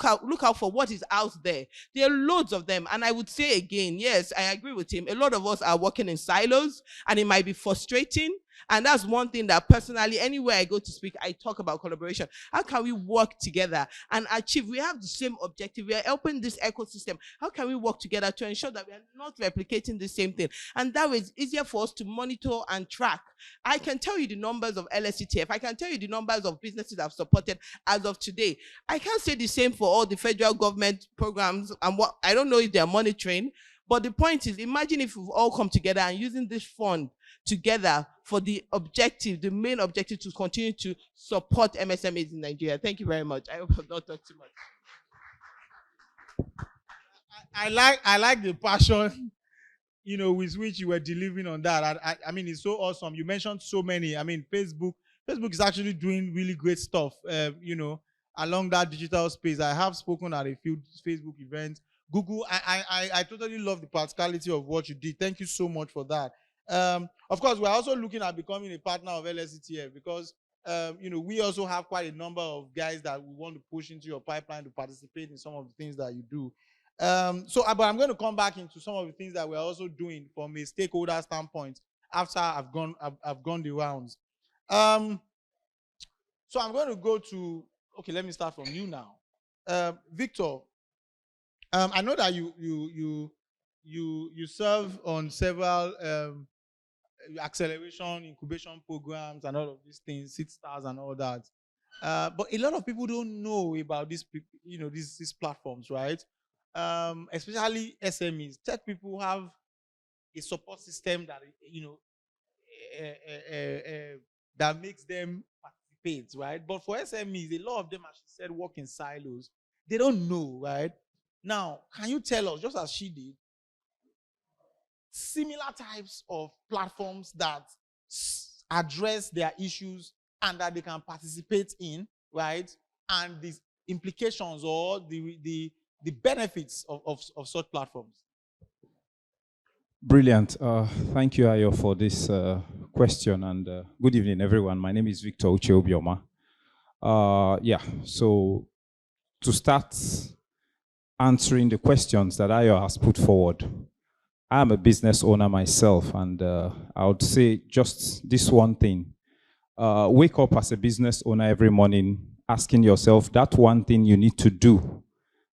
Speaker 9: out for what is out there. There are loads of them. And I would say again, yes, I agree with him. A lot of us are working in silos and it might be frustrating. And that's one thing that personally, anywhere I go to speak, I talk about collaboration. How can we work together and achieve? We have the same objective. We are helping this ecosystem. How can we work together to ensure that we are not replicating the same thing? And that way it's easier for us to monitor and track. I can tell you the numbers of LSETF. I can tell you the numbers of businesses I've supported as of today. I can't say the same for all the federal government programs. And what I don't know if they're monitoring. But the point is, imagine if we've all come together and using this fund together for the objective, the main objective, to continue to support MSMEs in Nigeria. Thank you very much. I hope I've not talked too much.
Speaker 2: I like the passion, with which you were delivering on that. I mean, it's so awesome. You mentioned so many. I mean, Facebook is actually doing really great stuff, along that digital space. I have spoken at a few Facebook events. Google, I totally love the practicality of what you did. Thank you so much for that. Of course, we're also looking at becoming a partner of LSETF because, we also have quite a number of guys that we want to push into your pipeline to participate in some of the things that you do. But I'm going to come back into some of the things that we're also doing from a stakeholder standpoint after I've gone the rounds. So I'm going to go to, okay, let me start from you now. Victor, I know that you serve on several acceleration, incubation programs and all of these things, 6 stars and all that. But a lot of people don't know about these platforms, right? Especially SMEs. Tech people have a support system that that makes them participate, right? But for SMEs, a lot of them, as she said, work in silos. They don't know, right?
Speaker 18: Now, can you tell us, just as she did, similar types of platforms that address their issues and that they can participate in, right? And the implications or the benefits of such platforms?
Speaker 4: Brilliant. Thank you, Ayo, for this question. And good evening, everyone. My name is Victor Uche Obioma. Yeah, so to start answering the questions that Ayo has put forward, I'm a business owner myself, and I would say just this one thing. Wake up as a business owner every morning asking yourself that one thing you need to do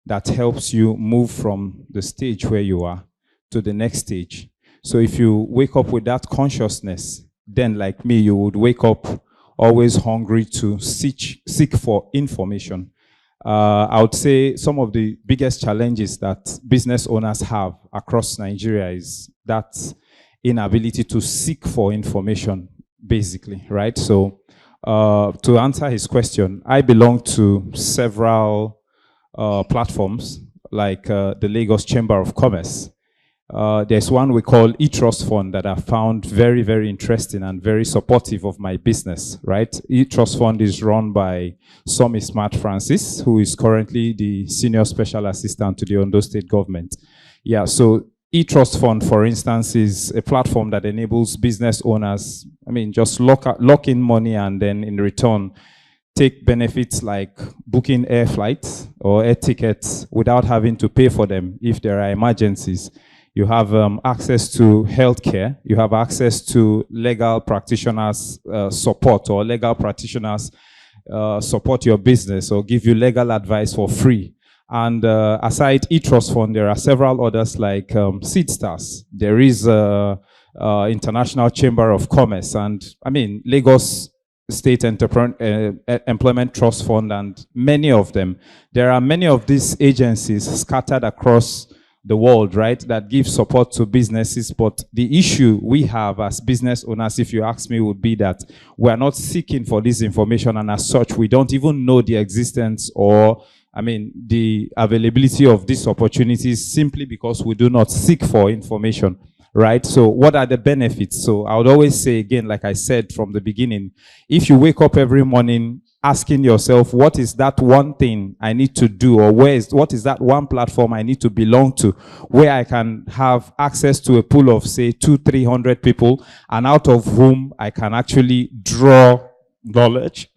Speaker 4: that helps you move from the stage where you are to the next stage. So if you wake up with that consciousness, then like me, you would wake up always hungry to seek for information. I would say some of the biggest challenges that business owners have across Nigeria is that inability to seek for information, basically, right? So to answer his question, I belong to several platforms like the Lagos Chamber of Commerce. There's one we call eTrust Fund that I found very, very interesting and very supportive of my business, right? eTrust Fund is run by Somi Smart Francis, who is currently the Senior Special Assistant to the Ondo State Government. Yeah, so eTrust Fund, for instance, is a platform that enables business owners, just lock in money and then in return, take benefits like booking air flights or air tickets without having to pay for them if there are emergencies. You have access to healthcare. You have access to legal practitioners support, or legal practitioners support your business or give you legal advice for free. And aside eTrust Fund, there are several others like SeedStars. There is International Chamber of Commerce, and Lagos State Employment Trust Fund, and many of them. There are many of these agencies scattered across the world, right, that give support to businesses. But the issue we have as business owners, if you ask me, would be that we are not seeking for this information, and as such, we don't even know the existence or the availability of these opportunities simply because we do not seek for information, right? So what are the benefits? So I would always say again, like I said from the beginning, if you wake up every morning asking yourself, what is that one thing I need to do, or what is that one platform I need to belong to where I can have access to a pool of say 200-300 people, and out of whom I can actually draw knowledge,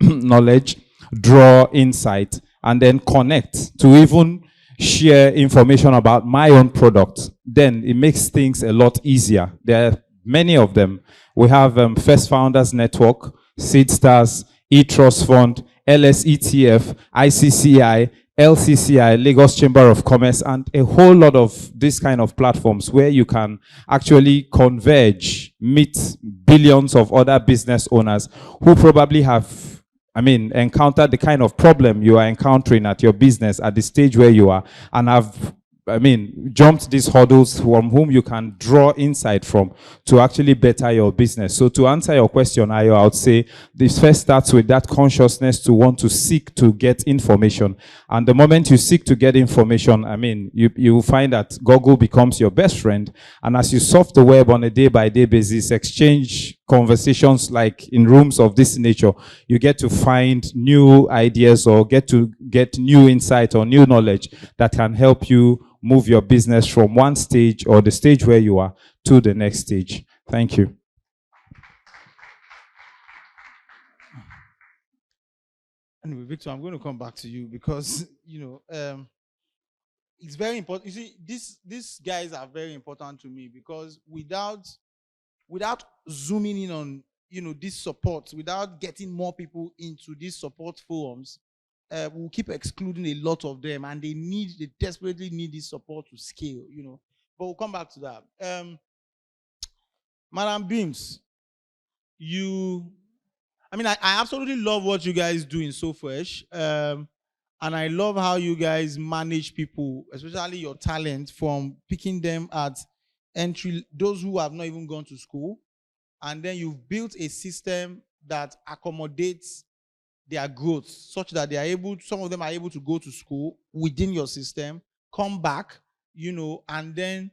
Speaker 4: draw insight, and then connect to even share information about my own product, then it makes things a lot easier. There are many of them. We have First Founders Network, SeedStars, eTrust Fund, LSETF, ICCI, LCCI, Lagos Chamber of Commerce, and a whole lot of this kind of platforms where you can actually converge, meet billions of other business owners who probably have encountered the kind of problem you are encountering at your business at the stage where you are, and have jumped these hurdles from whom you can draw insight from to actually better your business. So to answer your question, Ayo, I would say this first starts with that consciousness to want to seek to get information. And the moment you seek to get information, you will find that Google becomes your best friend. And as you surf the web on a day-by-day basis, exchange conversations like in rooms of this nature, you get to find new ideas or get new insight or new knowledge that can help you move your business from one stage or the stage where you are to the next stage. Thank you.
Speaker 2: Anyway, Victor, I'm going to come back to you because, it's very important. You see, these guys are very important to me because without zooming in on, this support, without getting more people into these support forums, we'll keep excluding a lot of them, and they desperately need this support to scale, But we'll come back to that. Madam Beams, I absolutely love what you guys do in So Fresh. And I love how you guys manage people, especially your talent, from picking them at entry, those who have not even gone to school. And then you've built a system that accommodates their growth such that some of them are able to go to school within your system, come back, and then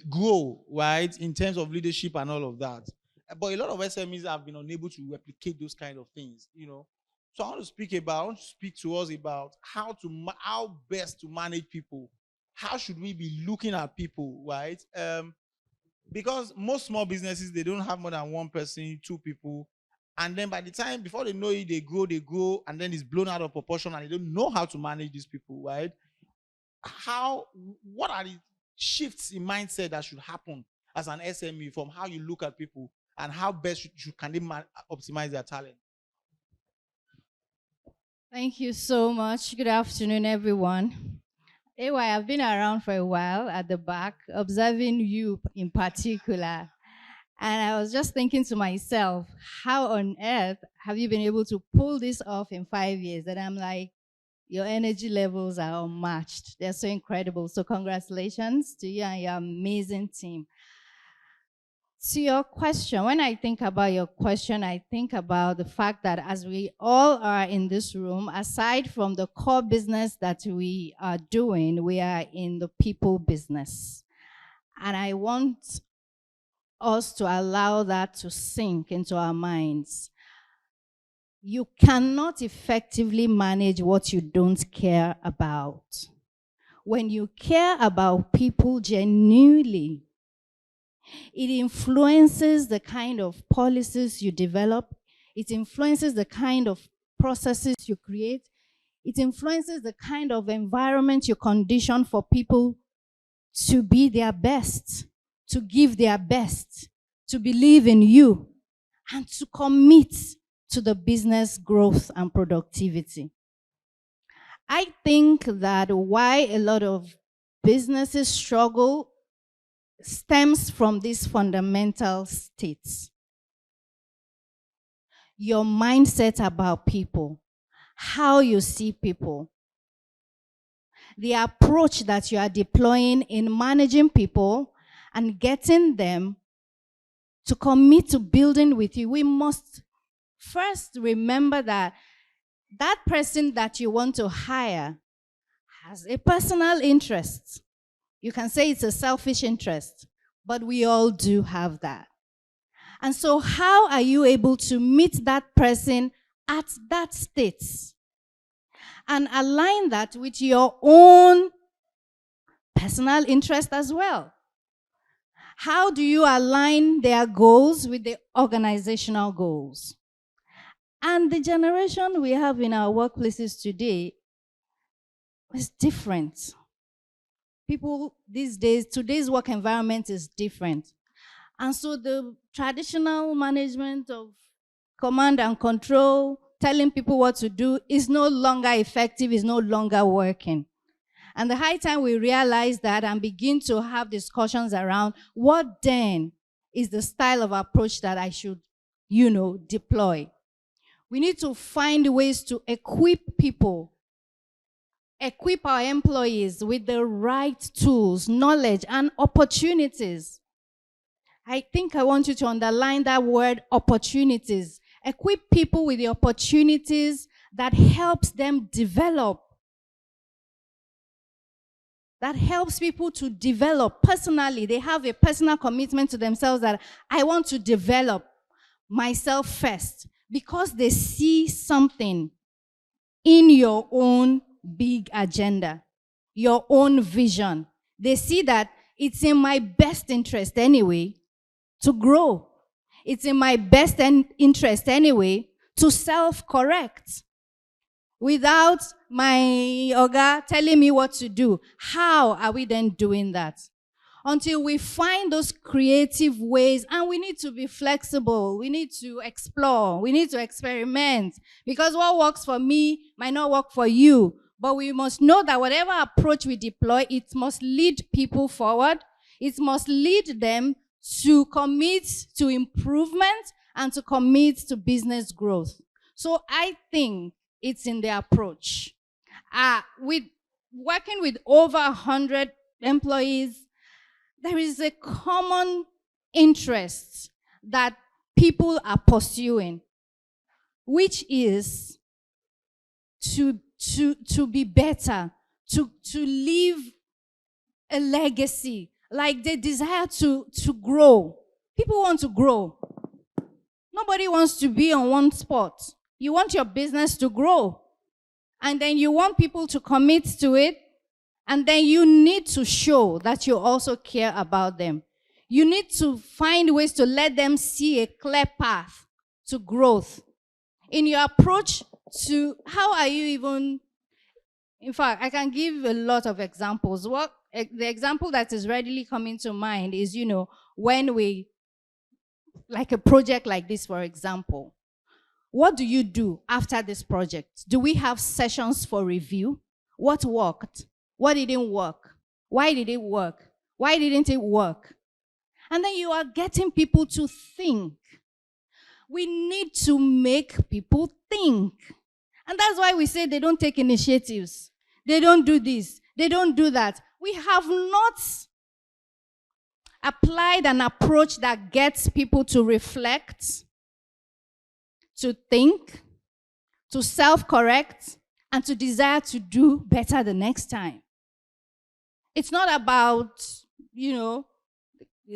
Speaker 2: grow, right, in terms of leadership and all of that. But a lot of SMEs have been unable to replicate those kind of things. So I want to speak to us about how best to manage people. How should we be looking at people, right? Because most small businesses, they don't have more than one person, two people. And then by the time, before they know it, they grow, and then it's blown out of proportion, and they don't know how to manage these people, right? What are the shifts in mindset that should happen as an SME from how you look at people, and how best can they optimize their talent?
Speaker 8: Thank you so much. Good afternoon, everyone. Anyway, I've been around for a while at the back, observing you in particular. And I was just thinking to myself, how on earth have you been able to pull this off in 5 years? And I'm like, your energy levels are unmatched. They're so incredible. So congratulations to you and your amazing team. To your question, when I think about your question, I think about the fact that as we all are in this room, aside from the core business that we are doing, we are in the people business. And I want us to allow that to sink into our minds. You cannot effectively manage what you don't care about. When you care about people genuinely, it influences the kind of policies you develop. It influences the kind of processes you create. It influences the kind of environment you condition for people to be their best, to give their best, to believe in you, and to commit to the business growth and productivity. I think that why a lot of businesses struggle stems from these fundamental states. Your mindset about people, how you see people, the approach that you are deploying in managing people and getting them to commit to building with you. We must first remember that that person that you want to hire has a personal interest. You can say it's a selfish interest, but we all do have that. And so how are you able to meet that person at that state and align that with your own personal interest as well? How do you align their goals with the organizational goals? And the generation we have in our workplaces today is different. People these days, today's work environment is different. And so the traditional management of command and control, telling people what to do, is no longer effective, is no longer working. And the high time we realize that and begin to have discussions around what then is the style of approach that I should, deploy. We need to find ways to equip people, equip our employees with the right tools, knowledge, and opportunities. I think I want you to underline that word, opportunities. Equip people with the opportunities that helps them develop. That helps people to develop personally. They have a personal commitment to themselves that I want to develop myself first, because they see something in your own big agenda, your own vision. They see that it's in my best interest anyway to grow. It's in my best interest anyway to self-correct without my oga telling me what to do. How are we then doing that? Until we find those creative ways, and we need to be flexible, we need to explore, we need to experiment, because what works for me might not work for you. But we must know that whatever approach we deploy, it must lead people forward. It must lead them to commit to improvement and to commit to business growth. So I think it's in the approach. With working with over 100 employees, there is a common interest that people are pursuing, which is to be better, to leave a legacy. Like they desire to grow. People want to grow. Nobody wants to be on one spot. You want your business to grow. And then you want people to commit to it. And then you need to show that you also care about them. You need to find ways to let them see a clear path to growth. In your approach to how are you even, in fact, I can give a lot of examples. The example that is readily coming to mind is, when we, like a project like this, for example, what do you do after this project? Do we have sessions for review? What worked? What didn't work? Why did it work? Why didn't it work? And then you are getting people to think. We need to make people think. And that's why we say they don't take initiatives. They don't do this. They don't do that. We have not applied an approach that gets people to reflect, to think, to self-correct, and to desire to do better the next time. It's not about, you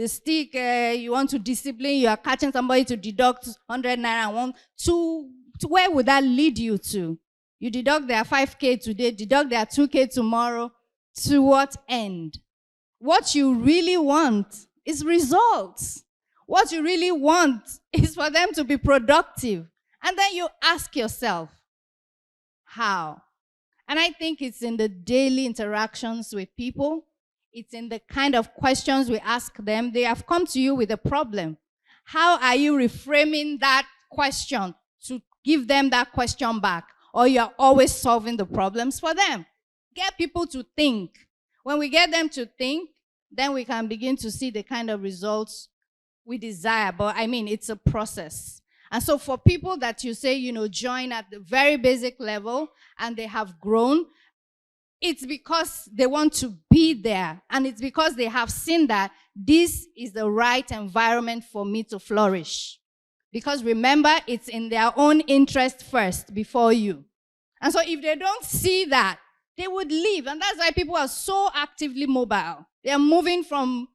Speaker 8: stick, you want to discipline, you are catching somebody to deduct 100 naira to where would that lead you to? You deduct their 5K today, deduct their 2K tomorrow. To what end? What you really want is results. What you really want is for them to be productive. And then you ask yourself, how? And I think it's in the daily interactions with people. It's in the kind of questions we ask them. They have come to you with a problem. How are you reframing that question to give them that question back? Or you're always solving the problems for them? Get people to think. When we get them to think, then we can begin to see the kind of results we desire. But I mean, it's a process. And so for people that you say, join at the very basic level and they have grown, it's because they want to be there. And it's because they have seen that this is the right environment for me to flourish. Because remember, it's in their own interest first before you. And so if they don't see that, they would leave. And that's why people are so actively mobile. They are moving from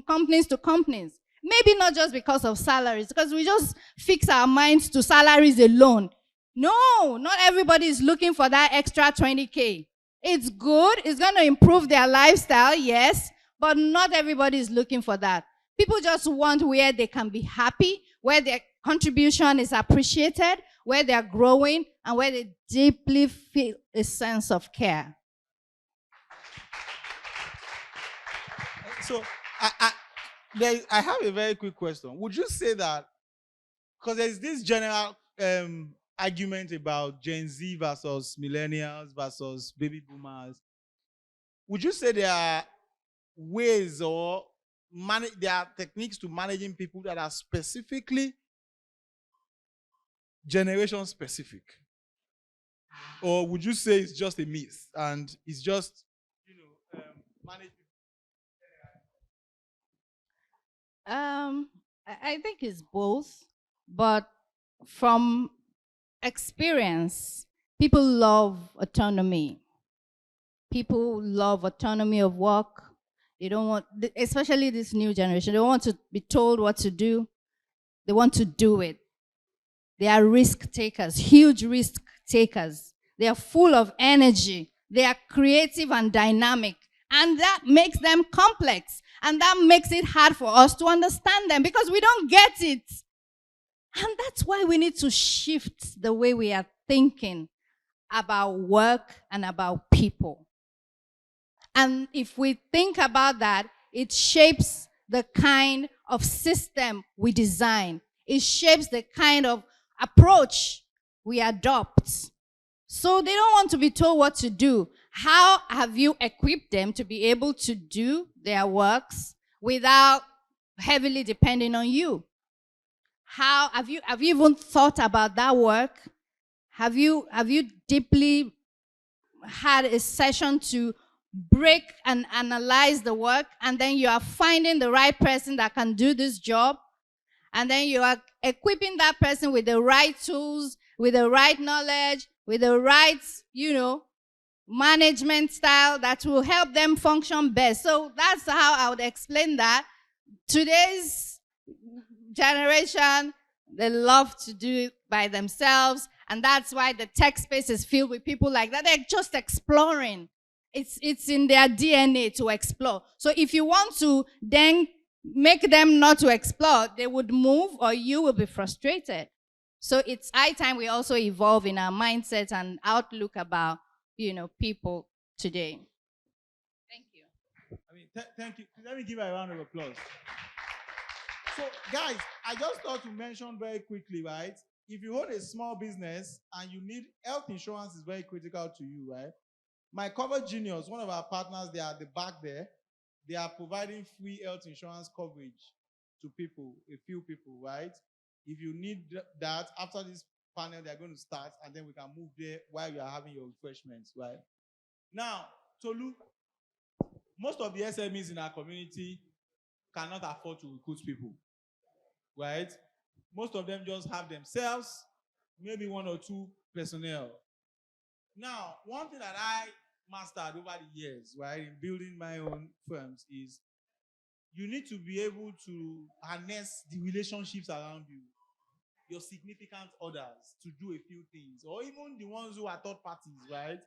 Speaker 8: companies to companies. Maybe not just because of salaries, because we just fix our minds to salaries alone. No, not everybody is looking for that extra 20K. It's good. It's going to improve their lifestyle, yes, but not everybody is looking for that. People just want where they can be happy, where their contribution is appreciated, where they're growing, and where they deeply feel a sense of care.
Speaker 2: So I have a very quick question. Would you say that, because there's this general argument about Gen Z versus millennials versus baby boomers, would you say there are ways or there are techniques to managing people that are specifically generation specific? Or would you say it's just a myth and it's just, manage?
Speaker 8: I think it's both, but from experience, people love autonomy. People love autonomy of work. They don't want, especially this new generation, they don't want to be told what to do. They want to do it. They are risk takers, huge risk takers. They are full of energy. They are creative and dynamic. And that makes them complex. And that makes it hard for us to understand them because we don't get it. And that's why we need to shift the way we are thinking about work and about people. And if we think about that, it shapes the kind of system we design. It shapes the kind of approach we adopt. So they don't want to be told what to do. How have you equipped them to be able to do their works without heavily depending on you? How have you even thought about that work? Have you deeply had a session to break and analyze the work, and then you are finding the right person that can do this job, and then you are equipping that person with the right tools, with the right knowledge, with the right, management style that will help them function best. So that's how I would explain that. Today's generation, they love to do it by themselves, and that's why the tech space is filled with people like that. They're just exploring. It's in their DNA to explore. So if you want to then make them not to explore, they would move or you will be frustrated. So it's high time we also evolve in our mindset and outlook about, people today. Thank you.
Speaker 2: Thank you. Let me give a round of applause. So, guys, I just thought to mention very quickly, right? If you own a small business and you need health insurance, is very critical to you, right? My Cover Juniors, one of our partners, they are at the back there. They are providing free health insurance coverage to people, a few people, right? If you need that, after this panel, they're going to start, and then we can move there while you are having your refreshments, right? Now, Tolu, most of the SMEs in our community cannot afford to recruit people, right? Most of them just have themselves, maybe one or two personnel. Now, one thing that I mastered over the years, right, in building my own firms is you need to be able to harness the relationships around you, your significant others, to do a few things, or even the ones who are third parties, right?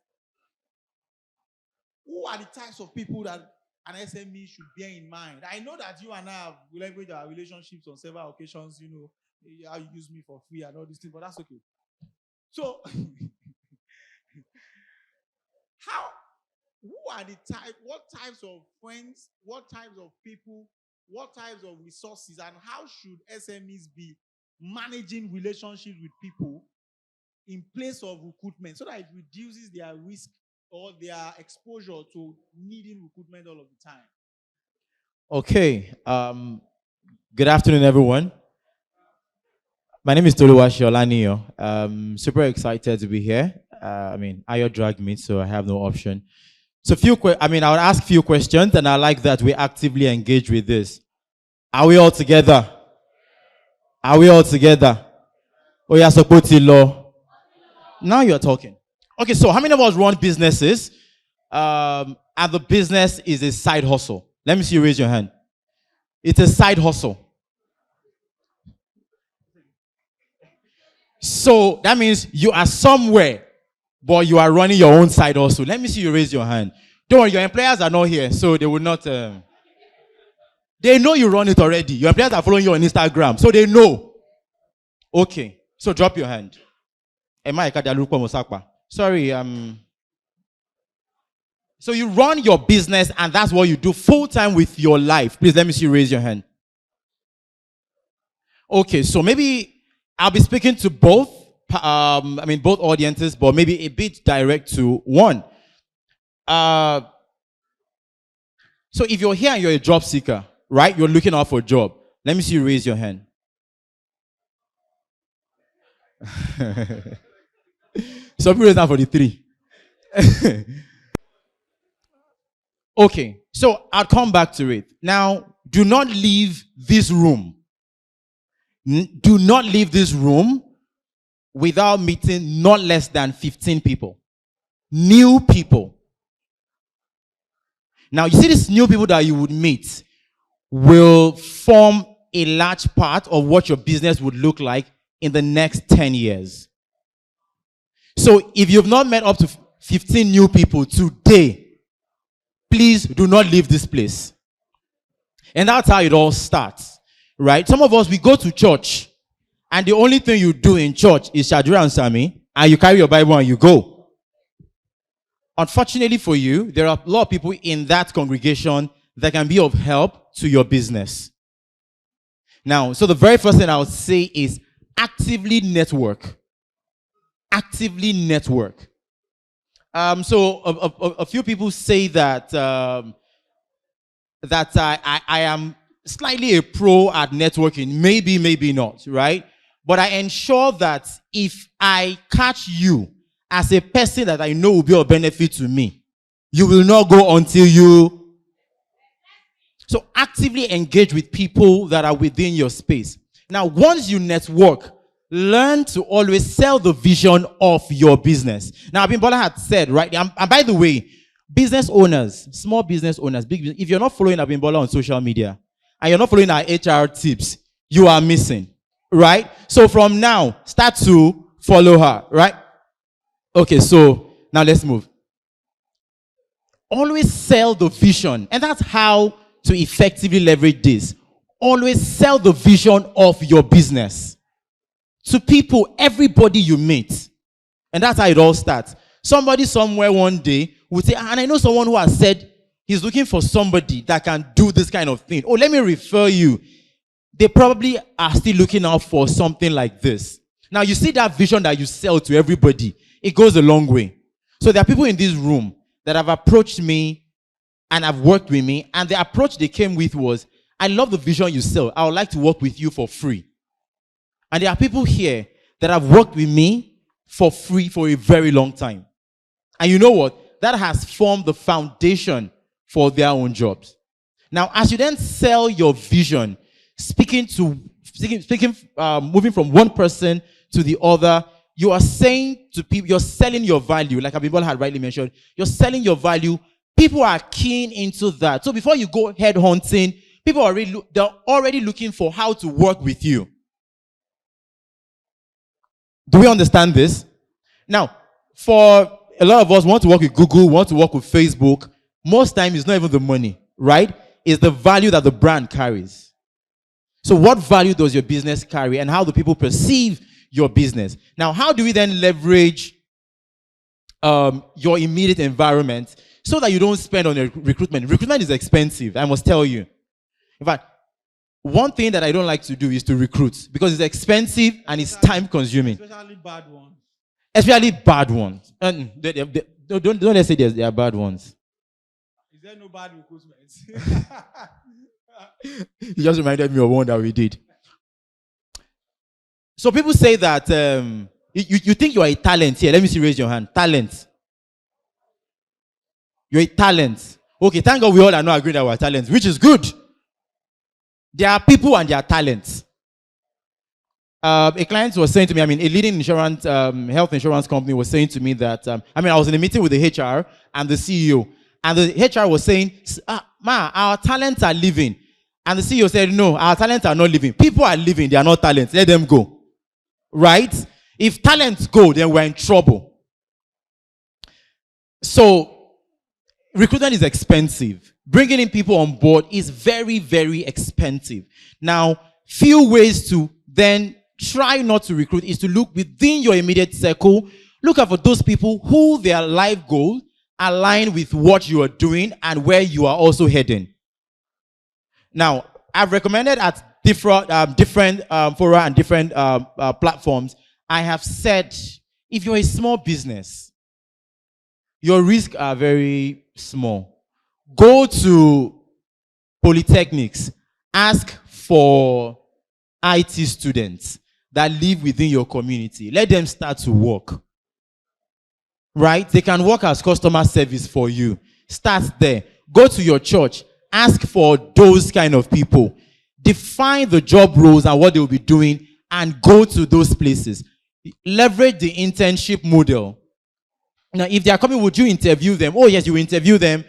Speaker 2: Who are the types of people that an SME should bear in mind? I know that you and I have leveraged our relationships on several occasions, how you use me for free and all these things, but that's okay. So, what types of friends, what types of people, what types of resources, and how should SMEs be managing relationships with people in place of recruitment so that it reduces their risk or their exposure to needing recruitment all of the time?
Speaker 6: Okay. Good afternoon, everyone. My name is Durojaiye and Ayo. Super excited to be here. Ayo dragged me, so I have no option. So I would ask few questions, and I like that we actively engage with this. Are we all together? Are we all together? Oh, yeah, so law. Now you're talking. Okay, so how many of us run businesses, and the business is a side hustle? Let me see you raise your hand. It's a side hustle. So that means you are somewhere, but you are running your own side hustle. Let me see you raise your hand. Don't worry, your employers are not here, so they will not. They know you run it already. Your employers are following you on Instagram, so they know. Okay, so drop your hand. Sorry, So you run your business, and that's what you do full-time with your life. Please let me see you raise your hand. Okay, so maybe I'll be speaking to both, both audiences, but maybe a bit direct to one. So if you're here and you're a job seeker, right? You're looking out for a job. Let me see you raise your hand. Some people raise down for the three. Okay, so I'll come back to it. Now, do not leave this room. Do not leave this room without meeting not less than 15 people. New people. Now, you see these new people that you would meet will form a large part of what your business would look like in the next 10 years. So if you've not met up to 15 new people today, please do not leave this place. And that's how it all starts, right? Some of us, we go to church, and the only thing you do in church is Shadura and Sami, and you carry your Bible and you go. Unfortunately for you, there are a lot of people in that congregation that can be of help to your business. Now, so the very first thing I would say is actively network. Actively network. So a few people say that I am slightly a pro at networking. Maybe, maybe not, right? But I ensure that if I catch you as a person that I know will be of benefit to me, you will not go until you. So actively engage with people that are within your space. Now, once you network, learn to always sell the vision of your business. Now, Abimbola had said, right, and by the way, business owners, small business owners, big business, if you're not following Abimbola on social media and you're not following our HR tips, you are missing, right? So from now, start to follow her, right? Okay, so now let's move. Always sell the vision, and that's how to effectively leverage this. Always sell the vision of your business to people, everybody you meet. And that's how it all starts. Somebody somewhere one day would say, and I know someone who has said he's looking for somebody that can do this kind of thing. Oh, let me refer you. They probably are still looking out for something like this. Now, you see that vision that you sell to everybody, it goes a long way. So there are people in this room that have approached me and have worked with me, and the approach they came with was, I love the vision you sell. I would like to work with you for free. And there are people here that have worked with me for free for a very long time. And you know what? That has formed the foundation for their own jobs. Now, as you then sell your vision, moving from one person to the other, you are saying to people, you're selling your value, like Abimbola had rightly mentioned, you're selling your value. People are keen into that. So before you go head hunting, people are they're already looking for how to work with you. Do we understand this? Now, for a lot of us, want to work with Google, want to work with Facebook. Most times, it's not even the money, right? It's the value that the brand carries. So what value does your business carry, and how do people perceive your business? Now, how do we then leverage your immediate environment so that you don't spend on recruitment? Recruitment is expensive, I must tell you. In fact, one thing that I don't like to do is to recruit, because it's expensive and it's time consuming.
Speaker 2: Especially bad ones.
Speaker 6: Especially bad ones. Don't let's say there are bad ones.
Speaker 2: Is there no bad recruitment?
Speaker 6: You just reminded me of one that we did. So people say that you think you are a talent here. Let me see, raise your hand. Talent. You're a talent. Okay, thank God we all are not agreeing that we're talents, which is good. There are people and there are talents. A client was saying to me, a leading insurance, health insurance company was saying to me that, I was in a meeting with the HR and the CEO, and the HR was saying, our talents are leaving. And the CEO said, no, our talents are not leaving. People are leaving, they are not talents. Let them go. Right? If talents go, then we're in trouble. So, recruitment is expensive. Bringing in people on board is very, very expensive. Now, few ways to then try not to recruit is to look within your immediate circle. Look out for those people who their life goals align with what you are doing and where you are also heading. Now, I've recommended at different fora and different platforms, I have said, if you're a small business, your risks are very small. Go to polytechnics, ask for IT students that live within your community. Let them start to work. Right? They can work as customer service for you. Start there. Go to your church. Ask for those kind of people. Define the job roles and what they will be doing and go to those places. Leverage the internship model. Now, if they are coming, would you interview them? Oh, yes, you interview them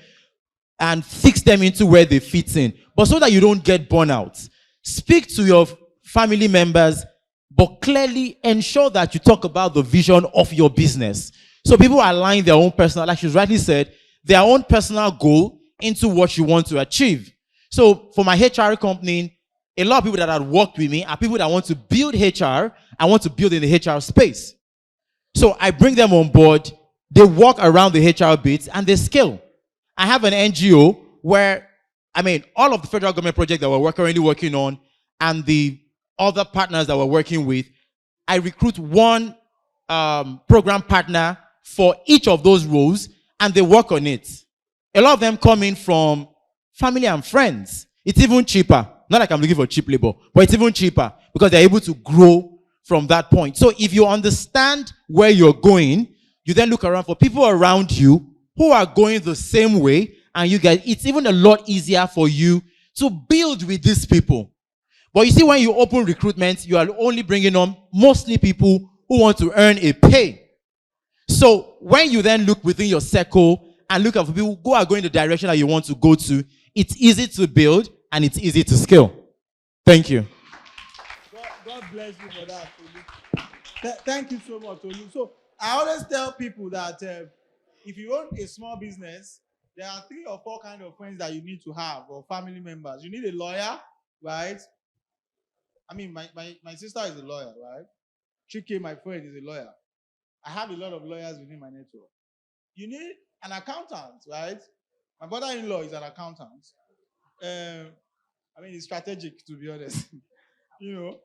Speaker 6: and fix them into where they fit in. But so that you don't get burnout, speak to your family members, but clearly ensure that you talk about the vision of your business. So people align their own personal, like she's rightly said, their own personal goal into what you want to achieve. So for my HR company, a lot of people that have worked with me are people that want to build HR and want to build in the HR space. So I bring them on board, they walk around the HR bits and they scale. I have an NGO where, all of the federal government projects that we're currently working on and the other partners that we're working with, I recruit one program partner for each of those roles and they work on it. A lot of them come in from family and friends. It's even cheaper. Not like I'm looking for cheap labor, but it's even cheaper because they're able to grow from that point. So if you understand where you're going, you then look around for people around you who are going the same way, and you guys, it's even a lot easier for you to build with these people. But you see, when you open recruitment, you are only bringing on mostly people who want to earn a pay. So when you then look within your circle and look at people who are going the direction that you want to go to, it's easy to build and it's easy to scale. Thank you.
Speaker 2: God bless you for that, Tolu. Thank you so much, Tolu. So I always tell people that if you own a small business, there are 3 or 4 kind of friends that you need to have, or family members. You need a lawyer, right? I mean, my sister is a lawyer, right? Chike, my friend, is a lawyer. I have a lot of lawyers within my network. You need an accountant, right? My brother-in-law is an accountant. I mean, it's strategic, to be honest. You know,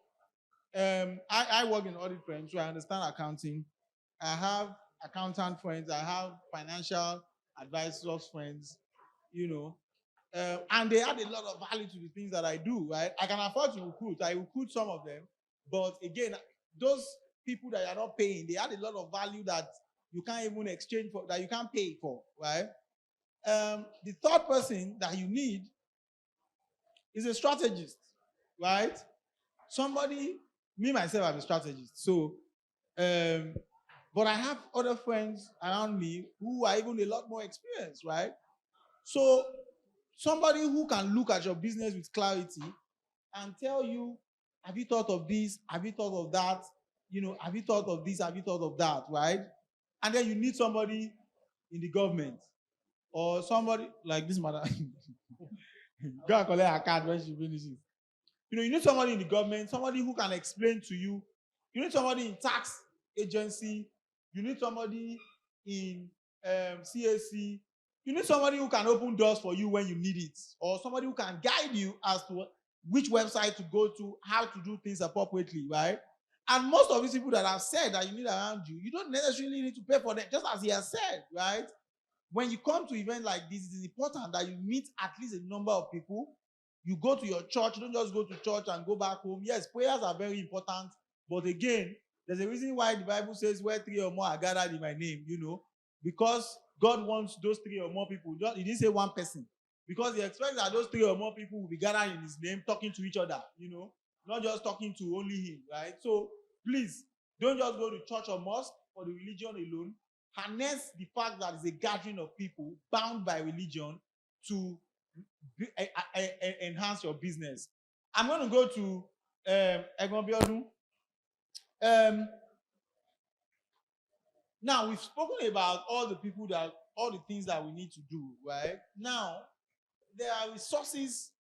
Speaker 2: I work in audit firms, so I understand accounting. I have accountant friends. I have financial advisors friends, you know. And they add a lot of value to the things that I do, right? I can afford to recruit. I recruit some of them. But again, those people that you're not paying, they add a lot of value that you can't even exchange for, that you can't pay for, right? The third person that you need is a strategist, right? Somebody, me myself, I'm a strategist. So, but I have other friends around me who are even a lot more experienced, right? So, somebody who can look at your business with clarity and tell you, have you thought of this? Have you thought of that? You know, have you thought of this? Have you thought of that, right? And then you need somebody in the government or somebody like this madam. Go and collect her card when she finishes. You know, you need somebody in the government, somebody who can explain to you. You need somebody in tax agency. You need somebody in CAC. You need somebody who can open doors for you when you need it, or somebody who can guide you as to which website to go to, how to do things appropriately, right? And most of these people that I've said that you need around you, you don't necessarily need to pay for them, just as he has said, right? When you come to events like this, it is important that you meet at least a number of people. You go to your church, you don't just go to church and go back home. Yes, prayers are very important, but again, there's a reason why the Bible says where 3 or more are gathered in my name, you know, because God wants those 3 or more people. He didn't say one person, because he expects that those 3 or more people will be gathered in his name, talking to each other, you know, not just talking to only him, right? So please, don't just go to church or mosque for the religion alone. Harness the fact that it's a gathering of people bound by religion to enhance your business. I'm going to go to Egon Biodun. Now, we've spoken about all the things that we need to do, right? Now, there are resources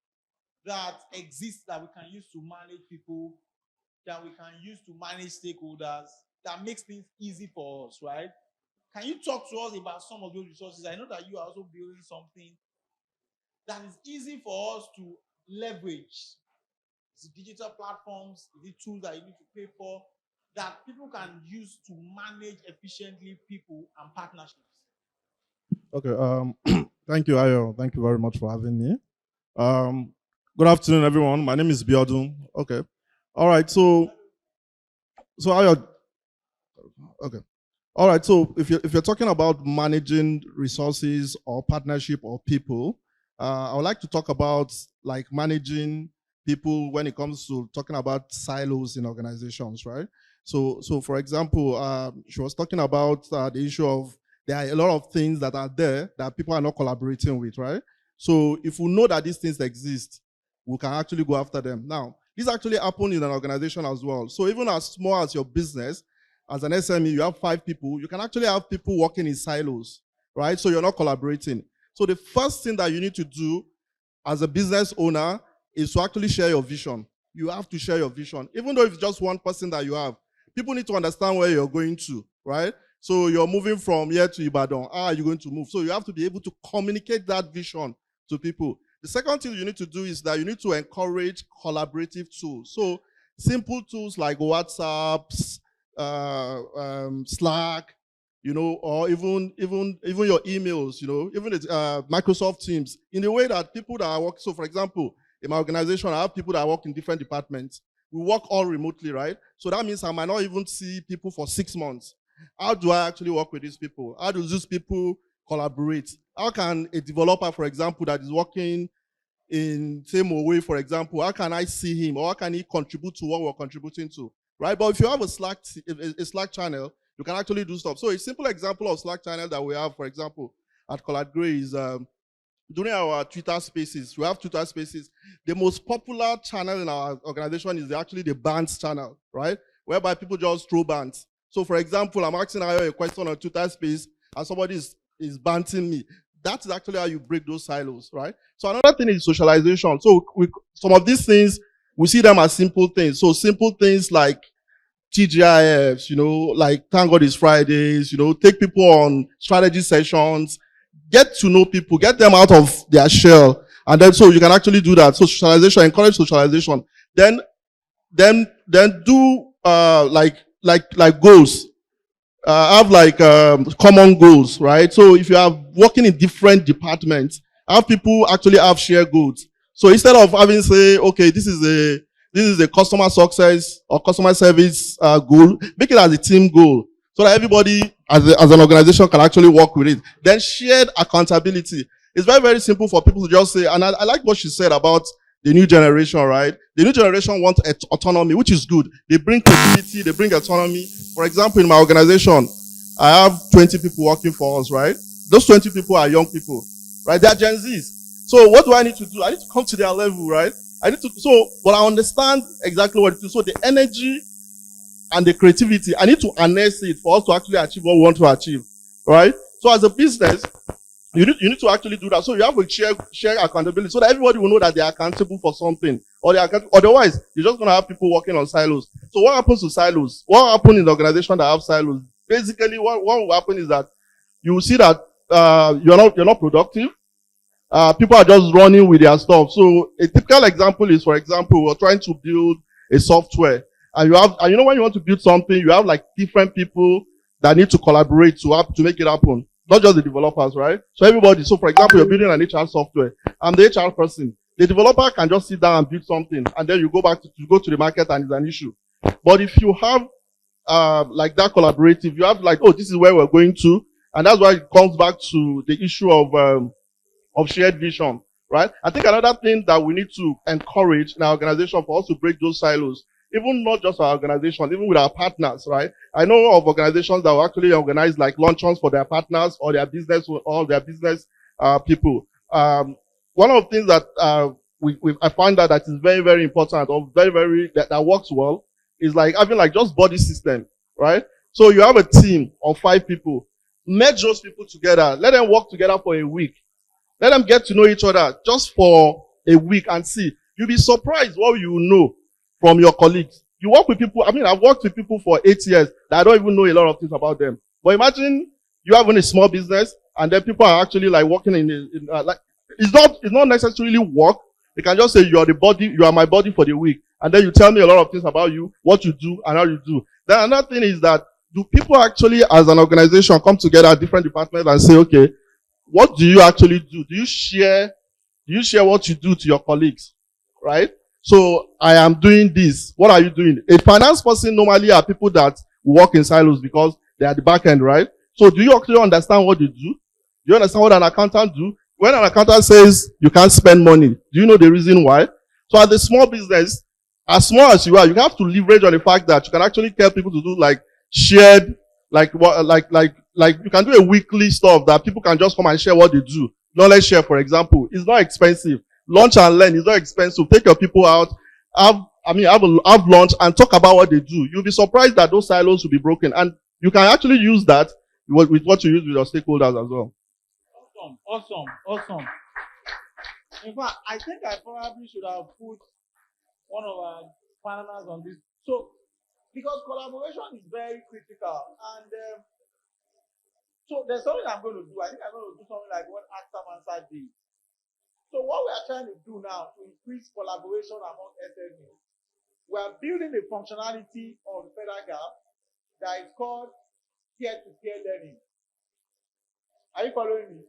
Speaker 2: that exist that we can use to manage people, that we can use to manage stakeholders, that makes things easy for us, right? Can you talk to us about some of those resources? I know that you are also building something that is easy for us to leverage. Is it digital platforms? Is it tools that you need to pay for that people can use to manage efficiently people and partnerships?
Speaker 10: Okay. Thank you, Ayo. Thank you very much for having me. Good afternoon, everyone. My name is Biodun. Okay. All right. So Ayo. Okay. All right. So if you're talking about managing resources or partnership or people, I would like to talk about like managing people when it comes to talking about silos in organizations, right? So for example, she was talking about the issue of there are a lot of things that are there that people are not collaborating with, right? So if we know that these things exist, we can actually go after them. Now, this actually happens in an organization as well. So even as small as your business, as an SME, you have 5 people, you can actually have people working in silos, right? So you're not collaborating. So the first thing that you need to do as a business owner is to actually share your vision. You have to share your vision. Even though it's just one person that you have, people need to understand where you're going to, right? So you're moving from here to Ibadan. How are you going to move? So you have to be able to communicate that vision to people. The second thing you need to do is that you need to encourage collaborative tools. So simple tools like WhatsApp, Slack, you know, or even your emails, you know, even Microsoft Teams, in a way that people that are working. So for example, in my organization, I have people that work in different departments. We work all remotely, right? So that means I might not even see people for 6 months. How do I actually work with these people? How do these people collaborate? How can a developer, for example, that is working in same way, for example, how can I see him or how can he contribute to what we're contributing to, right? But if you have a Slack channel, you can actually do stuff. So a simple example of Slack channel that we have, for example, at Collard Gray is during our Twitter spaces. We have Twitter spaces. The most popular channel in our organization is actually the bands channel, right? Whereby people just throw bands. So for example, I'm asking Ayo a question on Twitter space and somebody is banting me. That's actually how you break those silos, right? So another thing is socialization. So some of these things, we see them as simple things. So simple things like TGIFs, like Thank God It's Fridays, take people on strategy sessions, get to know people, get them out of their shell. And then so you can actually do that. So socialization, encourage socialization. Then do like goals. Have like common goals, right? So if you are working in different departments, have people actually have shared goals. So instead of having say, okay, this is a customer success or customer service goal, make it as a team goal so that everybody as an organization can actually work with it. Then shared accountability. It's very, very simple for people to just say, and I like what she said about the new generation, right? The new generation wants autonomy, which is good. They bring creativity, they bring autonomy. For example, in my organization, I have 20 people working for us, right? Those 20 people are young people, right? They are Gen Zs. So what do I need to do? I need to come to their level, right? But I understand exactly what it is. So the energy and the creativity, I need to harness it for us to actually achieve what we want to achieve, right? So as a business, you need to actually do that. So you have to share accountability so that everybody will know that they are accountable for something. Otherwise, you're just going to have people working on silos. So what happens to silos? What happens in the organization that have silos? Basically, what will happen is that you will see that you're not productive. People are just running with their stuff. So a typical example is, for example, we're trying to build a software. And when you want to build something, you have like different people that need to collaborate to make it happen. Not just the developers, right? So everybody, so for example, you're building an HR software. I'm the HR person. The developer can just sit down and build something, and then you go to the market and it's an issue. But if you have like that collaborative, you have like, oh, this is where we're going to, and that's why it comes back to the issue of shared vision, right? I think another thing that we need to encourage in our organization for us to break those silos, even not just our organization, even with our partners, right? I know of organizations that will actually organize like luncheons for their partners or their business people. One of the things that I find that is very, very important or that works well is like having like just body system, right? So you have a team of 5 people, merge those people together, let them work together for a week. Let them get to know each other just for a week and see. You'll be surprised what you know from your colleagues. You work with people, I've worked with people for 8 years that I don't even know a lot of things about them. But imagine you having a small business and then people are actually like working it's not necessarily work. They can just say you are my body for the week. And then you tell me a lot of things about you, what you do and how you do. Then another thing is that do people actually as an organization come together at different departments and say, okay, what do you actually do? Do you share what you do to your colleagues? Right? So I am doing this. What are you doing? A finance person normally are people that work in silos because they are the back end, right? So do you actually understand what they do? Do you understand what an accountant do? When an accountant says you can't spend money, do you know the reason why? So as a small business, as small as you are, you have to leverage on the fact that you can actually tell people to do like shared, like you can do a weekly stuff that people can just come and share what they do. Knowledge share, for example, is not expensive. Lunch and learn is not expensive. Take your people out, have lunch and talk about what they do. You'll be surprised that those silos will be broken. And you can actually use that with what you use with your stakeholders as well.
Speaker 2: Awesome. In fact, I think I probably should have put one of our partners on this. So, because collaboration is very critical. And so there's something I'm going to do. I think I'm going to do something like what Acta Mansa did. So what we are trying to do now to increase collaboration among SMEs, we are building a functionality on FedAgap that is called peer-to-peer learning. Are you following me?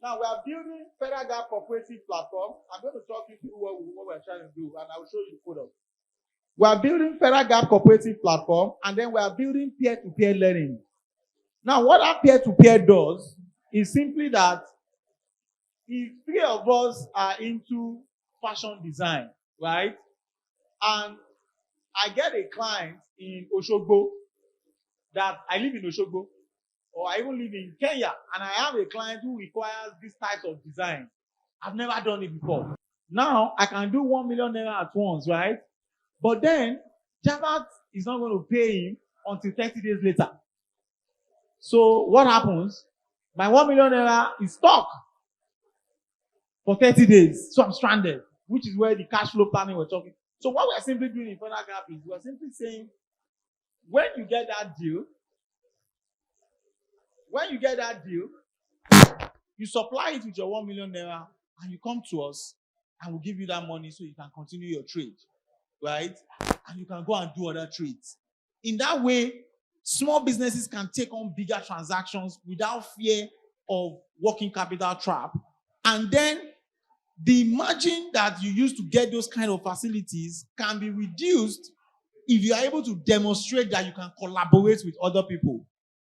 Speaker 2: Now we are building FedAgap cooperative platform. I'm going to talk you through what we're trying to do, and I will show you the product. We are building FedAgap cooperative platform, and then we are building peer-to-peer learning. Now, what our peer-to-peer does is simply that
Speaker 11: if 3 of us are into fashion design, right? And I get a client in Oshogbo that I live in Oshogbo, or I even live in Kenya, and I have a client who requires this type of design. I've never done it before. Now I can do 1 million naira at once, right? But then Jabat is not going to pay him until 30 days later. So what happens? My 1 million naira is stuck for 30 days. So I'm stranded, which is where the cash flow planning we're talking. So what we're simply doing in Federal Gap is we're simply saying, when you get that deal, you supply it with your 1 million naira and you come to us and we'll give you that money so you can continue your trade, right? And you can go and do other trades. In that way, small businesses can take on bigger transactions without fear of working capital trap. And then the margin that you use to get those kind of facilities can be reduced if you are able to demonstrate that you can collaborate with other people.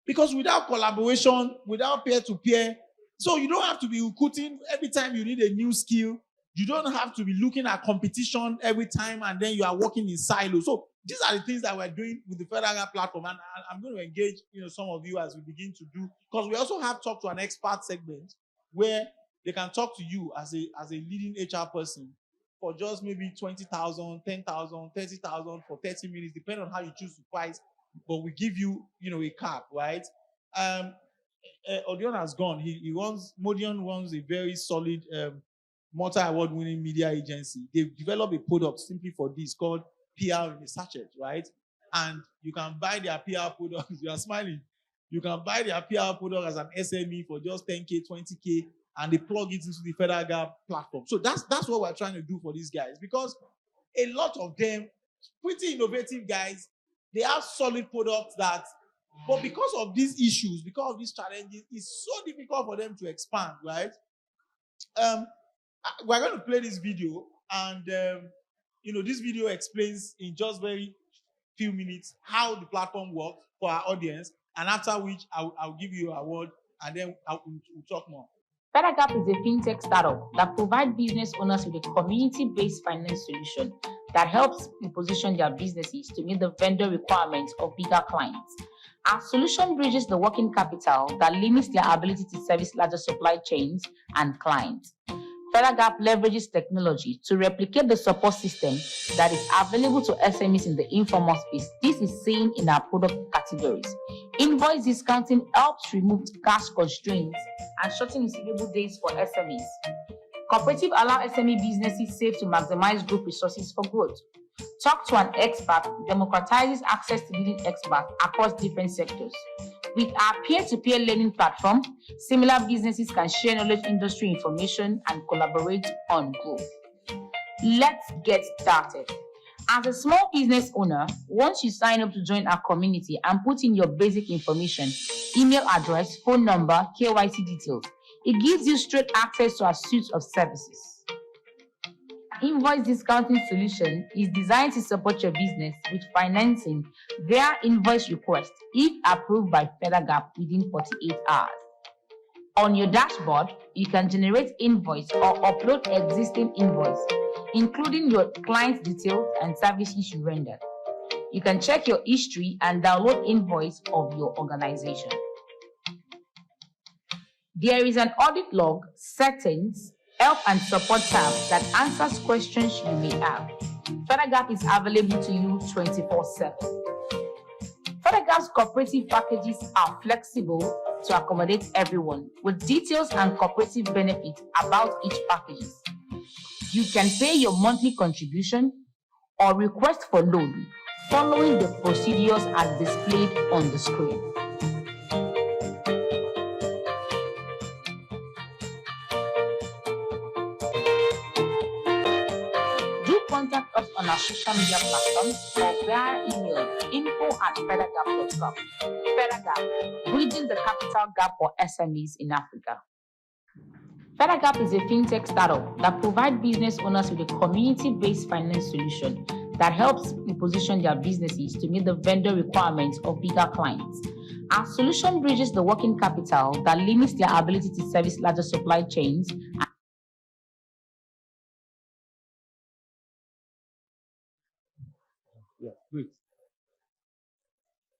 Speaker 11: Because without collaboration, without peer-to-peer, so you don't have to be recruiting every time you need a new skill. You don't have to be looking at competition every time and then you are working in silos. So these are the things that we're doing with the Federal Gap platform. And I'm going to engage some of you as we begin to do, because we also have Talk to an Expert segment where they can talk to you as a leading HR person for just maybe 20,000, 10,000, 30,000 for 30 minutes, depending on how you choose to price. But we give you, a cap, right? Odion has gone. Modion runs a very solid, multi-award-winning media agency. They've developed a product simply for this called PR in a sachet, right? And you can buy their PR product. You are smiling. You can buy their PR product as an SME for just 10K, 20K, and they plug it into the Federal Gap platform. So that's what we're trying to do for these guys, because a lot of them, pretty innovative guys, they have solid products but because of these issues, because of these challenges, it's so difficult for them to expand, right? We're going to play this video, and this video explains in just very few minutes how the platform works for our audience, and after which I'll give you an award, and then we'll talk more.
Speaker 16: FedGap is a fintech startup that provides business owners with a community-based finance solution that helps reposition their businesses to meet the vendor requirements of bigger clients. Our solution bridges the working capital that limits their ability to service larger supply chains and clients. FedGap leverages technology to replicate the support system that is available to SMEs in the informal space. This is seen in our product categories. Invoice discounting helps remove cash constraints and shorten receivable days for SMEs. Cooperative allow SME businesses save to maximize group resources for growth. Talk to an Expert democratizes access to leading experts across different sectors. With our peer-to-peer learning platform, similar businesses can share knowledge, industry information, and collaborate on growth. Let's get started. As a small business owner, once you sign up to join our community and put in your basic information, email address, phone number, KYC details, it gives you straight access to our suite of services. Invoice discounting solution is designed to support your business with financing via invoice request if approved by FedGap within 48 hours. On your dashboard, you can generate invoice or upload existing invoice, including your client's details and services you rendered. You can check your history and download invoice of your organization. There is an audit log, settings, help and support tab that answers questions you may have. FedGap is available to you 24/7. FedGap's cooperative packages are flexible to accommodate everyone, with details and cooperative benefits about each package. You can pay your monthly contribution or request for loan following the procedures as displayed on the screen. Contact us on our social media platforms or via email info@federgap.com. FedGap, bridging the capital gap for SMEs in Africa. FedGap is a fintech startup that provides business owners with a community-based finance solution that helps reposition their businesses to meet the vendor requirements of bigger clients. Our solution bridges the working capital that limits their ability to service larger supply chains
Speaker 11: Yeah, good.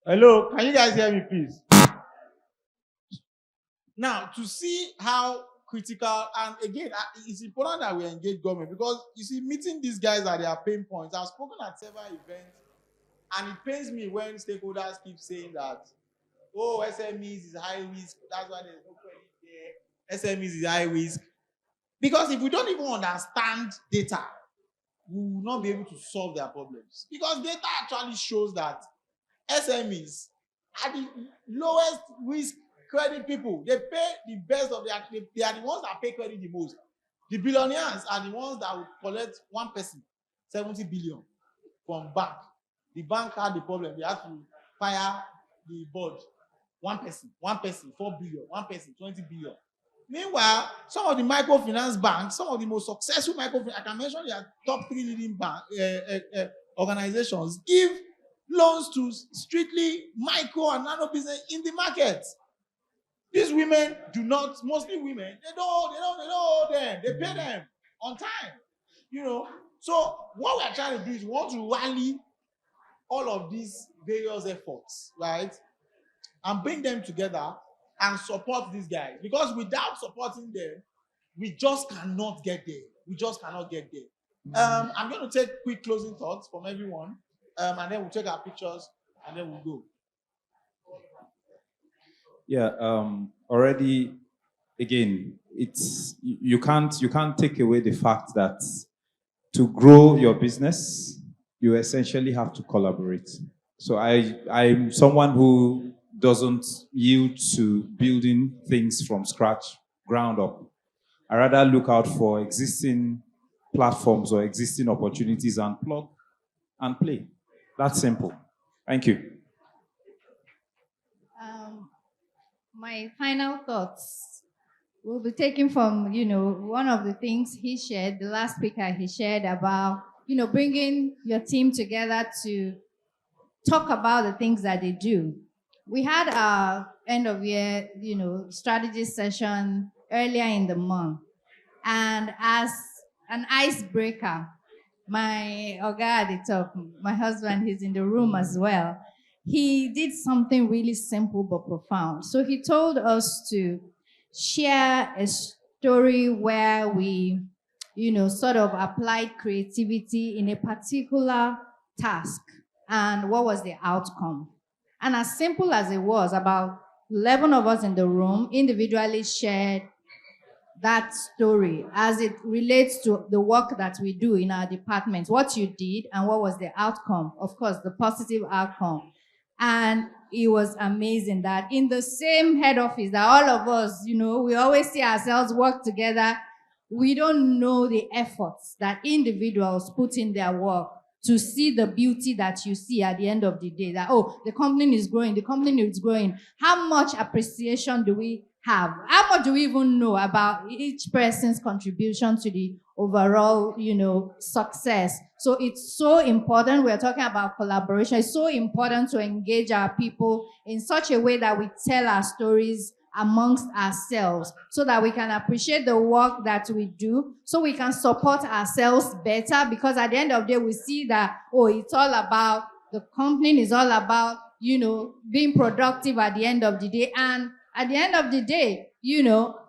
Speaker 11: Hello, can you guys hear me, please? Now, to see how critical, and again, it's important that we engage government because you see, meeting these guys at their pain points. I've spoken at several events, and it pains me when stakeholders keep saying that, oh, SMEs is high risk, that's why there's no credit there. SMEs is high risk. Because if we don't even understand data, we will not be able to solve their problems. Because data actually shows that SMEs are the lowest risk credit people. They pay the best of their, they are the ones that pay credit the most. The billionaires are the ones that will collect one person, 70 billion from bank. The bank had the problem. They had to fire the board. One person, 4 billion, one person, 20 billion. Meanwhile, some of the microfinance banks, some of the most successful microfinance, I can mention their top 3 leading bank organizations, give loans to strictly micro and nano business in the market. These women do not, mostly women, they don't owe them. They pay them on time. You know, so what we are trying to do is we want to rally all of these various efforts, right? And bring them together and support these guys. Because without supporting them, we just cannot get there. We just cannot get there. I'm going to take quick closing thoughts from everyone, and then we'll take our pictures, and then we'll go.
Speaker 4: Yeah, already, again, it's you can't take away the fact that to grow your business, you essentially have to collaborate. So I'm someone who doesn't yield to building things from scratch, ground up. I rather look out for existing platforms or existing opportunities and plug and play. That's simple. Thank you.
Speaker 8: My final thoughts will be taken from, one of the things he shared, the last speaker he shared about, bringing your team together to talk about the things that they do. We had our end of year, strategy session earlier in the month. And as an icebreaker, my Oga at the top, my husband, he's in the room as well. He did something really simple but profound. So he told us to share a story where we, sort of applied creativity in a particular task. And what was the outcome? And as simple as it was, about 11 of us in the room individually shared that story as it relates to the work that we do in our departments, what you did and what was the outcome, of course, the positive outcome. And it was amazing that in the same head office that all of us, we always see ourselves work together, we don't know the efforts that individuals put in their work to see the beauty that you see at the end of the day, that, oh, the company is growing. How much appreciation do we have? How much do we even know about each person's contribution to the overall, success? So it's so important. We're talking about collaboration. It's so important to engage our people in such a way that we tell our stories amongst ourselves so that we can appreciate the work that we do, so we can support ourselves better, because at the end of the day, we see that, oh, it's all about, the company is all about, being productive at the end of the day. And at the end of the day,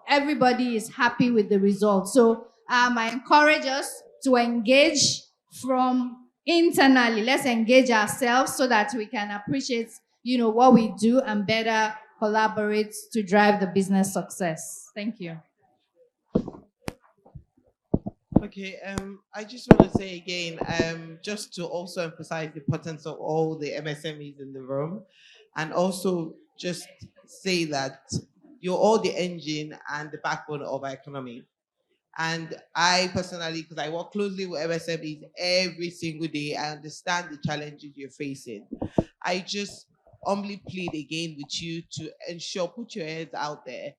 Speaker 8: everybody is happy with the results. So I encourage us to engage from internally. Let's engage ourselves so that we can appreciate, what we do and better collaborate to drive the business success. Thank you.
Speaker 9: Okay, I just want to say again, just to also emphasize the importance of all the MSMEs in the room, and also just say that you're all the engine and the backbone of our economy. And I personally, because I work closely with MSMEs every single day, I understand the challenges you're facing. I just humbly plead again with you to ensure, put your heads out there,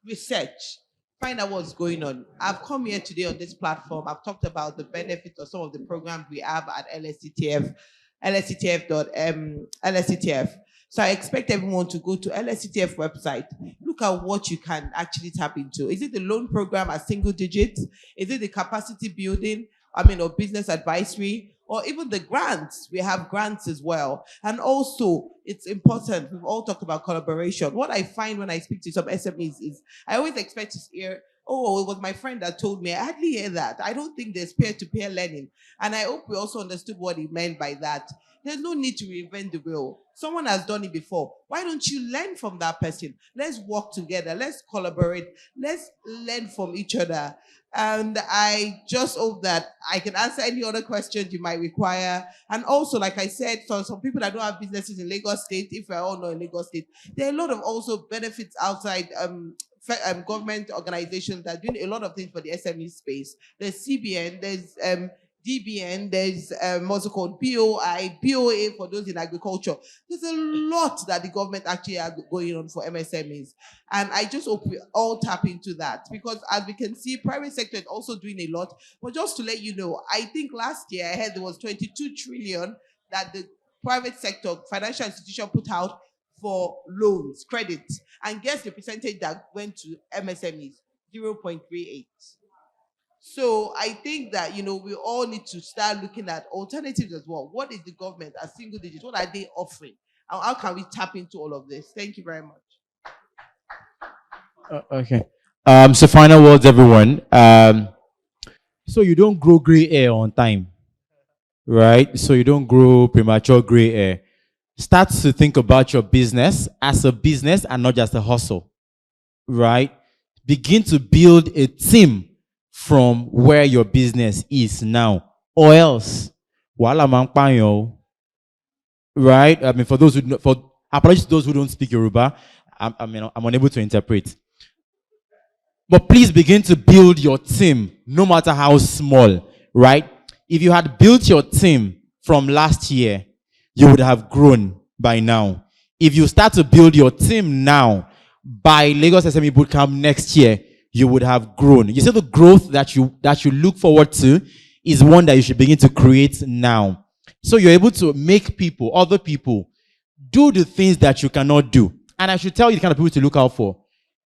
Speaker 9: research, find out what's going on. I've come here today on this platform. I've talked about the benefits of some of the programs we have at LSCTF, LSCTF. So I expect everyone to go to LSCTF website, look at what you can actually tap into. Is it the loan program at single digits? Is it the capacity building, or business advisory? or even the grants. We have grants as well. And also, it's important. We've all talked about collaboration. What I find when I speak to some SMEs is I always expect to hear, oh, it was my friend that told me. I hardly hear that. I don't think there's peer-to-peer learning. And I hope we also understood what he meant by that. There's no need to reinvent the wheel. Someone has done it before. Why don't you learn from that person? Let's work together. Let's collaborate. Let's learn from each other. And I just hope that I can answer any other questions you might require. And also, like I said, so some people that don't have businesses in Lagos State, if we're all know in Lagos State, there are a lot of also benefits outside government organizations that are doing a lot of things for the SME space. There's CBN, there's DBN, there's what's it called, BOI, BOA for those in agriculture. There's a lot that the government actually has going on for MSMEs. And I just hope we all tap into that, because as we can see, private sector is also doing a lot. But just to let you know, I think last year I heard there was 22 trillion that the private sector, financial institution put out for loans, credit. And guess the percentage that went to MSMEs? 0.38. So I think that, we all need to start looking at alternatives as well. What is the government as single digits? What are they offering? And how can we tap into all of this? Thank you very much.
Speaker 6: Okay. So final words, everyone. So you don't grow gray hair on time, right? So you don't grow premature gray hair. Start to think about your business as a business and not just a hustle, right? Begin to build a team from where your business is now, or else, right? I mean, for those who, apologies to those who don't speak Yoruba, I'm unable to interpret. But please begin to build your team, no matter how small, right? If you had built your team from last year, you would have grown by now. If you start to build your team now, by Lagos SME Bootcamp next year, you would have grown. You see, the growth that you look forward to is one that you should begin to create now. So you're able to make people, other people, do the things that you cannot do. And I should tell you the kind of people to look out for.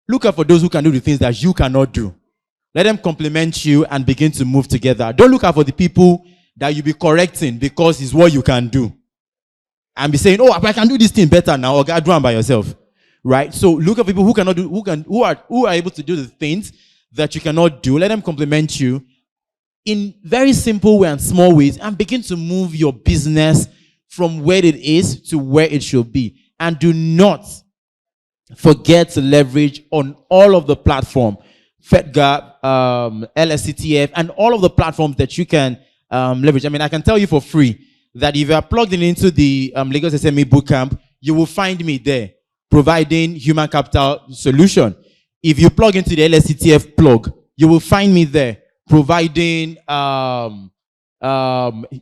Speaker 6: Look out for those who can do the things that you cannot do. Let them complement you and begin to move together. Don't look out for the people that you'll be correcting because it's what you can do. And be saying, oh, I can do this thing better now, or God, do it by yourself. Right? So look at people who cannot do, who are able to do the things that you cannot do. Let them complement you in very simple way and small ways, and begin to move your business from where it is to where it should be. And do not forget to leverage on all of the platform, FedGap, LSCTF, and all of the platforms that you can leverage. I mean, I can tell you for free that if you are plugged into the Lagos SME Bootcamp, you will find me there, providing human capital solution. If you plug into the LSCTF plug, you will find me there, providing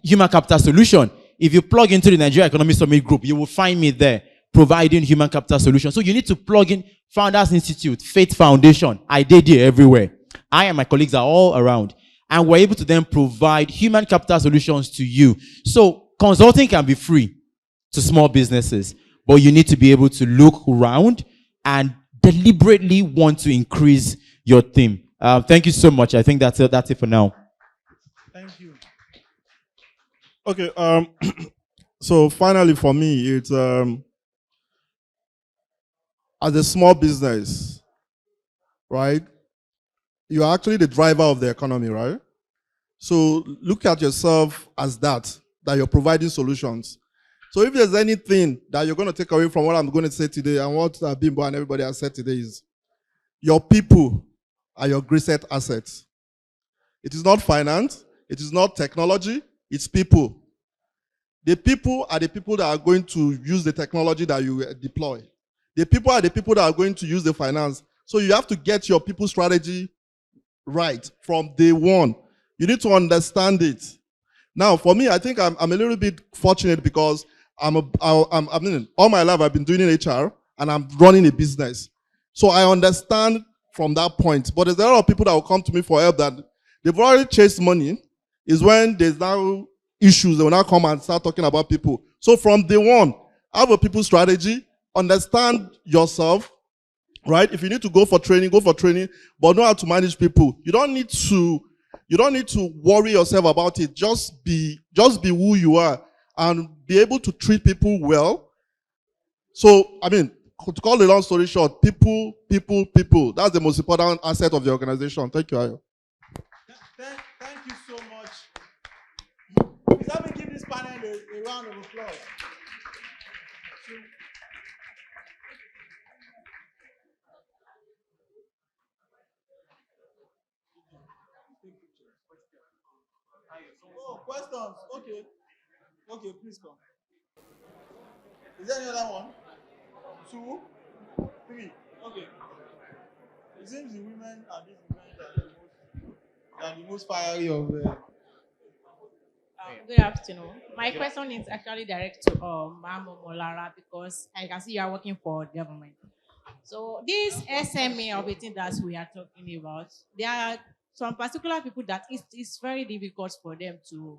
Speaker 6: human capital solution. If you plug into the Nigeria Economic Summit Group, you will find me there, providing human capital solution. So you need to plug in Founders Institute, Faith Foundation, IDD everywhere. I and my colleagues are all around. And we're able to then provide human capital solutions to you. So consulting can be free to small businesses, but you need to be able to look around and deliberately want to increase your team. Thank you so much. I think that's it for now.
Speaker 10: Thank you. Okay. So finally, for me, it's as a small business, right? You are actually the driver of the economy, right? So look at yourself as that you're providing solutions. So if there's anything that you're going to take away from what I'm going to say today and what Bimbo and everybody has said today is, your people are your greatest assets. It is not finance, it is not technology, it's people. The people are the people that are going to use the technology that you deploy. The people are the people that are going to use the finance. So you have to get your people strategy right from day one. You need to understand it. Now, for me, I think I'm a little bit fortunate because I mean, all my life I've been doing HR and I'm running a business. So I understand from that point. But there's a lot of people that will come to me for help that they've already chased money. Is when there's now issues, they will now come and start talking about people. So from day one, have a people strategy, understand yourself, right? If you need to go for training, but know how to manage people. You don't need to You don't need to worry yourself about it. Just be who you are and be able to treat people well. So, I mean, to call a long story short, people. That's the most important asset of the organization. Thank you, Ayo.
Speaker 11: Thank you so much. Please help me give this panel a round of applause. Oh, questions. Okay. Okay, please come. Is there any other one? 2, 3. Okay. It seems the women at this event are the most fiery of
Speaker 17: Good afternoon. My question is actually direct to Mamo Molara because I can see you are working for government. So this SME of the thing that we are talking about, there are some particular people that it's very difficult for them to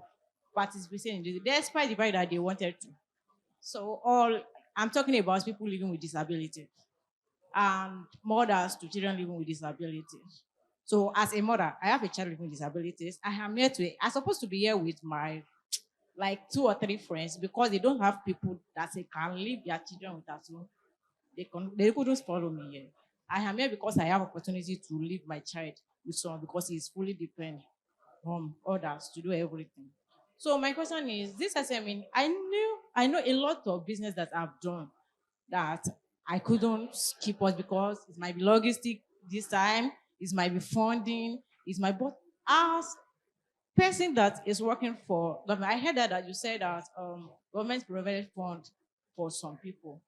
Speaker 17: participate in this, despite the fact that they wanted to. So I'm talking about people living with disability and mothers to children living with disabilities. So as a mother, I have a child living with disabilities. I'm supposed to be here with my like 2 or 3 friends because they don't have people that they can leave their children with at home. They couldn't follow me here. I am here because I have opportunity to leave my child with someone because he's fully dependent on others to do everything. So my question is, this SME, I know a lot of business that I've done that I couldn't keep us because it might be logistic this time, it might be funding, but as person that is working for government, I heard that you said that government provided fund for some people.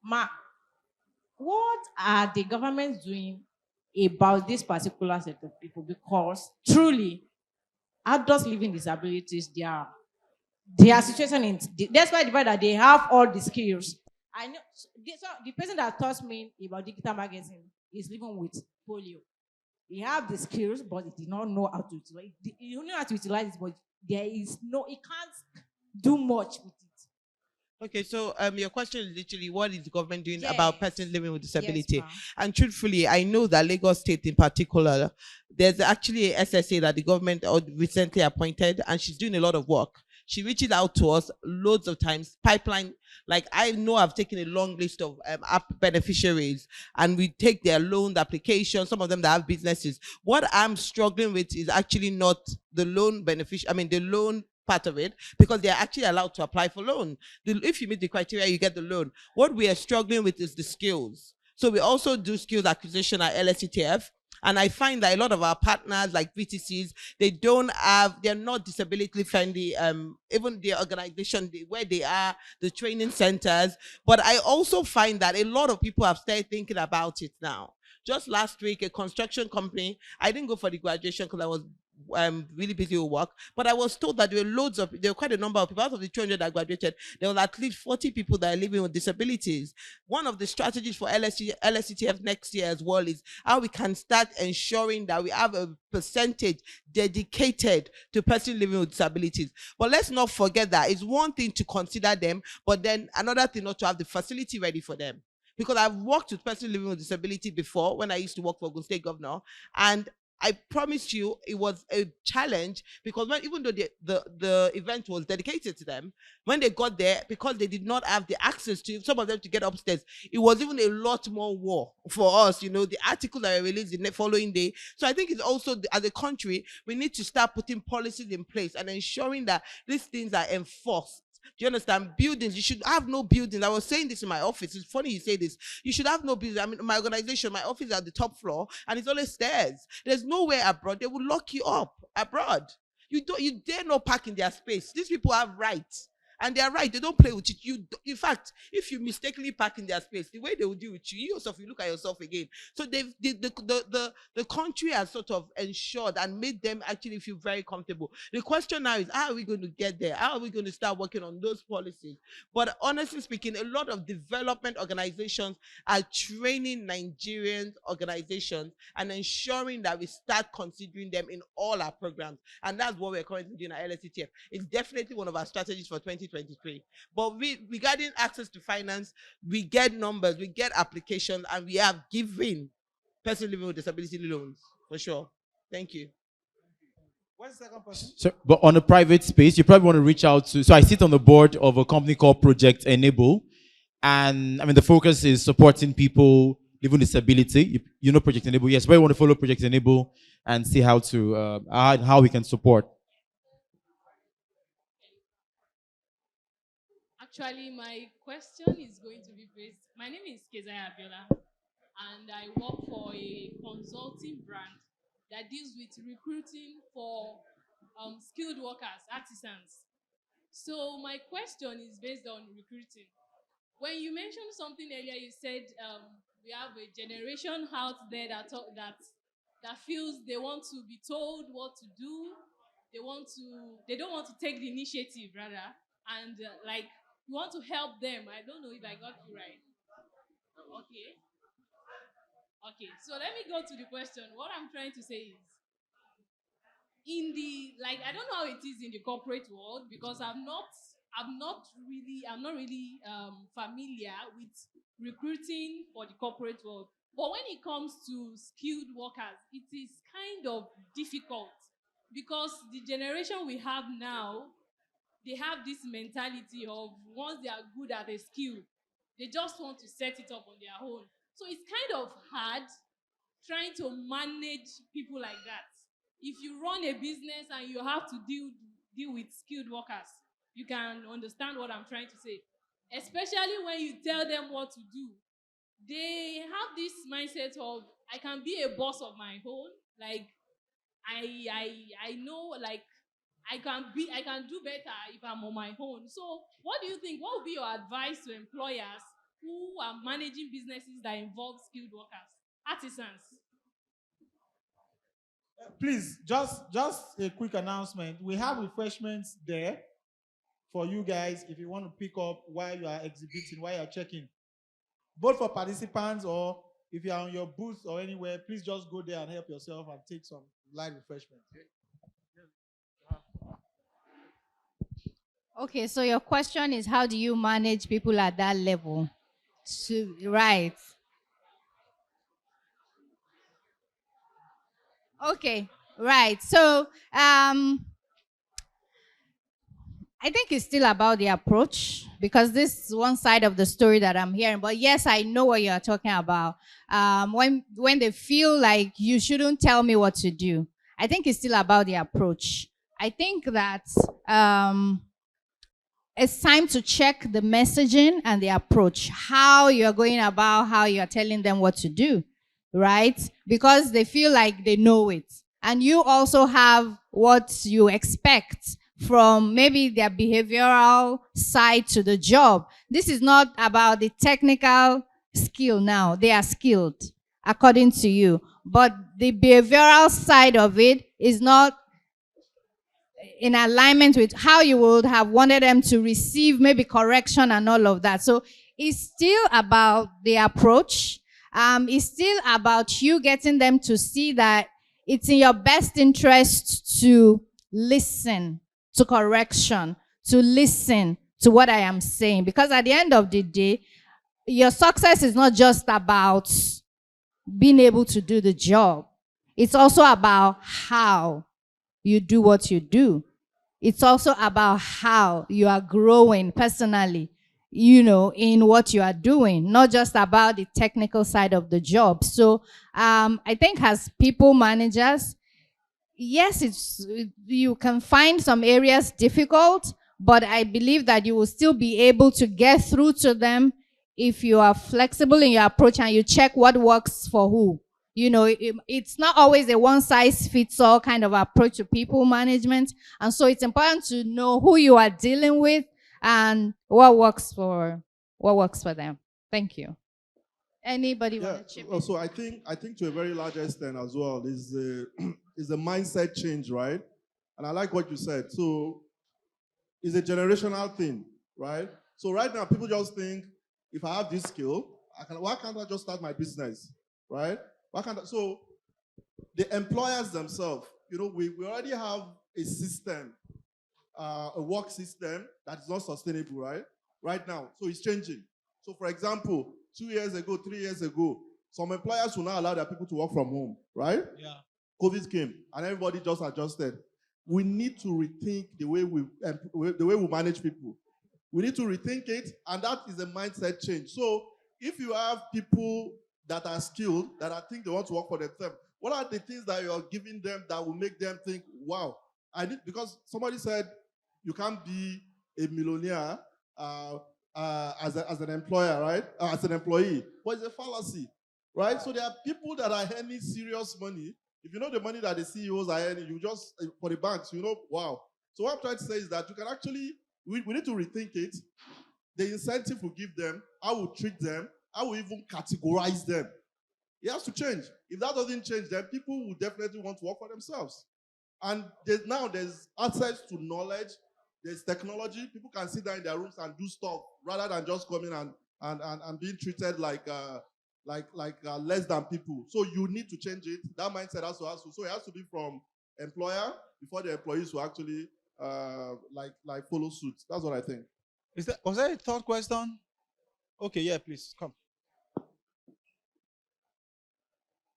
Speaker 17: What are the governments doing about this particular set of people? Because truly, adults living disabilities, their situation in despite the fact that they have all the skills. I know the person that taught me about digital marketing is living with polio. He have the skills, but he did not know how to utilize it. He know how to utilize it, but he can't do much with it.
Speaker 9: Okay, so your question is literally what is the government doing
Speaker 17: Yes.
Speaker 9: about persons living with disability?
Speaker 17: Yes, ma'am.
Speaker 9: And truthfully, I know that Lagos State in particular, there's actually a SSA that the government recently appointed, and she's doing a lot of work. She reaches out to us loads of times, pipeline. Like I know I've taken a long list of app beneficiaries and we take their loan application, some of them that have businesses. What I'm struggling with is actually not the loan the loan part of it, because they are actually allowed to apply for loan. If you meet the criteria, you get the loan. What we are struggling with is the skills. So we also do skills acquisition at LSETF. And I find that a lot of our partners, like VTCs, they're not disability friendly, even the organization where they are, the training centers. But I also find that a lot of people have started thinking about it now. Just last week, a construction company, I didn't go for the graduation because I was really busy with work, but I was told that there were quite a number of people. Out of the 200 that graduated, there were at least 40 people that are living with disabilities. One of the strategies for LSETF next year as well is how we can start ensuring that we have a percentage dedicated to persons living with disabilities. But let's not forget that it's one thing to consider them, but then another thing not to have the facility ready for them. Because I've worked with persons living with disability before when I used to work for Ogun State Governor, and I promise you it was a challenge because even though the event was dedicated to them, when they got there, because they did not have the access to some of them to get upstairs, it was even a lot more war for us, the article that I released the following day. So I think it's also, as a country, we need to start putting policies in place and ensuring that these things are enforced. Do you understand? Buildings, you should have no buildings. I was saying this in my office. It's funny you say this. You should have no buildings. I mean, my organization, my office is at the top floor, and it's always stairs. There's nowhere abroad. They will lock you up abroad. You dare not park in their space. These people have rights. And they are right. They don't play with it. In fact, if you mistakenly park in their space, the way they will deal with you yourself, you look at yourself again. So the country has sort of ensured and made them actually feel very comfortable. The question now is, how are we going to get there? How are we going to start working on those policies? But honestly speaking, a lot of development organizations are training Nigerian organizations and ensuring that we start considering them in all our programs. And that's what we're currently doing at LSETF. It's definitely one of our strategies for 2023. But regarding access to finance, we get numbers, we get applications, and we have given person living with disability loans for sure. Thank you.
Speaker 11: What's the second person?
Speaker 6: So, but on a private space, you probably want to reach out to. So I sit on the board of a company called Project Enable, and I mean the focus is supporting people living with disability. You know Project Enable, yes. But you want to follow Project Enable and see how to how we can support.
Speaker 13: Actually, my question is going to be based. My name is Kezaya Abiola, and I work for a consulting brand that deals with recruiting for skilled workers, artisans. So my question is based on recruiting. When you mentioned something earlier, you said we have a generation out there that feels they want to be told what to do. They don't want to take the initiative rather, and like you want to help them. I don't know if I got you right. Okay. Okay. So let me go to the question. What I'm trying to say is in the like I don't know how it is in the corporate world because I'm not really familiar with recruiting for the corporate world. But when it comes to skilled workers, it is kind of difficult because the generation we have now, they have this mentality of once they are good at a skill, they just want to set it up on their own. So it's kind of hard trying to manage people like that. If you run a business and you have to deal with skilled workers, you can understand what I'm trying to say. Especially when you tell them what to do. They have this mindset of I can be a boss of my own. Like I know like I can do better if I'm on my own. So what do you think? What would be your advice to employers who are managing businesses that involve skilled workers, artisans?
Speaker 11: Please, just a quick announcement. We have refreshments there for you guys if you want to pick up while you are exhibiting, while you are checking. Both for participants or if you are on your booth or anywhere, please just go there and help yourself and take some light refreshment.
Speaker 8: Okay, so your question is how do you manage people at that level? Right. Okay, right. So I think it's still about the approach because this is one side of the story that I'm hearing. But yes, I know what you're talking about. When they feel like you shouldn't tell me what to do, I think it's still about the approach. I think that it's time to check the messaging and the approach, how you're going about, how you're telling them what to do, right? Because they feel like they know it. And you also have what you expect from maybe their behavioral side to the job. This is not about the technical skill now. They are skilled, according to you. But the behavioral side of it is not in alignment with how you would have wanted them to receive maybe correction and all of that. So it's still about the approach. It's still about you getting them to see that it's in your best interest to listen to correction, to listen to what I am saying. Because at the end of the day, your success is not just about being able to do the job. It's also about how you do what you do. It's also about how you are growing personally, in what you are doing, not just about the technical side of the job. So I think as people managers, yes, you can find some areas difficult, but I believe that you will still be able to get through to them if you are flexible in your approach and you check what works for who. It's not always a one-size-fits-all kind of approach to people management. And so it's important to know who you are dealing with and what works for them. Thank you. Anybody want to chip in?
Speaker 10: So I think to a very large extent as well is the mindset change, right? And I like what you said. So it's a generational thing, right? So right now people just think if I have this skill, why can't I just start my business, right? So the employers themselves, we already have a system, a work system that is not sustainable, right? Right now. So it's changing. So for example, 2 years ago, 3 years ago, some employers will not allow their people to work from home, right?
Speaker 11: Yeah.
Speaker 10: COVID came and everybody just adjusted. we need to rethink the way we manage people. We need to rethink it, and that is a mindset change. So if you have people that are skilled, that I think they want to work for themselves, what are the things that you're giving them that will make them think, wow, because somebody said you can't be a millionaire as an employer, right? As an employee. But it's a fallacy, right? So there are people that are earning serious money. If you know the money that the CEOs are earning, you just, for the banks, you know, wow. So what I'm trying to say is that you can actually, we need to rethink it. The incentive we give them, how we treat them, how we even categorize them. It has to change. If that doesn't change, then people will definitely want to work for themselves. And there's access to knowledge, there's technology. People can sit down in their rooms and do stuff rather than just coming and being treated like less than people. So you need to change it. That mindset has to. So it has to be from employer before the employees will actually follow suit. That's what I think.
Speaker 11: Was there a third question? Okay, yeah, please come.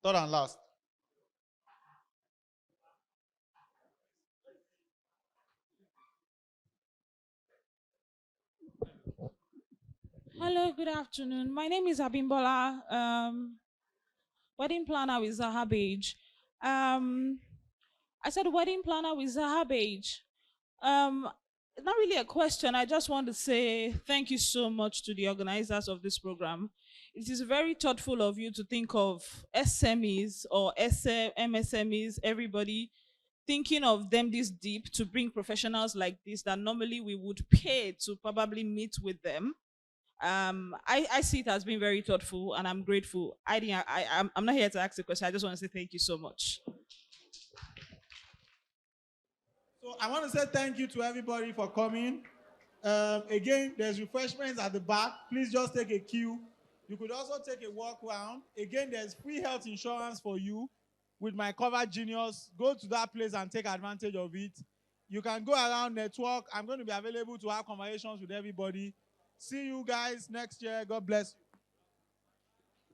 Speaker 11: Third and last.
Speaker 14: Hello, good afternoon. My name is Abimbola, wedding planner with Zahabage. I said wedding planner with Zahabage. Not really a question. I just want to say thank you so much to the organizers of this program. It is very thoughtful of you to think of SMEs or MSMEs, everybody, thinking of them this deep to bring professionals like this that normally we would pay to probably meet with them. I see it as being very thoughtful, and I'm grateful. I'm not here to ask a question. I just want to say thank you so much.
Speaker 11: So I want to say thank you to everybody for coming. Again, there's refreshments at the back. Please just take a queue. You could also take a walk round. Again, there's free health insurance for you with my covered genius. Go to that place and take advantage of it. You can go around, network. I'm going to be available to have conversations with everybody. See you guys next year. God bless you.